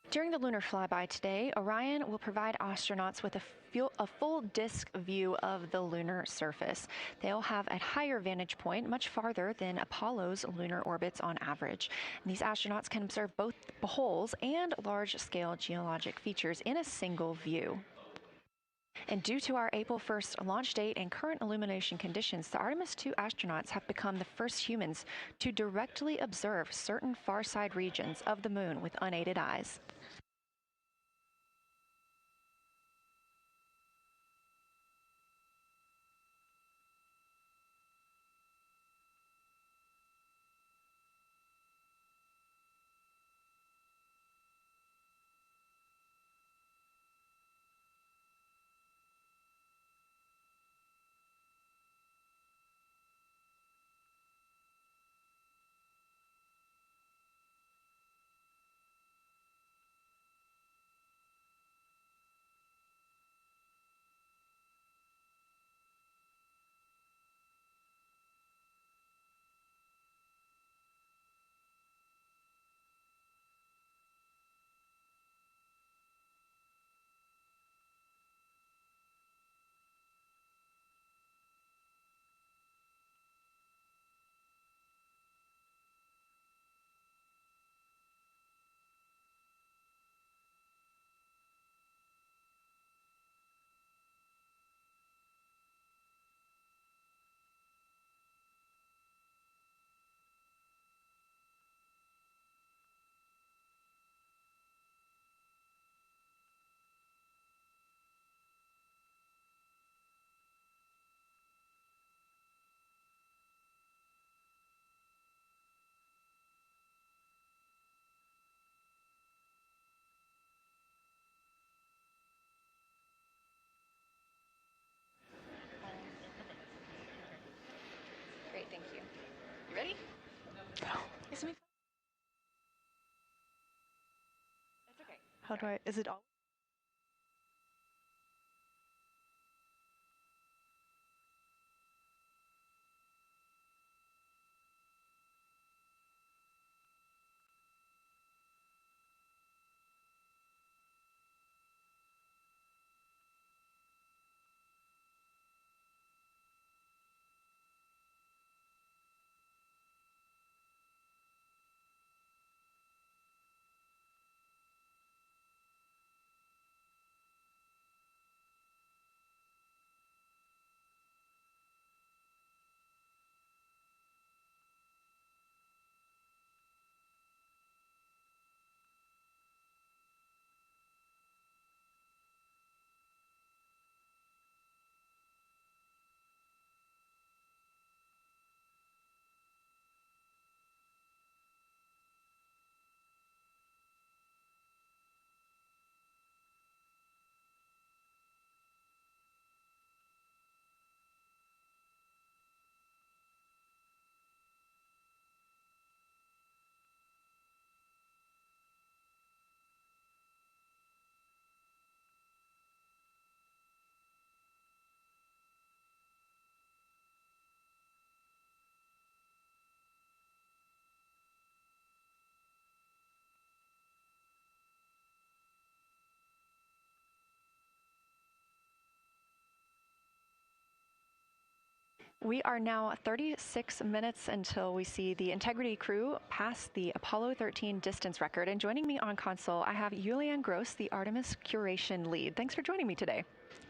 During the lunar flyby today, Orion will provide astronauts with a full disk view of the lunar surface. They'll have a higher vantage point, much farther than Apollo's lunar orbits on average. And these astronauts can observe both holes and large-scale geologic features in a single view. And due to our April 1st launch date and current illumination conditions, the Artemis II astronauts have become the first humans to directly observe certain far-side regions of the moon with unaided eyes. Great, thank you. You ready? Go. It's me. That's okay. How do I, is it all? We are now 36 minutes until we see the Integrity crew pass the Apollo 13 distance record. And joining me on console, I have Julianne Gross, the Artemis curation lead. Thanks for joining me today.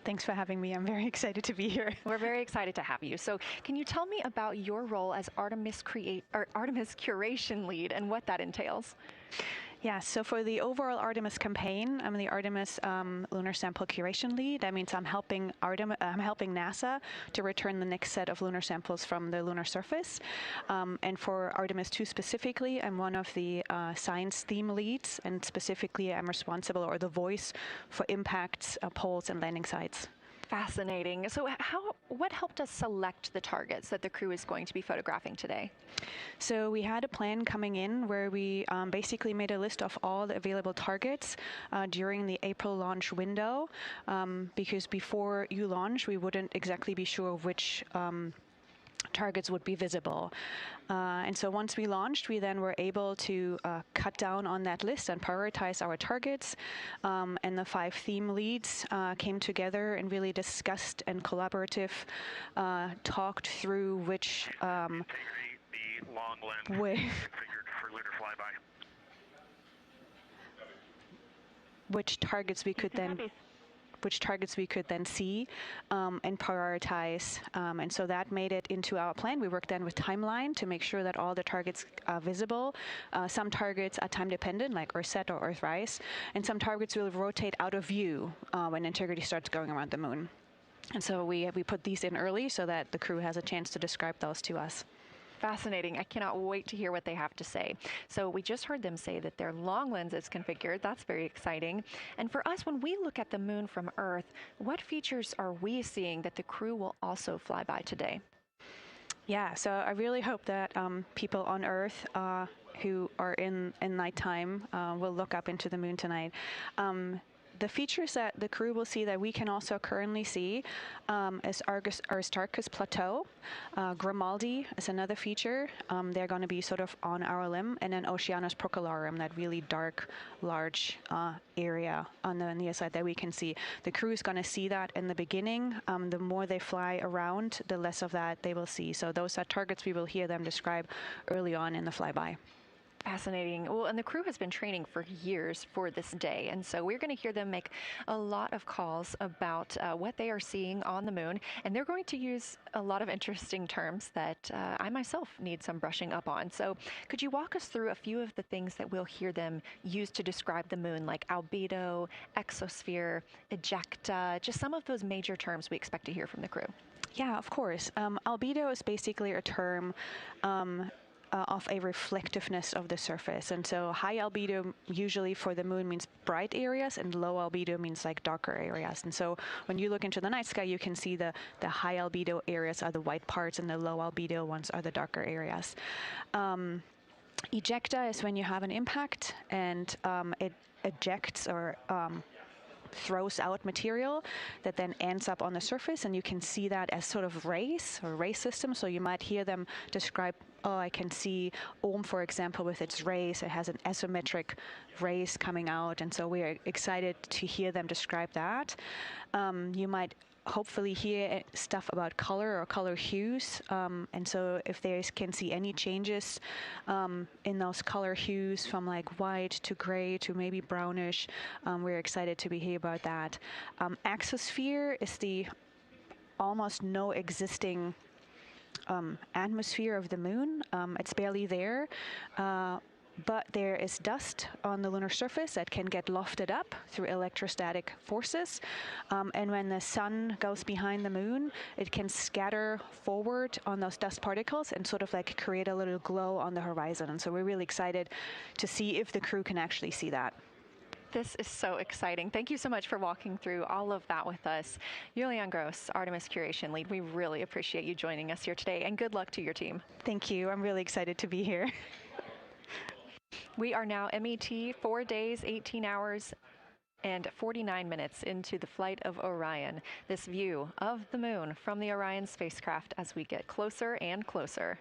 Thanks for having me. I'm very excited to be here. We're very excited to have you. So can you tell me about your role as Artemis curation lead and what that entails? Yeah, so for the overall Artemis campaign, I'm the Artemis lunar sample curation lead. That means I'm helping NASA to return the next set of lunar samples from the lunar surface. And for Artemis II specifically, I'm one of the science theme leads, and specifically I'm responsible or the voice for impacts, poles, and landing sites. Fascinating. So what helped us select the targets that the crew is going to be photographing today? So we had a plan coming in where we basically made a list of all the available targets during the April launch window, because before you launch, we wouldn't exactly be sure which targets would be visible. And so once we launched, we then were able to cut down on that list and prioritize our targets. And the 5 theme leads came together and really discussed and talked through which the long lens configured for lunar flyby. Which targets we could then see and prioritize. And so that made it into our plan. We worked then with timeline to make sure that all the targets are visible. Some targets are time dependent, like Earthset or Earthrise, and some targets will rotate out of view when Integrity starts going around the moon. And so we put these in early so that the crew has a chance to describe those to us. Fascinating. I cannot wait to hear what they have to say. So we just heard them say that their long lens is configured. That's very exciting. And for us, when we look at the moon from Earth, what features are we seeing that the crew will also fly by today? Yeah, so I really hope that people on Earth who are in nighttime will look up into the moon tonight. The features that the crew will see that we can also currently see is Aristarchus Plateau. Grimaldi is another feature. They're going to be sort of on our limb. And then Oceanus Procellarum, that really dark, large area on the near side that we can see. The crew is going to see that in the beginning. The more they fly around, the less of that they will see. So those are targets we will hear them describe early on in the flyby. Fascinating. Well, and the crew has been training for years for this day. And so we're going to hear them make a lot of calls about what they are seeing on the moon. And they're going to use a lot of interesting terms that I myself need some brushing up on. So could you walk us through a few of the things that we'll hear them use to describe the moon, like albedo, exosphere, ejecta, just some of those major terms we expect to hear from the crew? Yeah, of course. Albedo is basically a term of a reflectiveness of the surface. And so high albedo usually for the moon means bright areas, and low albedo means like darker areas. And so when you look into the night sky, you can see the high albedo areas are the white parts and the low albedo ones are the darker areas. Ejecta is when you have an impact and it ejects or throws out material that then ends up on the surface, and you can see that as sort of rays or ray systems. So you might hear them describe, I can see Ohm, for example, with its rays. It has an asymmetric rays coming out, and so we're excited to hear them describe that. You might hopefully hear stuff about color or color hues, and so if they can see any changes in those color hues from like white to gray to maybe brownish, we're excited to hear about that. Exosphere is the almost no existing atmosphere of the moon. It's barely there. But there is dust on the lunar surface that can get lofted up through electrostatic forces. And when the sun goes behind the moon, it can scatter forward on those dust particles and sort of like create a little glow on the horizon. And so we're really excited to see if the crew can actually see that. This is so exciting. Thank you so much for walking through all of that with us. Julian Gross, Artemis Curation Lead, we really appreciate you joining us here today, and good luck to your team. Thank you. I'm really excited to be here. We are now MET 4 days, 18 hours, and 49 minutes into the flight of Orion. This view of the moon from the Orion spacecraft as we get closer and closer.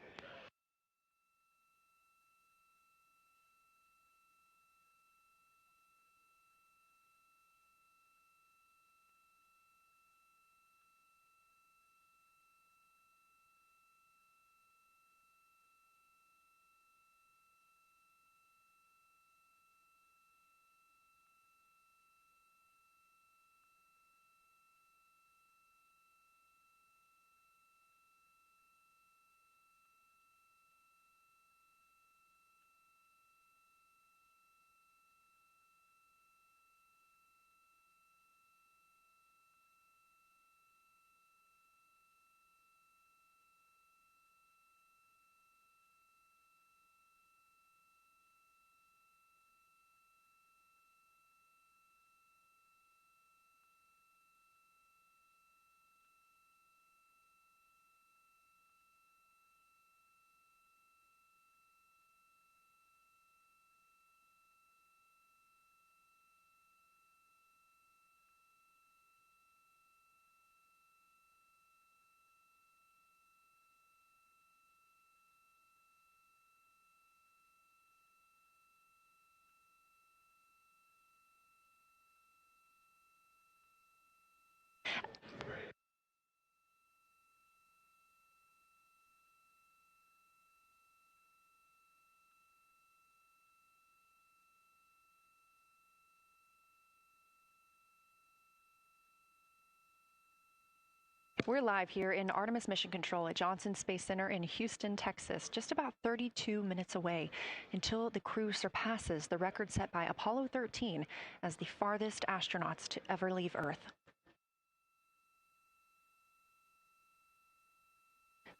We're live here in Artemis Mission Control at Johnson Space Center in Houston, Texas, just about 32 minutes away until the crew surpasses the record set by Apollo 13 as the farthest astronauts to ever leave Earth.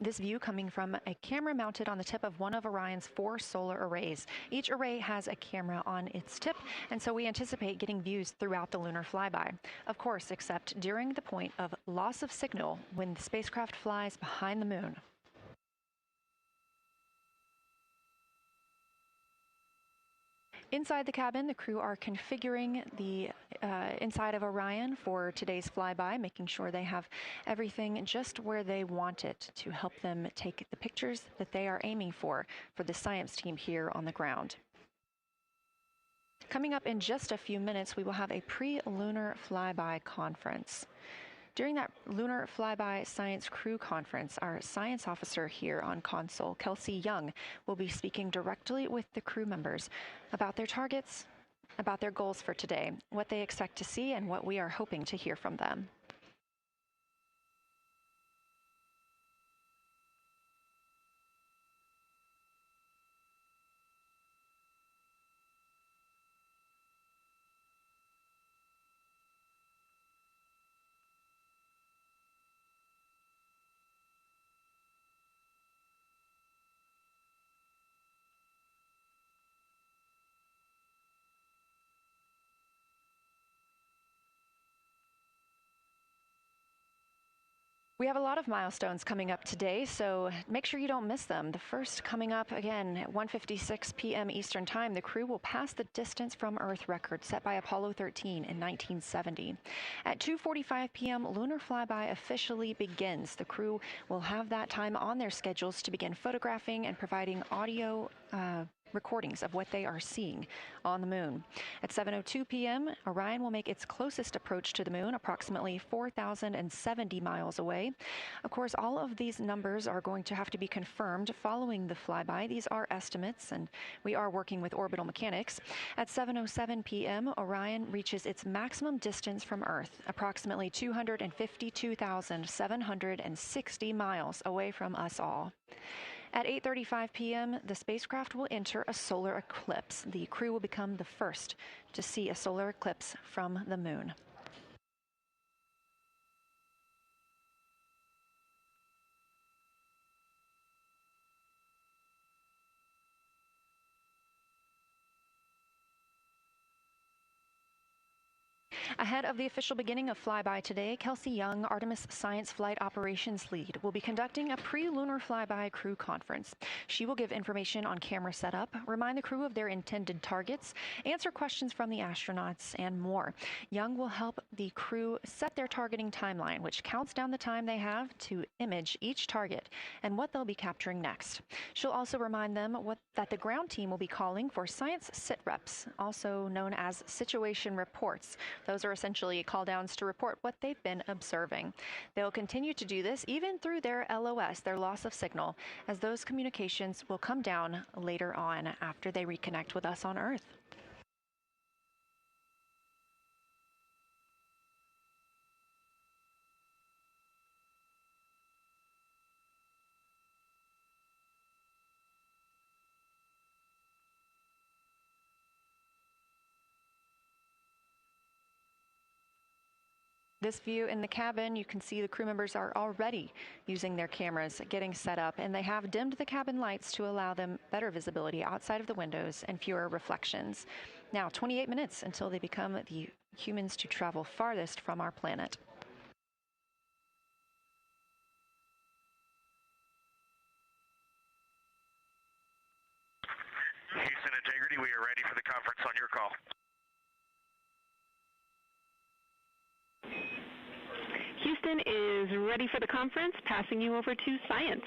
This view coming from a camera mounted on the tip of one of Orion's 4 solar arrays. Each array has a camera on its tip, and so we anticipate getting views throughout the lunar flyby. Of course, except during the point of loss of signal when the spacecraft flies behind the moon. Inside the cabin, the crew are configuring the inside of Orion for today's flyby, making sure they have everything just where they want it to help them take the pictures that they are aiming for the science team here on the ground. Coming up in just a few minutes, we will have a pre-lunar flyby conference. During that Lunar Flyby Science Crew Conference, our science officer here on console, Kelsey Young, will be speaking directly with the crew members about their targets, about their goals for today, what they expect to see, and what we are hoping to hear from them. We have a lot of milestones coming up today, so make sure you don't miss them. The first coming up again at 1:56 p.m. Eastern Time, the crew will pass the distance from Earth record set by Apollo 13 in 1970. At 2:45 p.m., lunar flyby officially begins. The crew will have that time on their schedules to begin photographing and providing audio recordings of what they are seeing on the moon. At 7:02 p.m., Orion will make its closest approach to the moon, approximately 4,070 miles away. Of course, all of these numbers are going to have to be confirmed following the flyby. These are estimates, and we are working with orbital mechanics. At 7:07 p.m., Orion reaches its maximum distance from Earth, approximately 252,760 miles away from us all. At 8:35 p.m., the spacecraft will enter a solar eclipse. The crew will become the first to see a solar eclipse from the moon. Ahead of the official beginning of flyby today, Kelsey Young, Artemis Science Flight Operations Lead, will be conducting a pre-lunar flyby crew conference. She will give information on camera setup, remind the crew of their intended targets, answer questions from the astronauts, and more. Young will help the crew set their targeting timeline, which counts down the time they have to image each target and what they'll be capturing next. She'll also remind them that the ground team will be calling for science Sitreps, also known as situation reports. Those are essentially call-downs to report what they've been observing. They'll continue to do this even through their LOS, their loss of signal, as those communications will come down later on after they reconnect with us on Earth. This view in the cabin, you can see the crew members are already using their cameras, getting set up, and they have dimmed the cabin lights to allow them better visibility outside of the windows and fewer reflections. Now, 28 minutes until they become the humans to travel farthest from our planet. Houston Integrity, we are ready for the conference on your call. Houston is ready for the conference, passing you over to Science.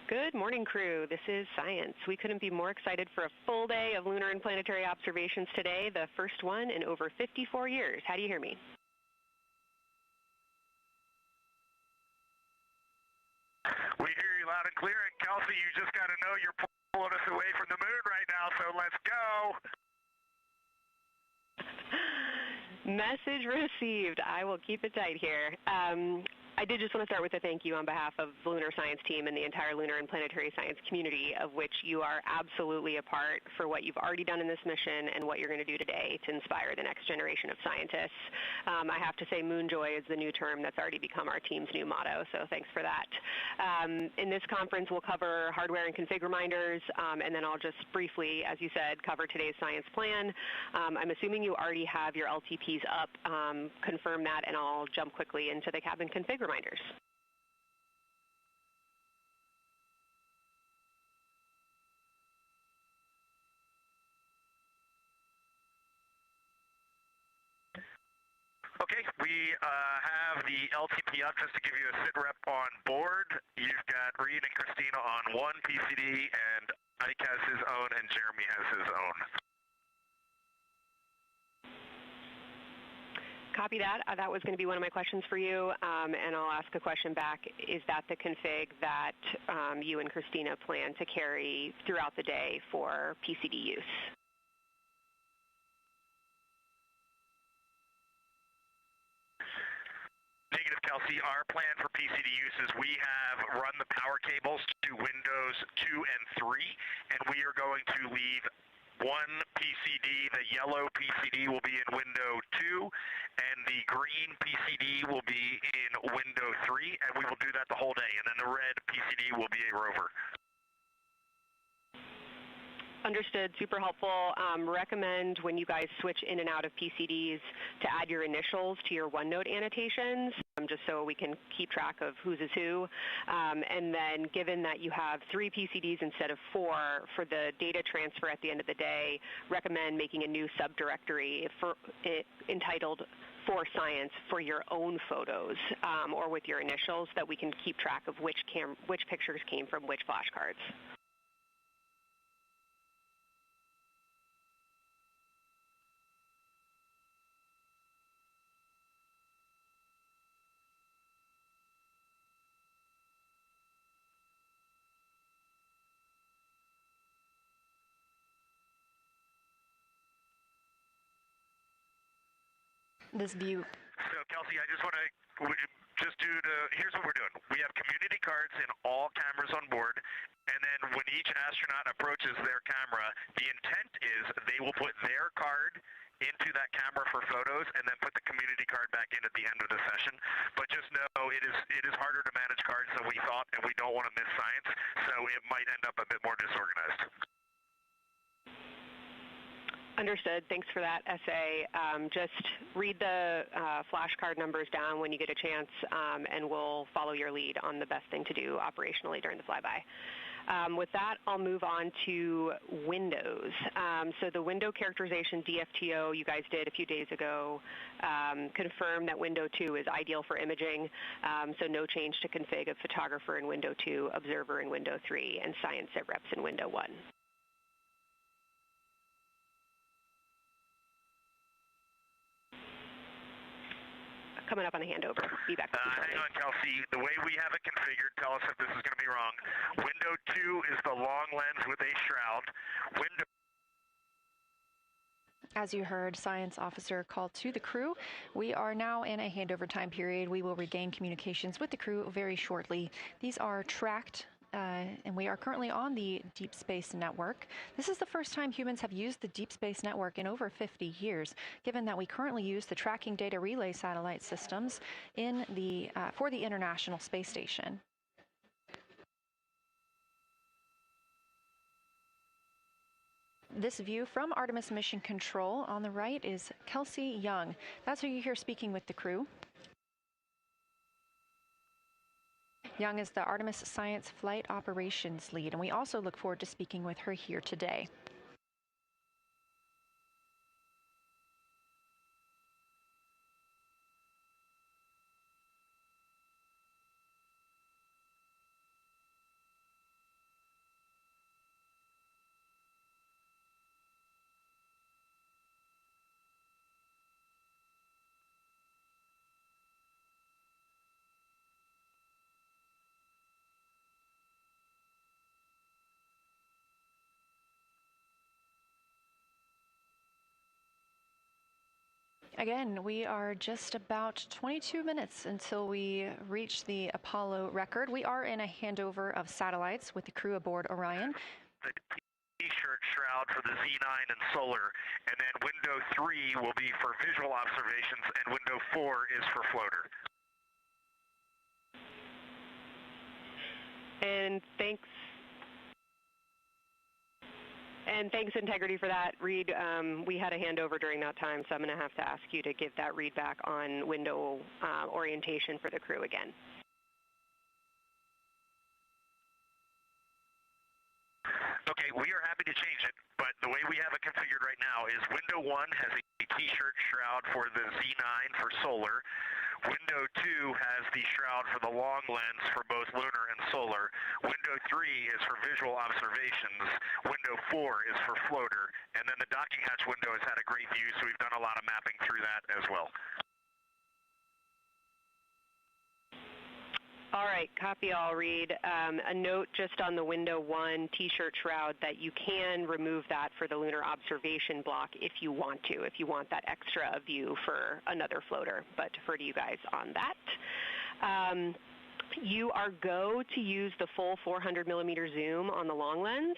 Good morning, crew. This is Science. We couldn't be more excited for a full day of lunar and planetary observations today, the first one in over 54 years. How do you hear me? We hear you loud and clear, and Kelsey, you just got to know you're pulling us away from the moon right now, so let's go. Message received. I will keep it tight here. I did just want to start with a thank you on behalf of the Lunar Science team and the entire lunar and planetary science community, of which you are absolutely a part, for what you've already done in this mission and what you're going to do today to inspire the next generation of scientists. I have to say Moonjoy is the new term that's already become our team's new motto, so thanks for that. In this conference, we'll cover hardware and config reminders, and then I'll just briefly, as you said, cover today's science plan. I'm assuming you already have your LTPs up. Confirm that, and I'll jump quickly into the cabin config reminders. Okay, we have the LTP up just to give you a Sitrep on board. You've got Reed and Christina on one PCD, and Ike has his own, and Jeremy has his own. Copy that. That was going to be one of my questions for you, and I'll ask a question back. Is that the config that you and Christina plan to carry throughout the day for PCD use? Negative, Kelsey. Our plan for PCD use is we have run the power cables to Windows 2 and 3, and we are going to leave one PCD, the yellow PCD will be in window 2, and the green PCD will be in window 3, and we will do that the whole day, and then the red PCD will be a rover. Understood. Super helpful. Recommend when you guys switch in and out of PCDs to add your initials to your OneNote annotations, just so we can keep track of whose is who. And then given that you have 3 PCDs instead of 4, for the data transfer at the end of the day, recommend making a new subdirectory entitled For Science for your own photos, or with your initials, that we can keep track of which pictures came from which flashcards. This view. So, Kelsey, I just want to here's what we're doing. We have community cards in all cameras on board, and then when each astronaut approaches their camera, the intent is they will put their card into that camera for photos and then put the community card back in at the end of the session. But just know it is harder to manage cards than we thought, and we don't want to miss science, so it might end up a bit more disorganized. Understood. Thanks for that essay. Just read the flashcard numbers down when you get a chance, and we'll follow your lead on the best thing to do operationally during the flyby. With that, I'll move on to windows. So the window characterization DFTO you guys did a few days ago confirmed that window 2 is ideal for imaging, so no change to config of photographer in window 2, observer in window 3, and science Sitreps in window 1. Coming up on a handover. Be back. Hang on, Kelsey. The way we have it configured, tell us if this is going to be wrong. Window 2 is the long lens with a shroud. As you heard, Science Officer called to the crew. We are now in a handover time period. We will regain communications with the crew very shortly. These are tracked, and we are currently on the Deep Space Network. This is the first time humans have used the Deep Space Network in over 50 years, given that we currently use the tracking data relay satellite systems in the for the International Space Station. This view from Artemis Mission Control on the right is Kelsey Young. That's who you hear speaking with the crew. Young is the Artemis Science Flight Operations Lead, and we also look forward to speaking with her here today. Again, we are just about 22 minutes until we reach the Apollo record. We are in a handover of satellites with the crew aboard Orion. The T-shirt shroud for the Z9 and solar, and then window 3 will be for visual observations, and window 4 is for floater. And thanks, Integrity, for that, Reed. We had a handover during that time, so I'm going to have to ask you to give that read back on window orientation for the crew again. Okay, we are happy to change it, but the way we have it configured right now is window 1 has a T-shirt shroud for the Z9 for solar. Window 2 has the shroud for the long lens for both lunar and solar. Window 3 is for visual observations. Window 4 is for floater. And then the docking hatch window has had a great view, so we've done a lot of mapping through that as well. All right, copy all, Reed. A note just on the window 1 T-shirt shroud that you can remove that for the lunar observation block if you want to, if you want that extra view for another floater, but defer to you guys on that. You are go to use the full 400 millimeter zoom on the long lens,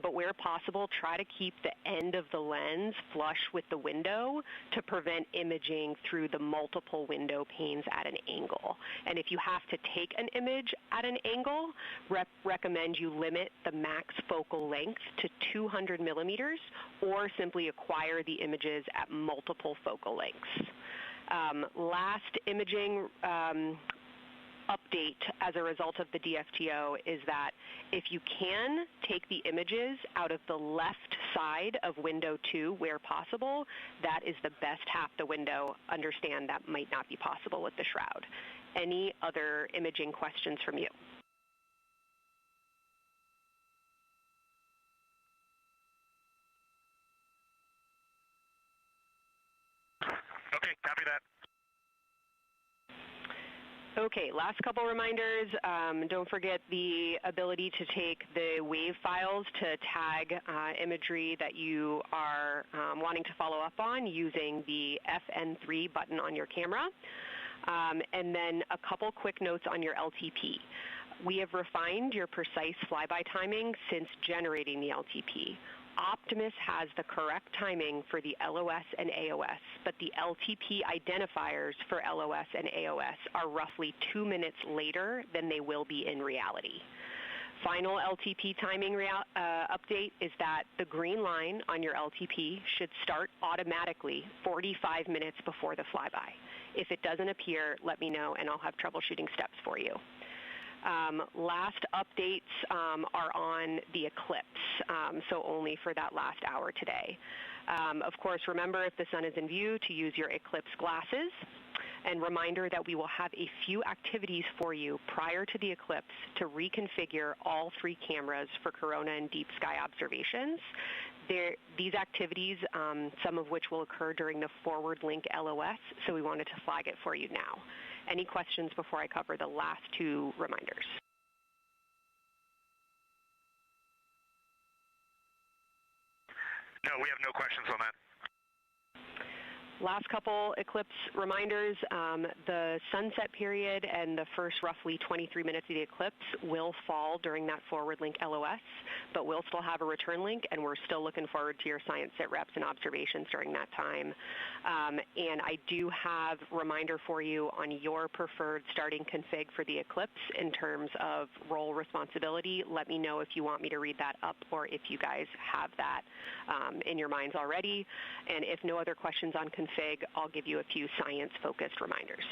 but where possible, try to keep the end of the lens flush with the window to prevent imaging through the multiple window panes at an angle. And if you have to take an image at an angle, recommend you limit the max focal length to 200 millimeters or simply acquire the images at multiple focal lengths. Last imaging update as a result of the DFTO is that if you can take the images out of the left side of window 2 where possible, that is the best half the window. Understand that might not be possible with the shroud. Any other imaging questions from you? Okay, copy that. Okay, last couple reminders. Don't forget the ability to take the wave files to tag imagery that you are wanting to follow up on using the FN3 button on your camera. And then a couple quick notes on your LTP. We have refined your precise flyby timing since generating the LTP. Optimus has the correct timing for the LOS and AOS, but the LTP identifiers for LOS and AOS are roughly 2 minutes later than they will be in reality. Final LTP timing update is that the green line on your LTP should start automatically 45 minutes before the flyby. If it doesn't appear, let me know and I'll have troubleshooting steps for you. Last updates are on the eclipse, so only for that last hour today. Of course, remember if the sun is in view to use your eclipse glasses. And reminder that we will have a few activities for you prior to the eclipse to reconfigure all 3 cameras for corona and deep sky observations. These activities, some of which will occur during the forward link LOS, so we wanted to flag it for you now. Any questions before I cover the last 2 reminders? No, we have no questions on that. Last couple eclipse reminders, the sunset period and the first roughly 23 minutes of the eclipse will fall during that forward link LOS, but we'll still have a return link, and we're still looking forward to your science sit reps and observations during that time. And I do have a reminder for you on your preferred starting config for the eclipse in terms of role responsibility. Let me know if you want me to read that up or if you guys have that in your minds already. And if no other questions on config, I'll give you a few science-focused reminders.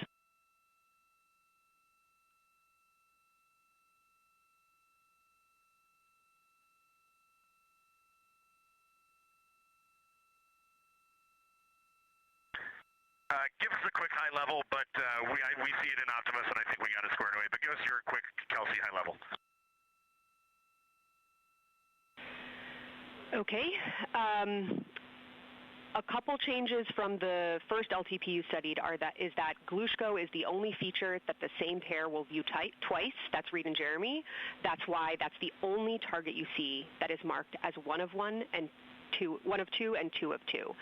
Give us a quick high level, but we see it in Optimus, and I think we got it squared away. But give us your quick Kelsey high level. Okay. A couple changes from the first LTP you studied is that Glushko is the only feature that the same pair will view twice. That's Reed and Jeremy. That's why that's the only target you see that is marked as 1 of 1 and one of two and two of two.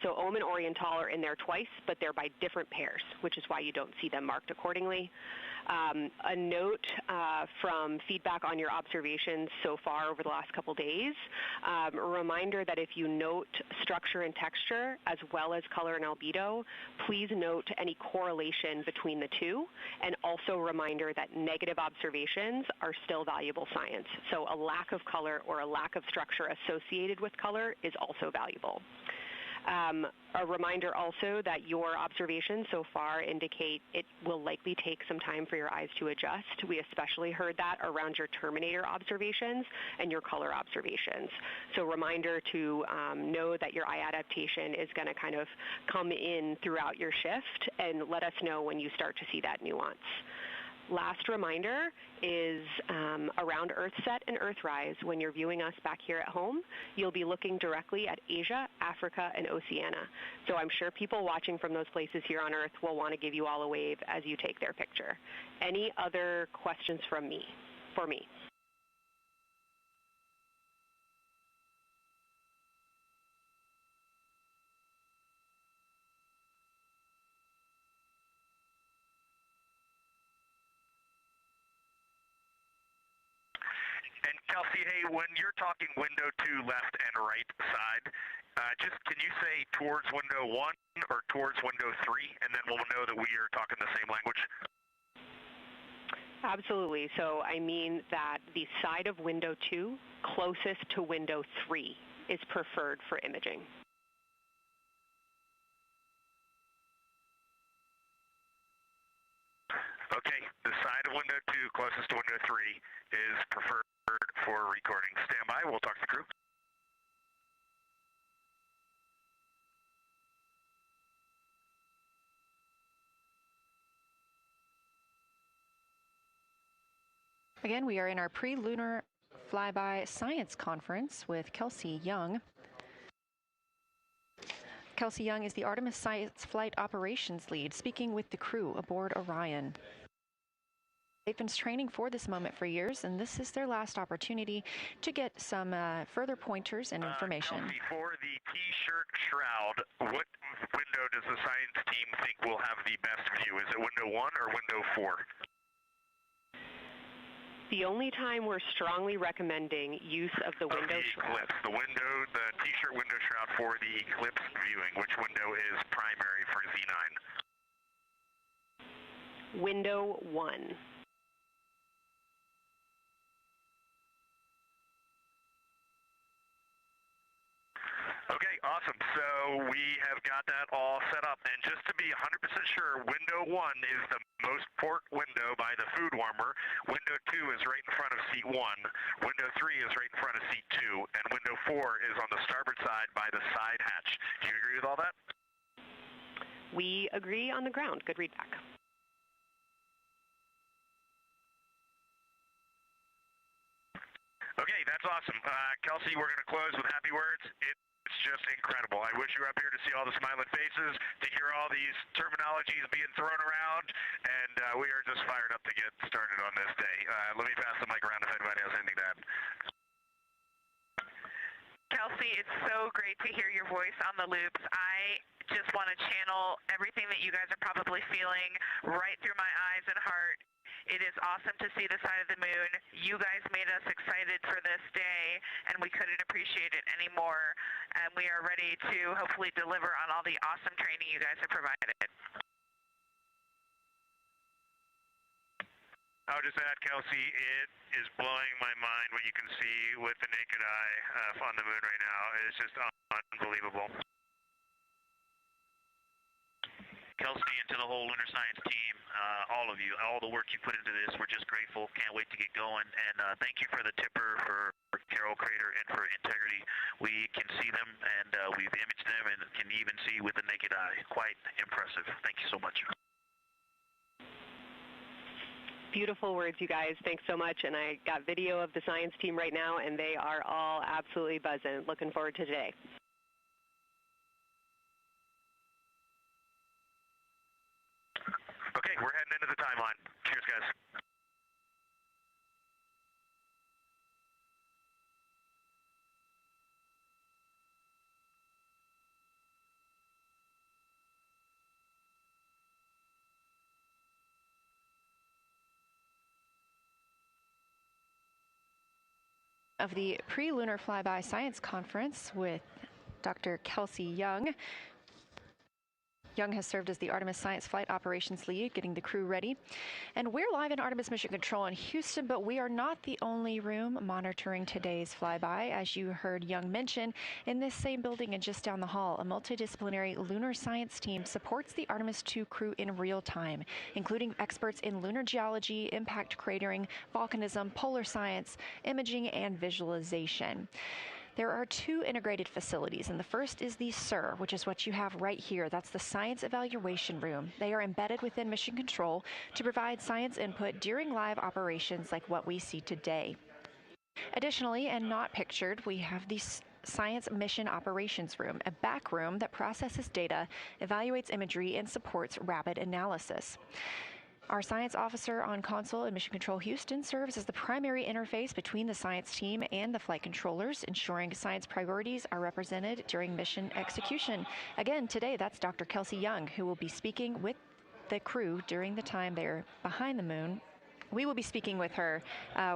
So Ohm and Oriental are in there twice, but they're by different pairs, which is why you don't see them marked accordingly. A note from feedback on your observations so far over the last couple days, a reminder that if you note structure and texture as well as color and albedo, please note any correlation between the two, and also a reminder that negative observations are still valuable science. So a lack of color or a lack of structure associated with color is also valuable. A reminder also that your observations so far indicate it will likely take some time for your eyes to adjust. We especially heard that around your Terminator observations and your color observations. So reminder to know that your eye adaptation is going to kind of come in throughout your shift, and let us know when you start to see that nuance. Last reminder is around Earthset and Earthrise. When you're viewing us back here at home, you'll be looking directly at Asia, Africa, and Oceania. So I'm sure people watching from those places here on Earth will want to give you all a wave as you take their picture. Any other questions for me? And Kelsey, hey, when you're talking window 2 left and right side, just can you say towards window 1 or towards window 3, and then we'll know that we are talking the same language? Absolutely. So I mean that the side of window 2 closest to window 3 is preferred for imaging. Okay, the side of window 2 closest to window 3 is preferred for recording. Stand by, we'll talk to the crew. Again, we are in our pre-lunar flyby science conference with Kelsey Young. Kelsey Young is the Artemis Science Flight Operations Lead, speaking with the crew aboard Orion. They've been training for this moment for years, and this is their last opportunity to get some further pointers and information. Kelsey, for the T-shirt shroud, what window does the science team think will have the best view? Is it window 1 or window 4? The only time we're strongly recommending use of the window shroud. The T-shirt window shroud for the eclipse viewing. Which window is primary for Z9? Window 1. Okay, awesome. So we have got that all set up. And just to be 100% sure, window 1 is the most port window by the food warmer. Window 2 is right in front of seat 1. Window 3 is right in front of seat 2. And window 4 is on the starboard side by the side hatch. Do you agree with all that? We agree on the ground. Good readback. Okay, that's awesome. Kelsey, we're going to close with happy words. It's just incredible. I wish you were up here to see all the smiling faces, to hear all these terminologies being thrown around, and we are just fired up to get started on this day. Let me pass the mic around if anybody has anything to add. Kelsey, it's so great to hear your voice on the loops. I just want to channel everything that you guys are probably feeling right through my eyes and heart. It is awesome to see the side of the moon. You guys made us excited for this day, and we couldn't appreciate it anymore. And we are ready to hopefully deliver on all the awesome training you guys have provided. I'll just add, Kelsey, it is blowing my mind what you can see with the naked eye on the moon right now. It's just unbelievable. Kelsey, and to the whole Lunar Science team, all of you, all the work you put into this, we're just grateful. Can't wait to get going. And thank you for the tipper, for Carol Crater, and for Integrity. We can see them, and we've imaged them, and can even see with the naked eye. Quite impressive. Thank you so much. Beautiful words, you guys. Thanks so much. And I got video of the science team right now, and they are all absolutely buzzing. Looking forward to today. Okay, we're heading into the timeline. Cheers, guys. of the Pre-Lunar Flyby Science Conference with Dr. Kelsey Young. Young has served as the Artemis Science Flight Operations Lead, getting the crew ready. And we're live in Artemis Mission Control in Houston, but we are not the only room monitoring today's flyby. As you heard Young mention, in this same building and just down the hall, a multidisciplinary lunar science team supports the Artemis II crew in real time, including experts in lunar geology, impact cratering, volcanism, polar science, imaging, and visualization. There are two integrated facilities, and the first is the SIR, which is what you have right here. That's the Science Evaluation Room. They are embedded within Mission Control to provide science input during live operations like what we see today. Additionally, and not pictured, we have the Science Mission Operations Room, a back room that processes data, evaluates imagery, and supports rapid analysis. Our science officer on console in Mission Control Houston serves as the primary interface between the science team and the flight controllers, ensuring science priorities are represented during mission execution. Again, today, that's Dr. Kelsey Young, who will be speaking with the crew during the time they're behind the moon. We will be speaking with her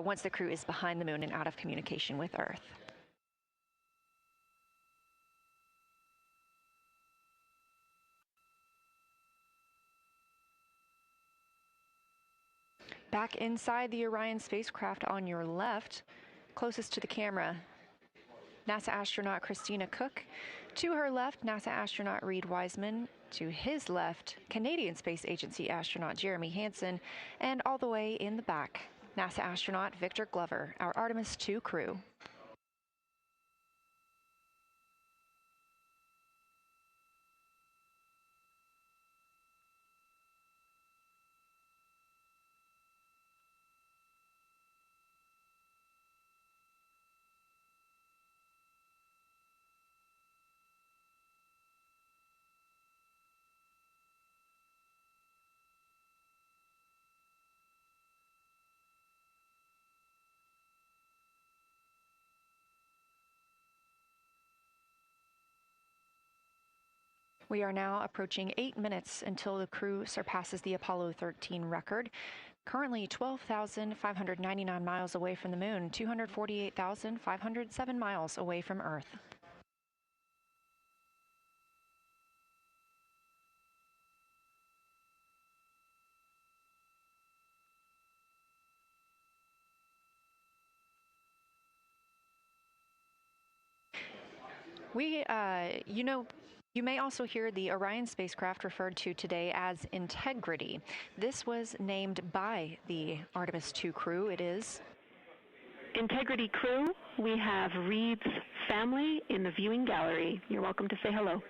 once the crew is behind the moon and out of communication with Earth. Back inside the Orion spacecraft on your left, closest to the camera, NASA astronaut Christina Cook. To her left, NASA astronaut Reid Wiseman. To his left, Canadian Space Agency astronaut Jeremy Hansen. And all the way in the back, NASA astronaut Victor Glover, our Artemis II crew. We are now approaching 8 minutes until the crew surpasses the Apollo 13 record. Currently 12,599 miles away from the moon, 248,507 miles away from Earth. You may also hear the Orion spacecraft referred to today as Integrity. This was named by the Artemis II crew. It is Integrity crew. We have Reid's family in the viewing gallery. You're welcome to say hello.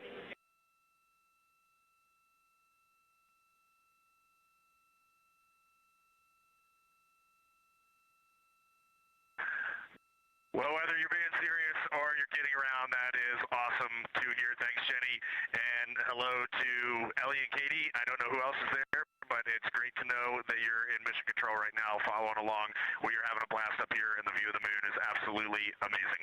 Well, whether you're being serious or you're kidding around, that is awesome to hear. Thanks, Jenny. And hello to Ellie and Katie. I don't know who else is there, but it's great to know that you're in Mission Control right now, following along. We are having a blast up here, and the view of the moon is absolutely amazing.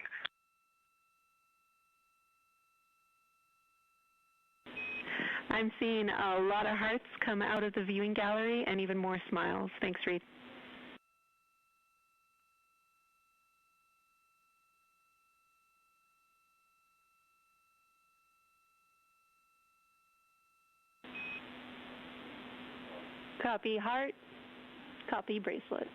I'm seeing a lot of hearts come out of the viewing gallery and even more smiles. Thanks, Reid. Copy heart, copy bracelet.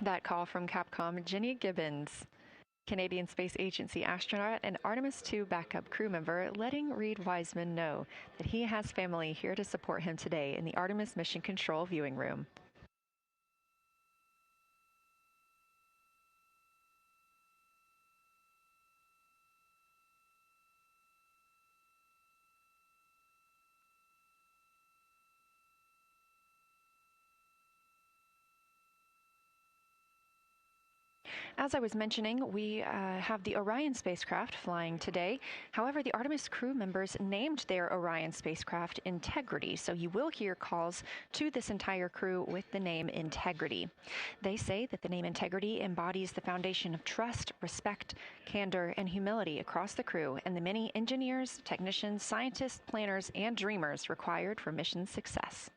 that call from Capcom Jenny Gibbons, Canadian Space Agency astronaut and Artemis II backup crew member, letting Reid Wiseman know that he has family here to support him today in the Artemis Mission Control viewing room. As I was mentioning, we have the Orion spacecraft flying today. However, the Artemis crew members named their Orion spacecraft Integrity, so you will hear calls to this entire crew with the name Integrity. They say that the name Integrity embodies the foundation of trust, respect, candor, and humility across the crew and the many engineers, technicians, scientists, planners, and dreamers required for mission success.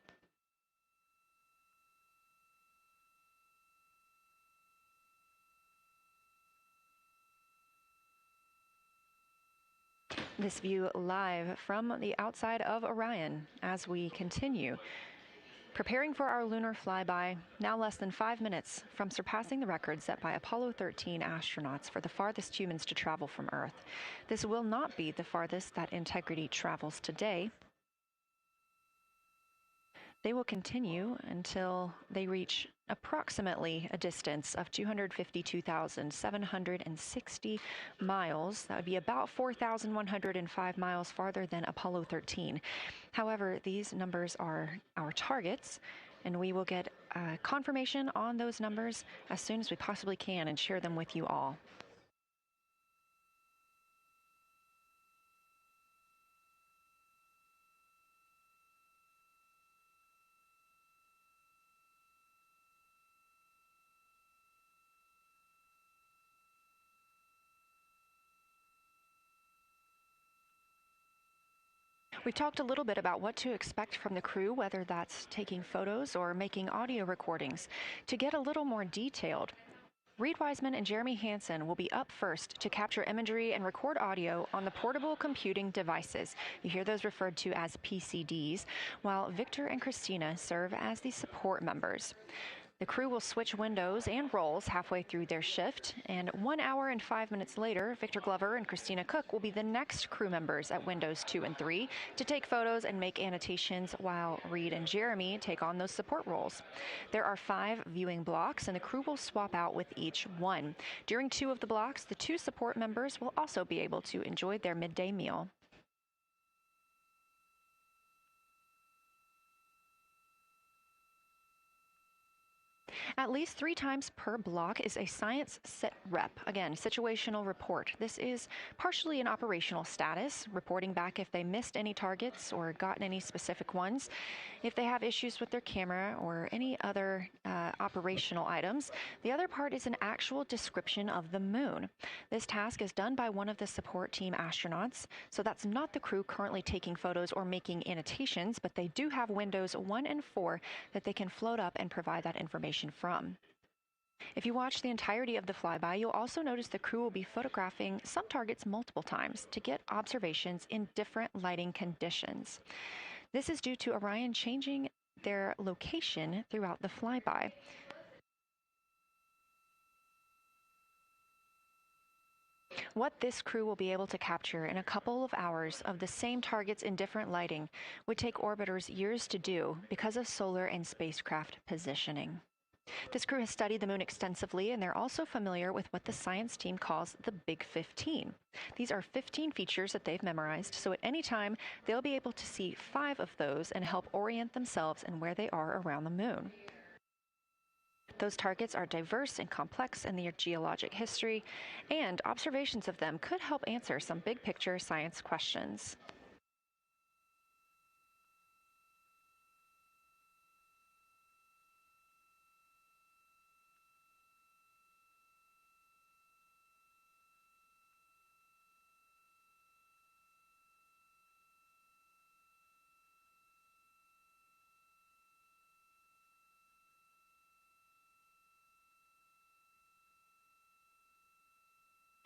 This view live from the outside of Orion as we continue. Preparing for our lunar flyby, now less than 5 minutes from surpassing the record set by Apollo 13 astronauts for the farthest humans to travel from Earth. This will not be the farthest that Integrity travels today. They will continue until they reach approximately a distance of 252,760 miles. That would be about 4,105 miles farther than Apollo 13. However, these numbers are our targets, and we will get confirmation on those numbers as soon as we possibly can and share them with you all. We talked a little bit about what to expect from the crew, whether that's taking photos or making audio recordings. To get a little more detailed, Reed Wiseman and Jeremy Hansen will be up first to capture imagery and record audio on the portable computing devices. You hear those referred to as PCDs, while Victor and Christina serve as the support members. The crew will switch windows and roles halfway through their shift, and 1 hour and 5 minutes later, Victor Glover and Christina Cook will be the next crew members at windows 2 and 3 to take photos and make annotations, while Reed and Jeremy take on those support roles. There are 5 viewing blocks, and the crew will swap out with each one. During 2 of the blocks, the 2 support members will also be able to enjoy their midday meal. At least 3 times per block is a science Sitrep, again, situational report. This is partially an operational status, reporting back if they missed any targets or gotten any specific ones, if they have issues with their camera or any other operational items. The other part is an actual description of the moon. This task is done by one of the support team astronauts, so that's not the crew currently taking photos or making annotations, but they do have windows 1 and 4 that they can float up and provide that information from. If you watch the entirety of the flyby, you'll also notice the crew will be photographing some targets multiple times to get observations in different lighting conditions. This is due to Orion changing their location throughout the flyby. What this crew will be able to capture in a couple of hours of the same targets in different lighting would take orbiters years to do because of solar and spacecraft positioning. This crew has studied the moon extensively, and they're also familiar with what the science team calls the Big 15. These are 15 features that they've memorized, so at any time, they'll be able to see 5 of those and help orient themselves and where they are around the moon. Those targets are diverse and complex in their geologic history, and observations of them could help answer some big-picture science questions.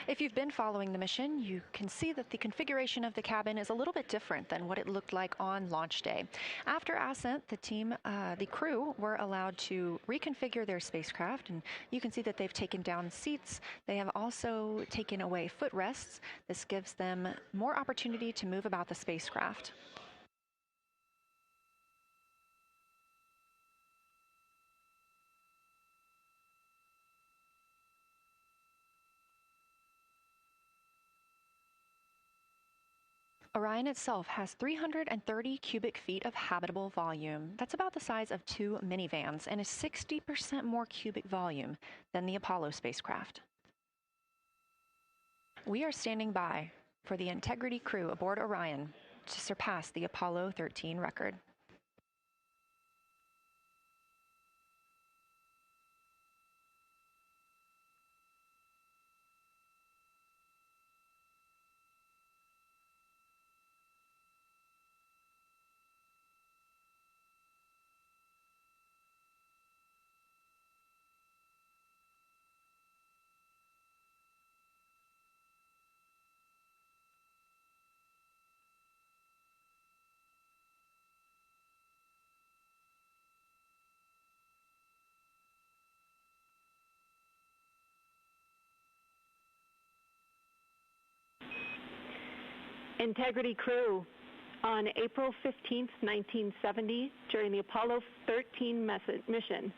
If you've been following the mission, you can see that the configuration of the cabin is a little bit different than what it looked like on launch day. After ascent, the crew were allowed to reconfigure their spacecraft, and you can see that they've taken down seats. They have also taken away footrests. This gives them more opportunity to move about the spacecraft. Orion itself has 330 cubic feet of habitable volume. That's about the size of 2 minivans and is 60% more cubic volume than the Apollo spacecraft. We are standing by for the Integrity crew aboard Orion to surpass the Apollo 13 record. Integrity crew, on April 15, 1970, during the Apollo 13 mission,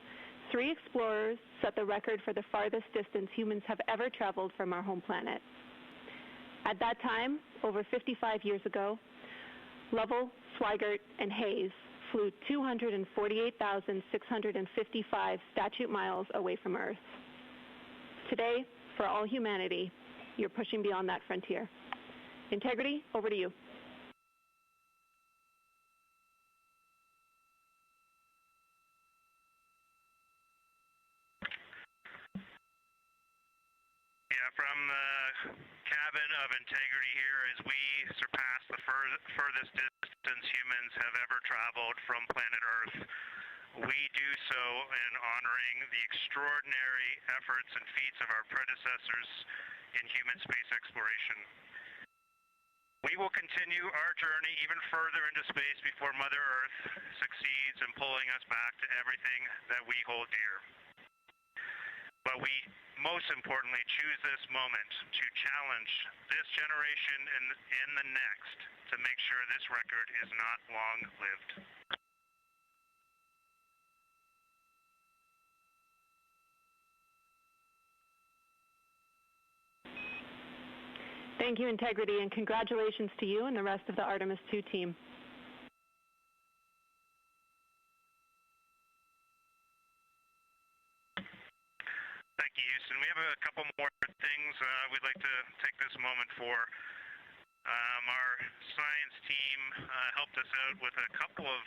3 explorers set the record for the farthest distance humans have ever traveled from our home planet. At that time, over 55 years ago, Lovell, Swigert, and Hayes flew 248,655 statute miles away from Earth. Today, for all humanity, you're pushing beyond that frontier. Integrity, over to you. Yeah, from the cabin of Integrity here as we surpass the furthest distance humans have ever traveled from planet Earth. We do so in honoring the extraordinary efforts and feats of our predecessors in human space exploration. We will continue our journey even further into space before Mother Earth succeeds in pulling us back to everything that we hold dear. But we most importantly choose this moment to challenge this generation and the next to make sure this record is not long-lived. Thank you, Integrity, and congratulations to you and the rest of the Artemis II team. Thank you, Houston. We have a couple more things we'd like to take this moment for. Our science team helped us out with a couple of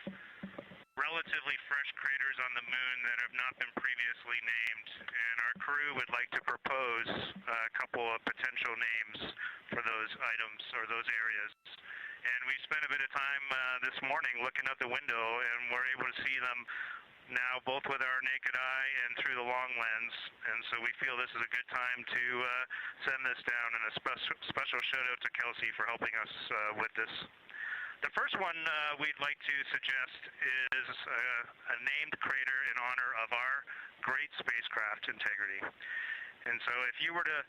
relatively fresh craters on the moon that have not been previously named, and our crew would like to propose a couple of potential names for those items or those areas. And we spent a bit of time this morning looking out the window, and we're able to see them now both with our naked eye and through the long lens, and so we feel this is a good time to send this down, and a special shout out to Kelsey for helping us with this. The first one we'd like to suggest is a named crater in honor of our great spacecraft, Integrity. And so if you were to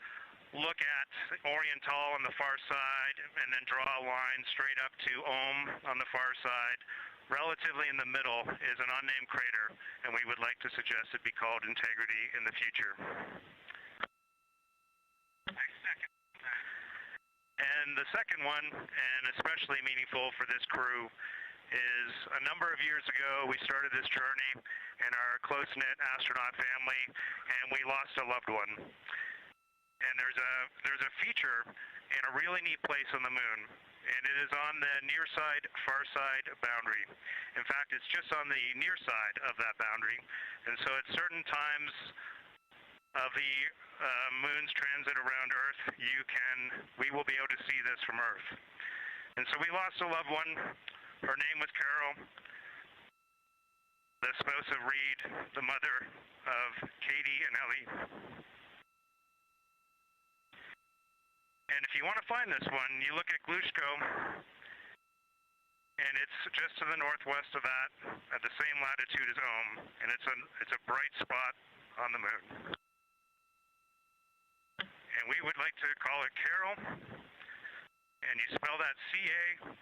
look at Oriental on the far side and then draw a line straight up to Ohm on the far side, relatively in the middle is an unnamed crater, and we would like to suggest it be called Integrity in the future. And the second one, and especially meaningful for this crew, is a number of years ago we started this journey in our close-knit astronaut family, and we lost a loved one. And there's a feature in a really neat place on the moon, and it is on the near side, far side boundary. In fact, it's just on the near side of that boundary, and so at certain times of the moon's transit around Earth, we will be able to see this from Earth. And so we lost a loved one. Her name was Carol, the spouse of Reed, the mother of Katie and Ellie. And if you want to find this one, you look at Glushko, and it's just to the northwest of that, at the same latitude as Ohm, and it's a bright spot on the moon. And we would like to call it Carol, and you spell that C-A-R-R-O-L-L.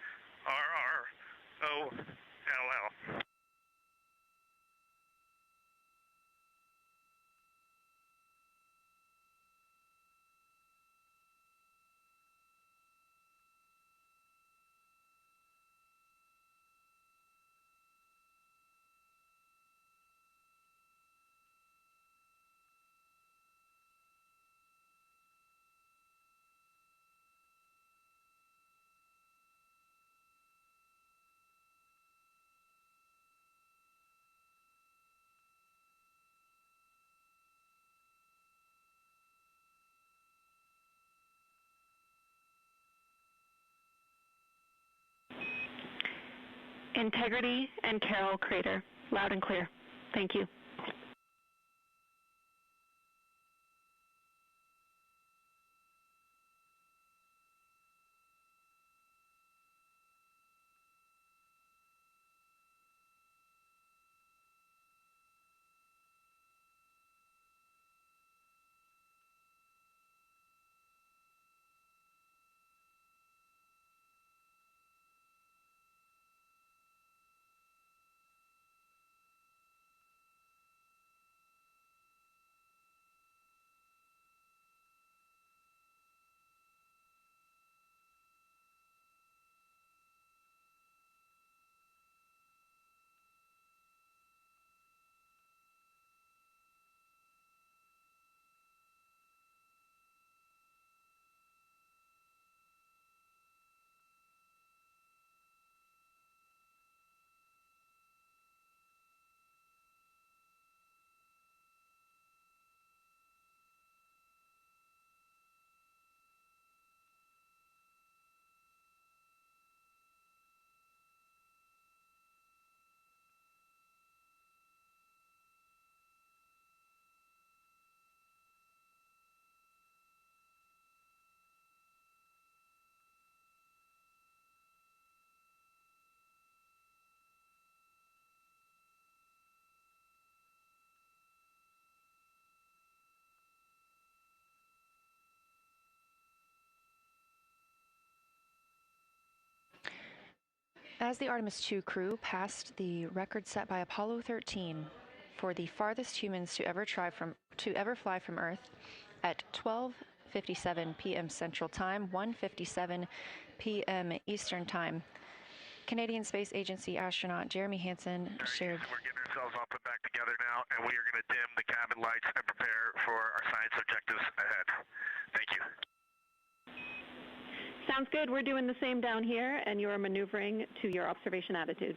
Integrity and Carroll Crater. Loud and clear. Thank you. As the Artemis II crew passed the record set by Apollo 13 for the farthest humans to ever fly from Earth at 12:57 p.m. Central Time, 1:57 p.m. Eastern Time, Canadian Space Agency astronaut Jeremy Hansen shared. We're getting ourselves all put back together now, and we are going to dim the cabin lights and prepare for our science objectives ahead. Thank you. Sounds good. We're doing the same down here, and you are maneuvering to your observation attitude.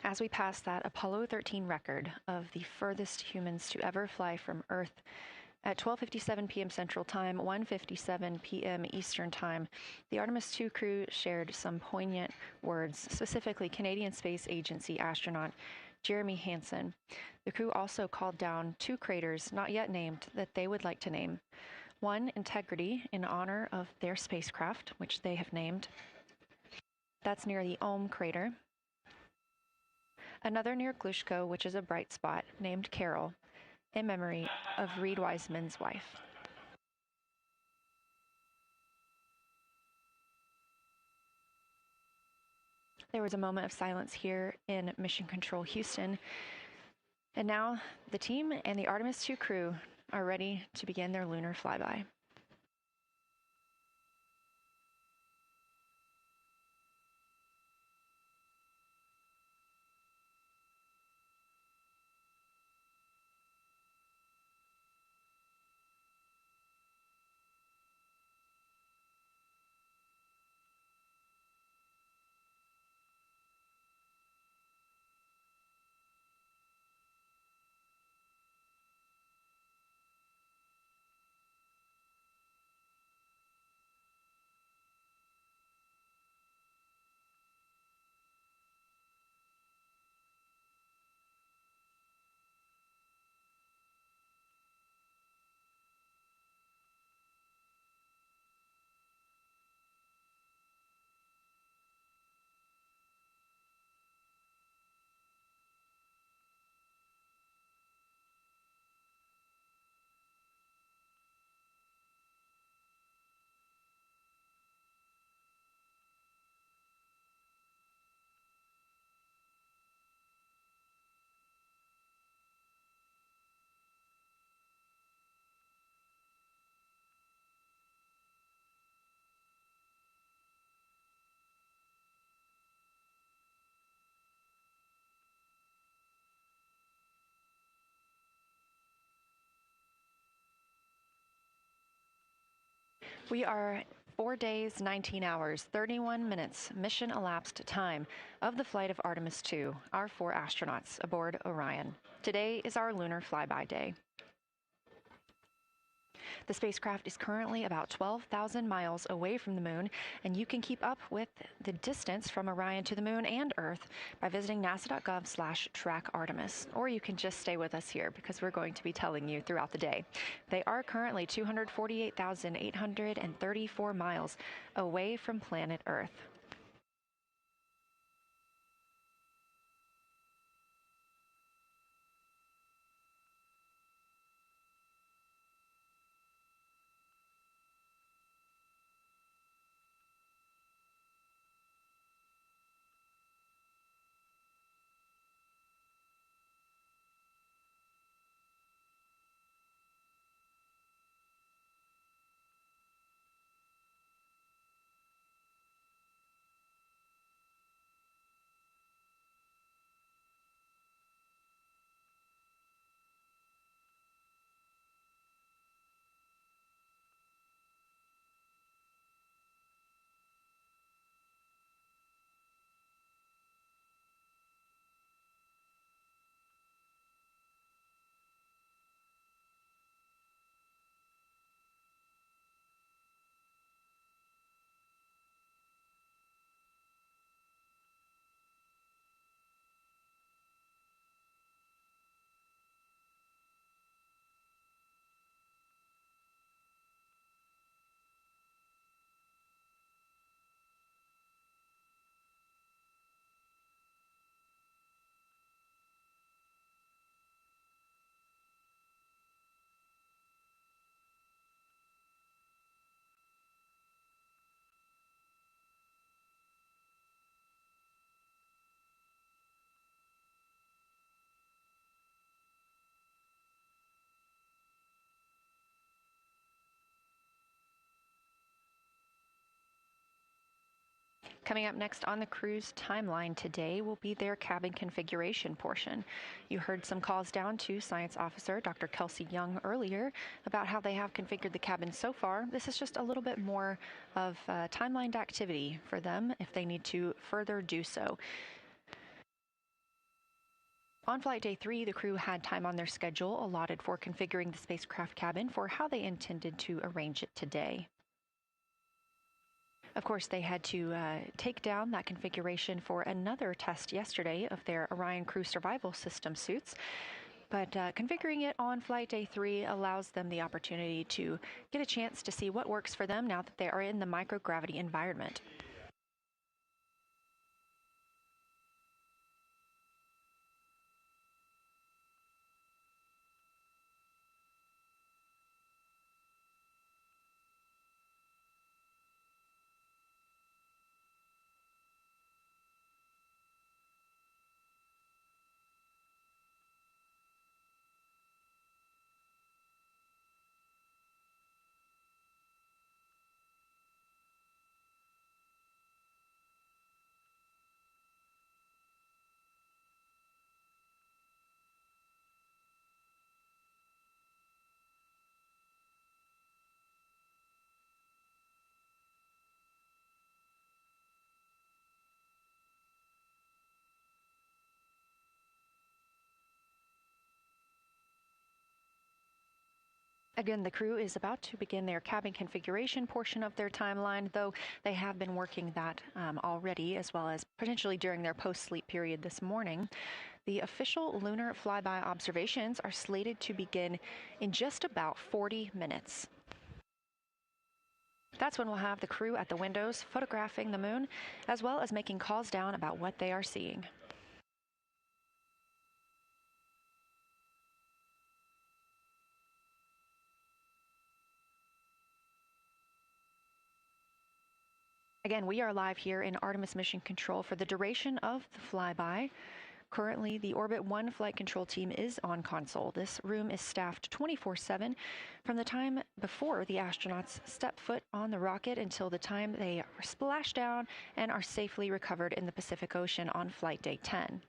As we pass that Apollo 13 record of the furthest humans to ever fly from Earth at 12:57 p.m. Central Time, 1:57 p.m. Eastern Time, the Artemis II crew shared some poignant words, specifically Canadian Space Agency astronaut Jeremy Hansen. The crew also called down 2 craters not yet named that they would like to name. One, Integrity, in honor of their spacecraft, which they have named. That's near the Ohm crater. Another near Glushko, which is a bright spot, named Carroll, in memory of Reed Wiseman's wife. There was a moment of silence here in Mission Control Houston. And now the team and the Artemis II crew are ready to begin their lunar flyby. We are 4 days, 19 hours, 31 minutes mission elapsed time of the flight of Artemis II, our 4 astronauts aboard Orion. Today is our lunar flyby day. The spacecraft is currently about 12,000 miles away from the moon, and you can keep up with the distance from Orion to the moon and Earth by visiting nasa.gov/track-Artemis. Or you can just stay with us here because we're going to be telling you throughout the day. They are currently 248,834 miles away from planet Earth. Coming up next on the crew's timeline today will be their cabin configuration portion. You heard some calls down to Science Officer Dr. Kelsey Young earlier about how they have configured the cabin so far. This is just a little bit more of timelined activity for them if they need to further do so. On flight day 3, the crew had time on their schedule allotted for configuring the spacecraft cabin for how they intended to arrange it today. Of course, they had to take down that configuration for another test yesterday of their Orion crew survival system suits. But configuring it on flight day 3 allows them the opportunity to get a chance to see what works for them now that they are in the microgravity environment. Again, the crew is about to begin their cabin configuration portion of their timeline, though they have been working that already, as well as potentially during their post-sleep period this morning. The official lunar flyby observations are slated to begin in just about 40 minutes. That's when we'll have the crew at the windows photographing the moon, as well as making calls down about what they are seeing. Again, we are live here in Artemis Mission Control for the duration of the flyby. Currently, the Orbit 1 flight control team is on console. This room is staffed 24/7 from the time before the astronauts step foot on the rocket until the time they splash down and are safely recovered in the Pacific Ocean on flight day 10.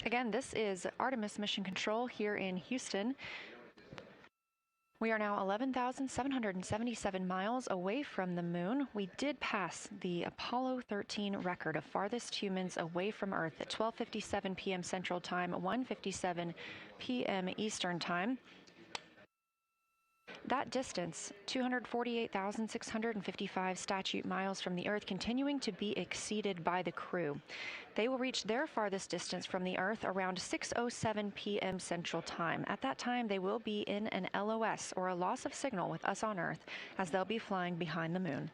Again, this is Artemis Mission Control here in Houston. We are now 11,777 miles away from the moon. We did pass the Apollo 13 record of farthest humans away from Earth at 12:57 p.m. Central Time, 1:57 p.m. Eastern Time. That distance, 248,655 statute miles from the Earth, continuing to be exceeded by the crew. They will reach their farthest distance from the Earth around 6:07 p.m. Central Time. At that time, they will be in an LOS, or a loss of signal, with us on Earth, as they'll be flying behind the moon.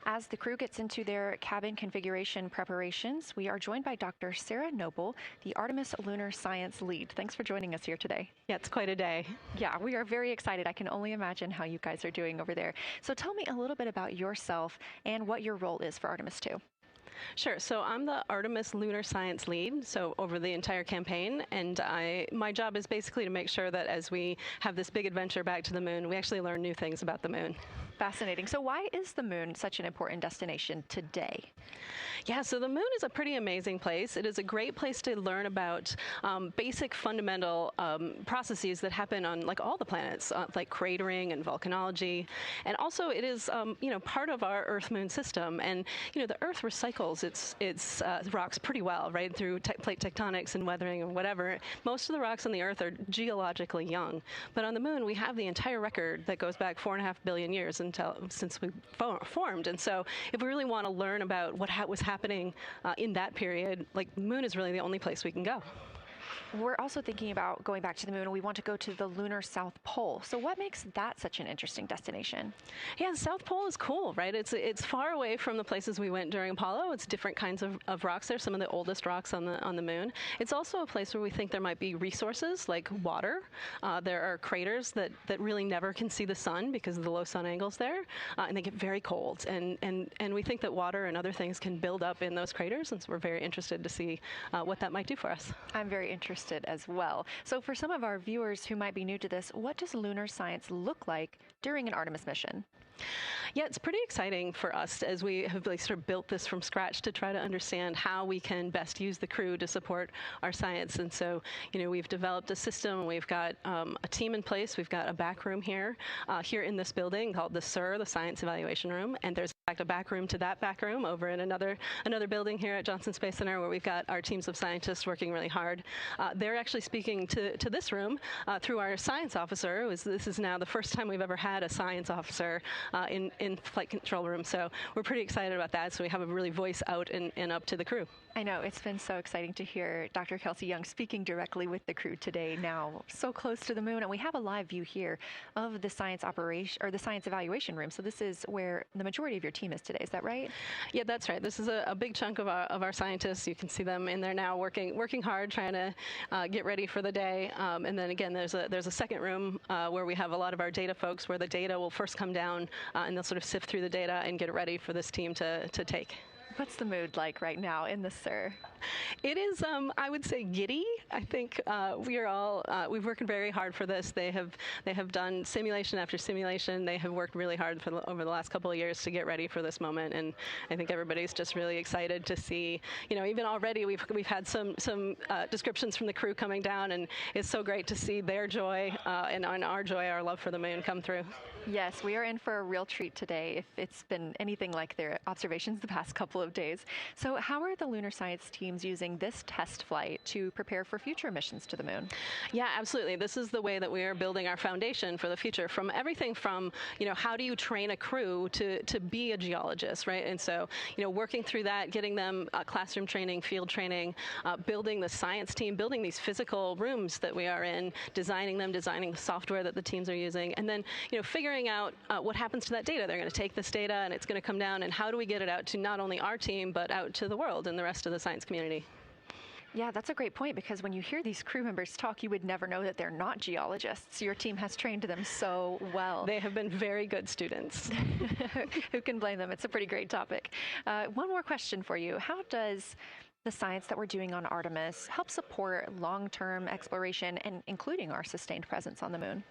As the crew gets into their cabin configuration preparations, we are joined by Dr. Sarah Noble, the Artemis Lunar Science Lead. Thanks for joining us here today. Yeah, it's quite a day. Yeah, we are very excited. I can only imagine how you guys are doing over there. So tell me a little bit about yourself and what your role is for Artemis II. Sure. So I'm the Artemis Lunar Science Lead, so over the entire campaign, and my job is basically to make sure that as we have this big adventure back to the moon, we actually learn new things about the moon. Fascinating. So why is the moon such an important destination today? Yeah, so the moon is a pretty amazing place. It is a great place to learn about basic fundamental processes that happen on like all the planets, like cratering and volcanology. And also it is, part of our Earth-Moon system. And, the Earth recycles its rocks pretty well, right, through plate tectonics and weathering and whatever. Most of the rocks on the Earth are geologically young. But on the moon, we have the entire record that goes back 4.5 billion years since we formed. And so if we really want to learn about what was happening in that period, like the moon is really the only place we can go. We're also thinking about going back to the moon, and we want to go to the lunar South Pole. So what makes that such an interesting destination? Yeah, the South Pole is cool, right? It's far away from the places we went during Apollo. It's different kinds of rocks there, some of the oldest rocks on the moon. It's also a place where we think there might be resources like water. There are craters that really never can see the sun because of the low sun angles there, and they get very cold. And we think that water and other things can build up in those craters, and so we're very interested to see what that might do for us. I'm very interested as well. So for some of our viewers who might be new to this, what does lunar science look like during an Artemis mission? Yeah, it's pretty exciting for us as we have really sort of built this from scratch to try to understand how we can best use the crew to support our science. And so, we've developed a system. We've got a team in place. We've got a back room here in this building called the SIR, the Science Evaluation Room. And there's in fact a back room to that back room over in another building here at Johnson Space Center where we've got our teams of scientists working really hard. They're actually speaking to this room through our science officer. This is now the first time we've ever had a science officer in flight control room. So we're pretty excited about that. So we have a really voice out and up to the crew. I know, it's been so exciting to hear Dr. Kelsey Young speaking directly with the crew today, now so close to the moon. And we have a live view here of the science operation, or the science evaluation room. So this is where the majority of your team is today. Is that right? Yeah, that's right. This is a big chunk of our scientists. You can see them in there now working hard, trying to get ready for the day. And then again, there's a second room where we have a lot of our data folks, where the data will first come down and they'll sort of sift through the data and get it ready for this team to take. What's the mood like right now in the SIR? It is, I would say, giddy. I think we've worked very hard for this. They have done simulation after simulation. They have worked really hard over the last couple of years to get ready for this moment, and I think everybody's just really excited to see. Even already we've had some descriptions from the crew coming down, and it's so great to see their joy and our joy, our love for the moon come through. Yes, we are in for a real treat today if it's been anything like their observations the past couple of days. So how are the lunar science teams using this test flight to prepare for future missions to the moon? Yeah, absolutely. This is the way that we are building our foundation for the future, from everything from, how do you train a crew to be a geologist, right? And so, working through that, getting them classroom training, field training, building the science team, building these physical rooms that we are in, designing the software that the teams are using, and then, figuring out what happens to that data. They're going to take this data and it's going to come down, and how do we get it out to not only our team, but out to the world and the rest of the science community? Yeah, that's a great point, because when you hear these crew members talk, you would never know that they're not geologists. Your team has trained them so well. They have been very good students. Who can blame them? It's a pretty great topic. One more question for you. How does the science that we're doing on Artemis help support long-term exploration, and including our sustained presence on the moon?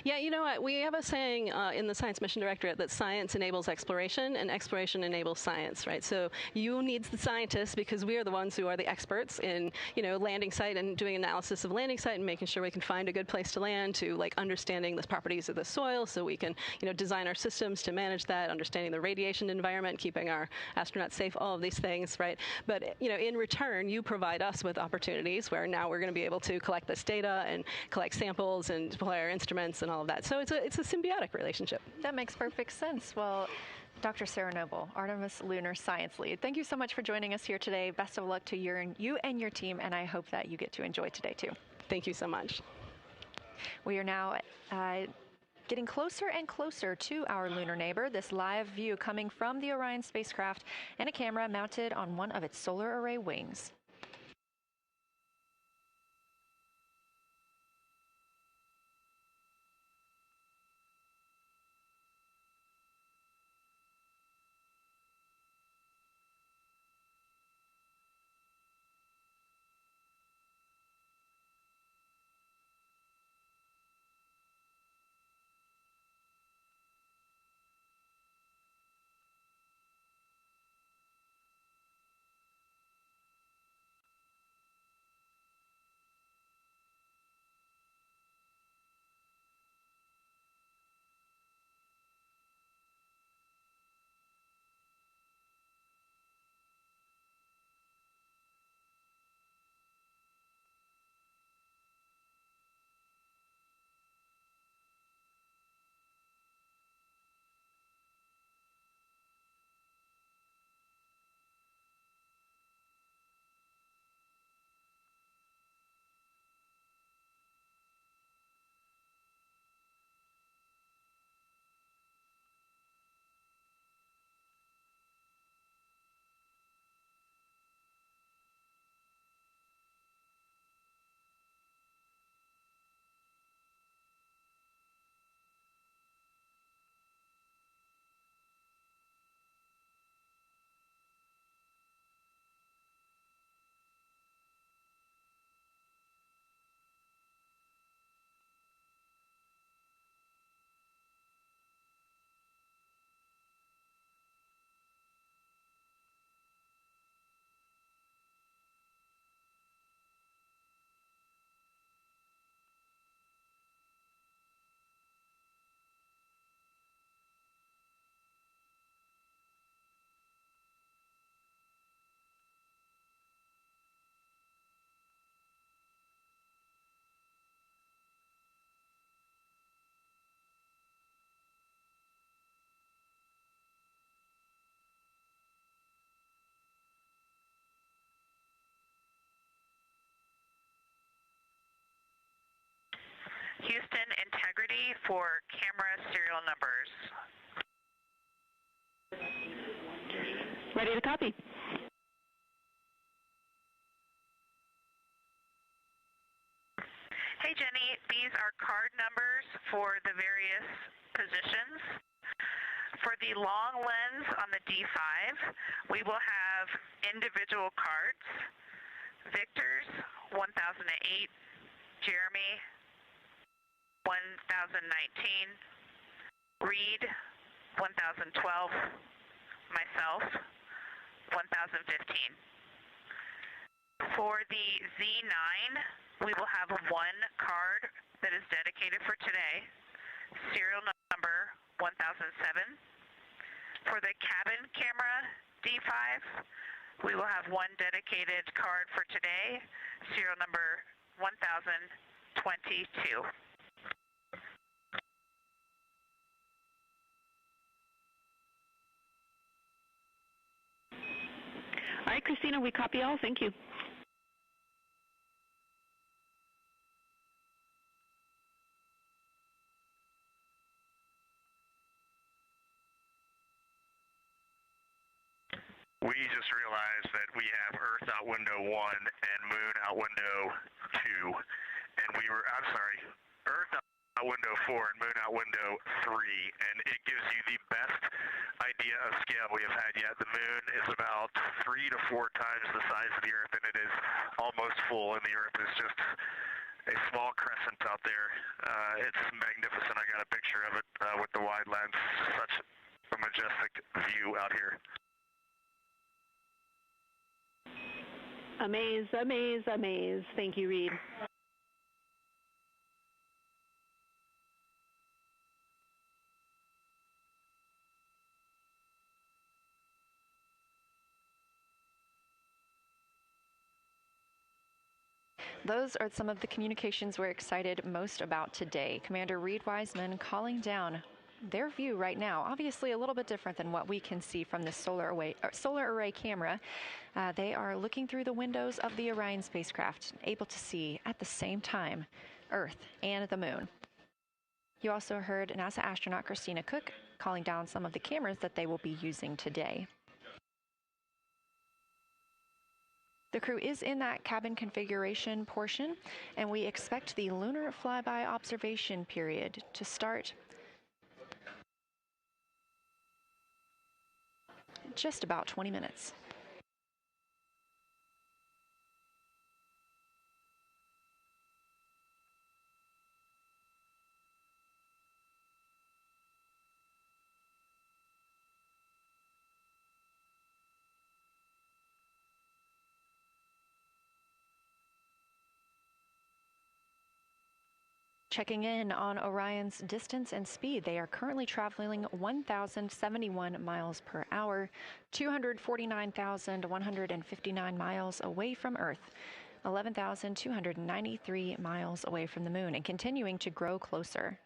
Yeah, you know what? We have a saying in the Science Mission Directorate that science enables exploration and exploration enables science, right? So you need the scientists, because we are the ones who are the experts in, landing site and doing analysis of landing site and making sure we can find a good place to land, to understanding the properties of the soil so we can, design our systems to manage that, understanding the radiation environment, keeping our astronauts safe, all of these things, right? But, in return, you provide us with opportunities where now we're going to be able to collect this data and collect samples and deploy our instruments and all of that. So it's a symbiotic relationship. That makes perfect sense. Well, Dr. Sarah Noble, Artemis Lunar Science Lead, thank you so much for joining us here today. Best of luck to you and your team, and I hope that you get to enjoy today too. Thank you so much. We are now getting closer and closer to our lunar neighbor. This live view coming from the Orion spacecraft and a camera mounted on one of its solar array wings. Houston, integrity for camera serial numbers. Ready to copy. Hey Jenny, these are card numbers for the various positions. For the long lens on the D5, we will have individual cards. Victor's 1008, Jeremy 1019, Reed 1012, myself 1015. For the Z9, we will have one card that is dedicated for today, serial number 1007. For the cabin camera D5, we will have one dedicated card for today, serial number 1022. All right, Christina, we copy all. Thank you. We just realized that we have Earth out window 1 and Moon out window 2, and Earth out window 4 and Moon out window 3, and it gives you the best idea of scale we have had yet. The Moon is about 3 to 4 times the size of the Earth, and it is almost full, and the Earth is just a small crescent out there. It's magnificent. I got a picture of it with the wide lens. Such a majestic view out here. Amaze, amaze, amaze. Thank you, Reed. Those are some of the communications we're excited most about today. Commander Reed Wiseman calling down their view right now, obviously a little bit different than what we can see from the solar array camera. They are looking through the windows of the Orion spacecraft, able to see at the same time Earth and the Moon. You also heard NASA astronaut Christina Cook calling down some of the cameras that they will be using today. The crew is in that cabin configuration portion, and we expect the lunar flyby observation period to start just about 20 minutes. Checking in on Orion's distance and speed, they are currently traveling 1,071 miles per hour, 249,159 miles away from Earth, 11,293 miles away from the Moon, and continuing to grow closer.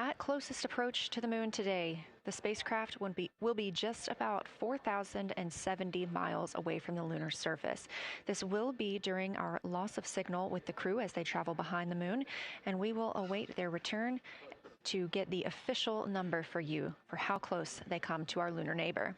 At closest approach to the Moon today, the spacecraft will be just about 4,070 miles away from the lunar surface. This will be during our loss of signal with the crew as they travel behind the Moon, and we will await their return to get the official number for you for how close they come to our lunar neighbor.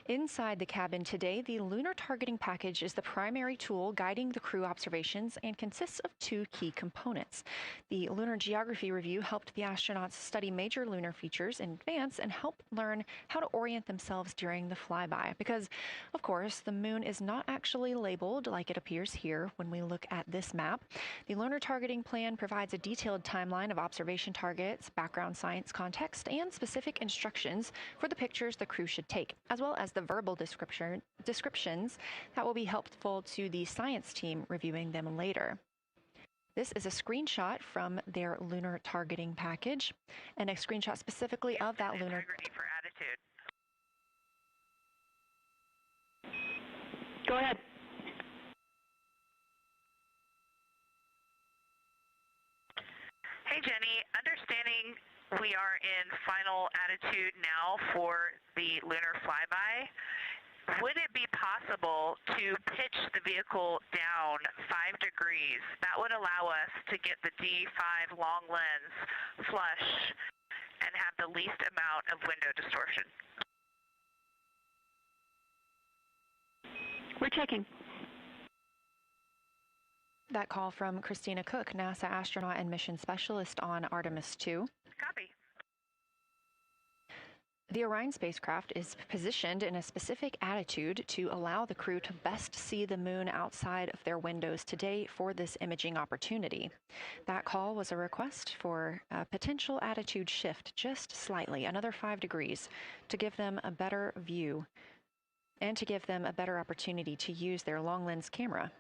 Inside the cabin today, the lunar targeting package is the primary tool guiding the crew observations and consists of two key components. The lunar geography review helped the astronauts study major lunar features in advance and help learn how to orient themselves during the flyby. Because, of course, the moon is not actually labeled like it appears here when we look at this map. The lunar targeting plan provides a detailed timeline of observation targets, background science context, and specific instructions for the pictures the crew should take, as well as the verbal descriptions that will be helpful to the science team reviewing them later. This is a screenshot from their lunar targeting package, and a screenshot specifically of that lunar. For attitude. Go ahead. Hey, Jenny. Understanding we are in final attitude now for the lunar flyby, would it be possible to pitch the vehicle down 5 degrees? That would allow us to get the D5 long lens flush and have the least amount of window distortion. We're checking. That call from Christina Cook, NASA astronaut and mission specialist on Artemis II. Copy. The Orion spacecraft is positioned in a specific attitude to allow the crew to best see the moon outside of their windows today for this imaging opportunity. That call was a request for a potential attitude shift just slightly, another 5 degrees, to give them a better view and to give them a better opportunity to use their long lens camera.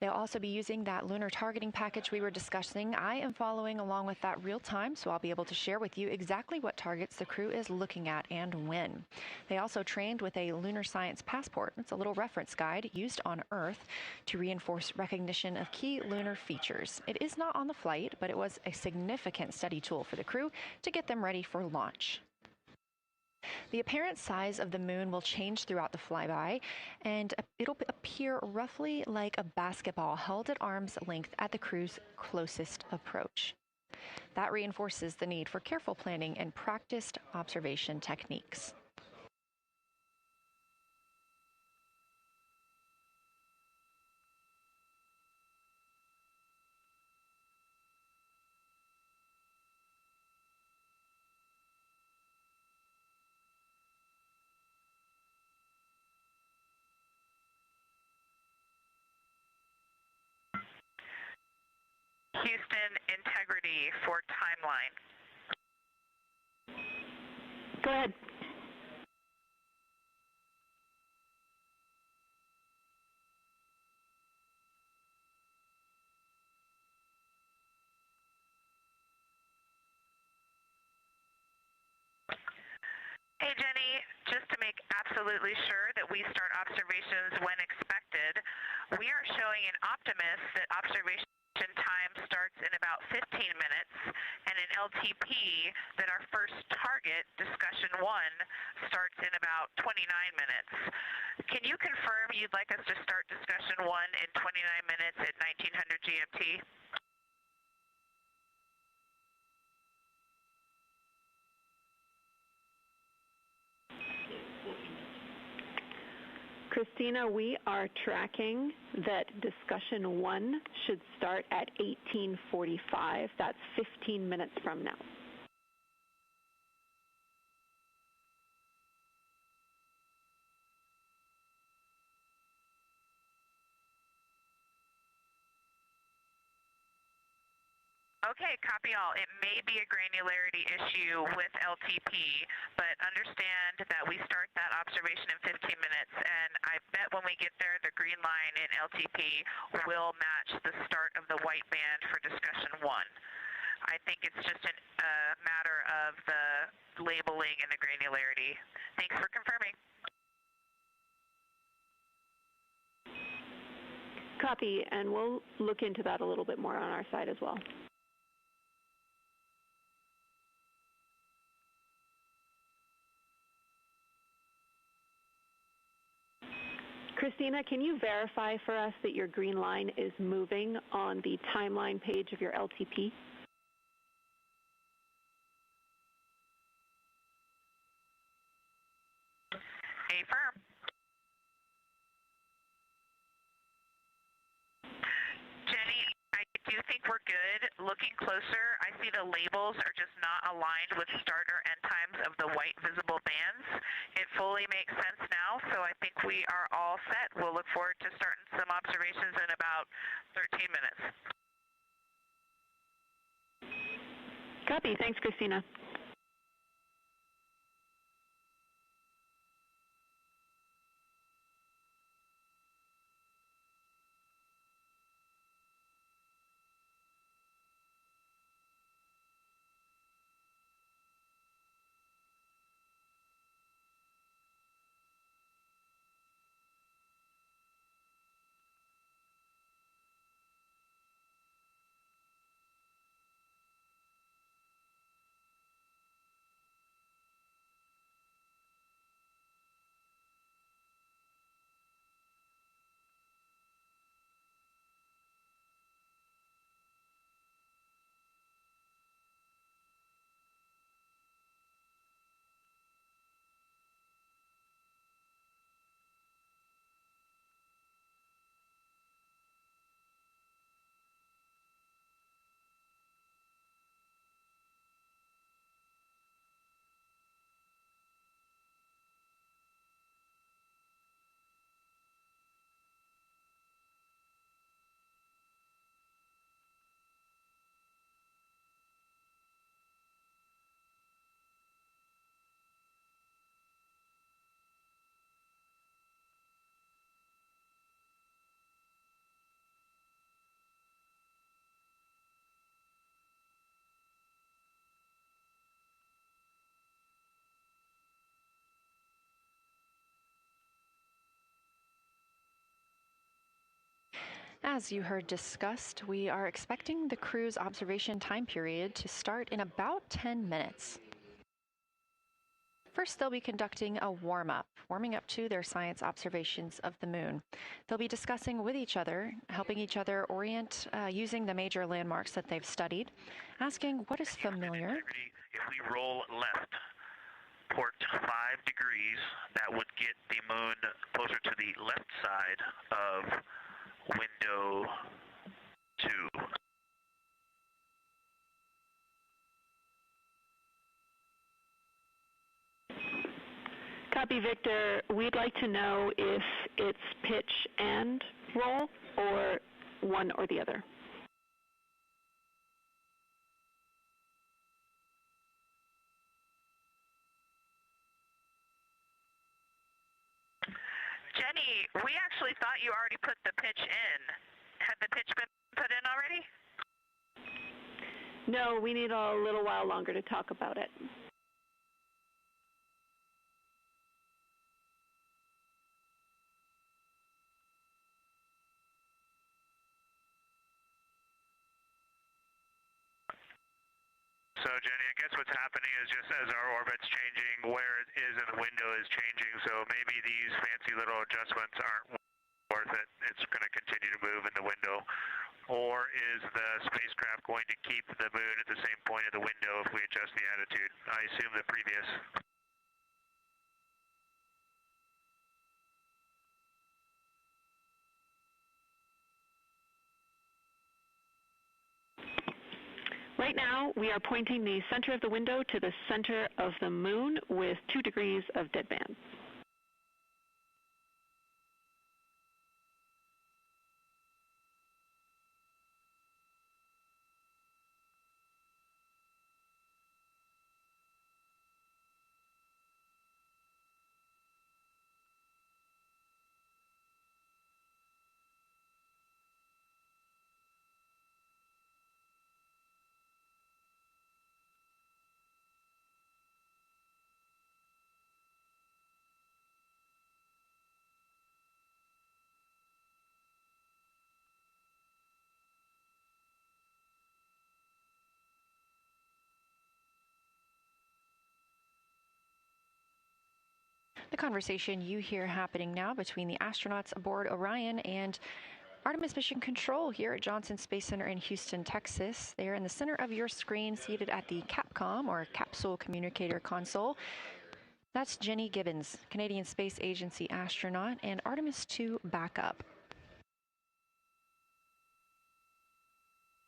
They'll also be using that lunar targeting package we were discussing. I am following along with that real time, so I'll be able to share with you exactly what targets the crew is looking at and when. They also trained with a lunar science passport. It's a little reference guide used on Earth to reinforce recognition of key lunar features. It is not on the flight, but it was a significant study tool for the crew to get them ready for launch. The apparent size of the moon will change throughout the flyby, and it'll appear roughly like a basketball held at arm's length at the crew's closest approach. That reinforces the need for careful planning and practiced observation techniques. Houston, integrity for timeline. Go ahead. Hey, Jenny, just to make absolutely sure that we start observations when expected, we are showing in Optimus that observation time starts in about 15 minutes, and in LTP that our first target, discussion 1, starts in about 29 minutes. Can you confirm you'd like us to start discussion 1 in 29 minutes at 1900 GMT? Christina, we are tracking that discussion 1 should start at 18:45. That's 15 minutes from now. Okay, copy all. It may be a granularity issue with LTP, but understand that we start that observation in 15 minutes, and I bet when we get there, the green line in LTP will match the start of the white band for discussion 1. I think it's just a matter of the labeling and the granularity. Thanks for confirming. Copy, and we'll look into that a little bit more on our side as well. Christina, can you verify for us that your green line is moving on the timeline page of your LTP? affirm. Jenny, I do think we're good. Looking closer, I see the labels are just not aligned with start or end times of the white visible bands. It fully makes sense now, so I think we are all set. We'll look forward to starting some observations in about 13 minutes. Copy. Thanks, Christina. As you heard discussed, we are expecting the crew's observation time period to start in about 10 minutes. First, they'll be conducting a warm-up, warming up to their science observations of the moon. They'll be discussing with each other, helping each other orient using the major landmarks that they've studied, asking what is familiar. If we roll left, port 5 degrees, that would get the moon closer to the left side of window 2. Copy, Victor. We'd like to know if it's pitch and roll or one or the other. Jenny, we actually thought you already put the pitch in. Had the pitch been put in already? No, we need a little while longer to talk about it. So, Jenny, I guess what's happening is just as our orbit's changing, where it is in the window is changing, so maybe these fancy little adjustments aren't worth it. It's going to continue to move in the window. Or is the spacecraft going to keep the moon at the same point of the window if we adjust the attitude? I assume the previous. Right now, we are pointing the center of the window to the center of the moon with 2 degrees of deadband. The conversation you hear happening now between the astronauts aboard Orion and Artemis Mission Control here at Johnson Space Center in Houston, Texas. They are in the center of your screen, seated at the Capcom, or Capsule Communicator Console. That's Jenny Gibbons, Canadian Space Agency astronaut and Artemis II backup.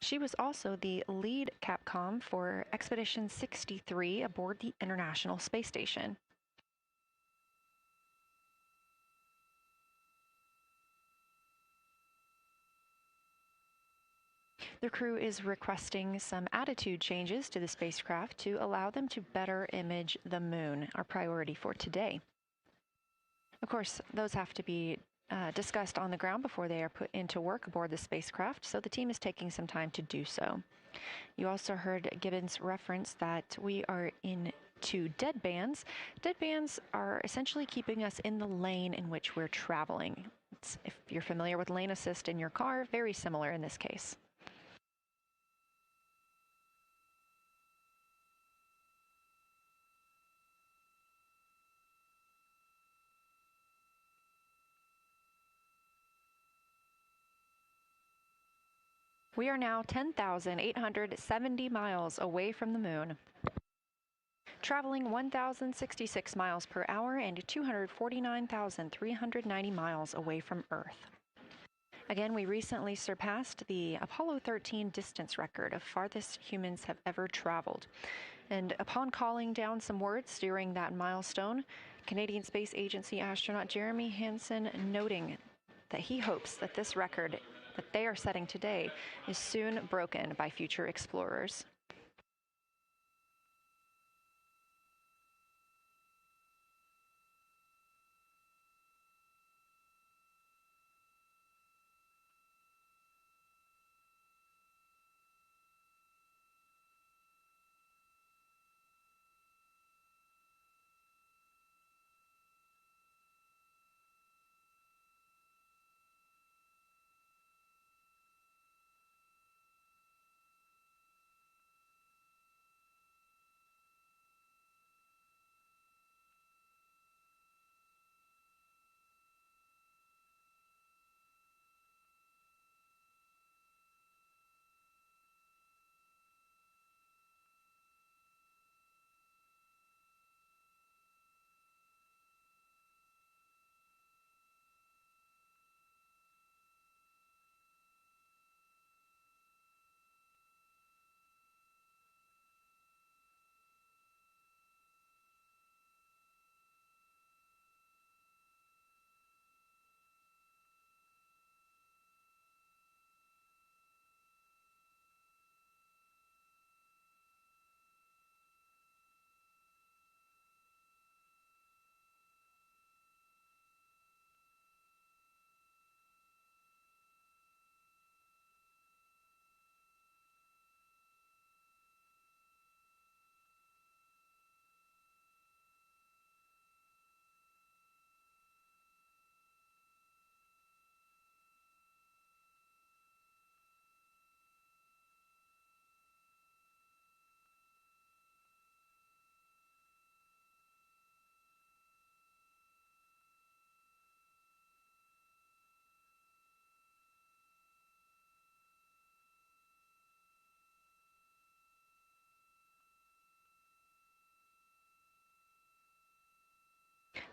She was also the lead Capcom for Expedition 63 aboard the International Space Station. The crew is requesting some attitude changes to the spacecraft to allow them to better image the moon, our priority for today. Of course, those have to be discussed on the ground before they are put into work aboard the spacecraft, so the team is taking some time to do so. You also heard Gibbons reference that we are into dead bands. Dead bands are essentially keeping us in the lane in which we're traveling. If you're familiar with lane assist in your car, very similar in this case. We are now 10,870 miles away from the moon, traveling 1,066 miles per hour and 249,390 miles away from Earth. Again, we recently surpassed the Apollo 13 distance record of farthest humans have ever traveled. And upon calling down some words during that milestone, Canadian Space Agency astronaut Jeremy Hansen noting that he hopes that this record that they are setting today is soon broken by future explorers.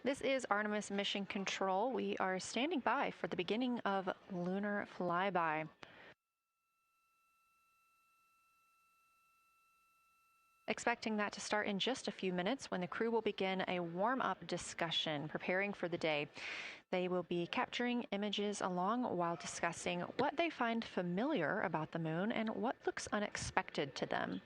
This is Artemis Mission Control. We are standing by for the beginning of Lunar flyby. Expecting that to start in just a few minutes when the crew will begin a warm-up discussion preparing for the day. They will be capturing images along while discussing what they find familiar about the moon and what looks unexpected to them.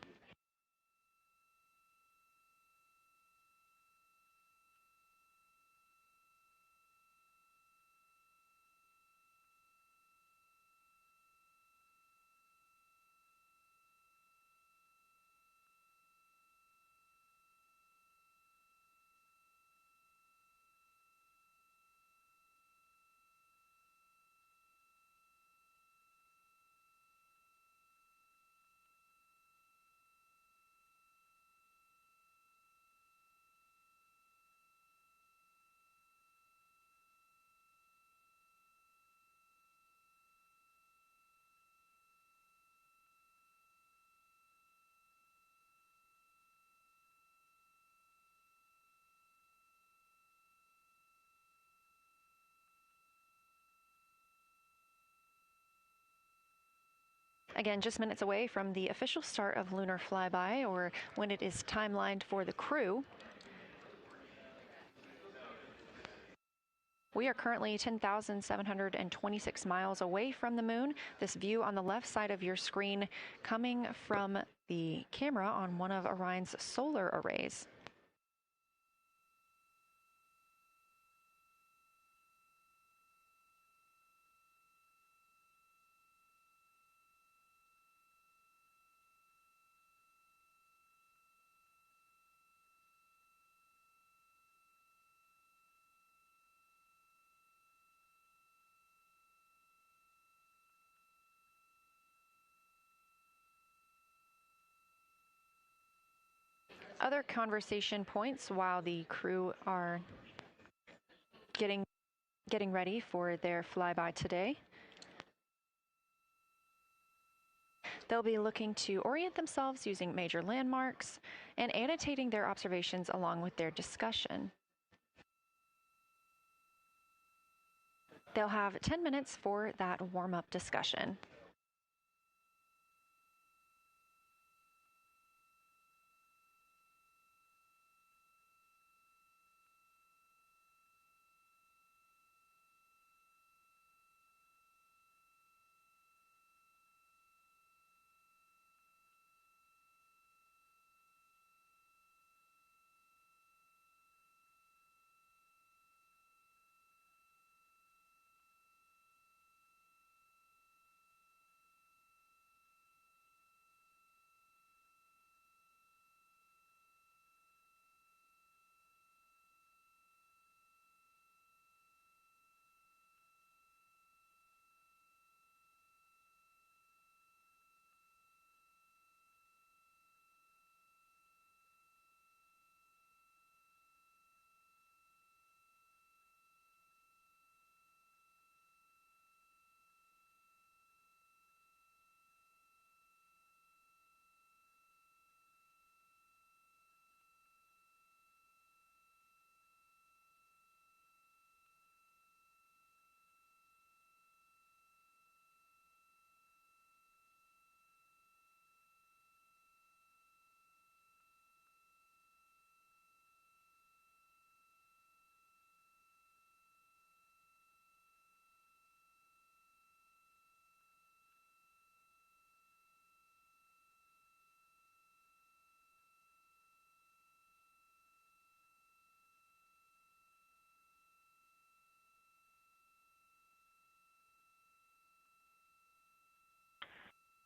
Again, just minutes away from the official start of Lunar Flyby, or when it is timelined for the crew. We are currently 10,726 miles away from the moon. This view on the left side of your screen coming from the camera on one of Orion's solar arrays. Other conversation points while the crew are getting ready for their flyby today. They'll be looking to orient themselves using major landmarks and annotating their observations along with their discussion. They'll have 10 minutes for that warm-up discussion.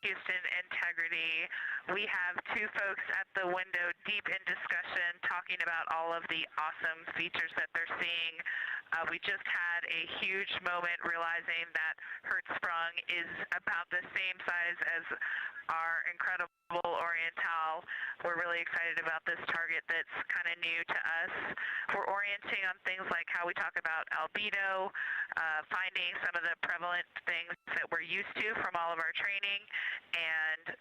Houston, Integrity. We have two folks at the window deep in discussion talking about all of the awesome features that they're seeing. We just had a huge moment realizing that Hertzsprung is about the same size as our incredible Oriental. We're really excited about this target that's kind of new to us. We're orienting on things like how we talk about albedo, finding some of the prevalent things that we're used to from all of our training, and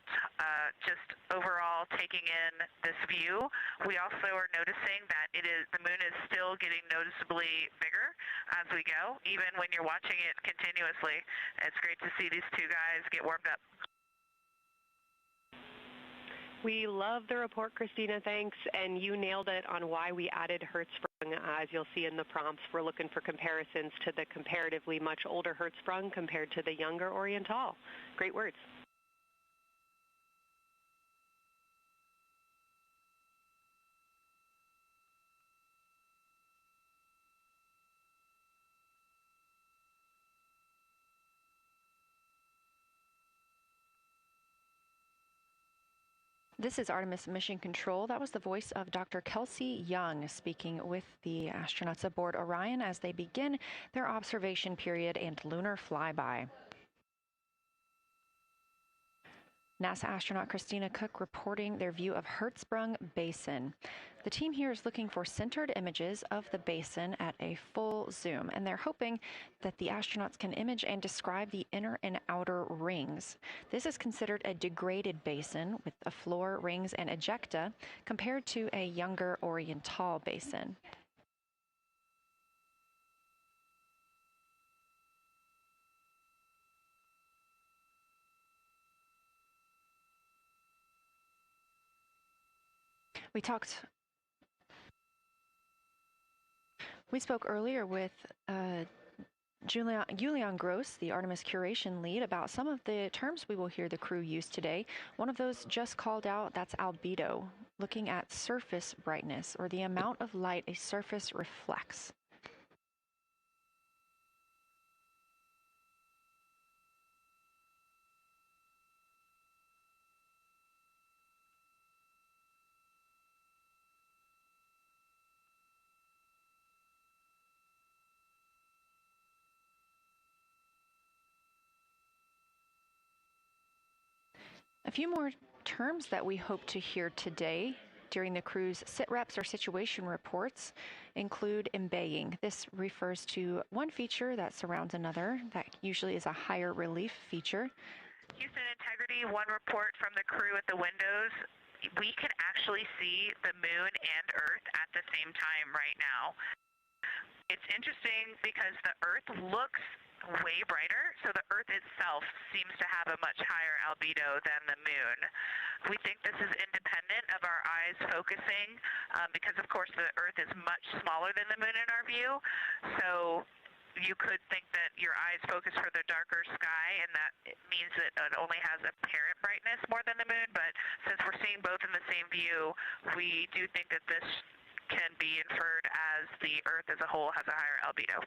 just overall taking in this view. We also are noticing that the moon is still getting noticeably bigger as we go, even when you're watching it continuously. It's great to see these two guys get warmed up. We love the report, Christina, thanks. And you nailed it on why we added Hertzsprung. As you'll see in the prompts, we're looking for comparisons to the comparatively much older Hertzsprung compared to the younger Oriental. Great words. This is Artemis Mission Control. That was the voice of Dr. Kelsey Young speaking with the astronauts aboard Orion as they begin their observation period and lunar flyby. NASA astronaut Christina Cook reporting their view of Hertzsprung Basin. The team here is looking for centered images of the basin at a full zoom, and they're hoping that the astronauts can image and describe the inner and outer rings. This is considered a degraded basin with a floor, rings, and ejecta compared to a younger Oriental basin. We spoke earlier with Julian Gross, the Artemis curation lead, about some of the terms we will hear the crew use today. One of those just called out, that's albedo, looking at surface brightness, or the amount of light a surface reflects. A few more terms that we hope to hear today during the crew's SITREPs or situation reports include embaying. This refers to one feature that surrounds another. That usually is a higher relief feature. Houston Integrity, one report from the crew at the windows. We can actually see the moon and Earth at the same time right now. It's interesting because the Earth looks way brighter, so the Earth itself seems to have a much higher albedo than the moon. We think this is independent of our eyes focusing because, of course, the Earth is much smaller than the moon in our view, so you could think that your eyes focus for the darker sky, and that means that it only has apparent brightness more than the moon, but since we're seeing both in the same view, we do think that this can be inferred as the Earth as a whole has a higher albedo.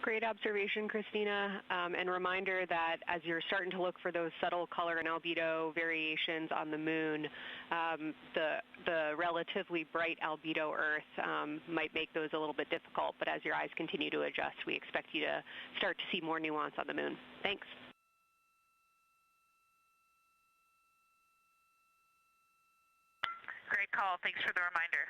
Great observation, Christina, and reminder that as you're starting to look for those subtle color and albedo variations on the moon, the relatively bright albedo Earth might make those a little bit difficult, but as your eyes continue to adjust, we expect you to start to see more nuance on the moon. Thanks. Great call. Thanks for the reminder.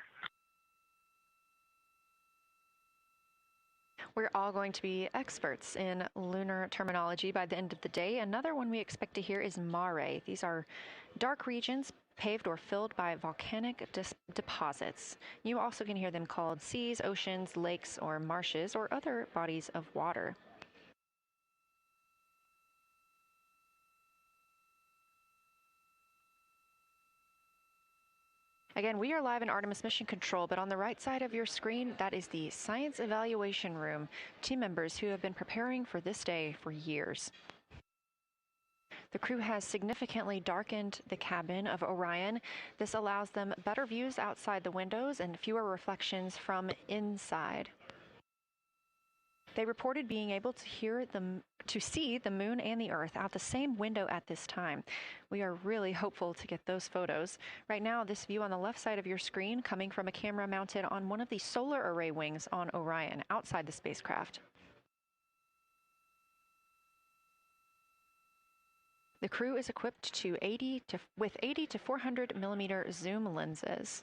We're all going to be experts in lunar terminology by the end of the day. Another one we expect to hear is mare. These are dark regions paved or filled by volcanic deposits. You also can hear them called seas, oceans, lakes, or marshes, or other bodies of water. Again, we are live in Artemis Mission Control, but on the right side of your screen, that is the Science Evaluation Room, team members who have been preparing for this day for years. The crew has significantly darkened the cabin of Orion. This allows them better views outside the windows and fewer reflections from inside. They reported being able to see the moon and the Earth out the same window at this time. We are really hopeful to get those photos. Right now, this view on the left side of your screen coming from a camera mounted on one of the solar array wings on Orion outside the spacecraft. The crew is equipped with 80 to 400 millimeter zoom lenses.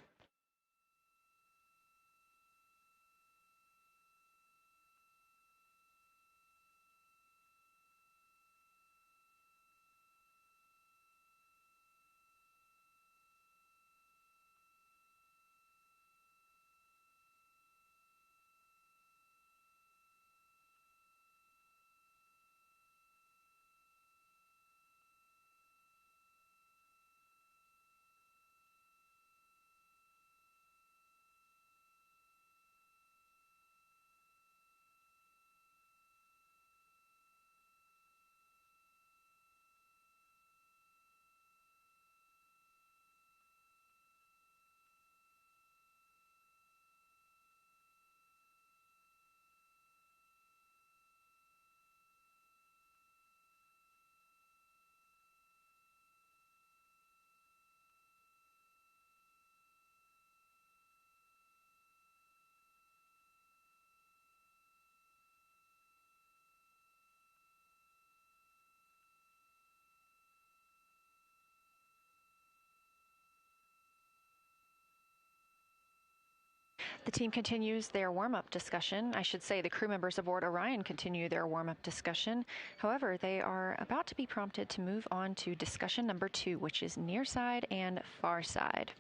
The team continues their warm-up discussion. I should say the crew members aboard Orion continue their warm-up discussion. However, they are about to be prompted to move on to discussion number 2, which is near side and far side.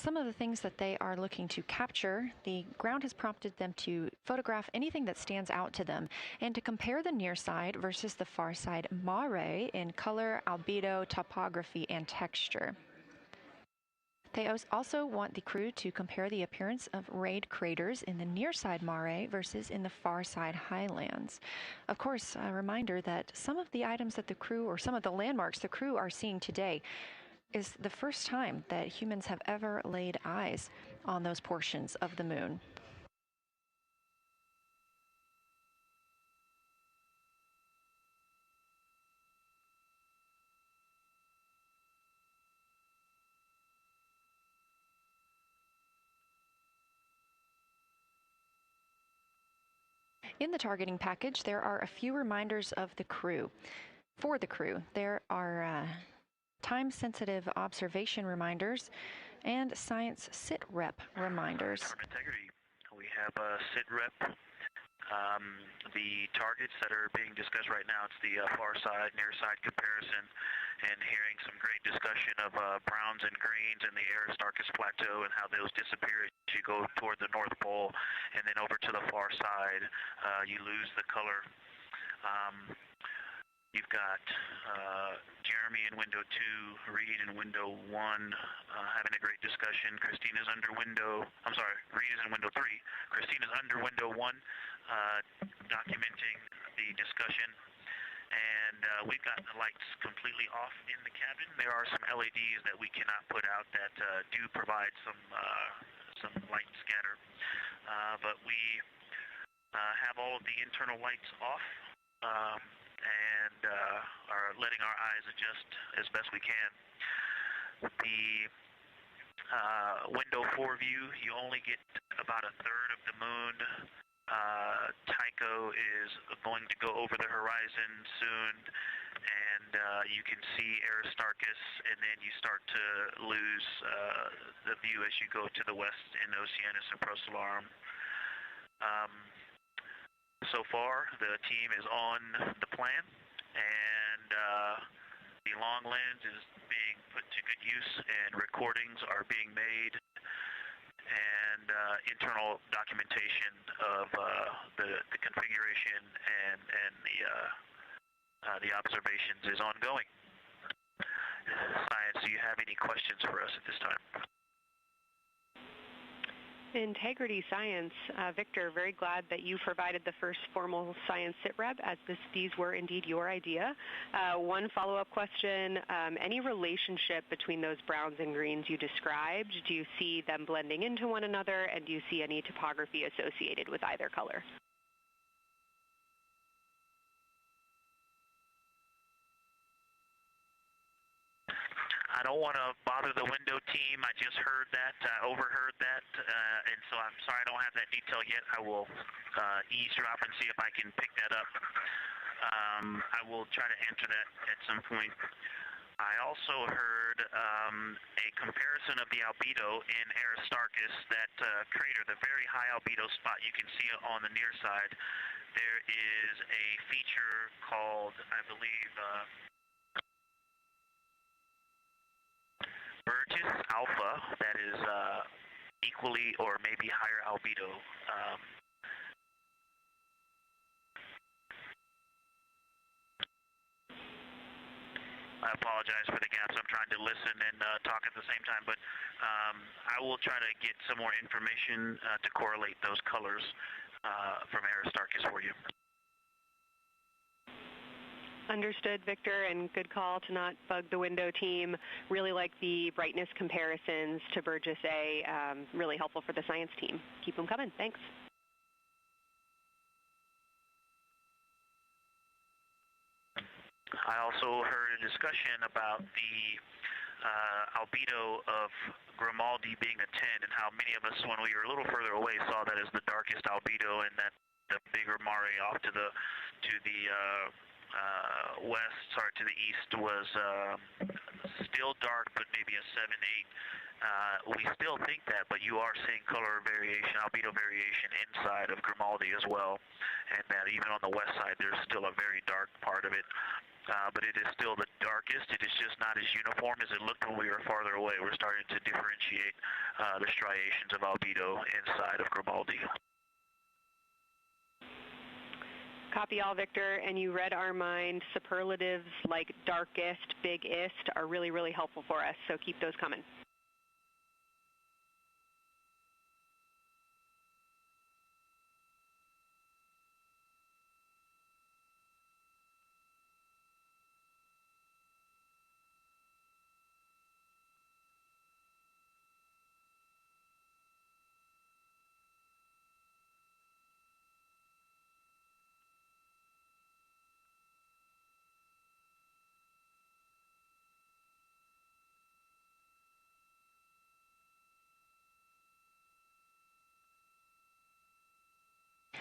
some of the things that they are looking to capture, the ground has prompted them to photograph anything that stands out to them and to compare the near side versus the far side mare in color, albedo, topography, and texture. They also want the crew to compare the appearance of rayed craters in the near side mare versus in the far side highlands. Of course, a reminder that some of the items that the crew, or some of the landmarks the crew are seeing today, is the first time that humans have ever laid eyes on those portions of the moon. In the targeting package, there are a few reminders of the crew. For the crew, there are time-sensitive observation reminders and science Sitrep reminders. Integrity. We have Sitrep. The targets that are being discussed right now, it's the far side, near side comparison, and hearing some great discussion of browns and greens in the Aristarchus Plateau and how those disappear as you go toward the North Pole, and then over to the far side, you lose the color. You've got Jeremy in window 2, Reed in window 1, having a great discussion. Christina's under window, I'm sorry, Reed is in window 3. Christina's under window 1, documenting the discussion. And we've got the lights completely off in the cabin. There are some LEDs that we cannot put out that do provide some light scatter. But we have all of the internal lights off. And are letting our eyes adjust as best we can. The window 4 view, you only get about a third of the moon. Tycho is going to go over the horizon soon, and you can see Aristarchus, and then you start to lose the view as you go to the west in Oceanus and Procellarum. So far, the team is on the plan, and the long lens is being put to good use, and recordings are being made, and internal documentation of the configuration and the observations is ongoing. Science, do you have any questions for us at this time? Integrity Science. Victor, very glad that you provided the first formal science sitrep, as these were indeed your idea. One follow-up question, any relationship between those browns and greens you described? Do you see them blending into one another, and do you see any topography associated with either color? I don't want to bother the window team. I just heard that, overheard that, and so I'm sorry I don't have that detail yet. I will eavesdrop and see if I can pick that up. I will try to answer that at some point. I also heard a comparison of the albedo in Aristarchus, that crater, the very high albedo spot you can see on the near side. There is a feature called, I believe, Burgess Alpha, that is equally or maybe higher albedo. I apologize for the gaps. I'm trying to listen and talk at the same time, but I will try to get some more information to correlate those colors from Aristarchus for you. Understood, Victor, and good call to not bug the window team. Really like the brightness comparisons to Burgess A. Really helpful for the science team. Keep them coming. Thanks. I also heard a discussion about the albedo of Grimaldi being a 10, and how many of us, when we were a little further away, saw that as the darkest albedo, and that the bigger mare off to the to the east was still dark, but maybe a 7-8. We still think that, but you are seeing color variation, albedo variation inside of Grimaldi as well, and that even on the west side there's still a very dark part of it. but it is still the darkest. It is just not as uniform as it looked when we were farther away. We're starting to differentiate the striations of albedo inside of Grimaldi. Copy all, Victor, and you read our mind. Superlatives like darkest, biggest are really, really helpful for us, so keep those coming.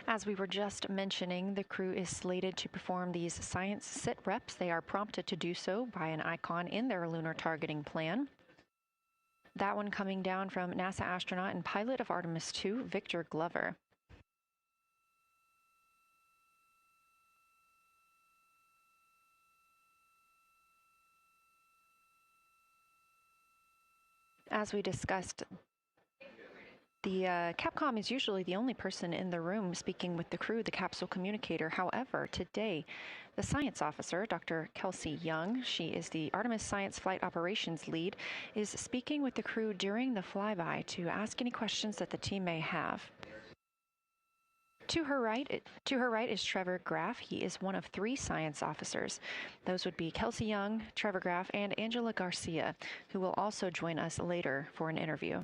As we were just mentioning, the crew is slated to perform these science sit reps. They are prompted to do so by an icon in their lunar targeting plan. That one coming down from NASA astronaut and pilot of Artemis II, Victor Glover. As we discussed, the Capcom is usually the only person in the room speaking with the crew, the capsule communicator. However, today, the science officer, Dr. Kelsey Young, she is the Artemis Science Flight Operations Lead, is speaking with the crew during the flyby to ask any questions that the team may have. To her right is Trevor Graff. He is one of 3 science officers. Those would be Kelsey Young, Trevor Graff, and Angela Garcia, who will also join us later for an interview.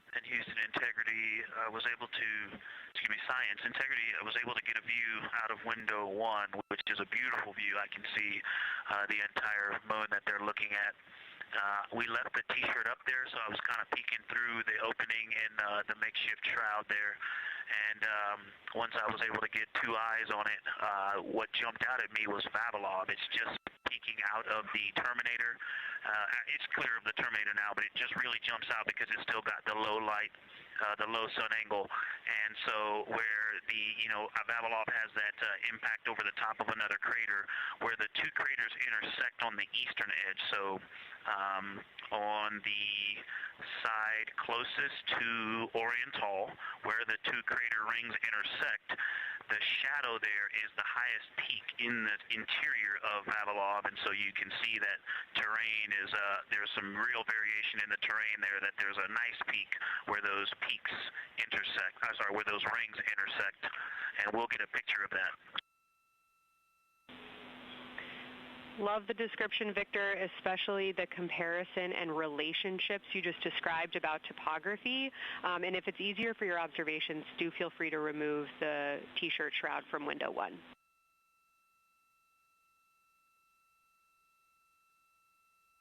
And Houston Integrity was able to, Science Integrity was able to get a view out of window 1, which is a beautiful view. I can see the entire moon that they're looking at. We left the T-shirt up there, so I was kind of peeking through the opening in the makeshift shroud there. And once I was able to get 2 eyes on it, what jumped out at me was Vavilov. It's just peeking out of the Terminator. It's clear of the Terminator now, but it just really jumps out because it's still got the low light, the low sun angle. And so where the, Vavilov has that impact over the top of another crater, where the 2 craters intersect on the eastern edge. So on the side closest to Oriental, where the 2 crater rings intersect, the shadow there is the highest peak in the interior of Vavilov, and so you can see that terrain is, there's some real variation in the terrain there, that there's a nice peak where those peaks intersect, where those rings intersect, and we'll get a picture of that. Love the description, Victor, especially the comparison and relationships you just described about topography. And if it's easier for your observations, do feel free to remove the T-shirt shroud from window 1.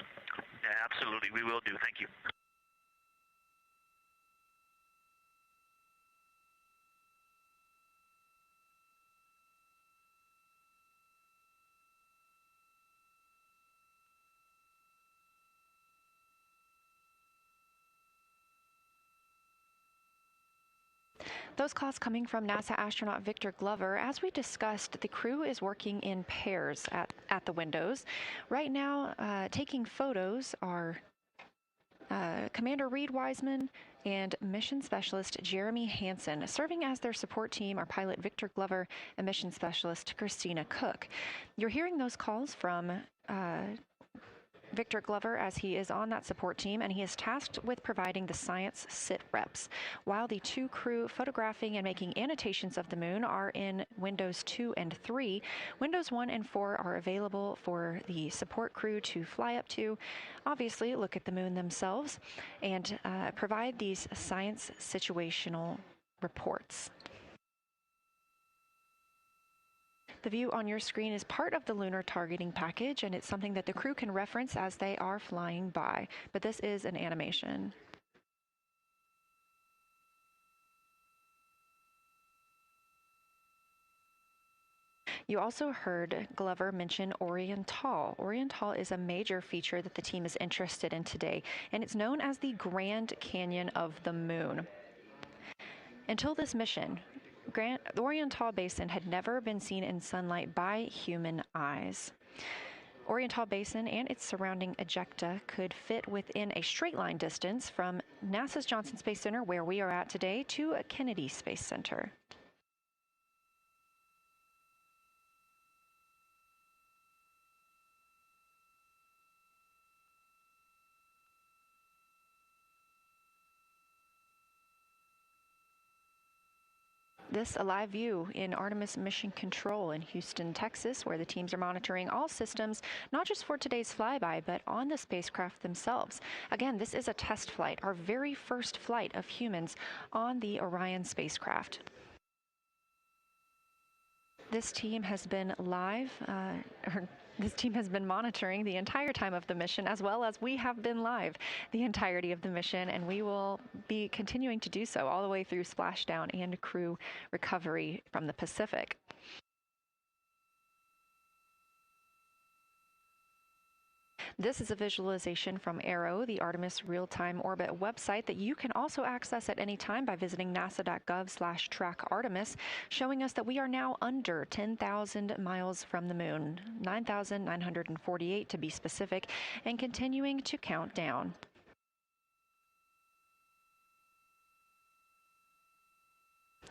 Yeah, absolutely, we will do. Thank you. Those calls coming from NASA astronaut Victor Glover. As we discussed, the crew is working in pairs at the windows. Right now, taking photos are Commander Reed Wiseman and Mission Specialist Jeremy Hansen. Serving as their support team are pilot Victor Glover and Mission Specialist Christina Cook. You're hearing those calls from Victor Glover, as he is on that support team, and he is tasked with providing the science Sitreps, while the 2 crew photographing and making annotations of the moon are in Windows 2 and 3. Windows 1 and 4 are available for the support crew to fly up to, obviously look at the moon themselves, and provide these science situational reports. The view on your screen is part of the lunar targeting package, and it's something that the crew can reference as they are flying by, but this is an animation. You also heard Glover mention Oriental. Oriental is a major feature that the team is interested in today, and it's known as the Grand Canyon of the Moon. Until this mission, the Oriental Basin had never been seen in sunlight by human eyes. Oriental Basin and its surrounding ejecta could fit within a straight line distance from NASA's Johnson Space Center, where we are at today, to Kennedy Space Center. This a live view in Artemis Mission Control in Houston, Texas, where the teams are monitoring all systems, not just for today's flyby, but on the spacecraft themselves. Again, this is a test flight, our very first flight of humans on the Orion spacecraft. This team has been this team has been monitoring the entire time of the mission, as well as we have been live the entirety of the mission, and we will be continuing to do so all the way through splashdown and crew recovery from the Pacific. This is a visualization from ARROW, the Artemis Real-Time Orbit website that you can also access at any time by visiting nasa.gov/trackartemis, showing us that we are now under 10,000 miles from the moon, 9,948 to be specific, and continuing to count down.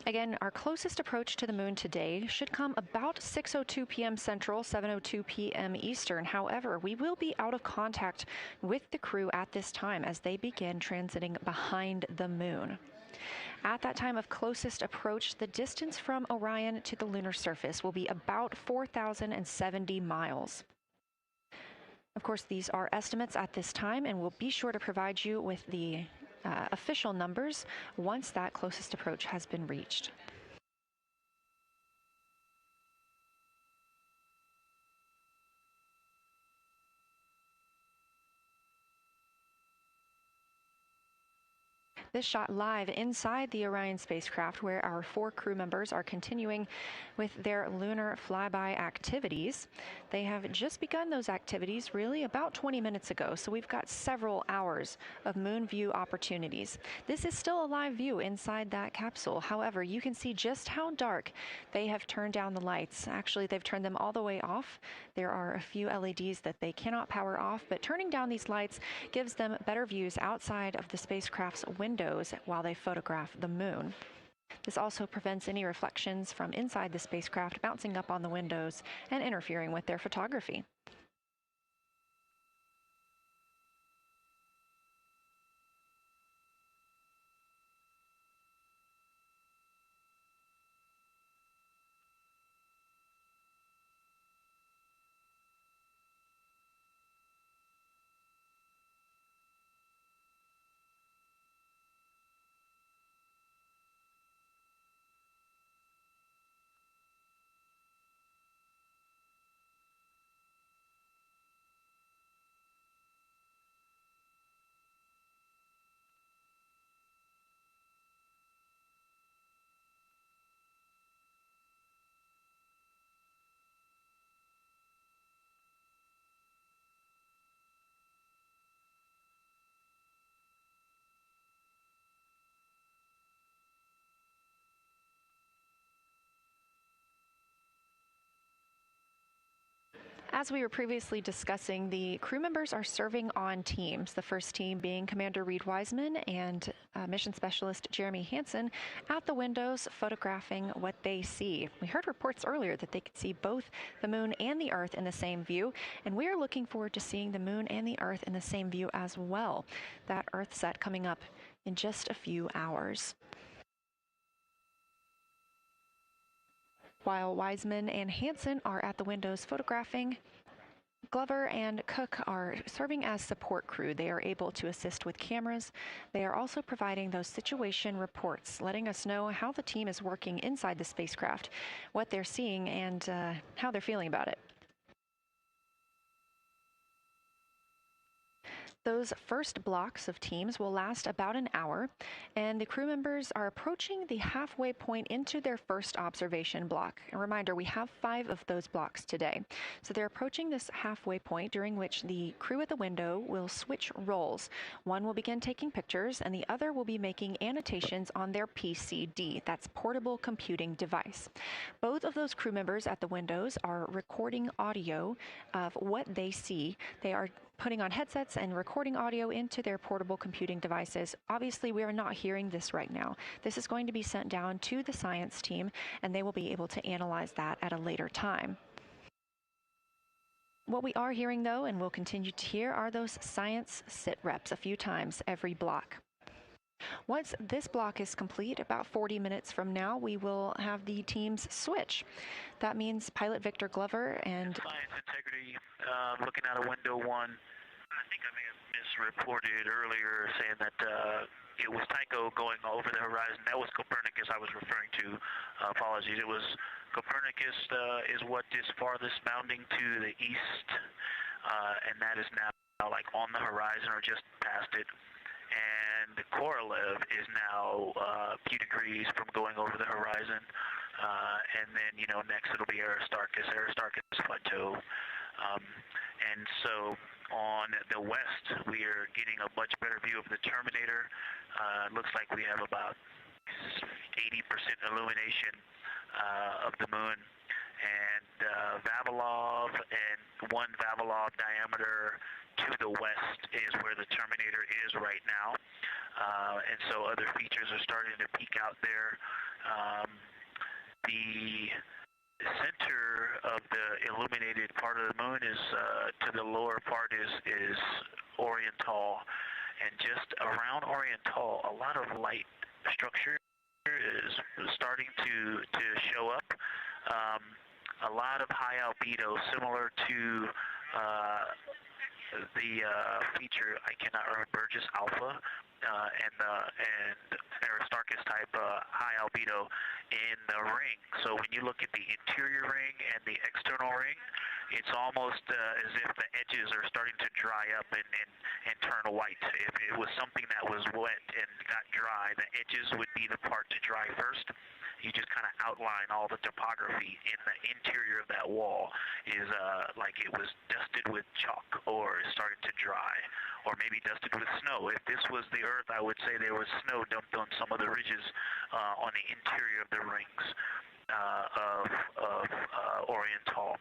Again, our closest approach to the moon today should come about 6:02 p.m. Central, 7:02 p.m. Eastern. However, we will be out of contact with the crew at this time as they begin transiting behind the moon. At that time of closest approach, the distance from Orion to the lunar surface will be about 4,070 miles. Of course, these are estimates at this time, and we'll be sure to provide you with the official numbers once that closest approach has been reached. This shot live inside the Orion spacecraft, where our 4 crew members are continuing with their lunar flyby activities. They have just begun those activities really about 20 minutes ago, so we've got several hours of moon view opportunities. This is still a live view inside that capsule. However, you can see just how dark they have turned down the lights. Actually, they've turned them all the way off. There are a few LEDs that they cannot power off, but turning down these lights gives them better views outside of the spacecraft's windows while they photograph the moon. This also prevents any reflections from inside the spacecraft bouncing up on the windows and interfering with their photography. As we were previously discussing, the crew members are serving on teams, the first team being Commander Reed Wiseman and Mission Specialist Jeremy Hansen at the windows photographing what they see. We heard reports earlier that they could see both the moon and the Earth in the same view, and we are looking forward to seeing the moon and the Earth in the same view as well. That Earth set coming up in just a few hours. While Wiseman and Hansen are at the windows photographing, Glover and Cook are serving as support crew. They are able to assist with cameras. They are also providing those situation reports, letting us know how the team is working inside the spacecraft, what they're seeing, and how they're feeling about it. Those first blocks of teams will last about an hour, and the crew members are approaching the halfway point into their first observation block. A reminder, we have 5 of those blocks today. So they're approaching this halfway point, during which the crew at the window will switch roles. One will begin taking pictures, and the other will be making annotations on their PCD, that's portable computing device. Both of those crew members at the windows are recording audio of what they see. They are putting on headsets and recording audio into their portable computing devices. Obviously, we are not hearing this right now. This is going to be sent down to the science team, and they will be able to analyze that at a later time. What we are hearing, though, and will continue to hear, are those science sit reps a few times every block. Once this block is complete, about 40 minutes from now, we will have the teams switch. That means pilot Victor Glover and... Science integrity, looking out of window 1. I think I may have misreported earlier saying that it was Tycho going over the horizon. That was Copernicus I was referring to. Apologies. It was Copernicus is what is farthest bounding to the east, and that is now like on the horizon or just past it. And Korolev is now a few degrees from going over the horizon. And then, you know, next it'll be Aristarchus Plateau. And so on the west, we are getting a much better view of the Terminator. It looks like we have about 80% illumination of the moon. And Vavilov and 1 Vavilov diameter to the west is where the Terminator is right now. And so other features are starting to peek out there. The center of the illuminated part of the moon is, to the lower part is Oriental. And just around Oriental, a lot of light structure is starting to show up. A lot of high albedo, similar to the feature, I cannot remember, Burgess Alpha and Aristarchus type high albedo in the ring. So when you look at the interior ring and the external ring, it's almost as if the edges are starting to dry up and turn white. If it was something that was wet and got dry, the edges would be the part to dry first. You just kind of outline all the topography in the interior of that wall is like it was dusted with chalk or is starting to dry, or maybe dusted with snow. If this was the Earth, I would say there was snow dumped on some of the ridges on the interior of the rings of Oriental.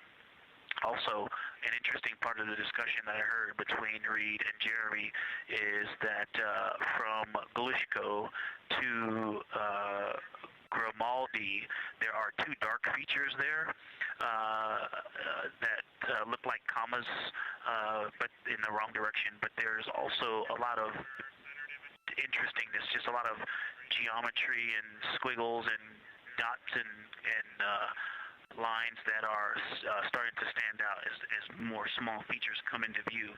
Also, an interesting part of the discussion that I heard between Reed and Jeremy is that from Geological to Grimaldi, there are 2 dark features there that look like commas, but in the wrong direction. But there's also a lot of interestingness, just a lot of geometry and squiggles and dots and lines that are starting to stand out as more small features come into view.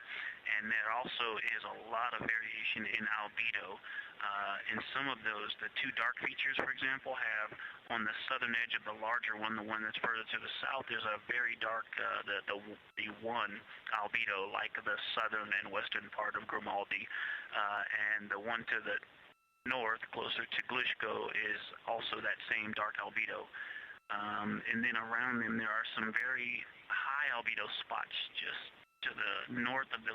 And there also is a lot of variation in albedo. And some of those, the 2 dark features, for example, have on the southern edge of the larger one, the one that's further to the south, there's a very dark, the 1 albedo, like the southern and western part of Grimaldi. And the one to the north, closer to Geological, is also that same dark albedo. And then around them, there are some very high albedo spots just to the north of the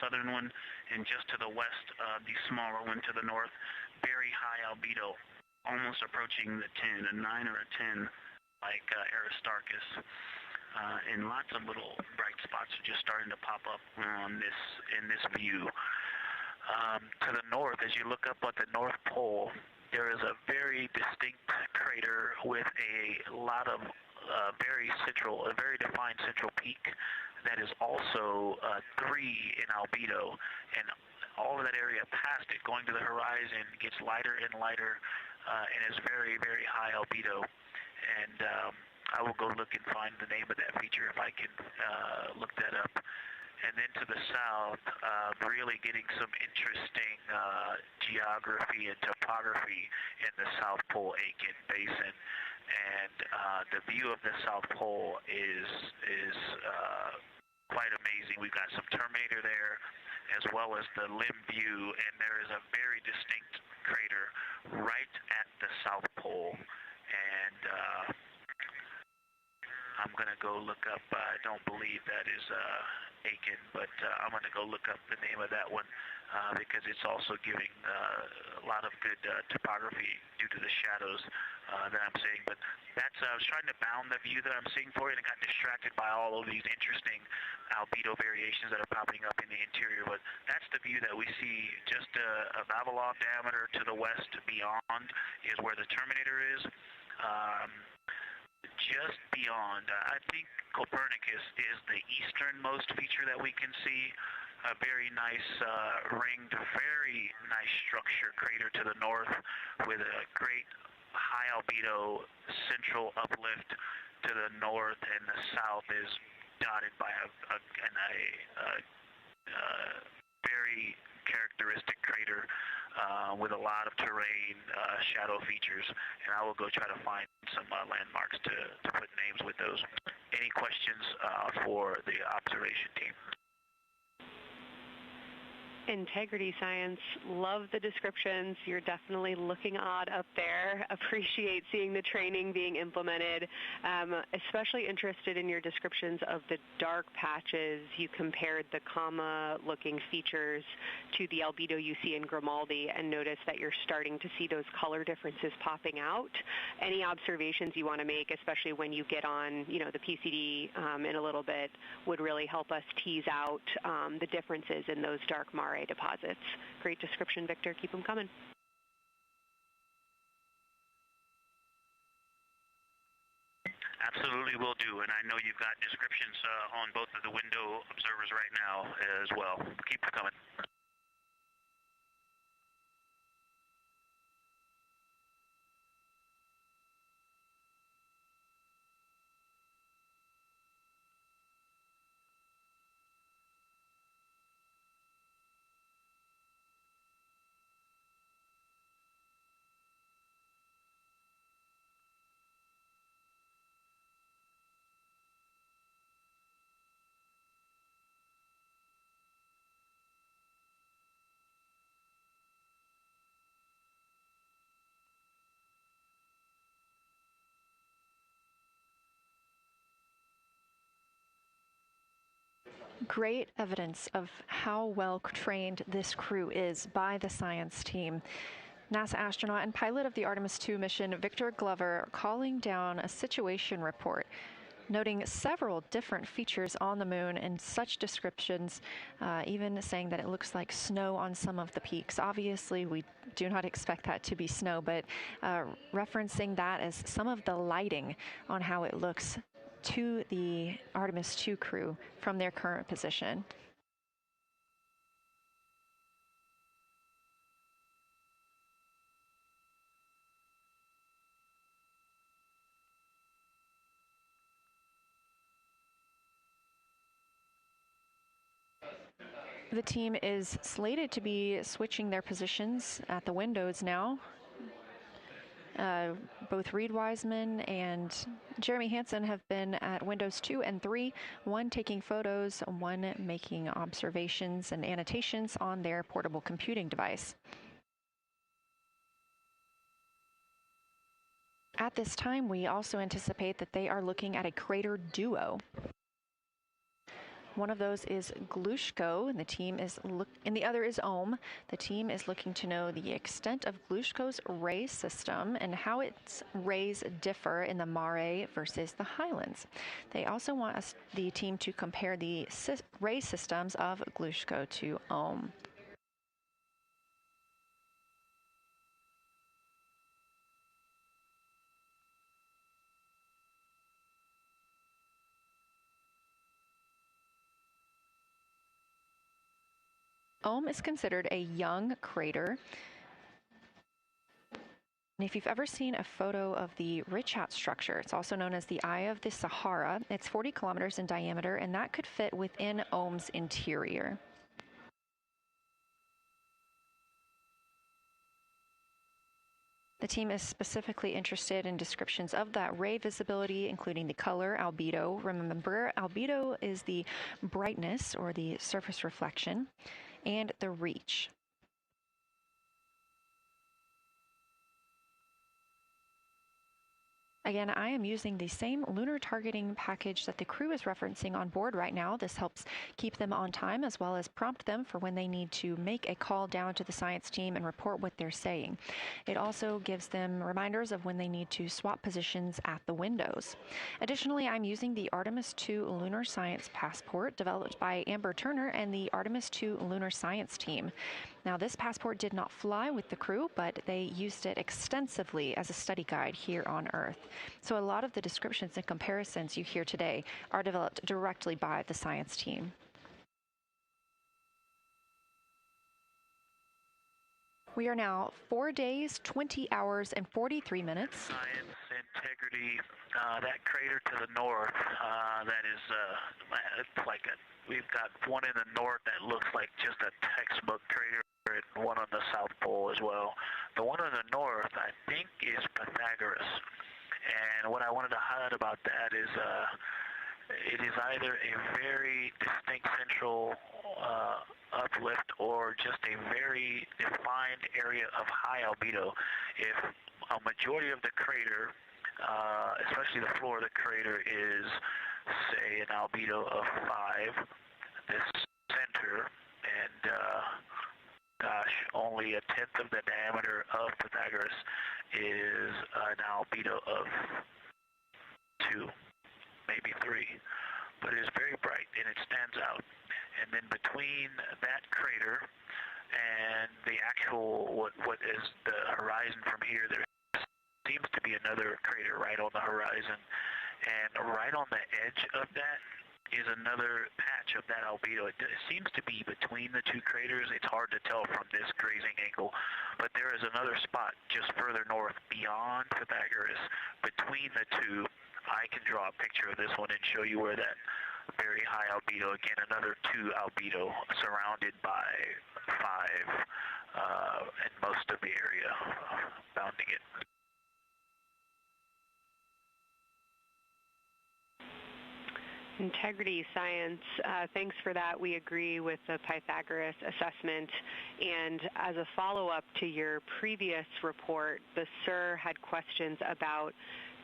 southern one, and just to the west of the smaller one to the north. Very high albedo, almost approaching the 10, a 9 or a 10, like Aristarchus. and lots of little bright spots are just starting to pop up in this view. To the north, as you look up at the North Pole, there is a very distinct crater with a lot of a very defined central peak that is also 3 in albedo, and all of that area past it, going to the horizon, gets lighter and lighter, and is very, very high albedo. And I will go look and find the name of that feature if I can look that up. And then to the south, really getting some interesting geography and topography in the South Pole Aitken Basin. And the view of the South Pole is quite amazing. We've got some Terminator there, as well as the limb view, and there is a very distinct crater right at the South Pole. And I'm going to go look up, I don't believe that is Aiken, but I'm going to go look up the name of that one because it's also giving a lot of good topography due to the shadows that I'm seeing. But that's, I was trying to bound the view that I'm seeing for you and got distracted by all of these interesting albedo variations that are popping up in the interior. But that's the view that we see just a Vavilov diameter to the west beyond is where the Terminator is. Just beyond, I think Copernicus is the easternmost feature that we can see. A very nice ringed, very nice structure crater to the north with a great high albedo central uplift to the north, and the south is dotted by a very characteristic crater with a lot of terrain, shadow features, and I will go try to find some landmarks to put names with those. Any questions for the observation team? Integrity Science, love the descriptions. You're definitely looking odd up there. Appreciate seeing the training being implemented. Especially interested in your descriptions of the dark patches. You compared the comma-looking features to the albedo you see in Grimaldi and noticed that you're starting to see those color differences popping out. Any observations you want to make, especially when you get on, the PCD in a little bit, would really help us tease out the differences in those dark mare deposits. Great description, Victor. Keep them coming. Absolutely will do, and I know you've got descriptions on both of the window observers right now as well. Keep them coming. Great evidence of how well trained this crew is by the science team. NASA astronaut and pilot of the Artemis II mission, Victor Glover, calling down a situation report, noting several different features on the moon and such descriptions, even saying that it looks like snow on some of the peaks. Obviously, we do not expect that to be snow, but referencing that as some of the lighting on how it looks to the Artemis II crew from their current position. The team is slated to be switching their positions at the windows now. Both Reed Wiseman and Jeremy Hansen have been at windows 2 and 3, one taking photos, one making observations and annotations on their portable computing device. At this time, we also anticipate that they are looking at a crater duo. One of those is Glushko, and the other is Ohm. The team is looking to know the extent of Glushko's ray system and how its rays differ in the Mare versus the Highlands. They also want the team to compare the ray systems of Glushko to Ohm. Ohm is considered a young crater. And if you've ever seen a photo of the Richat structure, it's also known as the Eye of the Sahara. It's 40 kilometers in diameter, and that could fit within Ohm's interior. The team is specifically interested in descriptions of that ray visibility, including the color, albedo. Remember, albedo is the brightness or the surface reflection, and the reach. Again, I am using the same lunar targeting package that the crew is referencing on board right now. This helps keep them on time as well as prompt them for when they need to make a call down to the science team and report what they're saying. It also gives them reminders of when they need to swap positions at the windows. Additionally, I'm using the Artemis II Lunar Science Passport developed by Amber Turner and the Artemis II Lunar Science team. Now, this passport did not fly with the crew, but they used it extensively as a study guide here on Earth. So a lot of the descriptions and comparisons you hear today are developed directly by the science team. We are now 4 days, 20 hours, and 43 minutes. Science, integrity, that crater to the north, that is, it's like we've got one in the north that looks like just a textbook crater, and one on the South Pole as well. The one on the north, I think, is Pythagoras. And what I wanted to highlight about that is it is either a very distinct central uplift or just a very defined area of high albedo. If a majority of the crater, especially the floor of the crater, is, say, an albedo of 5, this center, and gosh, only a tenth of the diameter of Pythagoras is an albedo of 2, maybe 3, but it is very bright and it stands out. And then between that crater and the actual, what is the horizon from here, there seems to be another crater right on the horizon, and right on the edge of that is another patch of that albedo. It seems to be between the two craters. It's hard to tell from this grazing angle, but there is another spot just further north beyond Pythagoras. Between the two, I can draw a picture of this one and show you where that very high albedo, again, another 2 albedo surrounded by 5 and most of the area bounding it. Integrity Science, thanks for that. We agree with the Pythagoras assessment. And as a follow-up to your previous report, the SIR had questions about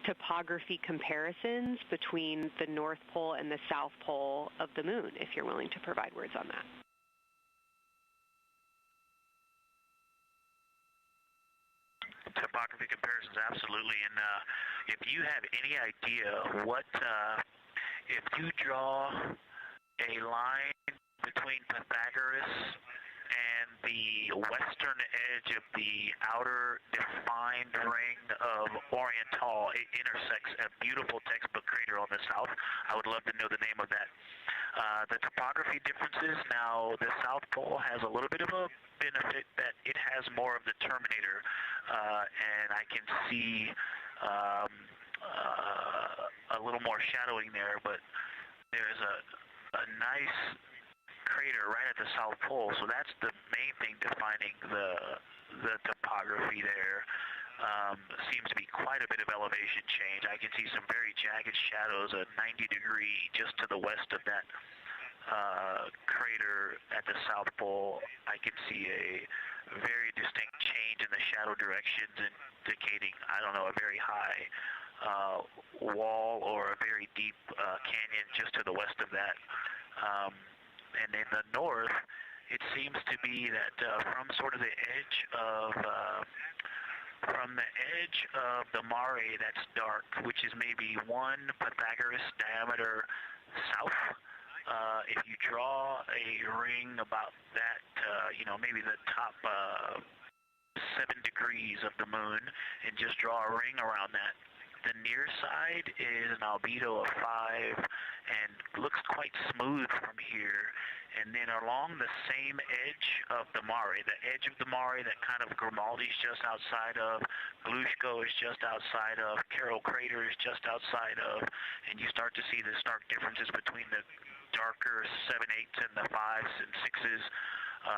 topography comparisons between the North Pole and the South Pole of the Moon, if you're willing to provide words on that. Topography comparisons, absolutely. And if you have any idea what... if you draw a line between Pythagoras and the western edge of the outer defined ring of Oriental, it intersects a beautiful textbook crater on the south. I would love to know the name of that. The topography differences, now the South Pole has a little bit of a benefit that it has more of the Terminator, and I can see a little more shadowing there, but there's a nice crater right at the South Pole, so that's the main thing defining the topography there. Seems to be quite a bit of elevation change. I can see some very jagged shadows, a 90-degree just to the west of that crater at the South Pole. I can see a very distinct change in the shadow directions, indicating, I don't know, a very high wall or a very deep canyon just to the west of that. And in the north, it seems to be that from sort of the edge of the mare that's dark, which is maybe 1 Pythagoras diameter south, if you draw a ring about that, maybe the top 7 degrees of the moon, and just draw a ring around that, the near side is an albedo of 5 and looks quite smooth from here. And then along the same edge of the mare, that kind of Grimaldi's just outside of, Glushko is just outside of, Carroll Crater is just outside of, and you start to see the stark differences between the darker 7/8 and the 5s and 6s,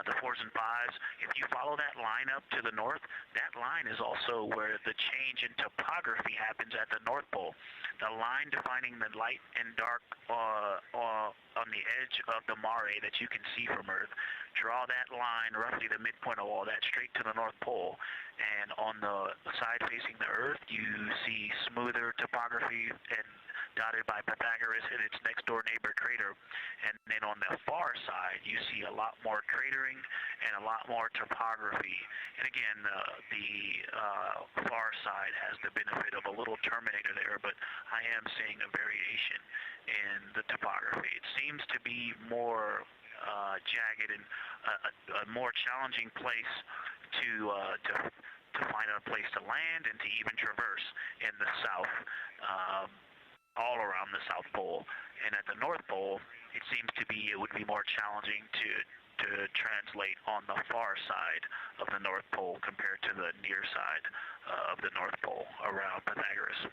the 4s and 5s. If you follow that line up to the north, that line is also where the change in topography happens at the North Pole. The line defining the light and dark on the edge of the mare that you can see from Earth. Draw that line, roughly the midpoint of all that, straight to the North Pole. And on the side facing the Earth, you see smoother topography and dotted by Pythagoras and its next door neighbor crater. And then on the far side, you see a lot more cratering and a lot more topography. And again, the far side has the benefit of a little Terminator there, but I am seeing a variation in the topography. It seems to be more jagged and a more challenging place to find a place to land and to even traverse in the south, all around the South Pole. And at the North Pole, it seems to be, it would be more challenging to translate on the far side of the North Pole compared to the near side of the North Pole around Pythagoras.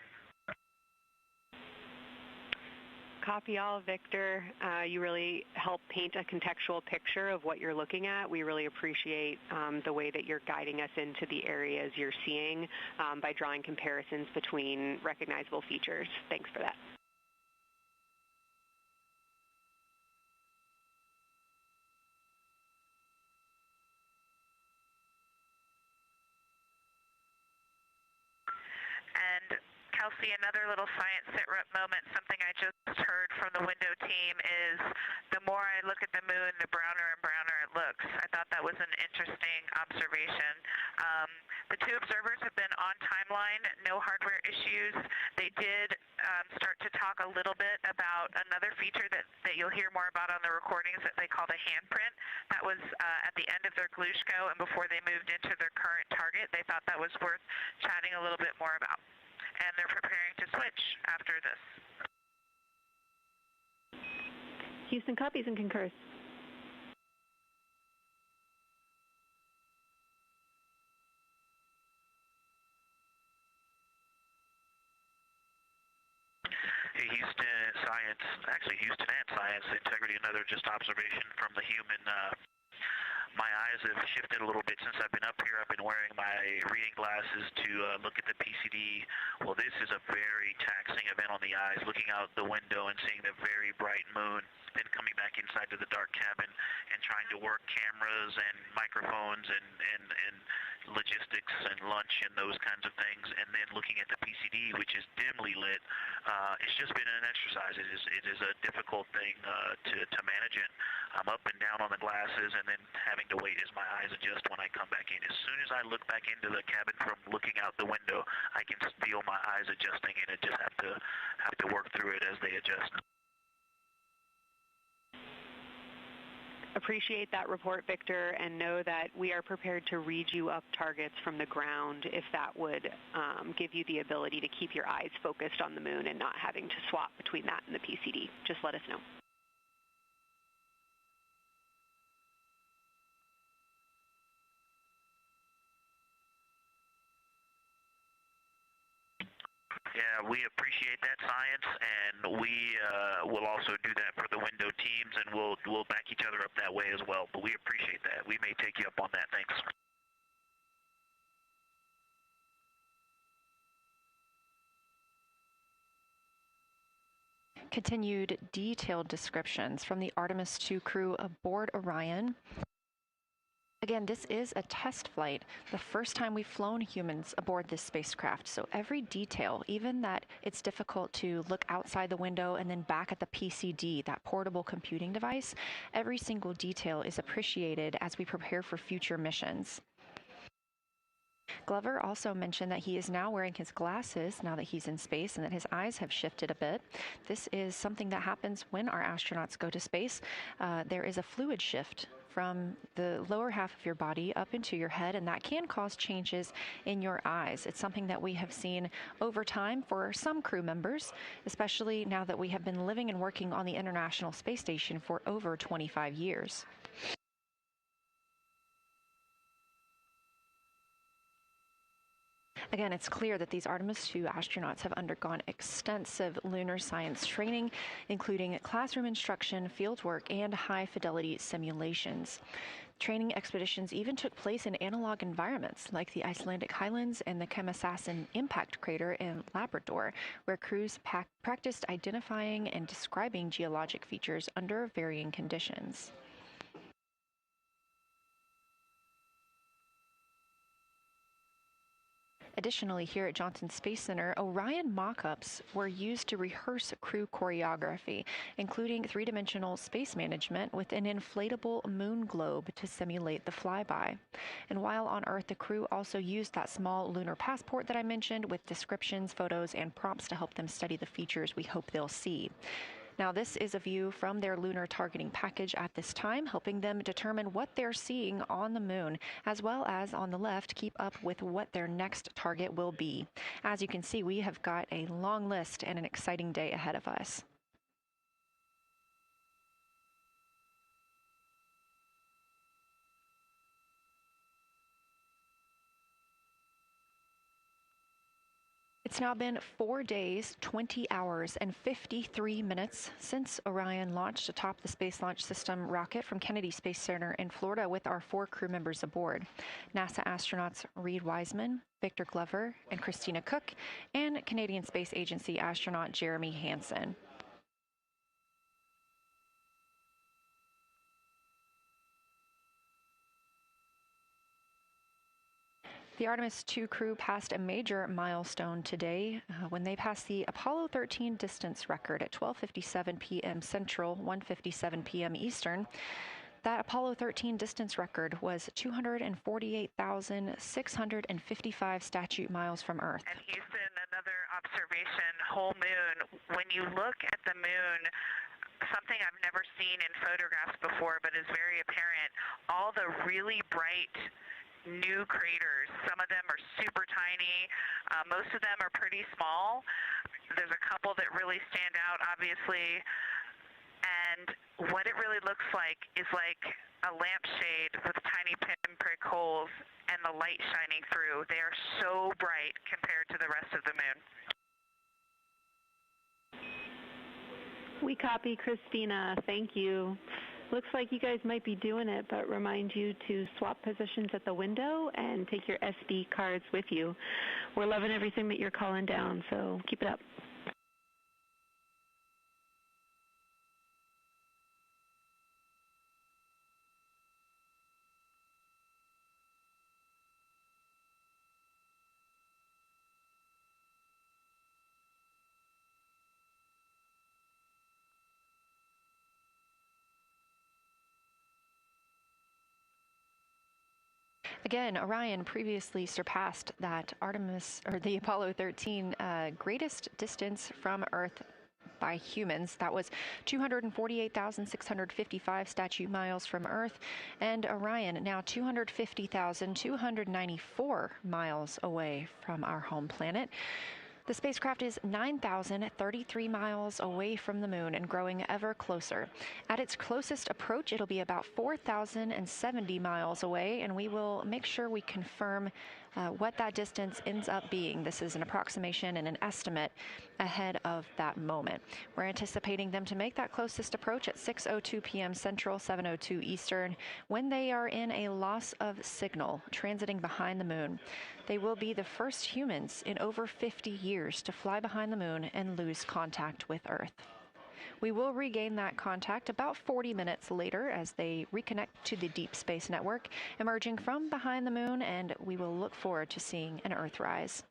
Copy all, Victor. You really help paint a contextual picture of what you're looking at. We really appreciate the way that you're guiding us into the areas you're seeing by drawing comparisons between recognizable features. Thanks for that. And Kelsey, another little science Sitrep moment, something I just heard from the window team is the more I look at the moon, the browner and browner it looks. I thought that was an interesting observation. The 2 observers have been on timeline, no hardware issues. They did start to talk a little bit about another feature that you'll hear more about on the recordings that they call the handprint. That was at the end of their Glushko and before they moved into their current target. They thought that was worth chatting a little bit more about. And they're preparing to switch after this. Houston copies and concurs. Hey, Houston and Science Integrity, another just observation from the human. My eyes have shifted a little bit since I've been up here. I've been wearing my reading glasses to look at the PCD. Well, this is a very taxing event on the eyes, looking out the window and seeing the very bright moon, then coming back inside to the dark cabin and trying to work cameras and microphones and logistics and lunch and those kinds of things, and then looking at the PCD, which is dimly lit. It's just been an exercise. It is a difficult thing to manage it. I'm up and down on the glasses and then having to wait as my eyes adjust when I come back in. As soon as I look back into the cabin from looking out the window, I can feel my eyes adjusting, and I just have to work through it as they adjust. Appreciate that report, Victor, and know that we are prepared to read you up targets from the ground if that would give you the ability to keep your eyes focused on the moon and not having to swap between that and the PCD. Just let us know. Yeah, we appreciate that, Science, and we will also do that for the window teams, and we'll back each other up that way as well. But we appreciate that. We may take you up on that. Thanks. Continued detailed descriptions from the Artemis II crew aboard Orion. Again, this is a test flight, the first time we've flown humans aboard this spacecraft. So every detail, even that it's difficult to look outside the window and then back at the PCD, that portable computing device, every single detail is appreciated as we prepare for future missions. Glover also mentioned that he is now wearing his glasses now that he's in space and that his eyes have shifted a bit. This is something that happens when our astronauts go to space. There is a fluid shift from the lower half of your body up into your head, and that can cause changes in your eyes. It's something that we have seen over time for some crew members, especially now that we have been living and working on the International Space Station for over 25 years. Again, it's clear that these Artemis II astronauts have undergone extensive lunar science training, including classroom instruction, fieldwork, and high-fidelity simulations. Training expeditions even took place in analog environments like the Icelandic Highlands and the Kemasasin impact crater in Labrador, where crews practiced identifying and describing geologic features under varying conditions. Additionally, here at Johnson Space Center, Orion mock-ups were used to rehearse crew choreography, including three-dimensional space management with an inflatable moon globe to simulate the flyby. And while on Earth, the crew also used that small lunar passport that I mentioned with descriptions, photos, and prompts to help them study the features we hope they'll see. Now, this is a view from their lunar targeting package at this time, helping them determine what they're seeing on the moon, as well as on the left, keep up with what their next target will be. As you can see, we have got a long list and an exciting day ahead of us. It's now been 4 days, 20 hours, and 53 minutes since Orion launched atop the Space Launch System rocket from Kennedy Space Center in Florida with our 4 crew members aboard. NASA astronauts Reed Wiseman, Victor Glover, and Christina Cook, and Canadian Space Agency astronaut Jeremy Hansen. The Artemis II crew passed a major milestone today when they passed the Apollo 13 distance record at 12:57 p.m. Central, 1:57 p.m. Eastern. That Apollo 13 distance record was 248,655 statute miles from Earth. And Houston, another observation, whole moon. When you look at the moon, something I've never seen in photographs before but is very apparent, all the really bright new craters. Some of them are super tiny. Most of them are pretty small. There's a couple that really stand out, obviously. And what it really looks like is like a lampshade with tiny pinprick holes and the light shining through. They are so bright compared to the rest of the moon. We copy, Christina. Thank you. Looks like you guys might be doing it, but remind you to swap positions at the window and take your SD cards with you. We're loving everything that you're calling down, so keep it up. Again, Orion previously surpassed that the Apollo 13 greatest distance from Earth by humans. That was 248,655 statute miles from Earth, and Orion now 250,294 miles away from our home planet. The spacecraft is 9,033 miles away from the moon and growing ever closer. At its closest approach, it'll be about 4,070 miles away, and we will make sure we confirm what that distance ends up being. This is an approximation and an estimate ahead of that moment. We're anticipating them to make that closest approach at 6:02 p.m. Central, 7:02 Eastern, when they are in a loss of signal, transiting behind the moon. They will be the first humans in over 50 years to fly behind the moon and lose contact with Earth. We will regain that contact about 40 minutes later as they reconnect to the Deep Space Network, emerging from behind the moon, and we will look forward to seeing an Earthrise.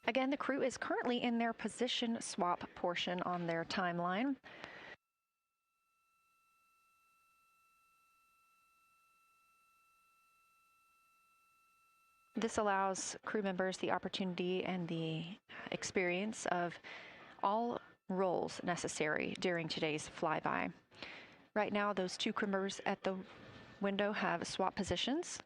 Again, the crew is currently in their position swap portion on their timeline. This allows crew members the opportunity and the experience of all roles necessary during today's flyby. Right now, those two crew members at the window have swap positions.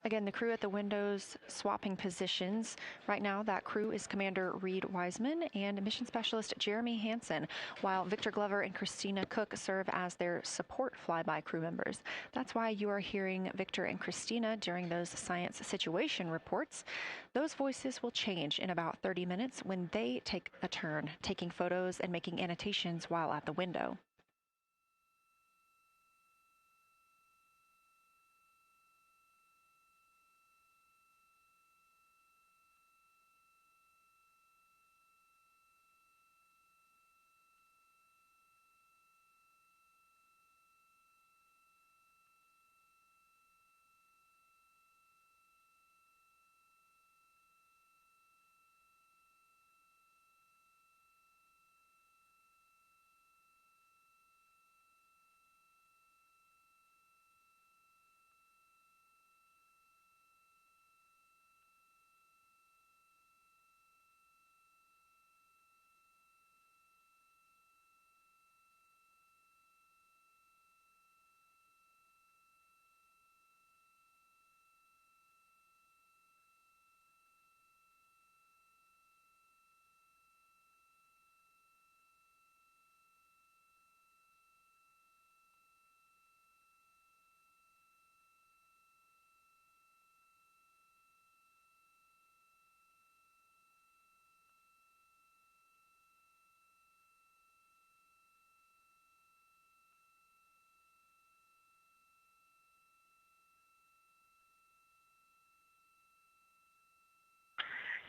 Again, the crew at the windows swapping positions. Right now, that crew is Commander Reed Wiseman and Mission Specialist Jeremy Hansen, while Victor Glover and Christina Cook serve as their support flyby crew members. That's why you are hearing Victor and Christina during those science situation reports. Those voices will change in about 30 minutes when they take a turn taking photos and making annotations while at the window.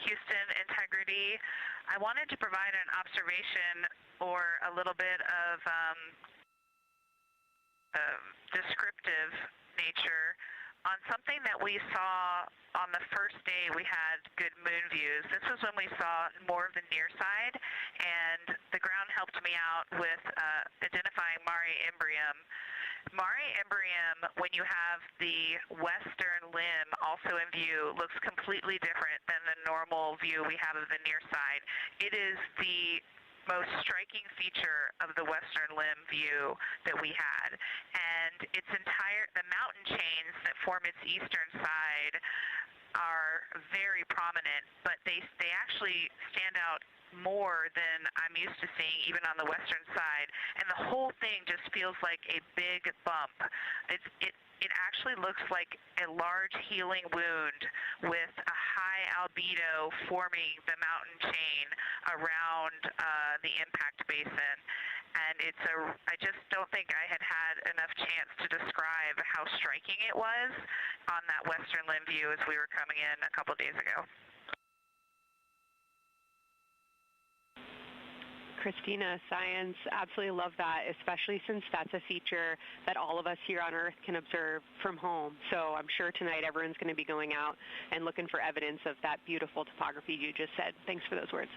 Houston, Integrity. I wanted to provide an observation or a little bit of descriptive nature on something that we saw on the first day we had good moon views. This was when we saw more of the near side, and the ground helped me out with identifying Mare Imbrium. Mare Imbrium, when you have the western limb also in view, looks completely different than the normal view we have of the near side. It is the most striking feature of the western limb view that we had. And the mountain chains that form its eastern side are very prominent, but they actually stand out more than I'm used to seeing even on the western side, and the whole thing just feels like a big bump. It actually looks like a large healing wound with a high albedo forming the mountain chain around the impact basin. And I just don't think I had enough chance to describe how striking it was on that western limb view as we were coming in a couple days ago. Christina, science, absolutely love that, especially since that's a feature that all of us here on Earth can observe from home. So I'm sure tonight everyone's going to be going out and looking for evidence of that beautiful topography you just said. Thanks for those words.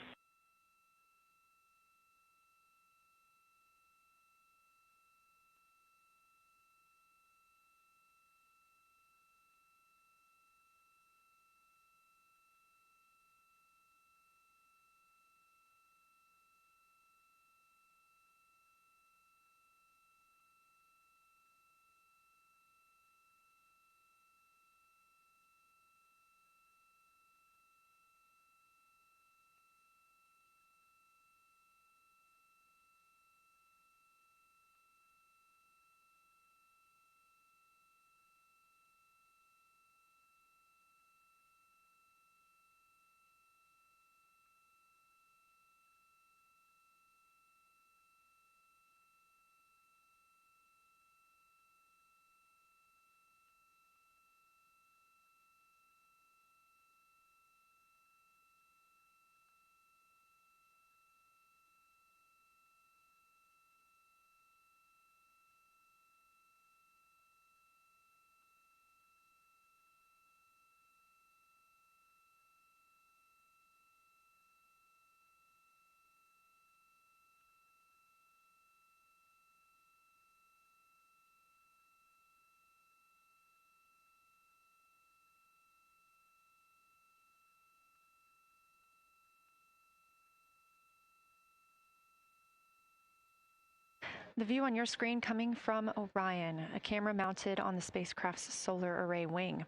The view on your screen coming from Orion, a camera mounted on the spacecraft's solar array wing.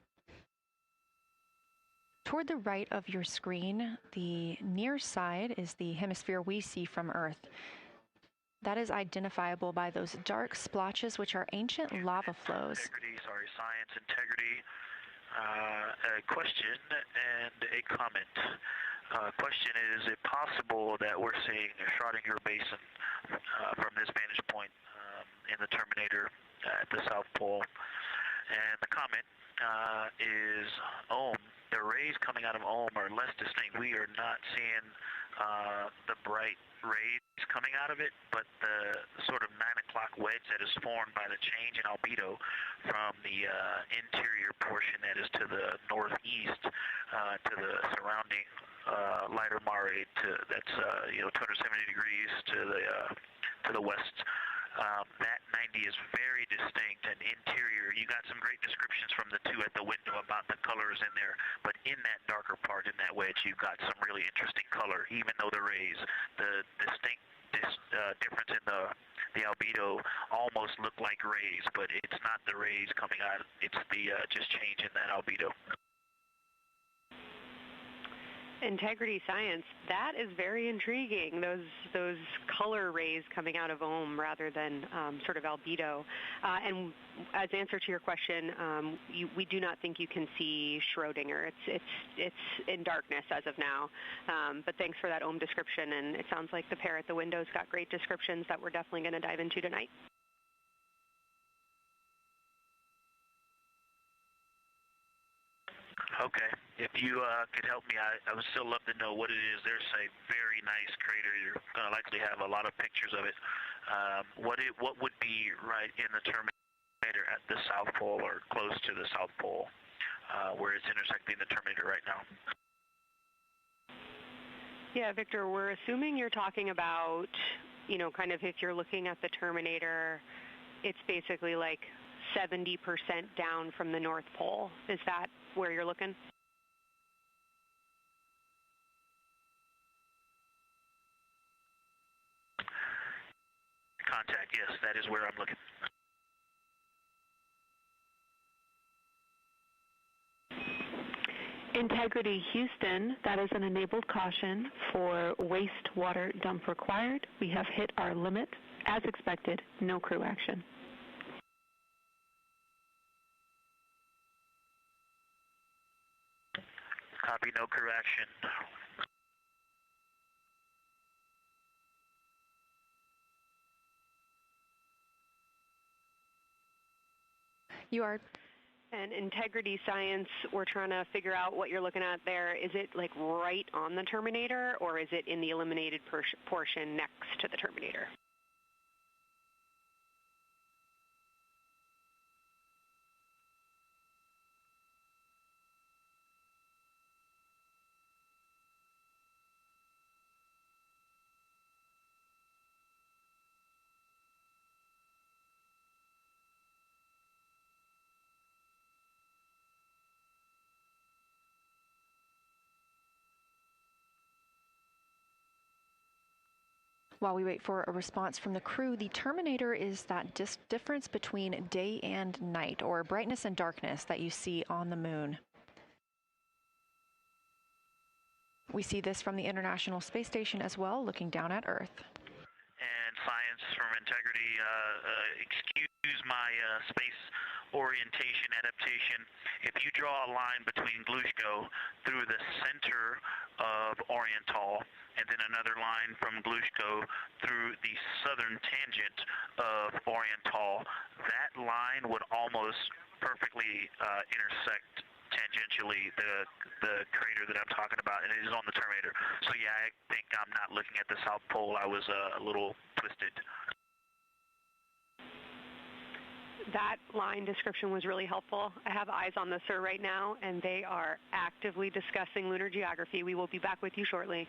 Toward the right of your screen, the near side is the hemisphere we see from Earth. That is identifiable by those dark splotches, which are ancient lava flows. Science integrity. A question and a comment. Question is it possible that we're seeing a Schrodinger basin from this vantage point in the Terminator at the South Pole? And the comment is the rays coming out of are less distinct. We are not seeing the bright rays coming out of it, but the sort of 9 o'clock wedge that is formed by the change in albedo from the interior portion that is to the northeast to the surrounding lighter mare that's 270 degrees to the west. That 90 is very distinct and interior. You got some great descriptions from the two at the window about the colors in there, but in that darker part, in that wedge, you've got some really interesting color, even though the rays, the distinct difference in the albedo almost look like rays, but it's not the rays coming out. It's the just change in that albedo. Integrity Science, that is very intriguing, those color rays coming out of rather than sort of albedo. And as answer to your question, we do not think you can see Schrodinger. It's in darkness as of now. But thanks for that description, and it sounds like the pair at the windows got great descriptions that we're definitely going to dive into tonight. Okay. If you could help me, I would still love to know what it is. There's a very nice crater. You're going to likely have a lot of pictures of it. What would be right in the Terminator at the South Pole or close to the South Pole where it's intersecting the Terminator right now? Yeah, Victor, we're assuming you're talking about, kind of if you're looking at the Terminator, it's basically like 70% down from the North Pole. Is that where you're looking? Contact, yes, that is where I'm looking. Integrity Houston, that is an enabled caution for wastewater dump required. We have hit our limit. As expected, no crew action. Copy, no crew action. You are. And Integrity Science, we're trying to figure out what you're looking at there. Is it like right on the Terminator, or is it in the illuminated portion next to the Terminator? While we wait for a response from the crew, the Terminator is that difference between day and night, or brightness and darkness, that you see on the moon. We see this from the International Space Station as well, looking down at Earth. And Science from Integrity, excuse my space orientation adaptation. If you draw a line between Glushko through the center of Oriental, and then another line from Glushko through the southern tangent of Oriental, that line would almost perfectly intersect tangentially the crater that I'm talking about, and it is on the Terminator. So yeah, I think I'm not looking at the South Pole. I was a little twisted. That line description was really helpful. I have eyes on the SIR right now, and they are actively discussing lunar geography. We will be back with you shortly.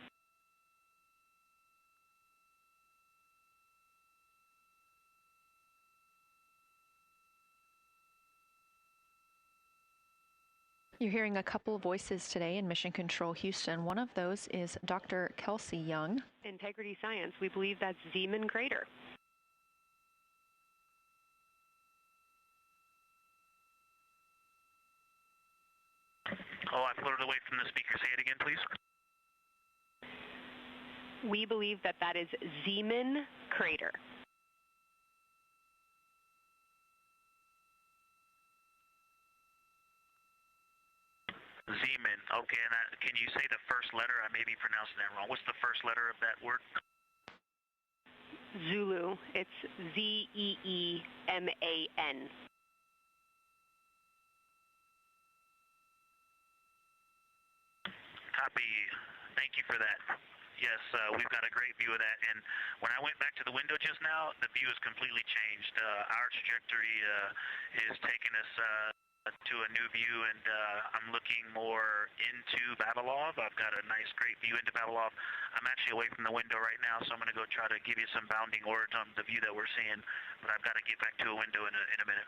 You're hearing a couple of voices today in Mission Control Houston. One of those is Dr. Kelsey Young. Integrity Science, we believe that's Zeeman Crater. Oh, I floated away from the speaker. Say it again, please. We believe that that is Zeeman crater. Zeeman. Okay, and can you say the first letter? I may be pronouncing that wrong. What's the first letter of that word? Zulu. It's Z-E-E-M-A-N. Copy. Thank you for that. Yes, we've got a great view of that. And when I went back to the window just now, the view has completely changed. Our trajectory is taking us to a new view, and I'm looking more into Vavilov. I've got a nice, great view into Vavilov. I'm actually away from the window right now, so I'm going to go try to give you some bounding words on the view that we're seeing, but I've got to get back to a window in a minute.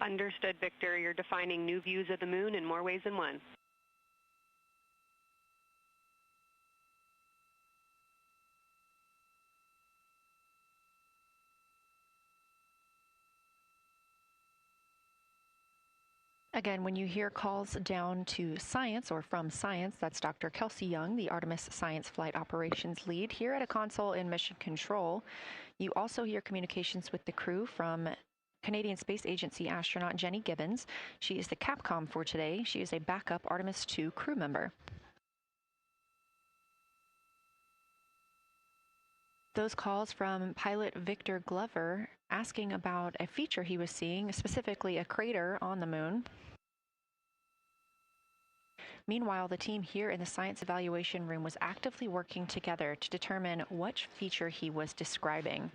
Understood, Victor. You're defining new views of the moon in more ways than one. Again, when you hear calls down to science or from science, that's Dr. Kelsey Young, the Artemis Science Flight Operations Lead here at a console in Mission Control. You also hear communications with the crew from Canadian Space Agency astronaut Jenny Gibbons. She is the Capcom for today. She is a backup Artemis II crew member. Those calls from pilot Victor Glover asking about a feature he was seeing, specifically a crater on the moon. Meanwhile, the team here in the science evaluation room was actively working together to determine which feature he was describing.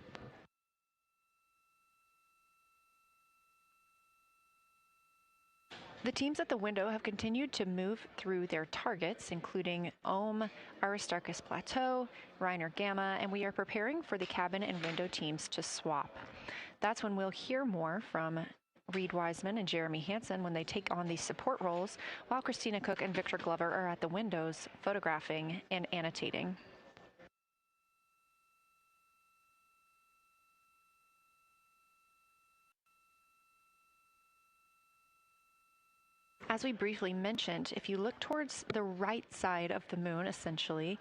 The teams at the window have continued to move through their targets, including Ohm, Aristarchus Plateau, Reiner Gamma, and we are preparing for the cabin and window teams to swap. That's when we'll hear more from Reed Wiseman and Jeremy Hansen when they take on these support roles, while Christina Cook and Victor Glover are at the windows photographing and annotating. As we briefly mentioned, if you look towards the right side of the moon, essentially,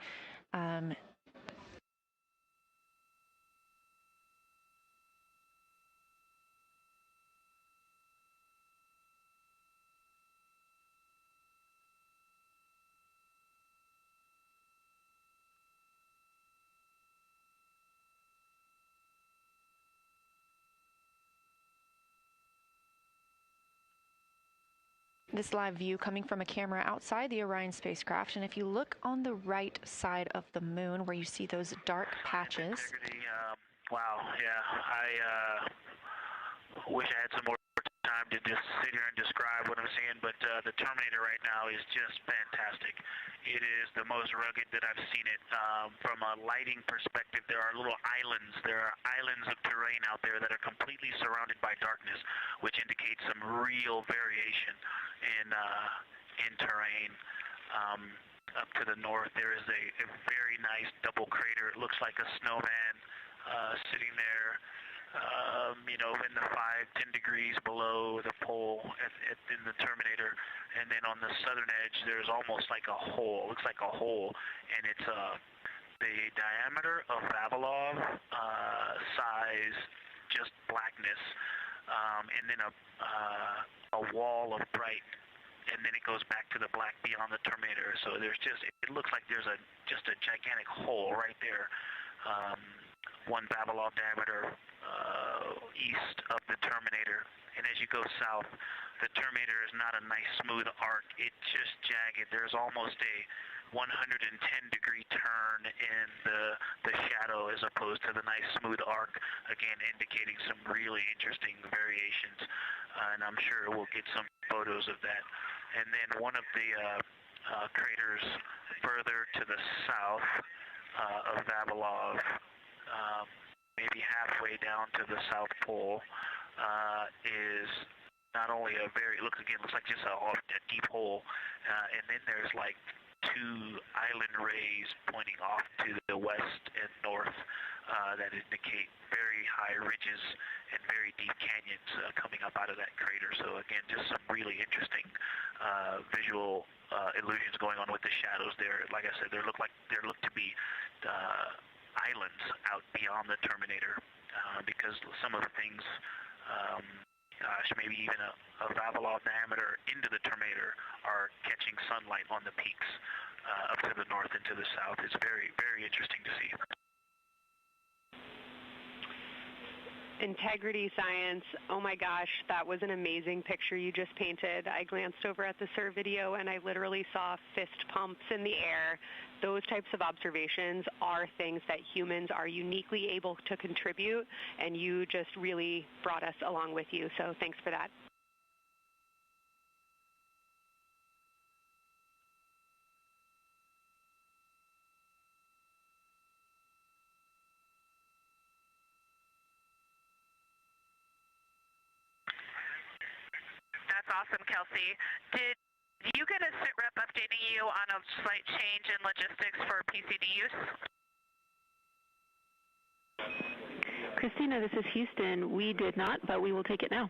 this live view coming from a camera outside the Orion spacecraft, and if you look on the right side of the moon where you see those dark patches. Wow, yeah, I wish I had some more time to just sit here and describe what I'm seeing, but the Terminator right now is just fantastic. It is the most rugged that I've seen it. From a lighting perspective, there are little islands. There are islands of terrain out there that are completely surrounded by darkness, which indicates some real variation in terrain. Up to the north, there is a very nice double crater. It looks like a snowman sitting there, in the 5-10 degrees below the pole in the Terminator. And then on the southern edge, there's almost like a hole. It looks like a hole, and it's the diameter of Vavilov size, just blackness, and then a wall of bright, and then it goes back to the black beyond the Terminator. So there's it looks like there's just a gigantic hole right there, 1 Vavilov diameter east of the Terminator. And as you go south, the Terminator is not a nice smooth arc. It's just jagged. There's almost a 110-degree turn in the shadow as opposed to the nice smooth arc, again indicating some really interesting variations. And I'm sure we'll get some photos of that. And then one of the craters further to the south of Vavilov, maybe halfway down to the South Pole, is not only it looks like just a deep hole, and then there's like 2 island rays pointing off to the west and north that indicate very high ridges and very deep canyons coming up out of that crater. So again, just some really interesting visual illusions going on with the shadows there. Like I said, there look to be islands out beyond the Terminator because some of the things, gosh, maybe even a Lovell diameter into the Terminator are catching sunlight on the peaks up to the north and to the south. It's very, very interesting to see. Integrity science, oh my gosh, that was an amazing picture you just painted. I glanced over at the SIR video and I literally saw fist pumps in the air. Those types of observations are things that humans are uniquely able to contribute, and you just really brought us along with you, so thanks for that. That's awesome, Kelsey. Did you get a Sitrep updating you on a slight change in logistics for PCD use? Christina, this is Houston. We did not, but we will take it now.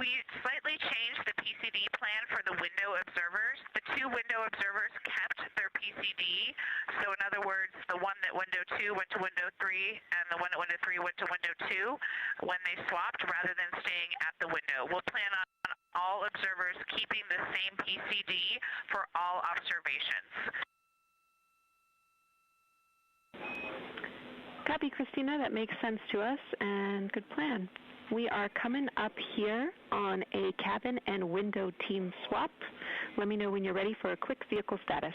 We slightly changed the PCD plan for the window observers. The two window observers kept their PCD. So in other words, the one that window 2 went to window 3 and the one at window 3 went to window 2 when they swapped rather than staying at the window. We'll plan on all observers keeping the same PCD for all observations. Copy, Christina. That makes sense to us, and good plan. We are coming up here on a cabin and window team swap. Let me know when you're ready for a quick vehicle status.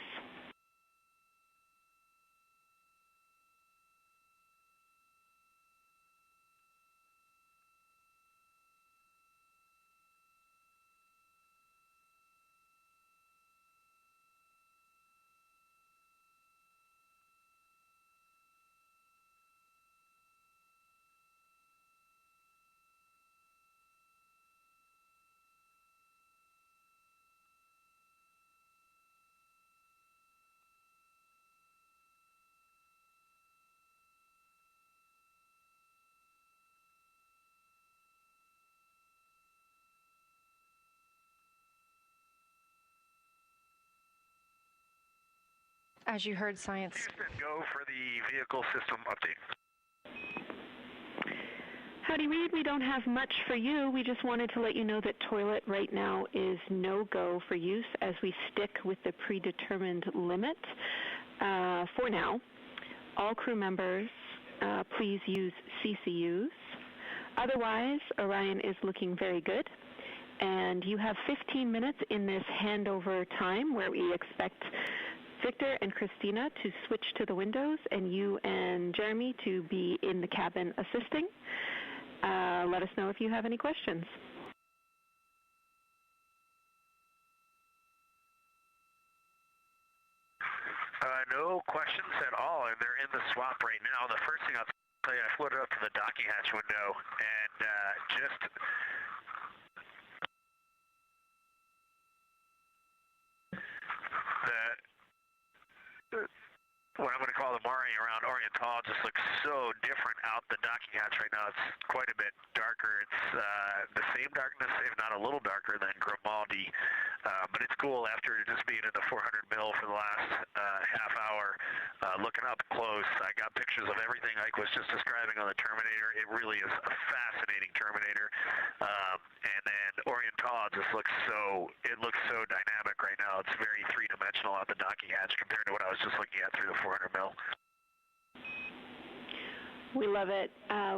As you heard, science. Houston, go for the vehicle system update. Howdy, Reed. We don't have much for you. We just wanted to let you know that toilet right now is no-go for use as we stick with the predetermined limit for now. All crew members, please use CCUs. Otherwise, Orion is looking very good. And you have 15 minutes in this handover time where we expect Victor and Christina to switch to the windows and you and Jeremy to be in the cabin assisting. Let us know if you have any questions. No questions at all, and they're in the swap right now. The first thing I'll tell you, I floated up to the docking hatch window and just what I'm going to call the Mari around Oriental just looks so different out the docking hatch right now. It's quite a bit darker. It's the same darkness, if not a little darker than Grimaldi, but it's cool after just being in the 400 mil for the last half hour, looking up close. I got pictures of everything Ike was just describing on the Terminator. It really is a fascinating Terminator, and then Oriental just looks so dynamic right now. It's very three-dimensional out the docking hatch compared to what I was just looking at through the 400 mil. We love it.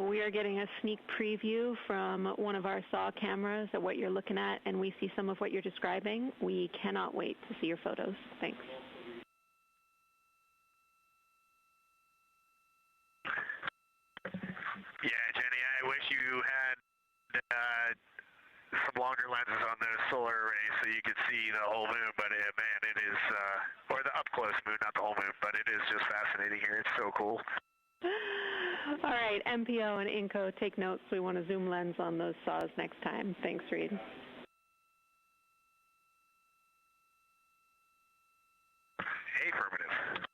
We are getting a sneak preview from one of our SAW cameras at what you're looking at, and we see some of what you're describing. We cannot wait to see your photos. Thanks. Yeah, Jenny, I wish you had some longer lenses on the solar array so you could see the whole moon, but man, it is, or the up-close moon, not the whole moon, but it is just fascinating here. It's so cool. All right, MPO and INCO, take notes. We want a zoom lens on those saws next time. Thanks, Reed. Affirmative.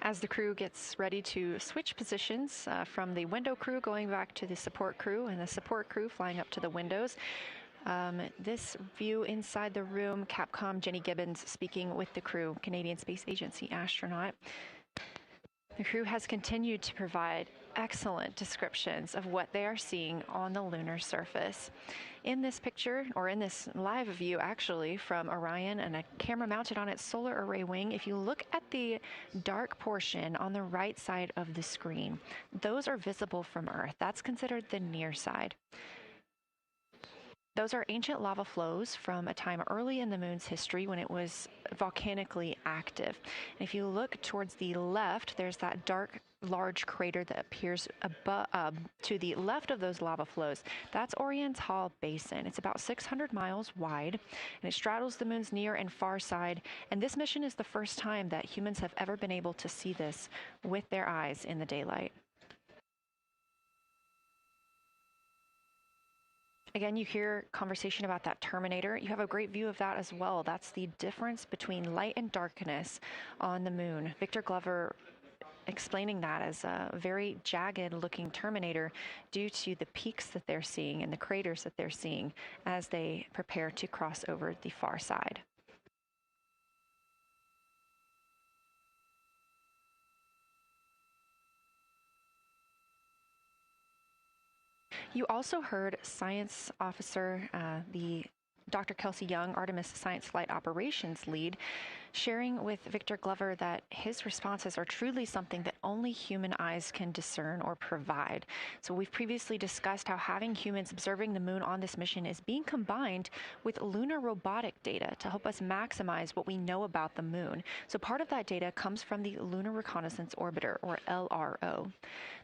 As the crew gets ready to switch positions from the window crew going back to the support crew and the support crew flying up to the windows, this view inside the room, Capcom Jenny Gibbons speaking with the crew, Canadian Space Agency astronaut. The crew has continued to provide excellent descriptions of what they are seeing on the lunar surface. In this picture, or in this live view actually, from Orion and a camera mounted on its solar array wing, if you look at the dark portion on the right side of the screen, those are visible from Earth. That's considered the near side. Those are ancient lava flows from a time early in the moon's history when it was volcanically active. And if you look towards the left, there's that dark, large crater that appears to the left of those lava flows. That's Oriental Basin. It's about 600 miles wide, and it straddles the moon's near and far side. And this mission is the first time that humans have ever been able to see this with their eyes in the daylight. Again, you hear conversation about that Terminator. You have a great view of that as well. That's the difference between light and darkness on the moon. Victor Glover explaining that as a very jagged looking Terminator due to the peaks that they're seeing and the craters that they're seeing as they prepare to cross over the far side. You also heard science officer, the Dr. Kelsey Young, Artemis Science Flight Operations lead, sharing with Victor Glover that his responses are truly something that only human eyes can discern or provide. So we've previously discussed how having humans observing the moon on this mission is being combined with lunar robotic data to help us maximize what we know about the moon. So part of that data comes from the Lunar Reconnaissance Orbiter, or LRO.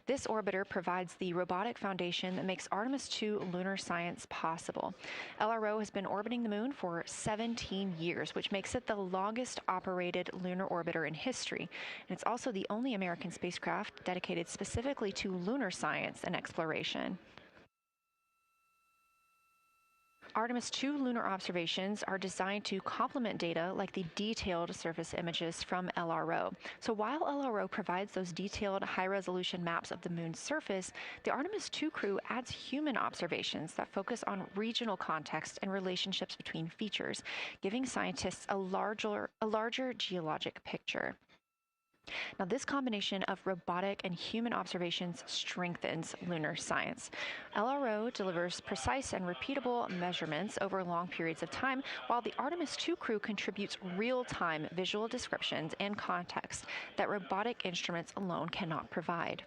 This orbiter provides the robotic foundation that makes Artemis II lunar science possible. LRO has been orbiting the moon for 17 years, which makes it the longest operated lunar orbiter in history. And it's also the only American spacecraft dedicated specifically to lunar science and exploration. Artemis II lunar observations are designed to complement data like the detailed surface images from LRO. So while LRO provides those detailed high-resolution maps of the moon's surface, the Artemis II crew adds human observations that focus on regional context and relationships between features, giving scientists a larger geologic picture. Now, this combination of robotic and human observations strengthens lunar science. LRO delivers precise and repeatable measurements over long periods of time, while the Artemis II crew contributes real-time visual descriptions and context that robotic instruments alone cannot provide.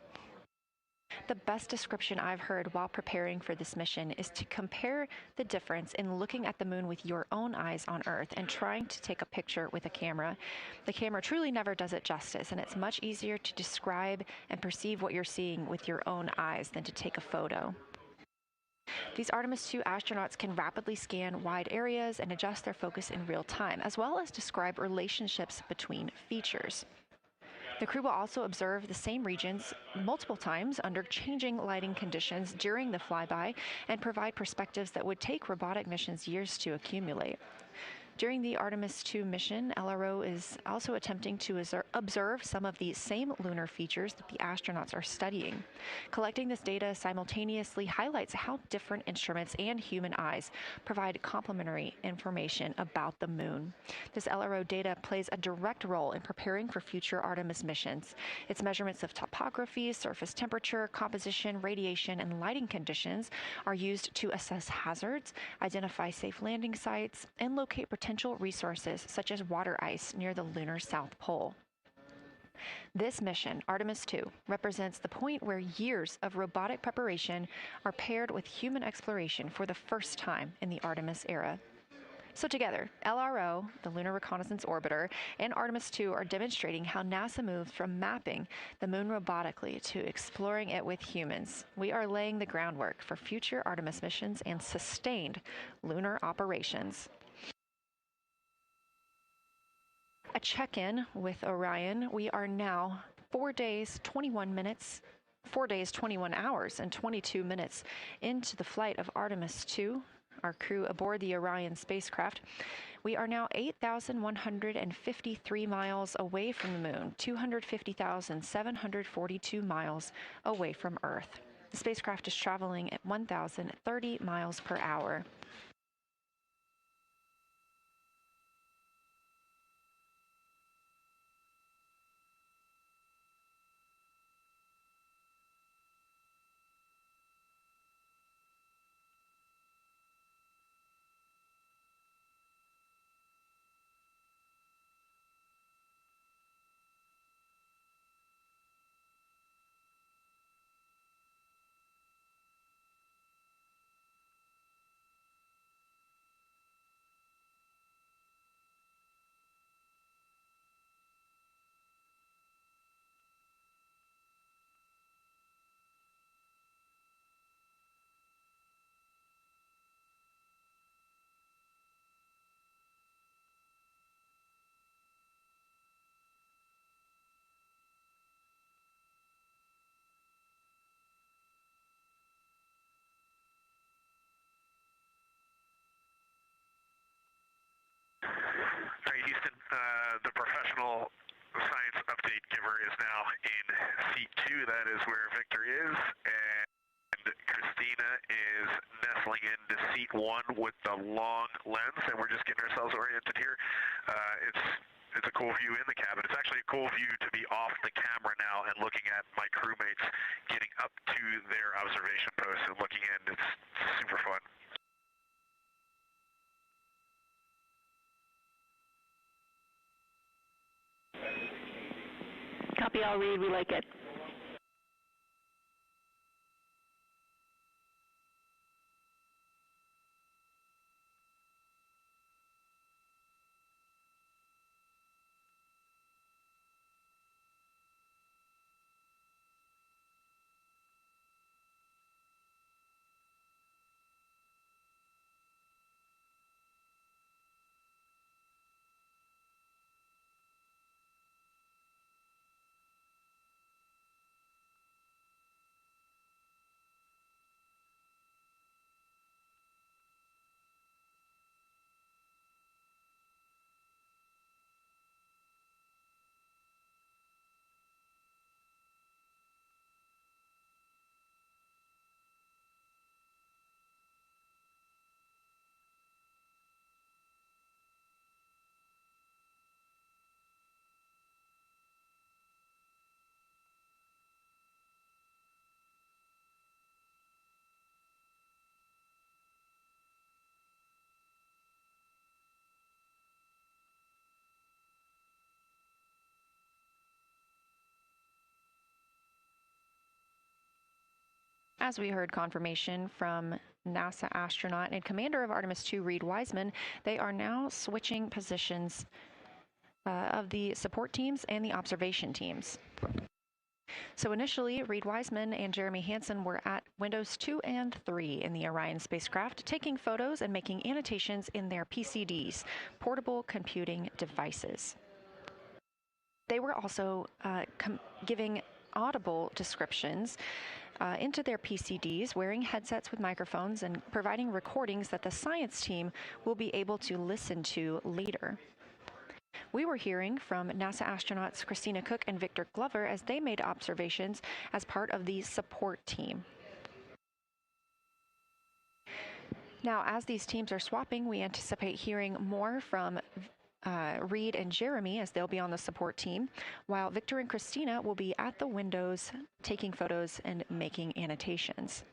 The best description I've heard while preparing for this mission is to compare the difference in looking at the moon with your own eyes on Earth and trying to take a picture with a camera. The camera truly never does it justice, and it's much easier to describe and perceive what you're seeing with your own eyes than to take a photo. These Artemis II astronauts can rapidly scan wide areas and adjust their focus in real time, as well as describe relationships between features. The crew will also observe the same regions multiple times under changing lighting conditions during the flyby and provide perspectives that would take robotic missions years to accumulate. During the Artemis II mission, LRO is also attempting to observe some of the same lunar features that the astronauts are studying. Collecting this data simultaneously highlights how different instruments and human eyes provide complementary information about the moon. This LRO data plays a direct role in preparing for future Artemis missions. Its measurements of topography, surface temperature, composition, radiation, and lighting conditions are used to assess hazards, identify safe landing sites, and locate potential resources such as water ice near the lunar South Pole. This mission, Artemis II, represents the point where years of robotic preparation are paired with human exploration for the first time in the Artemis era. So together, LRO, the Lunar Reconnaissance Orbiter, and Artemis II are demonstrating how NASA moved from mapping the moon robotically to exploring it with humans. We are laying the groundwork for future Artemis missions and sustained lunar operations. A check-in with Orion. We are now 4 days, 21 minutes 4 days, 21 hours, and 22 minutes into the flight of Artemis II, our crew aboard the Orion spacecraft. We are now 8,153 miles away from the moon, 250,742 miles away from Earth. The spacecraft is traveling at 1,030 miles per hour. All right, Houston, the professional science update giver is now in seat 2. That is where Victor is, and Christina is nestling into seat 1 with the long lens, and we're just getting ourselves oriented here. It's a cool view in the cabin. It's actually a cool view to be off the camera now and looking at my crewmates getting up to their observation posts and looking in. It's super fun. Copy, I'll read. We like it. As we heard confirmation from NASA astronaut and commander of Artemis II, Reid Wiseman, they are now switching positions of the support teams and the observation teams. So initially, Reid Wiseman and Jeremy Hansen were at windows 2 and 3 in the Orion spacecraft, taking photos and making annotations in their PCDs, portable computing devices. They were also giving audible descriptions into their PCDs, wearing headsets with microphones and providing recordings that the science team will be able to listen to later. We were hearing from NASA astronauts Christina Cook and Victor Glover as they made observations as part of the support team. Now, as these teams are swapping, we anticipate hearing more from Reid and Jeremy as they'll be on the support team, while Victor and Christina will be at the windows taking photos and making annotations.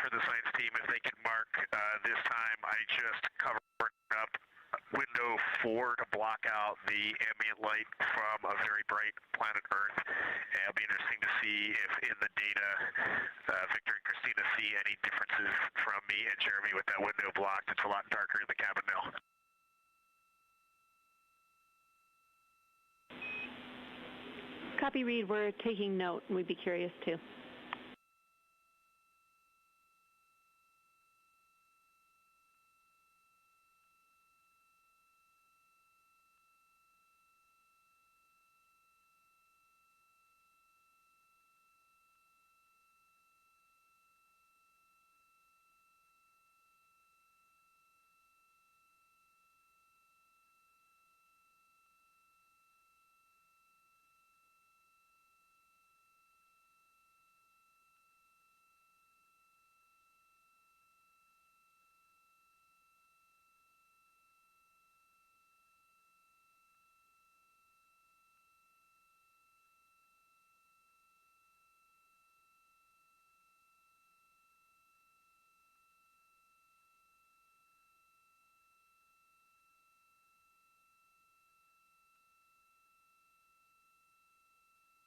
for the science team if they could mark this time. I just covered up window 4 to block out the ambient light from a very bright planet Earth. And it'll be interesting to see if in the data Victor and Christina see any differences from me and Jeremy with that window blocked. It's a lot darker in the cabin now. Copy, Reed. We're taking note, and we'd be curious too.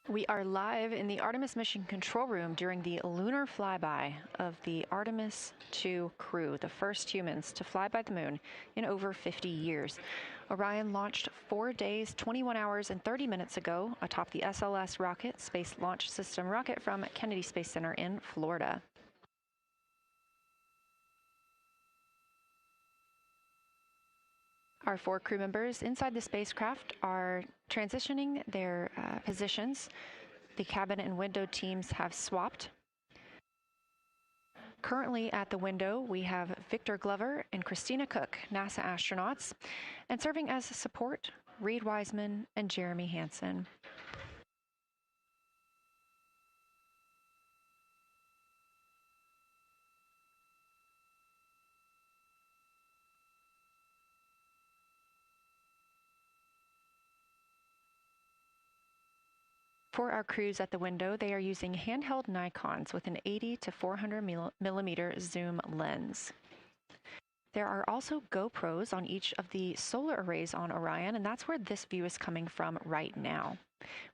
We are live in the Artemis mission control room during the lunar flyby of the Artemis II crew, the first humans to fly by the moon in over 50 years. Orion launched 4 days, 21 hours, and 30 minutes ago atop the SLS rocket, Space Launch System rocket from Kennedy Space Center in Florida. Our 4 crew members inside the spacecraft are transitioning their positions. The cabin and window teams have swapped. Currently at the window, we have Victor Glover and Christina Cook, NASA astronauts, and serving as support, Reed Wiseman and Jeremy Hansen. For our crews at the window, they are using handheld Nikons with an 80 to 400 millimeter zoom lens. There are also GoPros on each of the solar arrays on Orion, and that's where this view is coming from right now.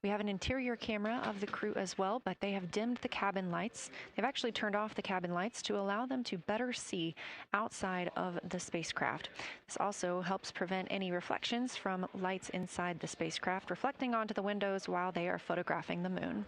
We have an interior camera of the crew as well, but they have dimmed the cabin lights. They've actually turned off the cabin lights to allow them to better see outside of the spacecraft. This also helps prevent any reflections from lights inside the spacecraft reflecting onto the windows while they are photographing the moon.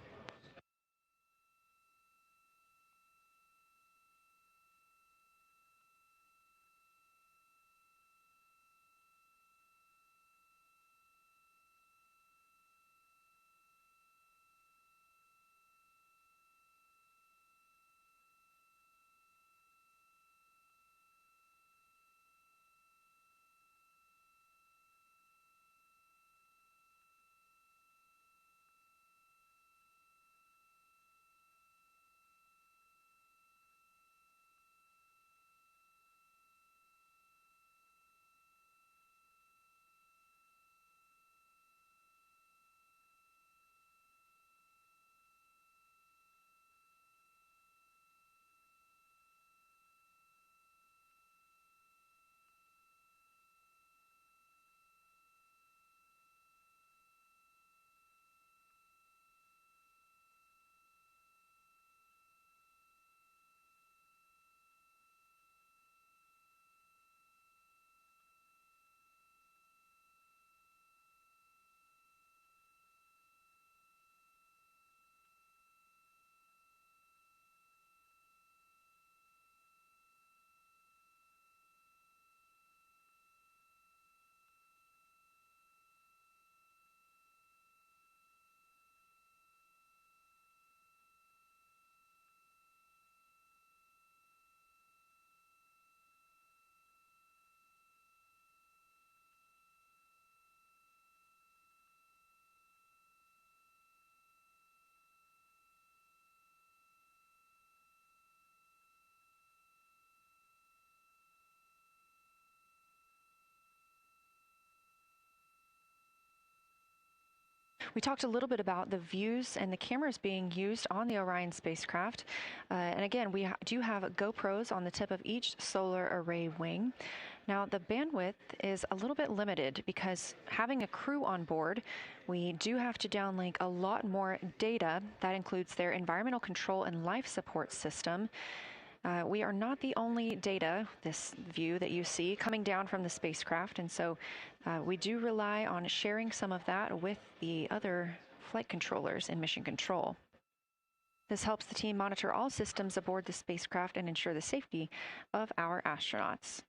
We talked a little bit about the views and the cameras being used on the Orion spacecraft. And again, we do have GoPros on the tip of each solar array wing. Now, the bandwidth is a little bit limited because having a crew on board, we do have to downlink a lot more data. That includes their environmental control and life support system. We are not the only data, this view that you see, coming down from the spacecraft, and so we do rely on sharing some of that with the other flight controllers in mission control. This helps the team monitor all systems aboard the spacecraft and ensure the safety of our astronauts.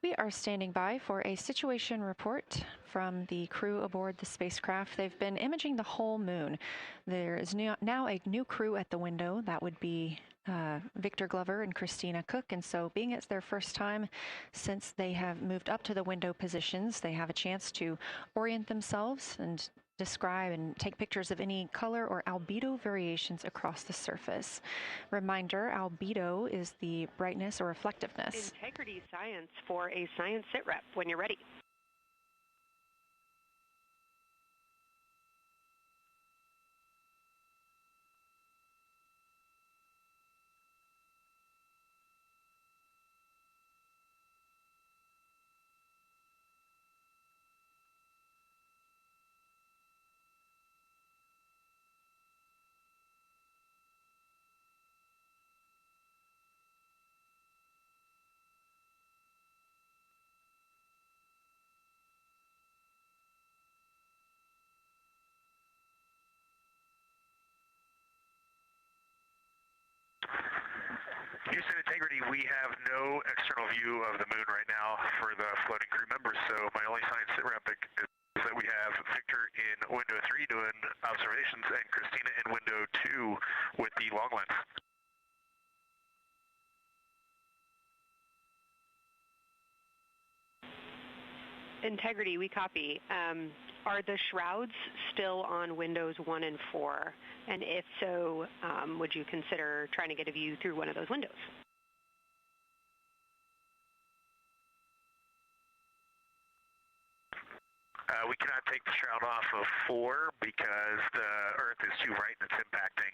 We are standing by for a situation report from the crew aboard the spacecraft. They've been imaging the whole moon. There is now a new crew at the window. That would be Victor Glover and Christina Cook. And so being it's their first time since they have moved up to the window positions, they have a chance to orient themselves and describe and take pictures of any color or albedo variations across the surface. Reminder, albedo is the brightness or reflectiveness. Integrity science for a science Sitrep when you're ready. Houston Integrity, we have no external view of the moon right now for the floating crew members, so my only science Sitrep is that we have Victor in window 3 doing observations and Christina in window 2 with the long lens. Integrity, we copy. Are the shrouds still on windows 1 and 4? And if so, would you consider trying to get a view through one of those windows? We cannot take the shroud off of 4 because the Earth is too bright and it's impacting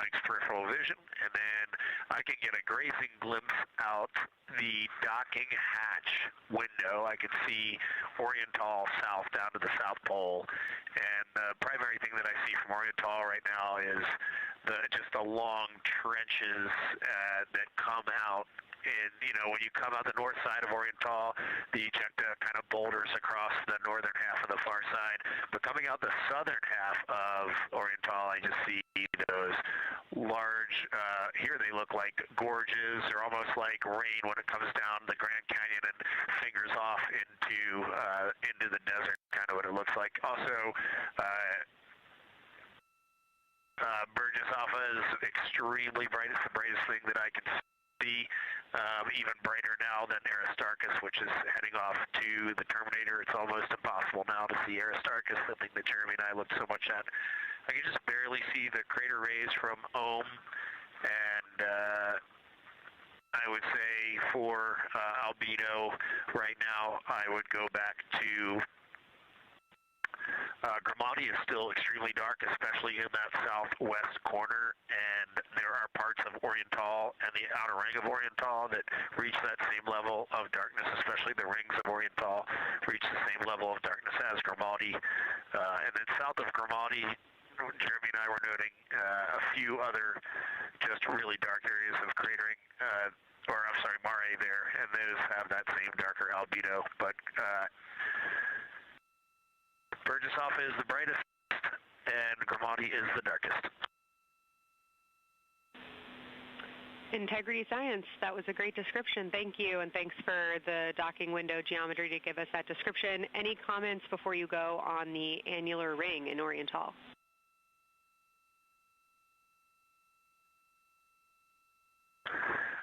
Ike's peripheral vision. And then I can get a grazing glimpse out the docking hatch window. I can see Oriental south down to the South Pole. And the primary thing that I see from Oriental right now is just the long trenches that come out. And, you know, when you come out the north side of Oriental, the ejecta kind of boulders across the northern half of the far side. But coming out the southern half of Oriental, I just see those large, here they look like gorges. They're almost like rain when it comes down the Grand Canyon and fingers off into the desert, kind of what it looks like. Also, Burgess Alpha is extremely bright. It's the brightest thing that I can see. Even brighter now than Aristarchus, which is heading off to the Terminator. It's almost impossible now to see Aristarchus, the thing that Jeremy and I looked so much at. I can just barely see the crater rays from Ohm, and I would say for albedo right now, I would go back to Grimaldi is still extremely dark, especially in that southwest corner, and there are parts of Oriental and the outer ring of Oriental that reach that same level of darkness, especially the rings of Oriental reach the same level of darkness as Grimaldi. And then south of Grimaldi, Jeremy and I were noting a few other just really dark areas of cratering, mare there, and those have that same darker albedo. But Burgesshoff is the brightest, and Grimaldi is the darkest. Integrity Science, that was a great description. Thank you, and thanks for the docking window geometry to give us that description. Any comments before you go on the annular ring in Oriental?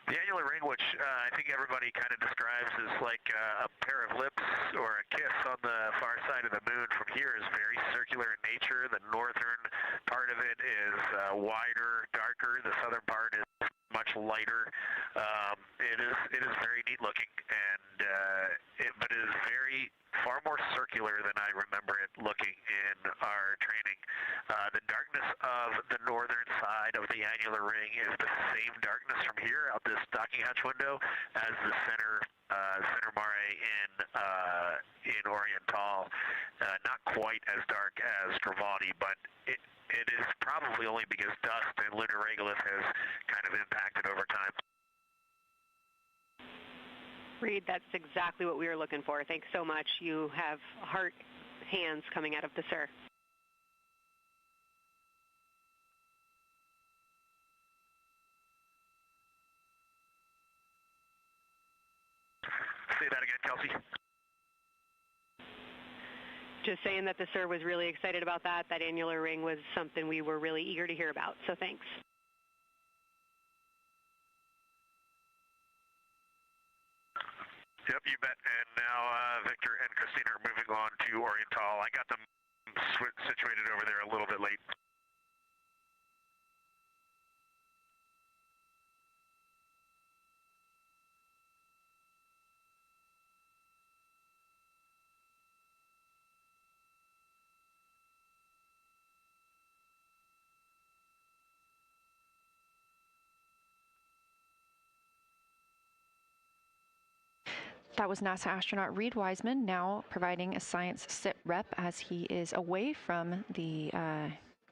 The annular ring, which I think everybody kind of describes as like a pair of lips or a kiss on the far side of the moon from here, is very circular in nature. The northern part of it is wider, darker. The southern part is much lighter. It is very neat looking, and but it is far more circular than I remember it looking in our training. The darkness of the northern side of the annular ring is the same darkness from here out this docking hatch window as the center mare in Oriental. Not quite as dark as Grimaldi, but it is probably only because dust and lunar regolith has kind of impacted over time. Reed, that's exactly what we were looking for. Thanks so much. You have heart hands coming out of the SIR. Say that again, Kelsey. Just saying that the SIR was really excited about that. That annular ring was something we were really eager to hear about, so thanks. Yep, you bet. And now Victor and Christina are moving on to Oriental. I got them situated over there a little bit late. That was NASA astronaut Reed Wiseman, now providing a science sit rep as he is away from the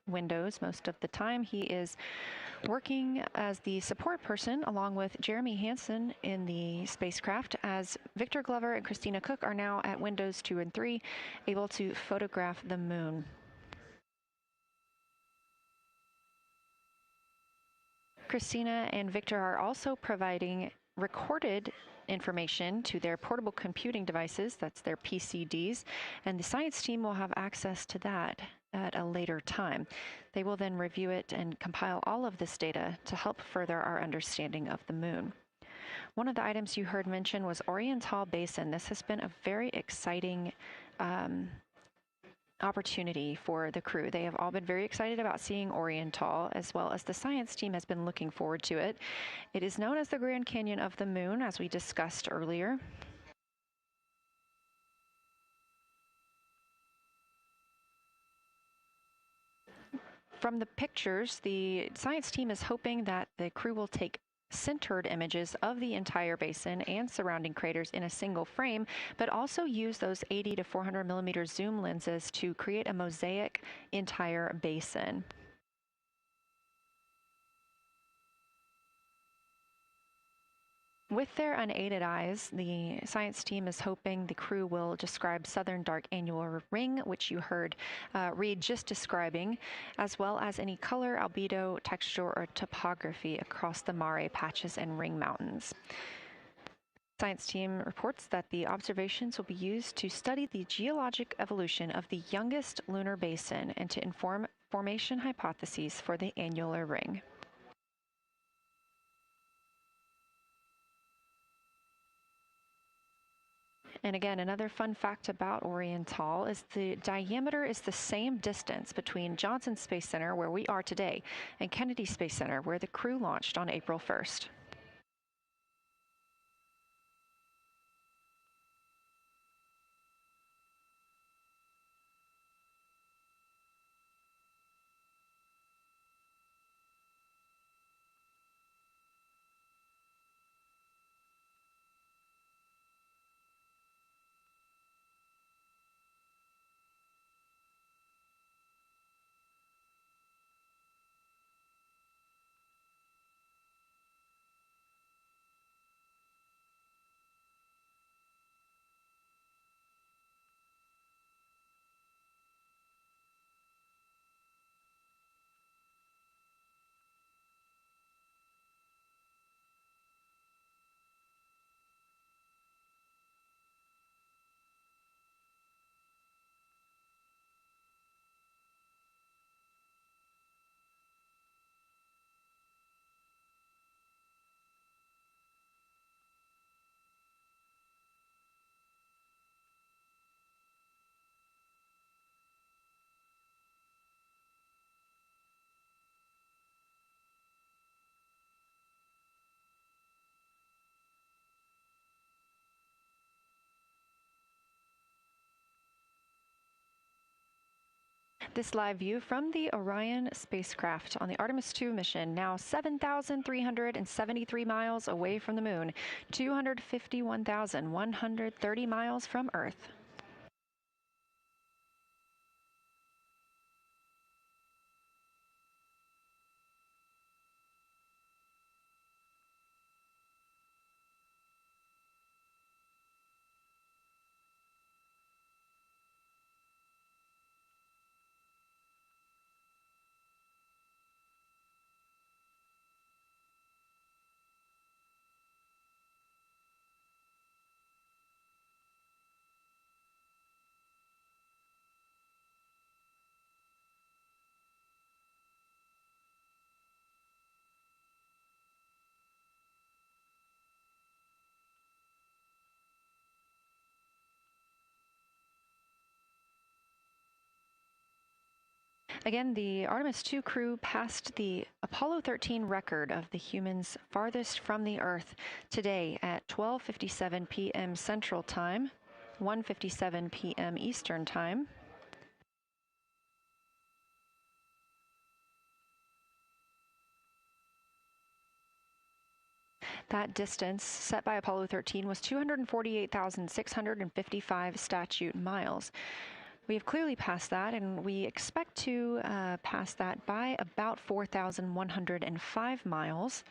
windows most of the time. He is working as the support person along with Jeremy Hansen in the spacecraft, as Victor Glover and Christina Cook are now at windows 2 and 3, able to photograph the moon. Christina and Victor are also providing recorded information to their portable computing devices, that's their PCDs, and the science team will have access to that at a later time. They will then review it and compile all of this data to help further our understanding of the moon. One of the items you heard mentioned was Oriental Basin. This has been a very exciting opportunity for the crew. They have all been very excited about seeing Oriental, as well as the science team has been looking forward to it. It is known as the Grand Canyon of the Moon, as we discussed earlier. From the pictures, the science team is hoping that the crew will take centered images of the entire basin and surrounding craters in a single frame, but also use those 80 to 400 millimeter zoom lenses to create a mosaic entire basin. With their unaided eyes, the science team is hoping the crew will describe southern dark annular ring, which you heard Reed just describing, as well as any color, albedo, texture, or topography across the mare patches and ring mountains. Science team reports that the observations will be used to study the geologic evolution of the youngest lunar basin and to inform formation hypotheses for the annular ring. And again, another fun fact about Oriental is the diameter is the same distance between Johnson Space Center, where we are today, and Kennedy Space Center, where the crew launched on April 1st. This live view from the Orion spacecraft on the Artemis II mission, now 7,373 miles away from the moon, 251,130 miles from Earth. Again, the Artemis II crew passed the Apollo 13 record of the humans farthest from the Earth today at 12:57 p.m. Central Time, 1:57 p.m. Eastern Time. That distance set by Apollo 13 was 248,655 statute miles. We have clearly passed that, and we expect to pass that by about 4,105 miles.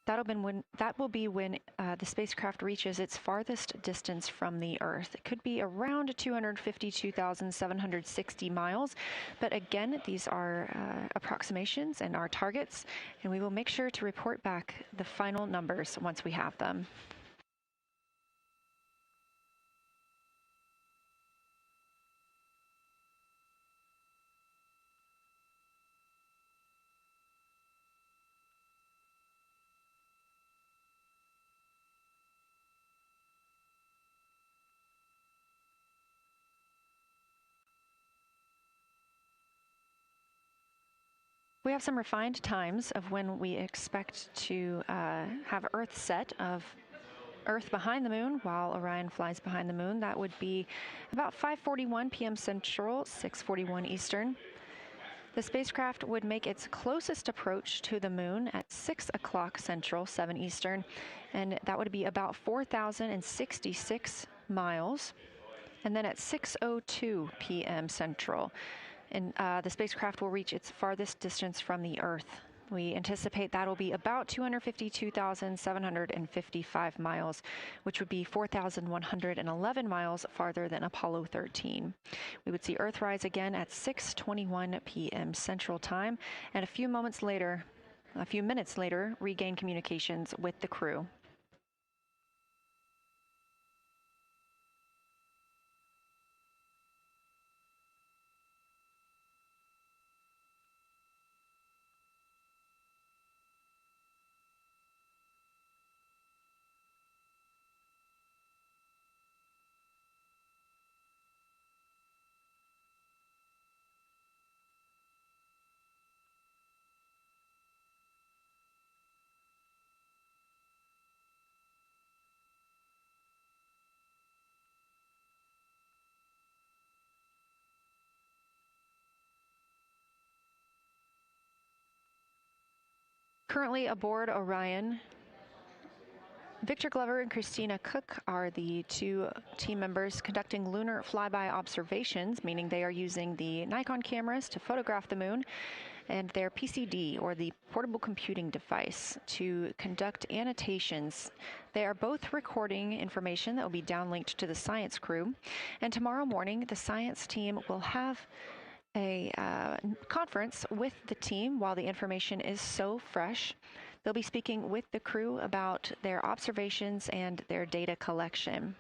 That will be when the spacecraft reaches its farthest distance from the Earth. It could be around 252,760 miles, but again, these are approximations and our targets, and we will make sure to report back the final numbers once we have them. We have some refined times of when we expect to have Earth set of Earth behind the moon while Orion flies behind the moon. That would be about 5:41 p.m. Central, 6:41 Eastern. The spacecraft would make its closest approach to the moon at 6 o'clock Central, 7 Eastern, and that would be about 4,066 miles. And then at 6:02 p.m. Central, and the spacecraft will reach its farthest distance from the Earth. We anticipate that will be about 252,755 miles, which would be 4,111 miles farther than Apollo 13. We would see Earthrise again at 6:21 p.m. Central Time, and a few minutes later, regain communications with the crew. Currently aboard Orion, Victor Glover and Christina Cook are the two team members conducting lunar flyby observations, meaning they are using the Nikon cameras to photograph the moon, and their PCD, or the portable computing device, to conduct annotations. They are both recording information that will be downlinked to the science crew, and tomorrow morning the science team will have a conference with the team while the information is so fresh. They'll be speaking with the crew about their observations and their data collection.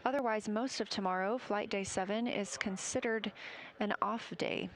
Otherwise, most of tomorrow, Flight Day 7, is considered an off day.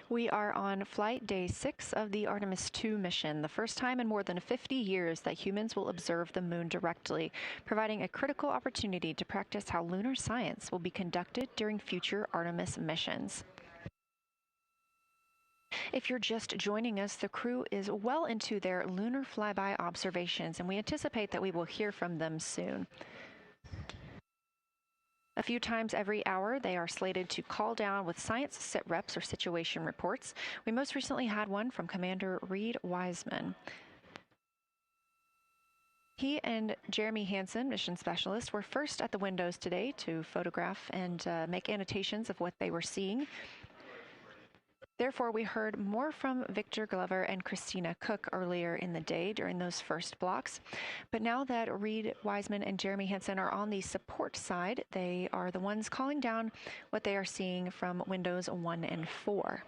We are on flight day 6 of the Artemis II mission, the first time in more than 50 years that humans will observe the moon directly, providing a critical opportunity to practice how lunar science will be conducted during future Artemis missions. If you're just joining us, the crew is well into their lunar flyby observations, and we anticipate that we will hear from them soon. A few times every hour, they are slated to call down with science Sitreps or situation reports. We most recently had one from Commander Reed Wiseman. He and Jeremy Hansen, mission specialist, were first at the windows today to photograph and make annotations of what they were seeing. Therefore, we heard more from Victor Glover and Christina Cook earlier in the day during those first blocks. But now that Reed Wiseman and Jeremy Hansen are on the support side, they are the ones calling down what they are seeing from windows 1 and 4.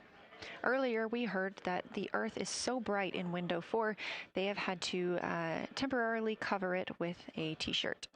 Earlier, we heard that the Earth is so bright in window 4, they have had to temporarily cover it with a t-shirt.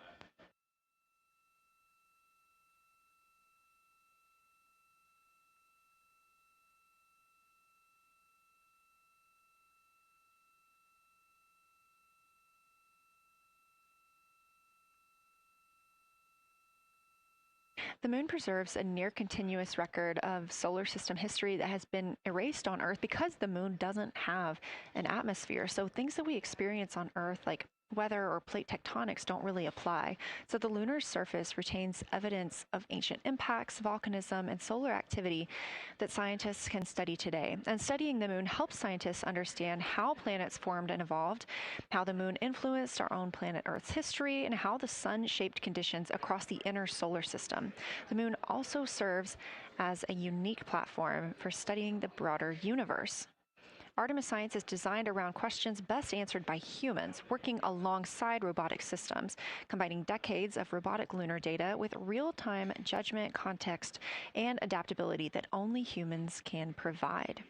The moon preserves a near-continuous record of solar system history that has been erased on Earth because the moon doesn't have an atmosphere. So things that we experience on Earth, like weather or plate tectonics, don't really apply. So the lunar surface retains evidence of ancient impacts, volcanism, and solar activity that scientists can study today. And studying the moon helps scientists understand how planets formed and evolved, how the moon influenced our own planet Earth's history, and how the sun shaped conditions across the inner solar system. The moon also serves as a unique platform for studying the broader universe. Artemis science is designed around questions best answered by humans, working alongside robotic systems, combining decades of robotic lunar data with real-time judgment, context, and adaptability that only humans can provide.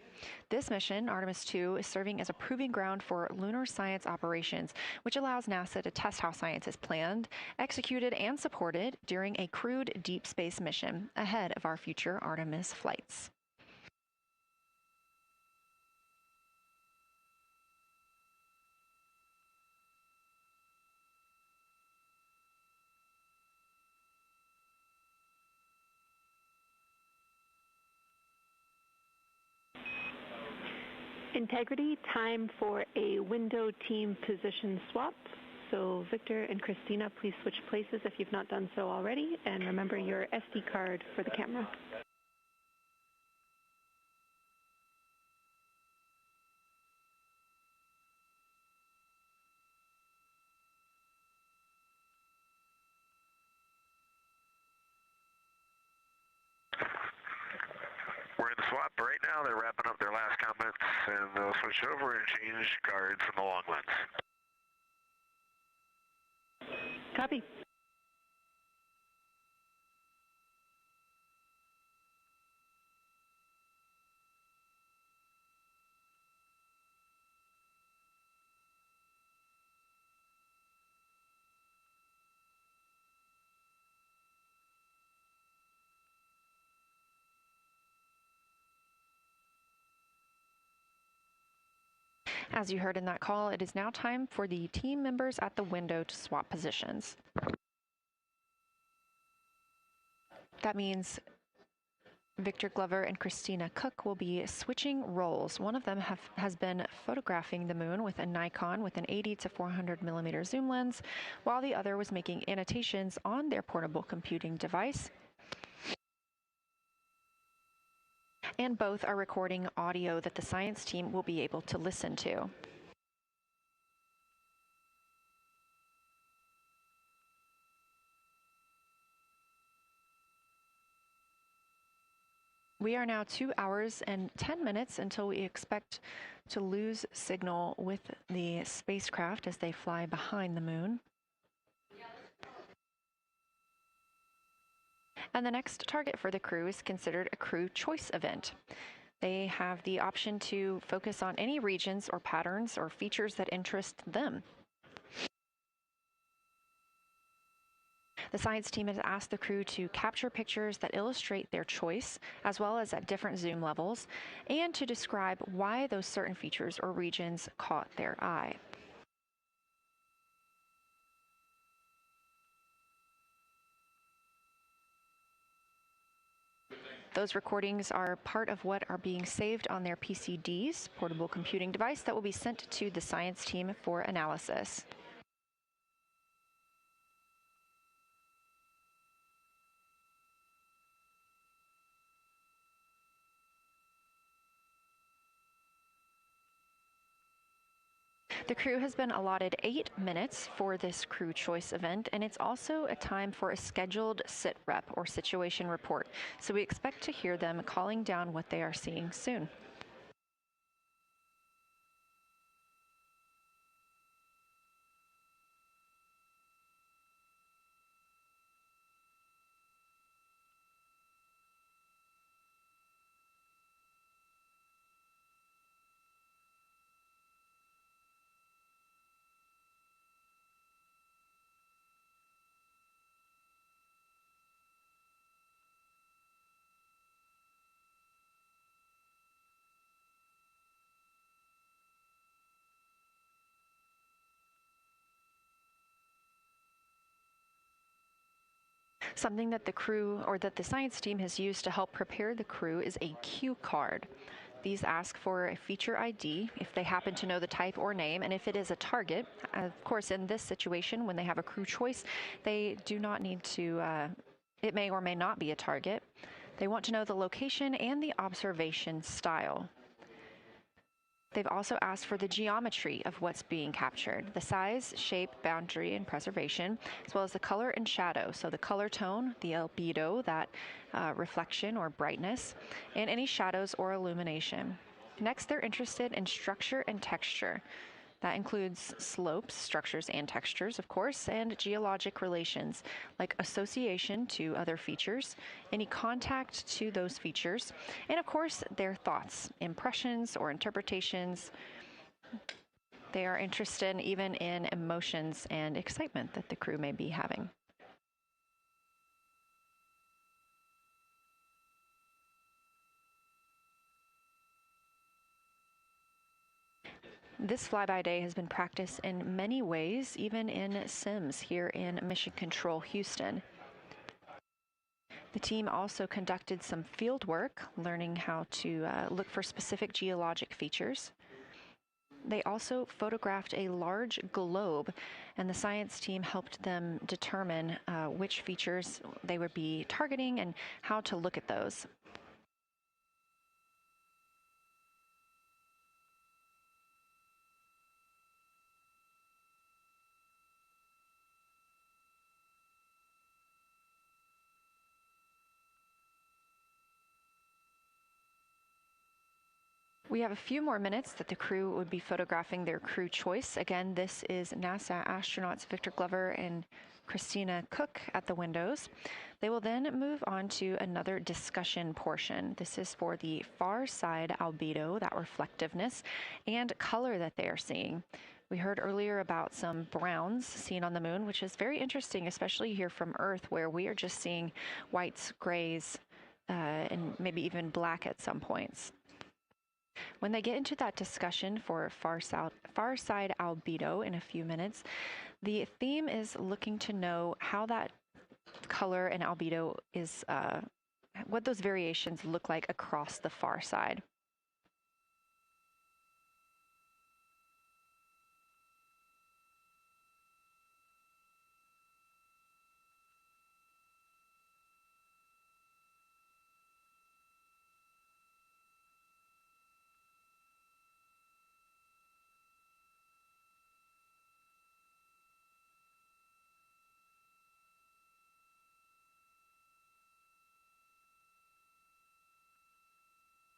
This mission, Artemis II, is serving as a proving ground for lunar science operations, which allows NASA to test how science is planned, executed, and supported during a crewed deep space mission ahead of our future Artemis flights. Integrity, time for a window team position swap. So Victor and Christina, please switch places if you've not done so already, and remember your SD card for the camera. We're in the swap right now. They're wrapping up their last comments, and they'll switch over and change guards in the long lens. Copy. As you heard in that call, it is now time for the team members at the window to swap positions. That means Victor Glover and Christina Cook will be switching roles. One of them has been photographing the moon with a Nikon with an 80 to 400 millimeter zoom lens, while the other was making annotations on their portable computing device. And both are recording audio that the science team will be able to listen to. We are now 2 hours and 10 minutes until we expect to lose signal with the spacecraft as they fly behind the moon. And the next target for the crew is considered a crew choice event. They have the option to focus on any regions or patterns or features that interest them. The science team has asked the crew to capture pictures that illustrate their choice, as well as at different zoom levels, and to describe why those certain features or regions caught their eye. Those recordings are part of what are being saved on their PCDs, portable computing device, that will be sent to the science team for analysis. The crew has been allotted 8 minutes for this crew choice event, and it's also a time for a scheduled Sitrep or situation report. So we expect to hear them calling down what they are seeing soon. Something that the crew or that the science team has used to help prepare the crew is a cue card. These ask for a feature ID if they happen to know the type or name, and if it is a target. Of course, in this situation, when they have a crew choice, they do not need to, it may or may not be a target. They want to know the location and the observation style. They've also asked for the geometry of what's being captured, the size, shape, boundary, and preservation, as well as the color and shadow. So the color tone, the albedo, that reflection or brightness, and any shadows or illumination. Next, they're interested in structure and texture. That includes slopes, structures, and textures, of course, and geologic relations, like association to other features, any contact to those features, and of course, their thoughts, impressions, or interpretations. They are interested even in emotions and excitement that the crew may be having. This flyby day has been practiced in many ways, even in sims here in Mission Control Houston. The team also conducted some field work, learning how to look for specific geologic features. They also photographed a large globe, and the science team helped them determine which features they would be targeting and how to look at those. We have a few more minutes that the crew would be photographing their crew choice. Again, this is NASA astronauts Victor Glover and Christina Cook at the windows. They will then move on to another discussion portion. This is for the far side albedo, that reflectiveness, and color that they are seeing. We heard earlier about some browns seen on the moon, which is very interesting, especially here from Earth, where we are just seeing whites, grays, and maybe even black at some points. When they get into that discussion for far side albedo in a few minutes, the theme is looking to know how that color and albedo is, what those variations look like across the far side.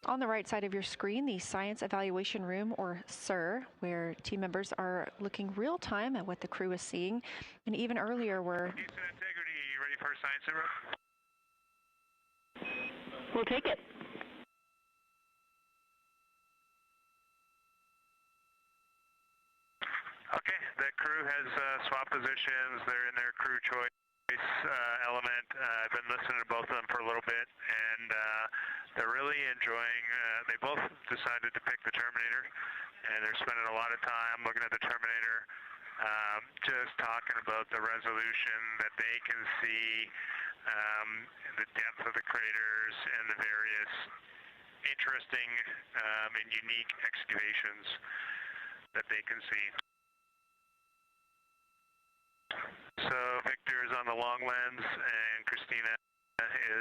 On the right side of your screen, the Science Evaluation Room, or SIR, where team members are looking real time at what the crew is seeing. And even earlier, we're... Houston Integrity, you ready for science zero? We'll take it. Okay, the crew has swapped positions. They're in their crew choice. element. I've been listening to both of them for a little bit, and they're really enjoying. They both decided to pick the Terminator, and they're spending a lot of time looking at the Terminator, just talking about the resolution that they can see, the depth of the craters, and the various interesting and unique excavations that they can see. So Victor is on the long lens, and Christina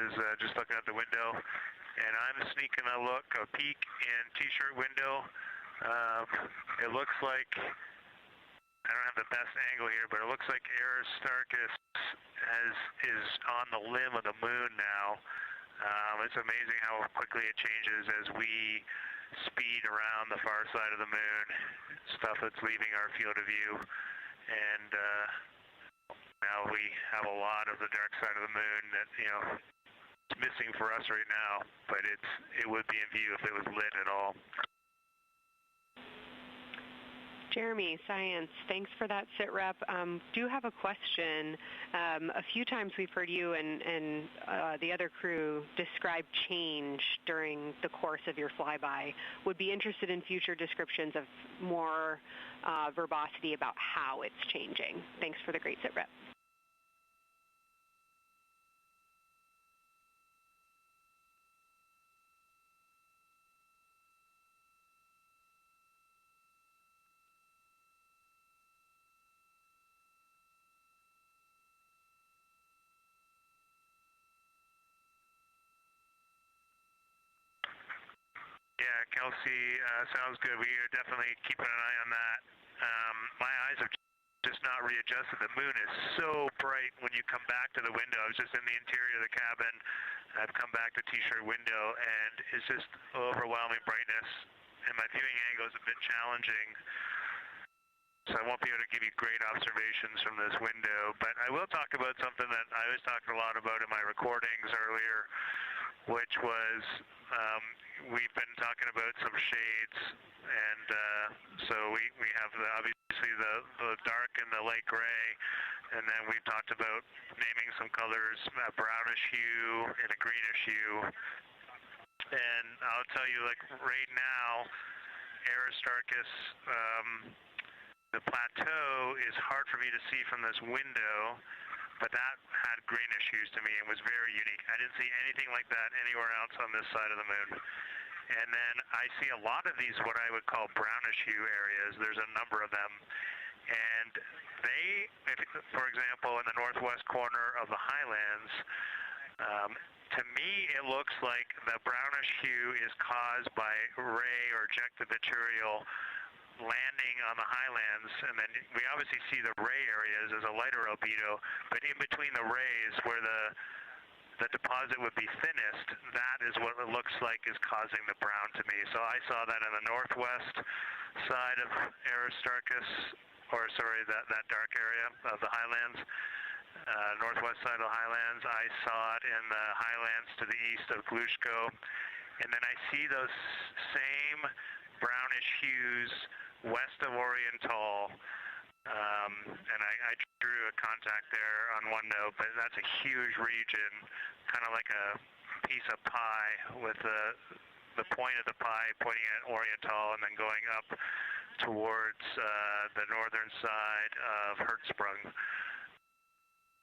is just looking out the window, and I'm sneaking a peek in T-shirt window. It looks like, I don't have the best angle here, but it looks like Aristarchus is on the limb of the moon now. It's amazing how quickly it changes as we speed around the far side of the moon, stuff that's leaving our field of view, and now we have a lot of the dark side of the moon that, you know, it's missing for us right now, but it would be in view if it was lit at all. Jeremy, Science, thanks for that Sitrep. Do have a question. A few times we've heard you and the other crew describe change during the course of your flyby. Would be interested in future descriptions of more verbosity about how it's changing. Thanks for the great Sitrep. Yeah, Kelsey, sounds good. We are definitely keeping an eye on that. My eyes have just not readjusted. The moon is so bright when you come back to the window. I was just in the interior of the cabin. I've come back to T-shirt window, and it's just overwhelming brightness, and my viewing angle is a bit challenging, so I won't be able to give you great observations from this window. But I will talk about something that I was talking a lot about in my recordings earlier, which was we've been talking about some shades, and so we have obviously the dark and the light gray, and then we've talked about naming some colors, a brownish hue and a greenish hue. And I'll tell you, like right now, Aristarchus, the plateau is hard for me to see from this window, but that had greenish hues to me and was very unique. I didn't see anything like that anywhere else on this side of the moon. And then I see a lot of these, what I would call brownish hue areas. There's a number of them. And they, for example, in the northwest corner of the highlands, to me it looks like the brownish hue is caused by ray or ejected material landing on the highlands, and then we obviously see the ray areas as a lighter albedo, but in between the rays where the deposit would be thinnest, that is what it looks like is causing the brown to me. So I saw that in the northwest side of Aristarchus, or sorry, that dark area of the highlands, northwest side of the highlands. I saw it in the highlands to the east of Glushko, and then I see those same brownish hues west of Oriental, and I drew a contact there on OneNote, but that's a huge region, kind of like a piece of pie with the point of the pie pointing at Oriental and then going up towards the northern side of Hertzsprung.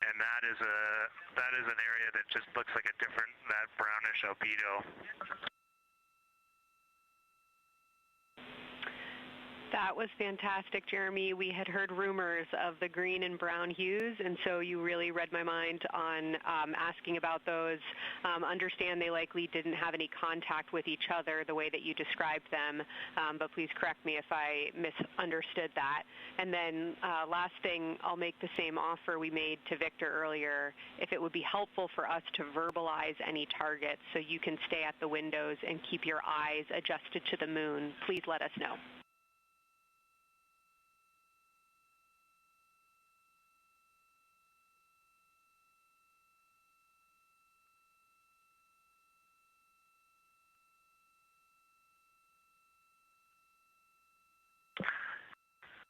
And that is an area that just looks like a different, that brownish albedo. That was fantastic, Jeremy. We had heard rumors of the green and brown hues, and so you really read my mind on asking about those. Understand they likely didn't have any contact with each other the way that you described them, but please correct me if I misunderstood that. And then last thing, I'll make the same offer we made to Victor earlier. If it would be helpful for us to verbalize any targets so you can stay at the windows and keep your eyes adjusted to the moon, please let us know.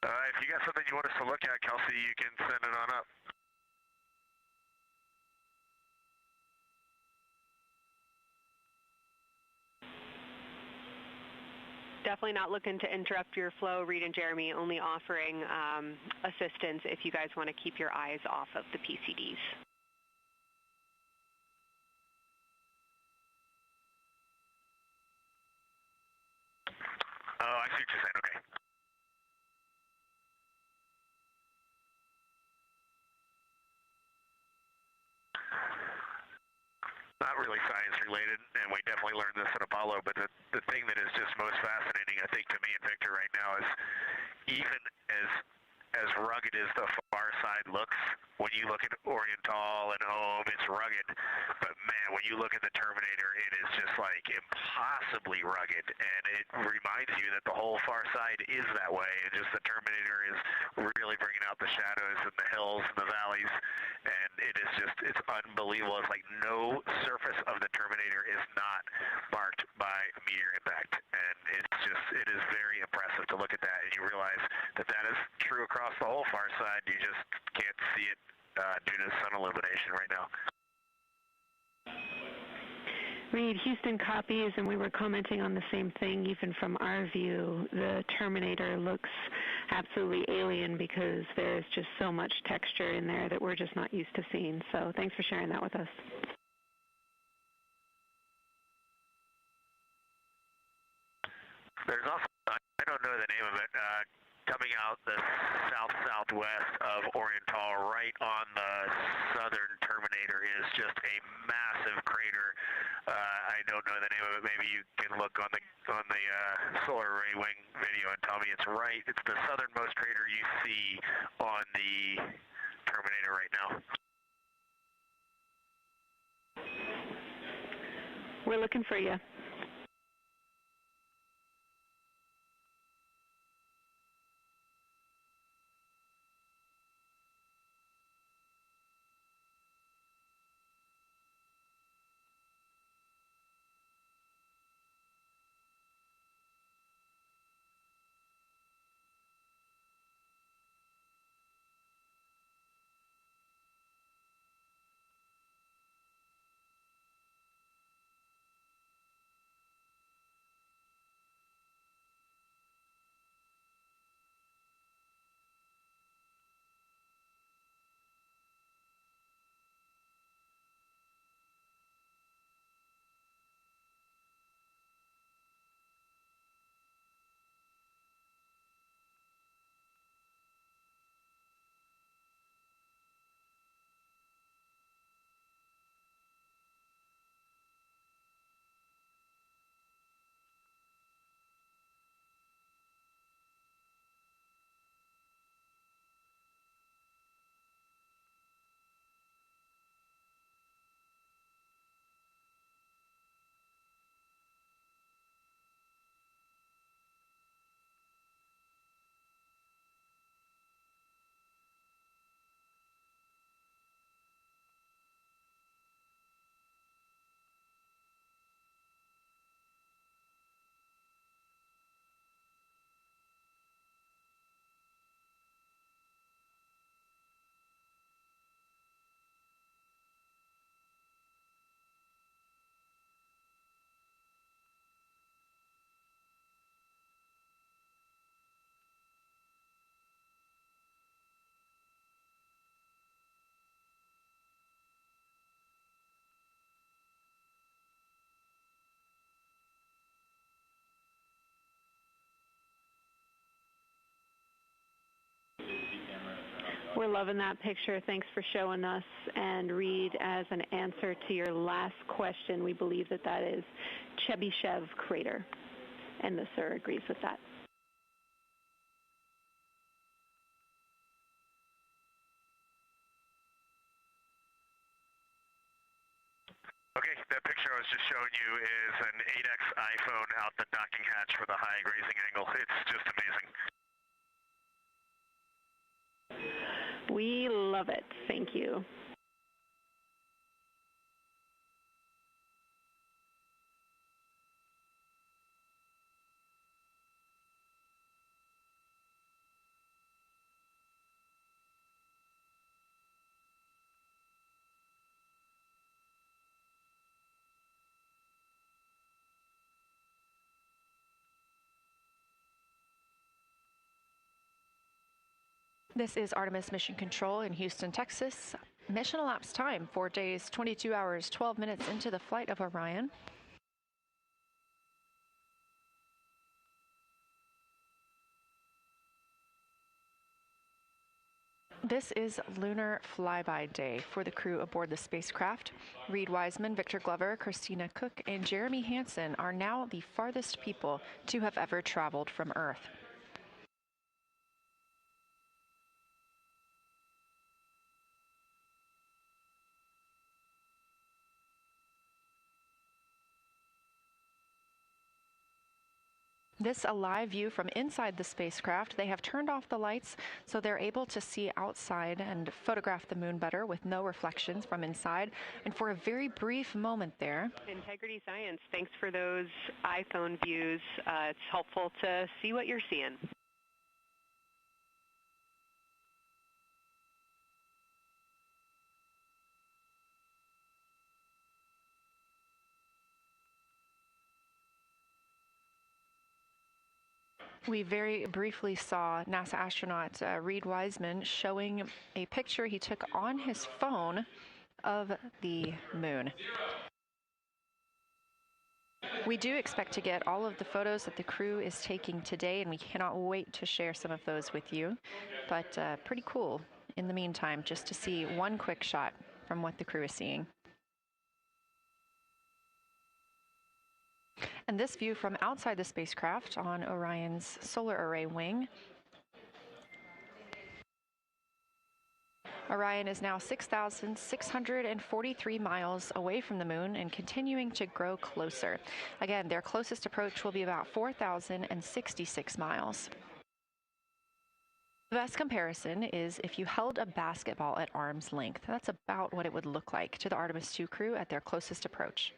If you got something you want us to look at, Kelsey, you can send it on up. definitely not looking to interrupt your flow, Reed and Jeremy, only offering assistance if you guys want to keep your eyes off of the PCDs. Oh, I see what you're saying, okay. Not really science related, and we definitely learned this in Apollo, but the thing that is just most fascinating, I think, to me and Victor right now is even as rugged as the far side looks, when you look at Oriental and home, it's rugged, but man, when you look at the Terminator, it is just like impossibly rugged, and it reminds you that the whole far side is that way, and just the Terminator is really bringing out the shadows and the hills and the valleys, and it is just, it's unbelievable. It's like no surface of the Terminator is not marked by meteor impact, and it's just, it is very impressive to look at that, and you realize that that is true across the whole far side. You just can't see it due to sun illumination right now. Reed, Houston copies, and we were commenting on the same thing. Even from our view, the Terminator looks absolutely alien because there's just so much texture in there that we're just not used to seeing. So thanks for sharing that with us. There's also, I don't know the name of it, coming out the south-southwest of Oriental, right on the southern Terminator, is just a massive crater. I don't know the name of it. Maybe you can look on the solar array wing video and tell me it's right. It's the southernmost crater you see on the Terminator right now. We're looking for you. We're loving that picture. Thanks for showing us. And Reed, as an answer to your last question, we believe that that is Chebyshev crater. And the sir agrees with that. Okay, that picture I was just showing you is an 8X iPhone out the docking hatch for the high grazing angle. It's just amazing. We love it. Thank you. This is Artemis Mission Control in Houston, Texas. Mission elapsed time, 4 days, 22 hours, 12 minutes into the flight of Orion. This is Lunar Flyby Day for the crew aboard the spacecraft. Reed Wiseman, Victor Glover, Christina Cook, and Jeremy Hansen are now the farthest people to have ever traveled from Earth. This a live view from inside the spacecraft. They have turned off the lights so they're able to see outside and photograph the moon better with no reflections from inside. And for a very brief moment there. Integrity Science, thanks for those iPhone views. It's helpful to see what you're seeing. We very briefly saw NASA astronaut Reed Wiseman showing a picture he took on his phone of the moon. We do expect to get all of the photos that the crew is taking today, and we cannot wait to share some of those with you. But pretty cool in the meantime, just to see one quick shot from what the crew is seeing. And this view from outside the spacecraft on Orion's solar array wing. Orion is now 6,643 miles away from the moon and continuing to grow closer. Again, their closest approach will be about 4,066 miles. The best comparison is if you held a basketball at arm's length. That's about what it would look like to the Artemis II crew at their closest approach.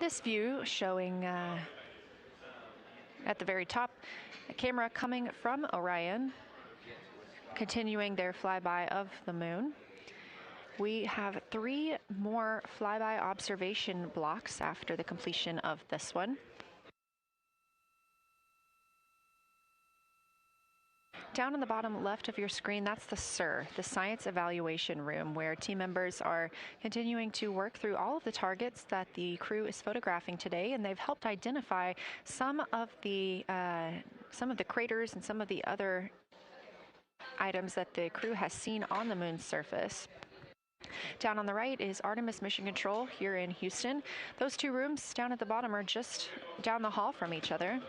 This view showing at the very top, a camera coming from Orion, continuing their flyby of the moon. We have 3 more flyby observation blocks after the completion of this one. Down on the bottom left of your screen, that's the SIR, the Science Evaluation Room, where team members are continuing to work through all of the targets that the crew is photographing today, and they've helped identify some of the craters and some of the other items that the crew has seen on the moon's surface. Down on the right is Artemis Mission Control here in Houston. Those 2 rooms down at the bottom are just down the hall from each other.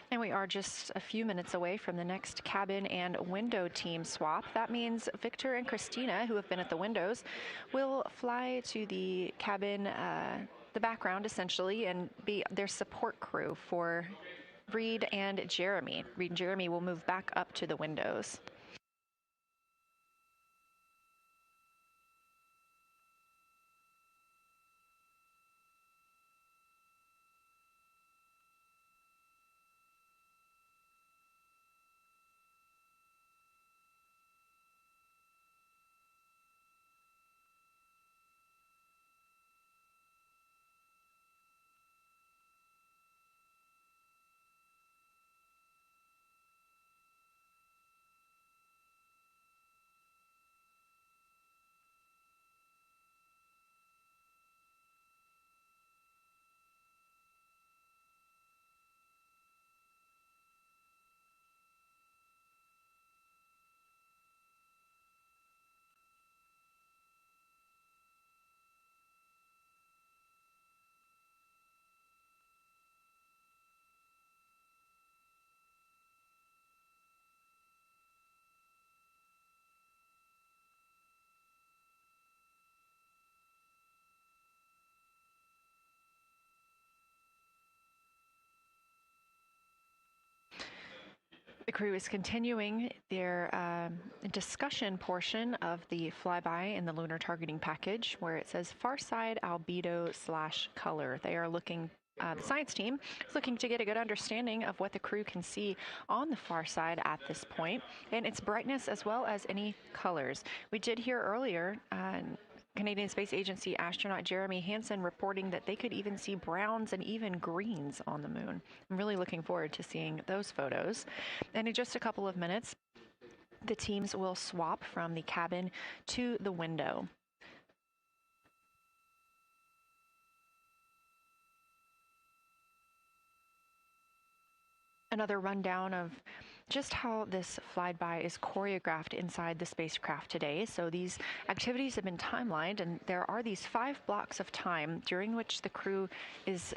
And we are just a few minutes away from the next cabin and window team swap. That means Victor and Christina, who have been at the windows, will fly to the cabin, the background essentially, and be their support crew for Reed and Jeremy. Reed and Jeremy will move back up to the windows. The crew is continuing their discussion portion of the flyby in the lunar targeting package, where it says far side albedo/color. They are looking, the science team is looking to get a good understanding of what the crew can see on the far side at this point, and its brightness as well as any colors. We did hear earlier Canadian Space Agency astronaut Jeremy Hansen reporting that they could even see browns and even greens on the moon. I'm really looking forward to seeing those photos. And in just a couple of minutes, the teams will swap from the cabin to the window. Another rundown of just how this flyby is choreographed inside the spacecraft today. So these activities have been timelined, and there are these 5 blocks of time during which the crew is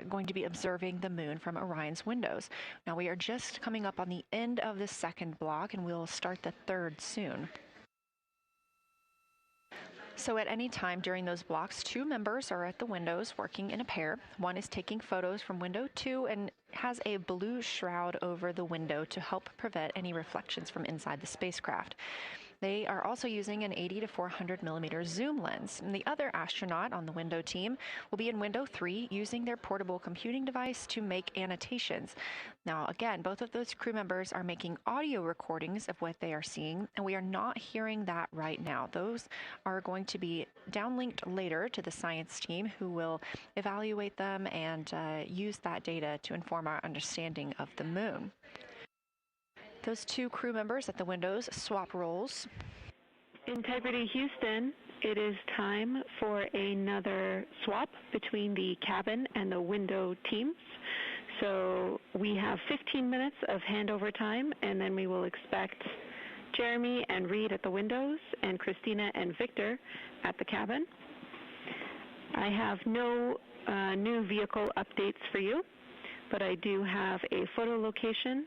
going to be observing the moon from Orion's windows. Now we are just coming up on the end of the 2nd block, and we'll start the 3rd soon. So at any time during those blocks, 2 members are at the windows working in a pair. One is taking photos from window 2 and has a blue shroud over the window to help prevent any reflections from inside the spacecraft. They are also using an 80 to 400 millimeter zoom lens. And the other astronaut on the window team will be in window 3 using their portable computing device to make annotations. Now, again, both of those crew members are making audio recordings of what they are seeing, and we are not hearing that right now. Those are going to be downlinked later to the science team, who will evaluate them and use that data to inform our understanding of the moon. Those 2 crew members at the windows swap roles. Integrity Houston, it is time for another swap between the cabin and the window teams. So we have 15 minutes of handover time, and then we will expect Jeremy and Reed at the windows and Christina and Victor at the cabin. I have no new vehicle updates for you, but I do have a photo location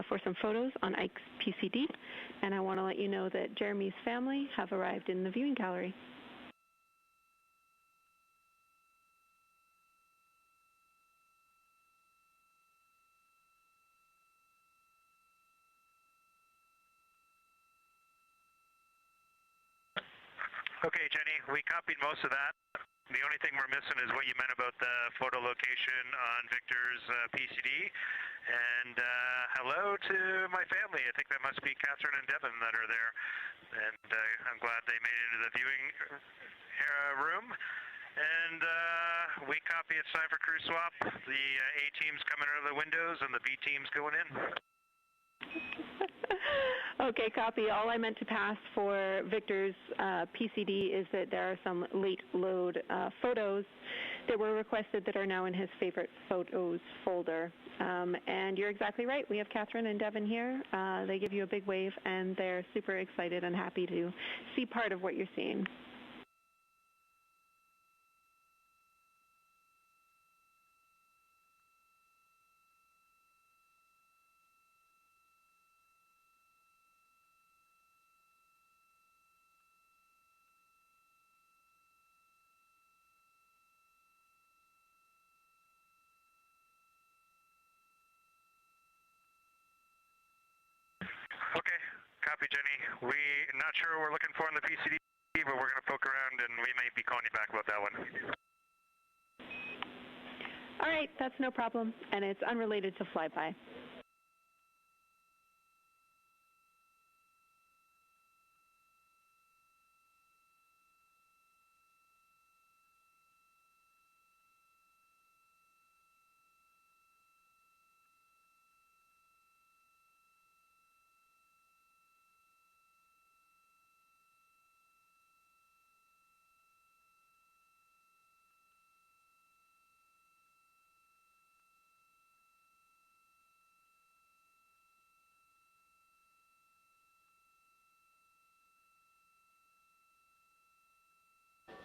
for some photos on Ike's PCD, and I want to let you know that Jeremy's family have arrived in the viewing gallery. Okay, Jenny, we copied most of that. The only thing we're missing is what you meant about the photo location on Victor's PCD. And hello to my family. I think that must be Catherine and Devin that are there. And I'm glad they made it into the viewing room. And we copy. It's time for crew swap. The A team's coming out of the windows and the B team's going in. Okay, copy. All I meant to pass for Victor's PCD is that there are some late load photos that were requested that are now in his favorite photos folder. And you're exactly right. We have Catherine and Devin here. They give you a big wave, and they're super excited and happy to see part of what you're seeing. Okay, copy, Jenny. We're not sure what we're looking for in the PCD, but we're going to poke around, and we may be calling you back about that one. All right, that's no problem, and it's unrelated to flyby.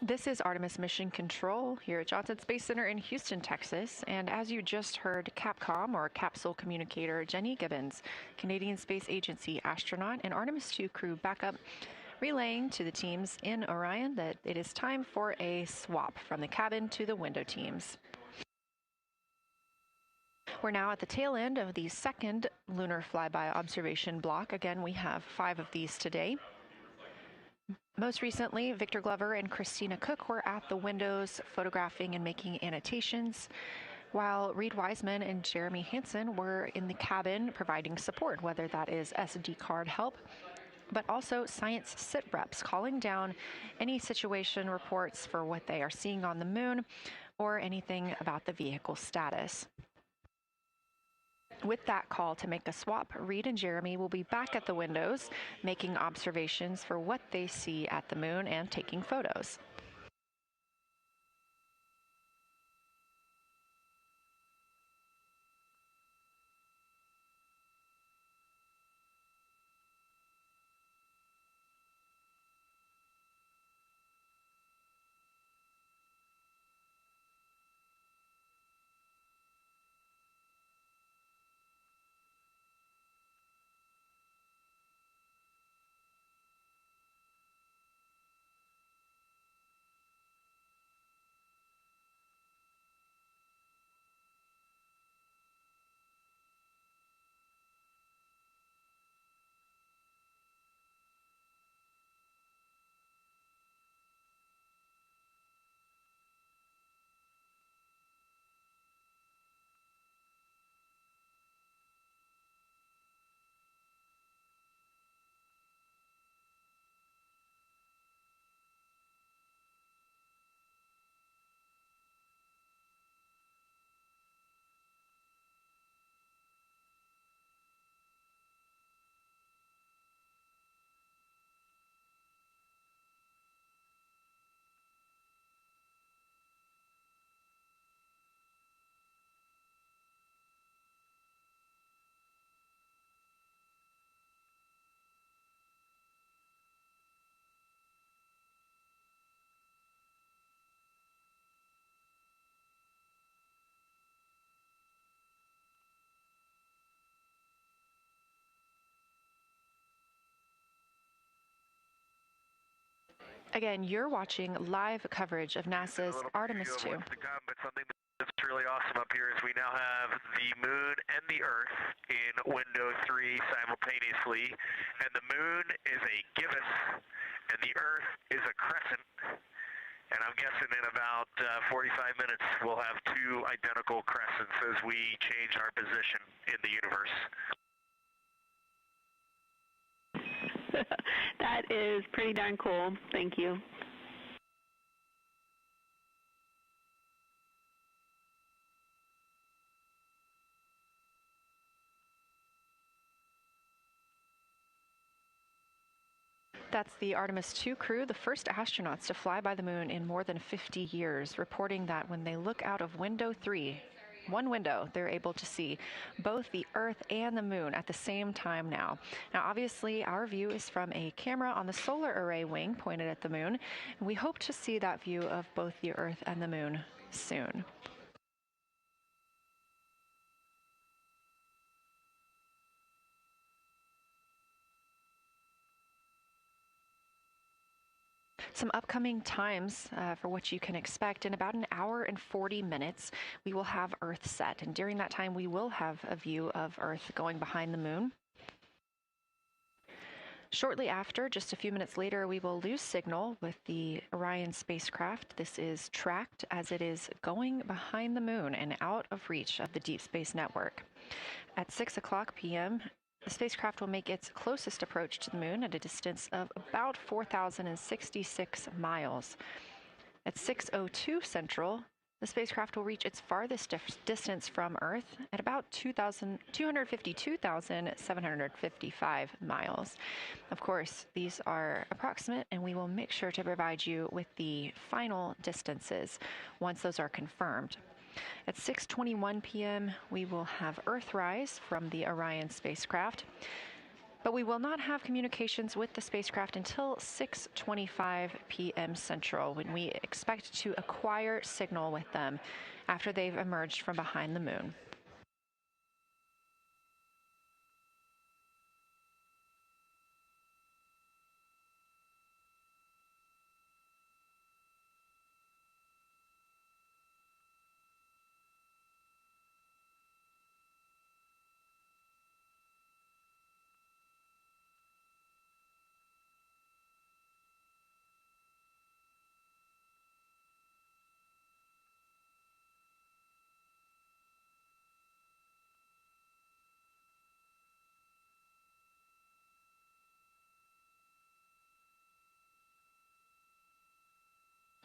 This is Artemis Mission Control here at Johnson Space Center in Houston, Texas. And as you just heard, Capcom, or Capsule Communicator Jenny Gibbons, Canadian Space Agency astronaut and Artemis II crew backup, relaying to the teams in Orion that it is time for a swap from the cabin to the window teams. We're now at the tail end of the second lunar flyby observation block. Again, we have 5 of these today. Most recently, Victor Glover and Christina Cook were at the windows photographing and making annotations, while Reed Wiseman and Jeremy Hansen were in the cabin providing support, whether that is SD card help, but also science sit reps calling down any situation reports for what they are seeing on the moon or anything about the vehicle status. With that call to make a swap, Reed and Jeremy will be back at the windows, making observations for what they see at the moon and taking photos. Again, you're watching live coverage of NASA's Artemis II. But something that's really awesome up here is we now have the moon and the Earth in window 3 simultaneously, and the moon is a gibbous, and the Earth is a crescent. And I'm guessing in about 45 minutes we'll have 2 identical crescents as we change our position in the universe. That is pretty darn cool. Thank you. That's the Artemis II crew, the first astronauts to fly by the moon in more than 50 years, reporting that when they look out of window 3, one window, they're able to see both the Earth and the moon at the same time now. Now, obviously, our view is from a camera on the solar array wing pointed at the moon, and we hope to see that view of both the Earth and the moon soon. Some upcoming times for what you can expect. In about 1 hour and 40 minutes, we will have Earth set. And during that time, we will have a view of Earth going behind the moon. Shortly after, just a few minutes later, we will lose signal with the Orion spacecraft. This is tracked as it is going behind the moon and out of reach of the Deep Space Network. At 6 o'clock p.m., the spacecraft will make its closest approach to the moon at a distance of about 4,066 miles. At 6:02 Central, the spacecraft will reach its farthest distance from Earth at about 252,755 miles. Of course, these are approximate, and we will make sure to provide you with the final distances once those are confirmed. At 6:21 p.m., we will have Earthrise from the Orion spacecraft, but we will not have communications with the spacecraft until 6:25 p.m. Central, when we expect to acquire signal with them after they've emerged from behind the moon.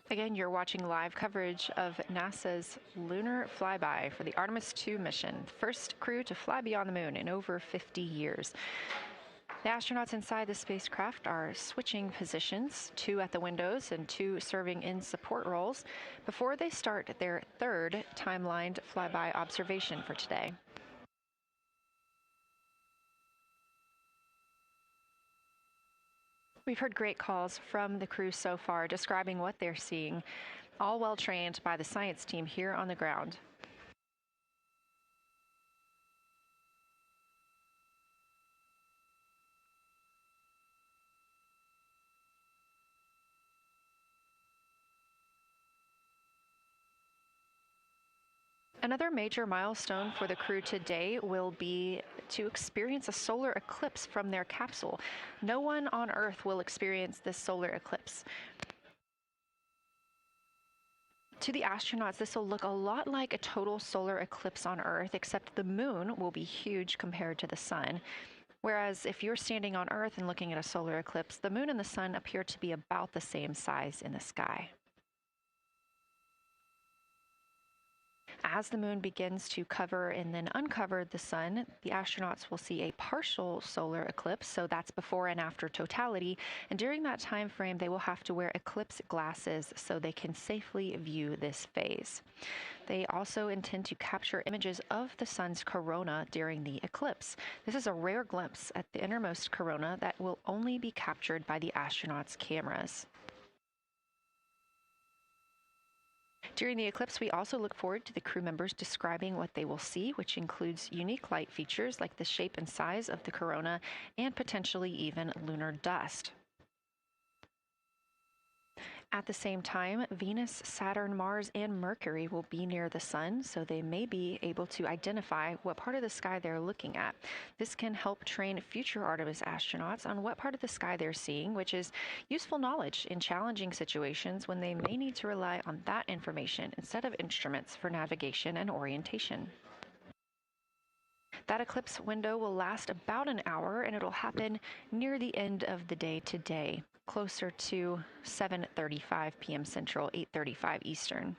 Again, you're watching live coverage of NASA's lunar flyby for the Artemis II mission, first crew to fly beyond the moon in over 50 years. The astronauts inside the spacecraft are switching positions, 2 at the windows and 2 serving in support roles, before they start their third timelined flyby observation for today. We've heard great calls from the crew so far describing what they're seeing, all well trained by the science team here on the ground. Another major milestone for the crew today will be to experience a solar eclipse from their capsule. No one on Earth will experience this solar eclipse. To the astronauts, this will look a lot like a total solar eclipse on Earth, except the moon will be huge compared to the sun. Whereas if you're standing on Earth and looking at a solar eclipse, the moon and the sun appear to be about the same size in the sky. As the moon begins to cover and then uncover the sun, the astronauts will see a partial solar eclipse, so that's before and after totality, and during that time frame they will have to wear eclipse glasses so they can safely view this phase. They also intend to capture images of the sun's corona during the eclipse. This is a rare glimpse at the innermost corona that will only be captured by the astronauts' cameras. During the eclipse, we also look forward to the crew members describing what they will see, which includes unique light features like the shape and size of the corona and potentially even lunar dust. At the same time, Venus, Saturn, Mars, and Mercury will be near the sun, so they may be able to identify what part of the sky they're looking at. This can help train future Artemis astronauts on what part of the sky they're seeing, which is useful knowledge in challenging situations when they may need to rely on that information instead of instruments for navigation and orientation. That eclipse window will last about an hour, and it'll happen near the end of the day today, closer to 7:35 p.m. Central, 8:35 Eastern.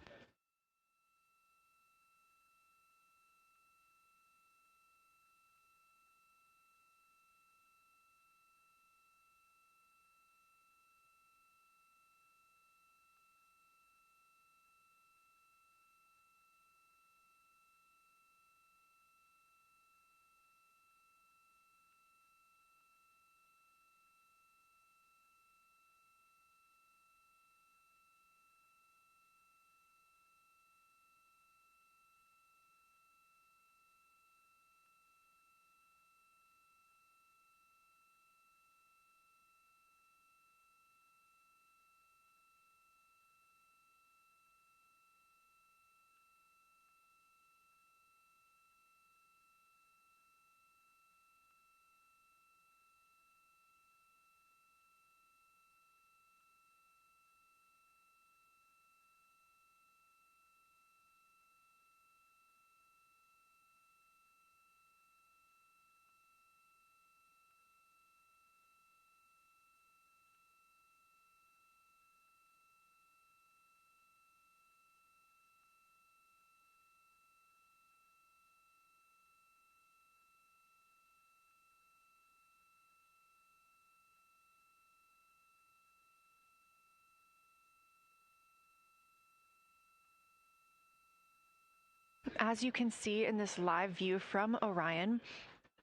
As you can see in this live view from Orion,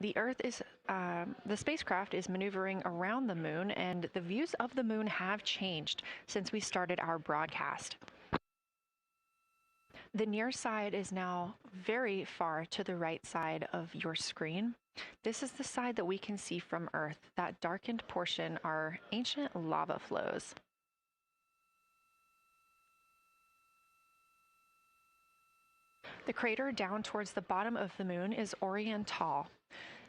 the spacecraft is maneuvering around the moon, and the views of the moon have changed since we started our broadcast. The near side is now very far to the right side of your screen. This is the side that we can see from Earth. That darkened portion are ancient lava flows. The crater down towards the bottom of the moon is Oriental,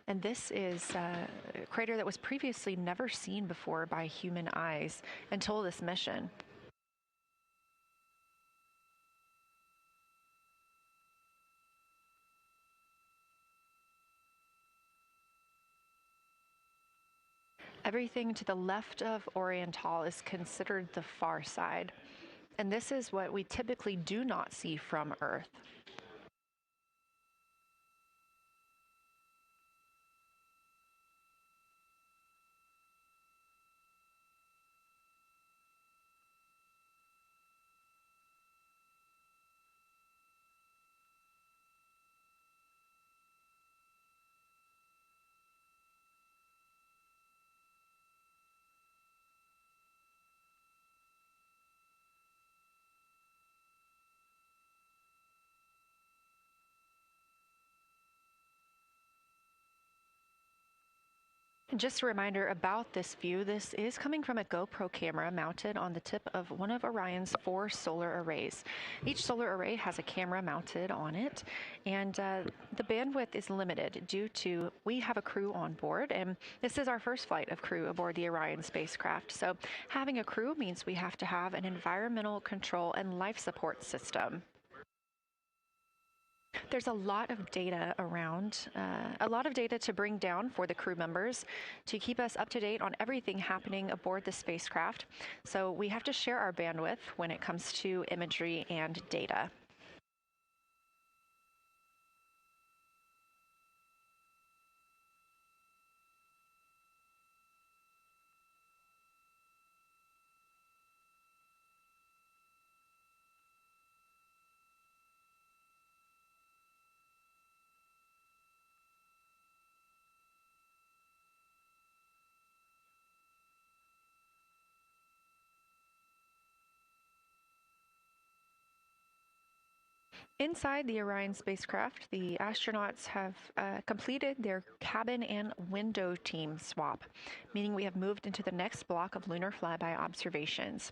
and this is a crater that was previously never seen before by human eyes until this mission. Everything to the left of Oriental is considered the far side. And this is what we typically do not see from Earth. Just a reminder about this view. This is coming from a GoPro camera mounted on the tip of one of Orion's 4 solar arrays. Each solar array has a camera mounted on it, and the bandwidth is limited due to we have a crew on board, and this is our first flight of crew aboard the Orion spacecraft. So having a crew means we have to have an environmental control and life support system. There's a lot of data around, a lot of data to bring down for the crew members to keep us up to date on everything happening aboard the spacecraft. So we have to share our bandwidth when it comes to imagery and data. Inside the Orion spacecraft, the astronauts have completed their cabin and window team swap, meaning we have moved into the next block of lunar flyby observations.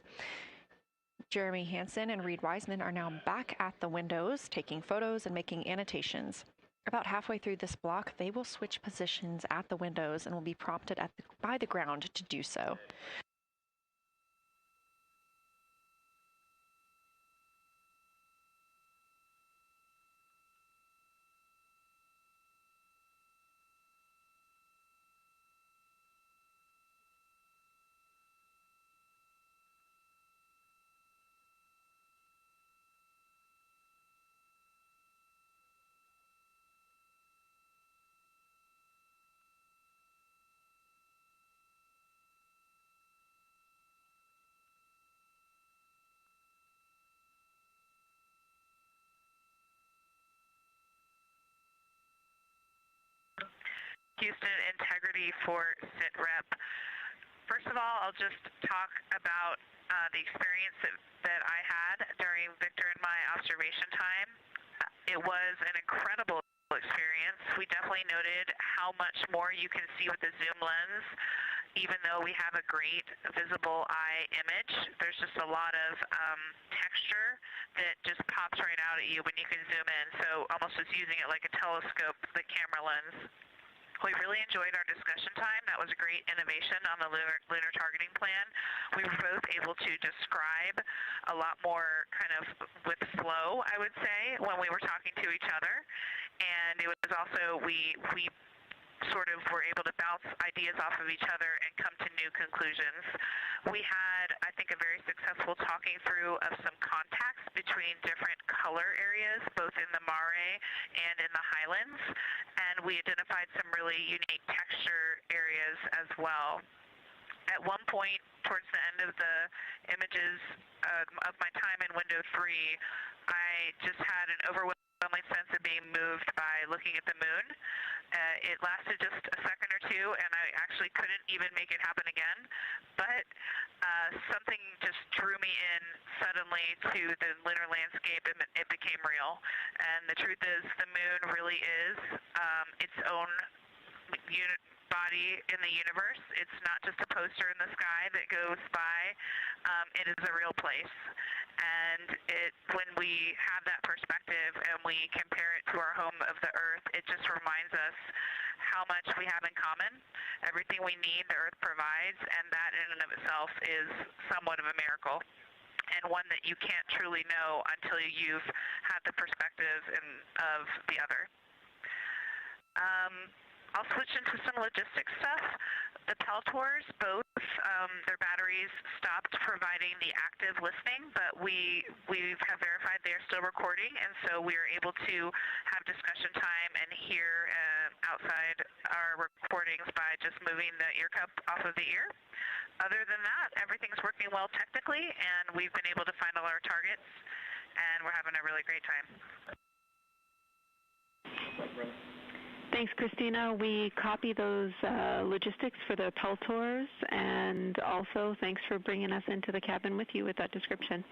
Jeremy Hansen and Reed Wiseman are now back at the windows, taking photos and making annotations. About halfway through this block, they will switch positions at the windows and will be prompted by the ground to do so. Houston, integrity for Sitrep. First of all, I'll just talk about the experience that I had during Victor and my observation time. It was an incredible experience. We definitely noted how much more you can see with the zoom lens. Even though we have a great visible eye image, there's just a lot of texture that just pops right out at you when you can zoom in. So almost just using it like a telescope, the camera lens. We really enjoyed our discussion time. That was a great innovation on the lunar targeting plan. We were both able to describe a lot more kind of with flow, I would say, when we were talking to each other. And it was also, we sort of were able to bounce ideas off of each other and come to new conclusions. We had, I think, a very successful talking through of some contacts between different color areas, both in the mare and in the highlands, and we identified some really unique texture areas as well. At one point, towards the end of the images of my time in window 3, I just had an overwhelming sense of being moved by looking at the moon. It lasted just a second or two, and I actually couldn't even make it happen again. But something just drew me in suddenly to the lunar landscape, and it became real. And the truth is, the moon really is its own body in the universe. It's not just a poster in the sky that goes by. It is a real place. And when we have that perspective and we compare it to our home of the Earth, it just reminds us how much we have in common. Everything we need, the Earth provides, and that in and of itself is somewhat of a miracle, and one that you can't truly know until you've had the perspective of the other. I'll switch into some logistics stuff. The Peltors both their batteries stopped providing the active listening, but we have verified they are still recording, and so we are able to have discussion time and hear outside our recordings by just moving the ear cup off of the ear. Other than that, everything's working well technically, and we've been able to find all our targets, and we're having a really great time. Thanks, Christina. We copy those logistics for the Pell tours, and also thanks for bringing us into the cabin with you with that description.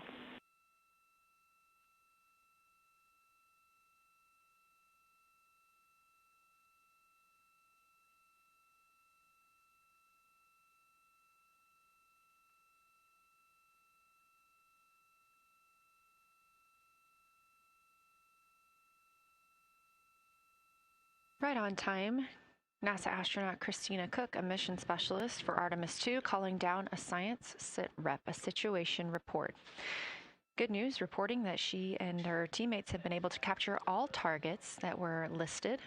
Right on time. NASA astronaut Christina Cook, a mission specialist for Artemis II, calling down a science Sitrep, a situation report. Good news, reporting that she and her teammates have been able to capture all targets that were listed.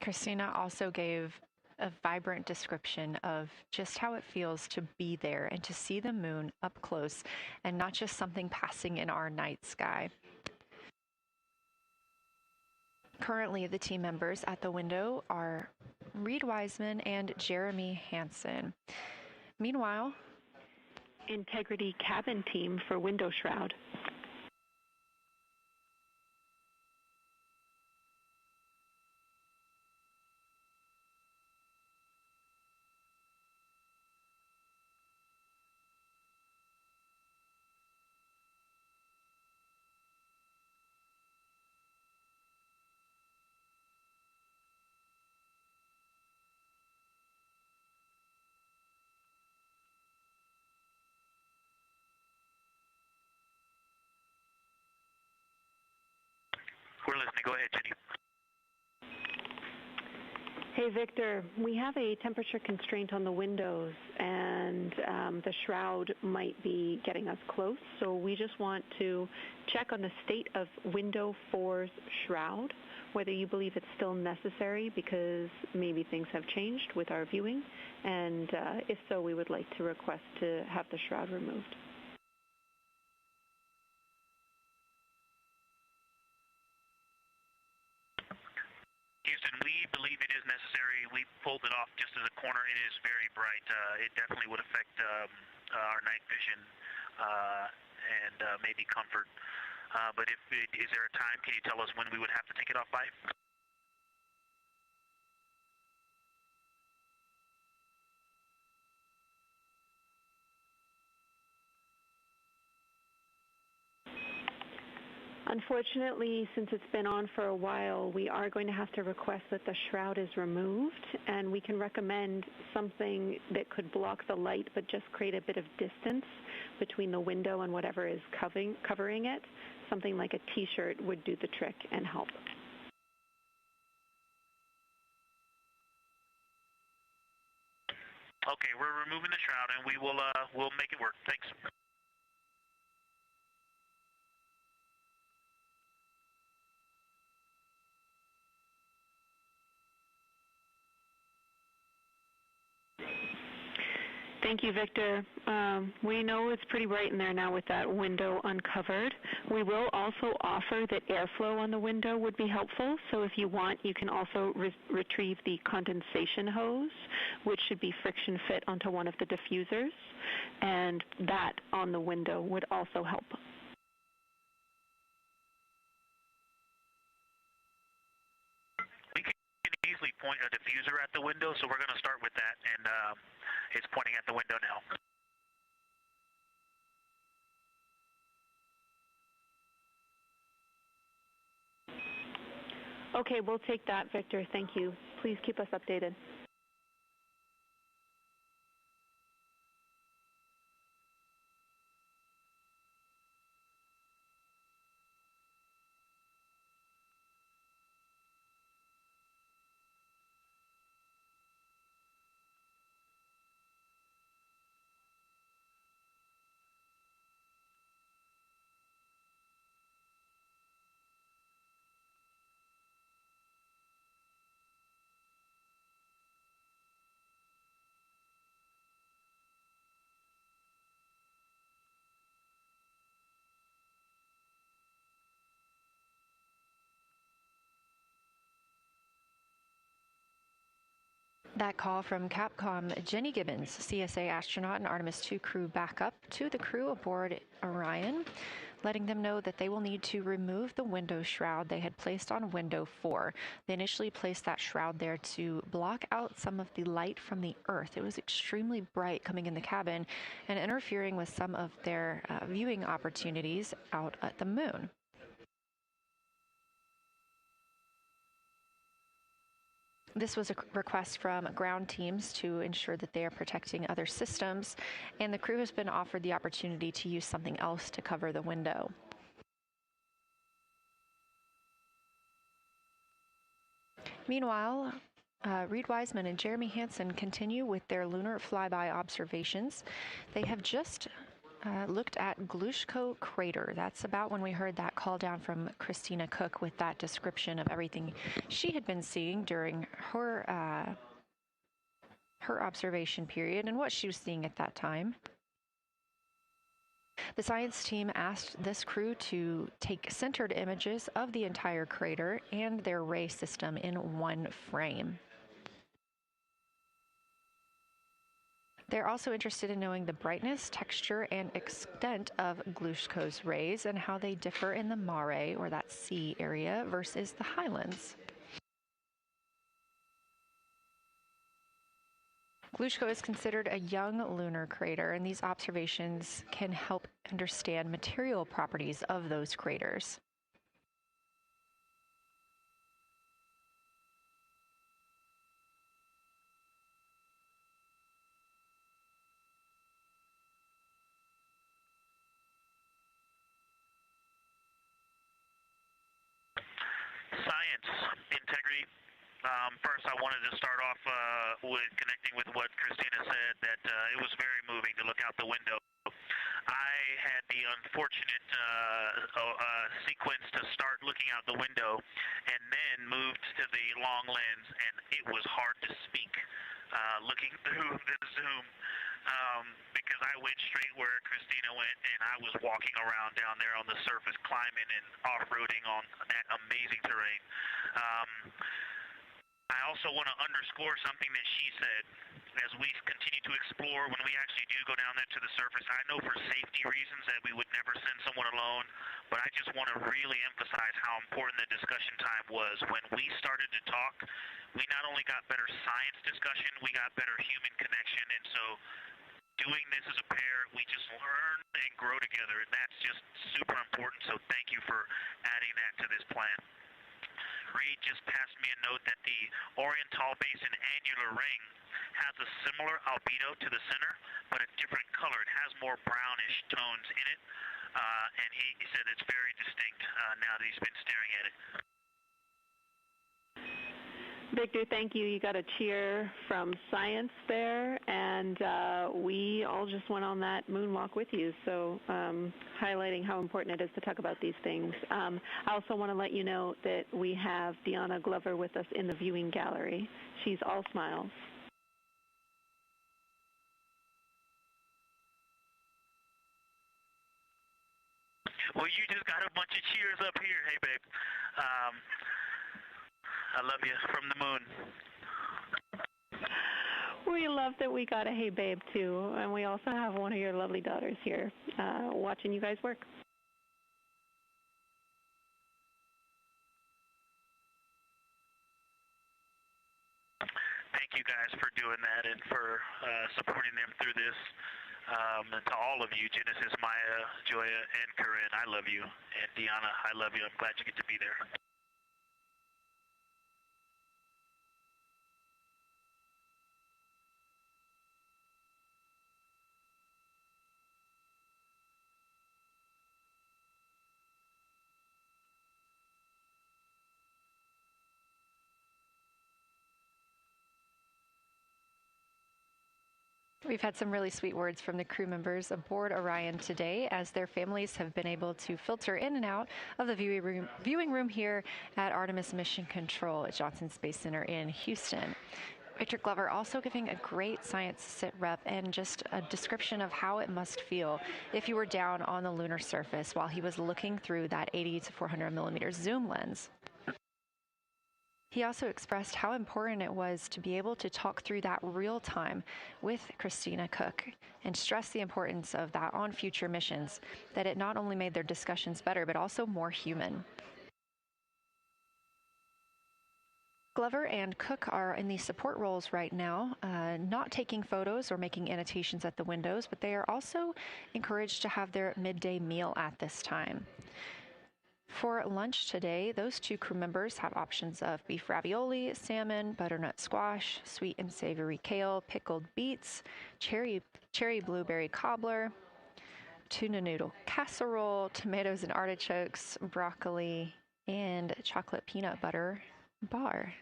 Christina also gave a vibrant description of just how it feels to be there and to see the moon up close and not just something passing in our night sky. Currently, the team members at the window are Reed Wiseman and Jeremy Hansen. Meanwhile, Integrity cabin team for window shroud. We're listening. Go ahead, Jenny. Hey, Victor, we have a temperature constraint on the windows, and the shroud might be getting us close, so we just want to check on the state of window 4's shroud, whether you believe it's still necessary because maybe things have changed with our viewing, and if so, we would like to request to have the shroud removed. Houston, we believe it is necessary. We pulled it off just as a corner. It is very bright. It definitely would affect our night vision and maybe comfort. But is there a time? Can you tell us when we would have to take it off by? Unfortunately, since it's been on for a while, we are going to have to request that the shroud is removed, and we can recommend something that could block the light but just create a bit of distance between the window and whatever is covering it. Something like a t-shirt would do the trick and help. Okay, we're removing the shroud, and we'll make it work. Thanks. Thank you, Victor. We know it's pretty bright in there now with that window uncovered. We will also offer that airflow on the window would be helpful. So if you want, you can also retrieve the condensation hose, which should be friction fit onto one of the diffusers. And that on the window would also help. We can easily point a diffuser at the window, so we're going to start with that. And it's pointing at the window now. Okay, we'll take that, Victor. Thank you. Please keep us updated. That call from Capcom Jenny Gibbons, CSA astronaut and Artemis II crew backup, to the crew aboard Orion, letting them know that they will need to remove the window shroud they had placed on window 4. They initially placed that shroud there to block out some of the light from the Earth. It was extremely bright coming in the cabin and interfering with some of their viewing opportunities out at the moon. This was a request from ground teams to ensure that they are protecting other systems, and the crew has been offered the opportunity to use something else to cover the window. Meanwhile, Reed Wiseman and Jeremy Hansen continue with their lunar flyby observations. They have just looked at Glushko crater. That's about when we heard that call down from Christina Cook with that description of everything she had been seeing during her observation period and what she was seeing at that time. The science team asked this crew to take centered images of the entire crater and their ray system in one frame. They're also interested in knowing the brightness, texture, and extent of Glushko's rays and how they differ in the mare, or that sea area, versus the highlands. Glushko is considered a young lunar crater, and these observations can help understand material properties of those craters. Science, integrity. First, I wanted to start off with connecting with what Christina said, that it was very moving to look out the window. I had the unfortunate sequence to start looking out the window and then moved to the long lens, and it was hard to speak looking through the zoom. Because I went straight where Christina went, and I was walking around down there on the surface, climbing and off-roading on that amazing terrain. I also want to underscore something that she said. As we continue to explore, when we actually do go down there to the surface, I know for safety reasons that we would never send someone alone, but I just want to really emphasize how important the discussion time was. When we started to talk, we not only got better science discussion, we got better human connection, and so doing this as a pair, we just learn and grow together, and that's just super important, so thank you for adding that to this plan. Reed just passed me a note that the Orion Tall Basin annular ring has a similar albedo to the center, but a different color. It has more brownish tones in it, and he said it's very distinct now that he's been staring at it. Victor, thank you. You got a cheer from science there, and we all just went on that moonwalk with you, so highlighting how important it is to talk about these things. I also want to let you know that we have Deanna Glover with us in the viewing gallery. She's all smiles. Well, you just got a bunch of cheers up here. Hey, babe. I love you from the moon. We love that we got a hey babe too, and we also have one of your lovely daughters here watching you guys work. Thank you guys for doing that and for supporting them through this. And to all of you, Genesis, Maya, Joya, and Corinne, I love you. And Deanna, I love you. I'm glad you get to be there. We've had some really sweet words from the crew members aboard Orion today, as their families have been able to filter in and out of the viewing room here at Artemis Mission Control at Johnson Space Center in Houston. Victor Glover also giving a great science sit rep and just a description of how it must feel if you were down on the lunar surface while he was looking through that 80 to 400 millimeter zoom lens. He also expressed how important it was to be able to talk through that real time with Christina Cook and stressed the importance of that on future missions, that it not only made their discussions better, but also more human. Glover and Cook are in the support roles right now, not taking photos or making annotations at the windows, but they are also encouraged to have their midday meal at this time. For lunch today, those two crew members have options of beef ravioli, salmon, butternut squash, sweet and savory kale, pickled beets, cherry blueberry cobbler, tuna noodle casserole, tomatoes and artichokes, broccoli, and chocolate peanut butter bar.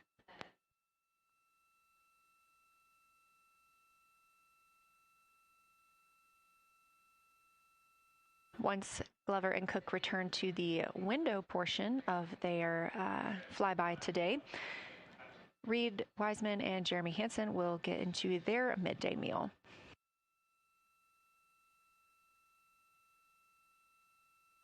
Once Glover and Cook return to the window portion of their flyby today, Reed Wiseman and Jeremy Hansen will get into their midday meal.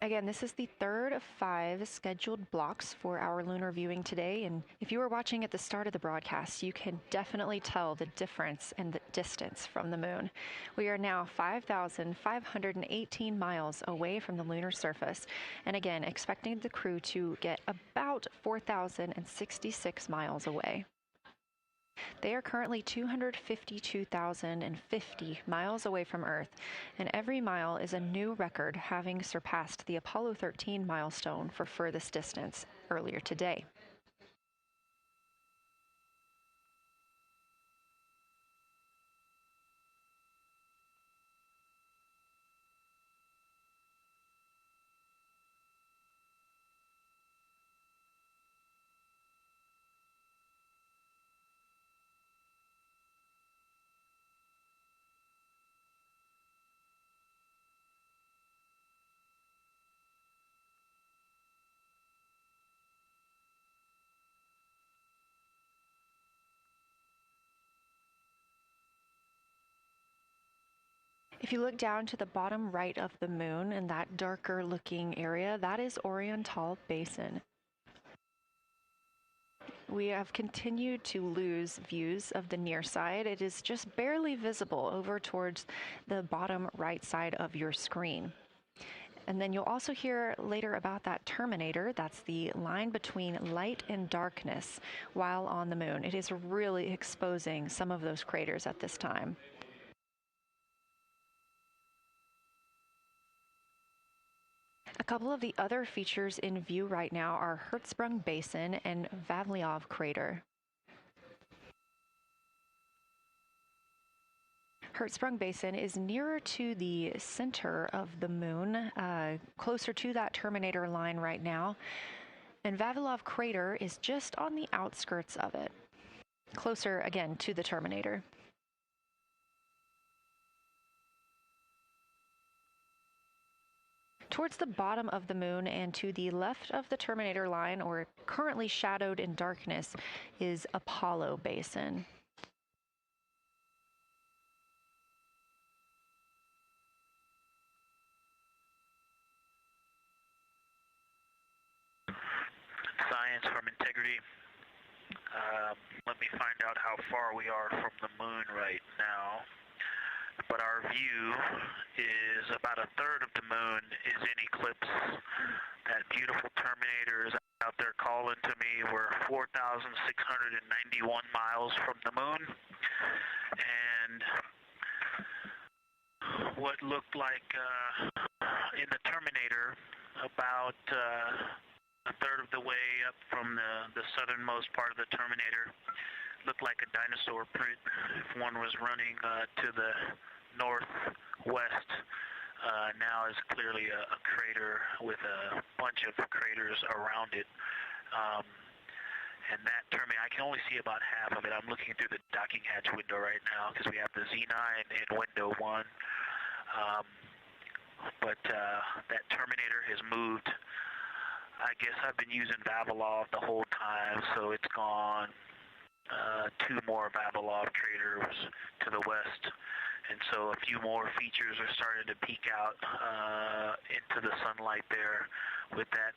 Again, this is the third of 5 scheduled blocks for our lunar viewing today, and if you were watching at the start of the broadcast, you can definitely tell the difference in the distance from the moon. We are now 5,518 miles away from the lunar surface, and again, expecting the crew to get about 4,066 miles away. They are currently 252,050 miles away from Earth, and every mile is a new record, having surpassed the Apollo 13 milestone for furthest distance earlier today. If you look down to the bottom right of the moon in that darker looking area, that is Orion Basin. We have continued to lose views of the near side. It is just barely visible over towards the bottom right side of your screen. And then you'll also hear later about that Terminator. That's the line between light and darkness while on the moon. It is really exposing some of those craters at this time. A couple of the other features in view right now are Hertzsprung Basin and Vavilov Crater. Hertzsprung Basin is nearer to the center of the moon, closer to that Terminator line right now, and Vavilov Crater is just on the outskirts of it, closer again to the Terminator. Towards the bottom of the moon and to the left of the Terminator line, or currently shadowed in darkness, is Apollo Basin. Science from Integrity. Let me find out how far we are from the moon right now. But our view is about a third of the moon is in eclipse. That beautiful Terminator is out there calling to me. We're 4,691 miles from the moon. And what looked like in the Terminator, about a third of the way up from the southernmost part of the Terminator, looked like a dinosaur print if one was running to the northwest. Now is clearly a crater with a bunch of craters around it. And that Terminator, I can only see about half of it. I'm looking through the docking hatch window right now because we have the Xenon in window 1. But that Terminator has moved. I guess I've been using Vavilov the whole time, so it's gone 2 more Vavilov craters to the west, and so a few more features are starting to peek out into the sunlight there with that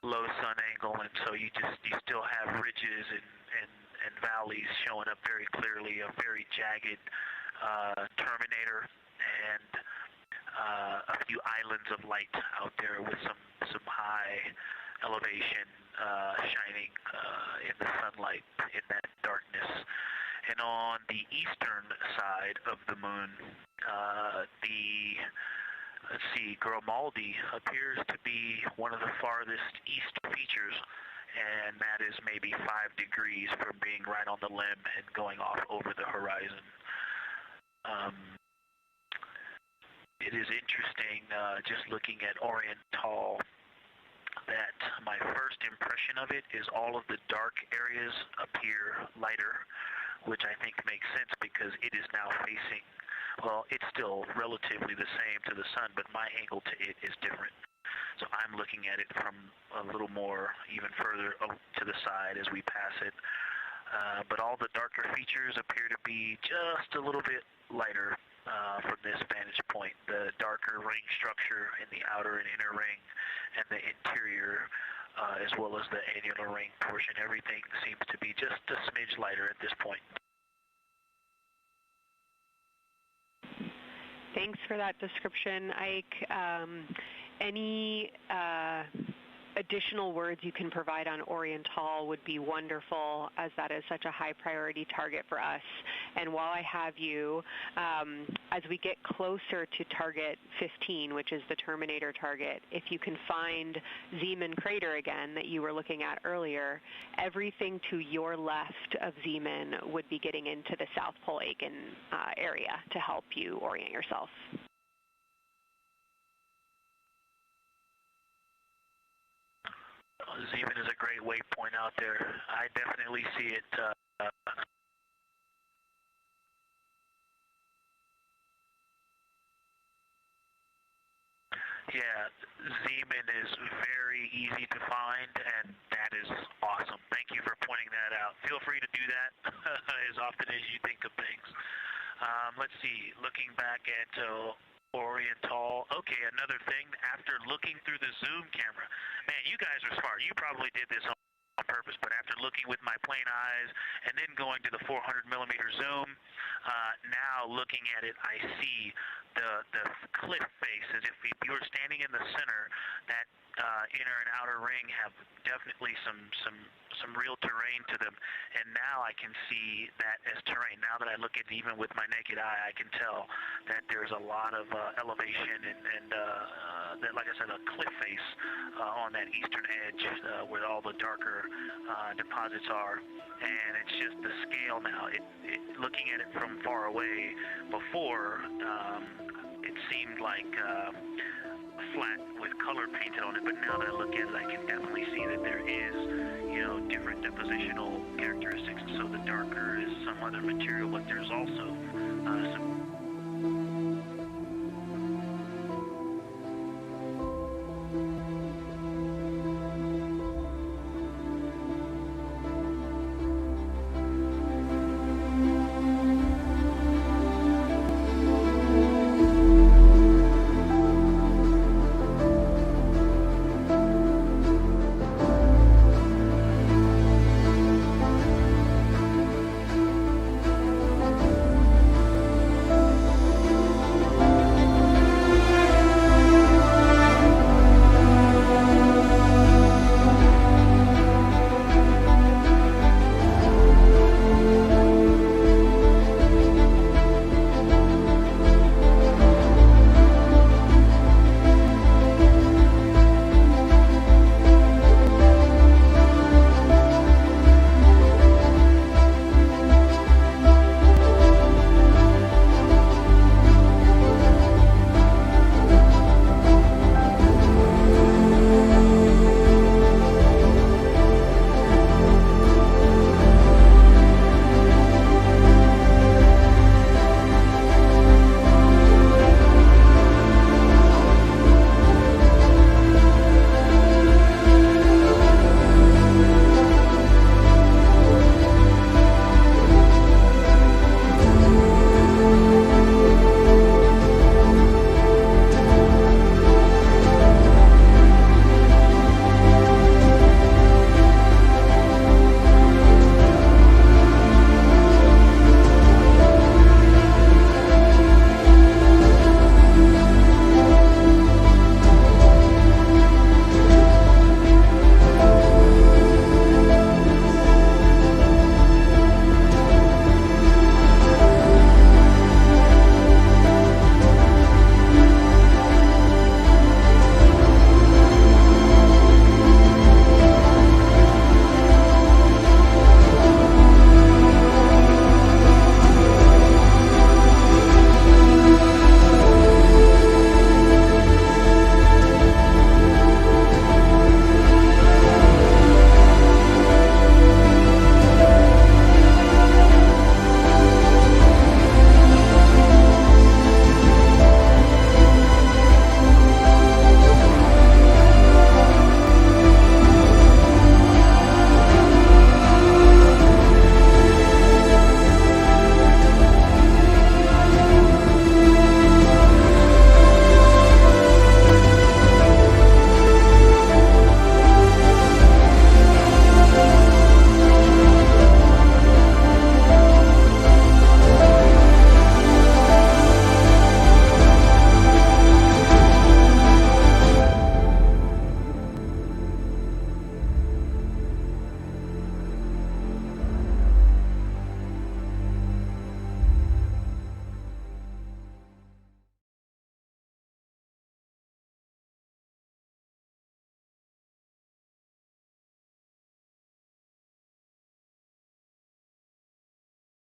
low sun angle, and so you still have ridges and valleys showing up very clearly, a very jagged Terminator, and a few islands of light out there with some high elevation shining in the sunlight in that darkness. And on the eastern side of the moon, let's see, Grimaldi appears to be one of the farthest east features, and that is maybe 5 degrees from being right on the limb and going off over the horizon. It is interesting, just looking at Oriental, that my first impression of it is all of the dark areas appear lighter, which I think makes sense because it is now facing, well, it's still relatively the same to the sun, but my angle to it is different. So I'm looking at it from a little more, even further to the side as we pass it. But all the darker features appear to be just a little bit lighter from this vantage point. The darker ring structure in the outer and inner ring and the interior, as well as the annular ring portion, everything seems to be just a smidge lighter at this point. Thanks for that description, Ike. Any additional words you can provide on Oriental would be wonderful, as that is such a high priority target for us. And while I have you, as we get closer to target 15, which is the Terminator target, if you can find Zeeman Crater again that you were looking at earlier, everything to your left of Zeeman would be getting into the South Pole Aiken area to help you orient yourself. Zeeman is a great waypoint out there. I definitely see it. Yeah, Zeeman is very easy to find, and that is awesome. Thank you for pointing that out. Feel free to do that as often as you think of things. Let's see, looking back at Oriental. Okay, another thing, after looking through the zoom camera, man, you guys are smart. You probably did this on purpose, but after looking with my plain eyes and then going to the 400 millimeter zoom, now looking at it, I see the cliff face as if you were standing in the center. That inner and outer ring have definitely some real terrain to them, and now I can see that as terrain. Now that I look at it even with my naked eye, I can tell that there's a lot of elevation and that, like I said, a cliff face on that eastern edge where all the darker deposits are, and it's just the scale now. Looking at it from far away before, it seemed like flat with color painted on it, but now that I look at it, I can definitely see that there is, different depositional characteristics. So the darker is some other material, but there's also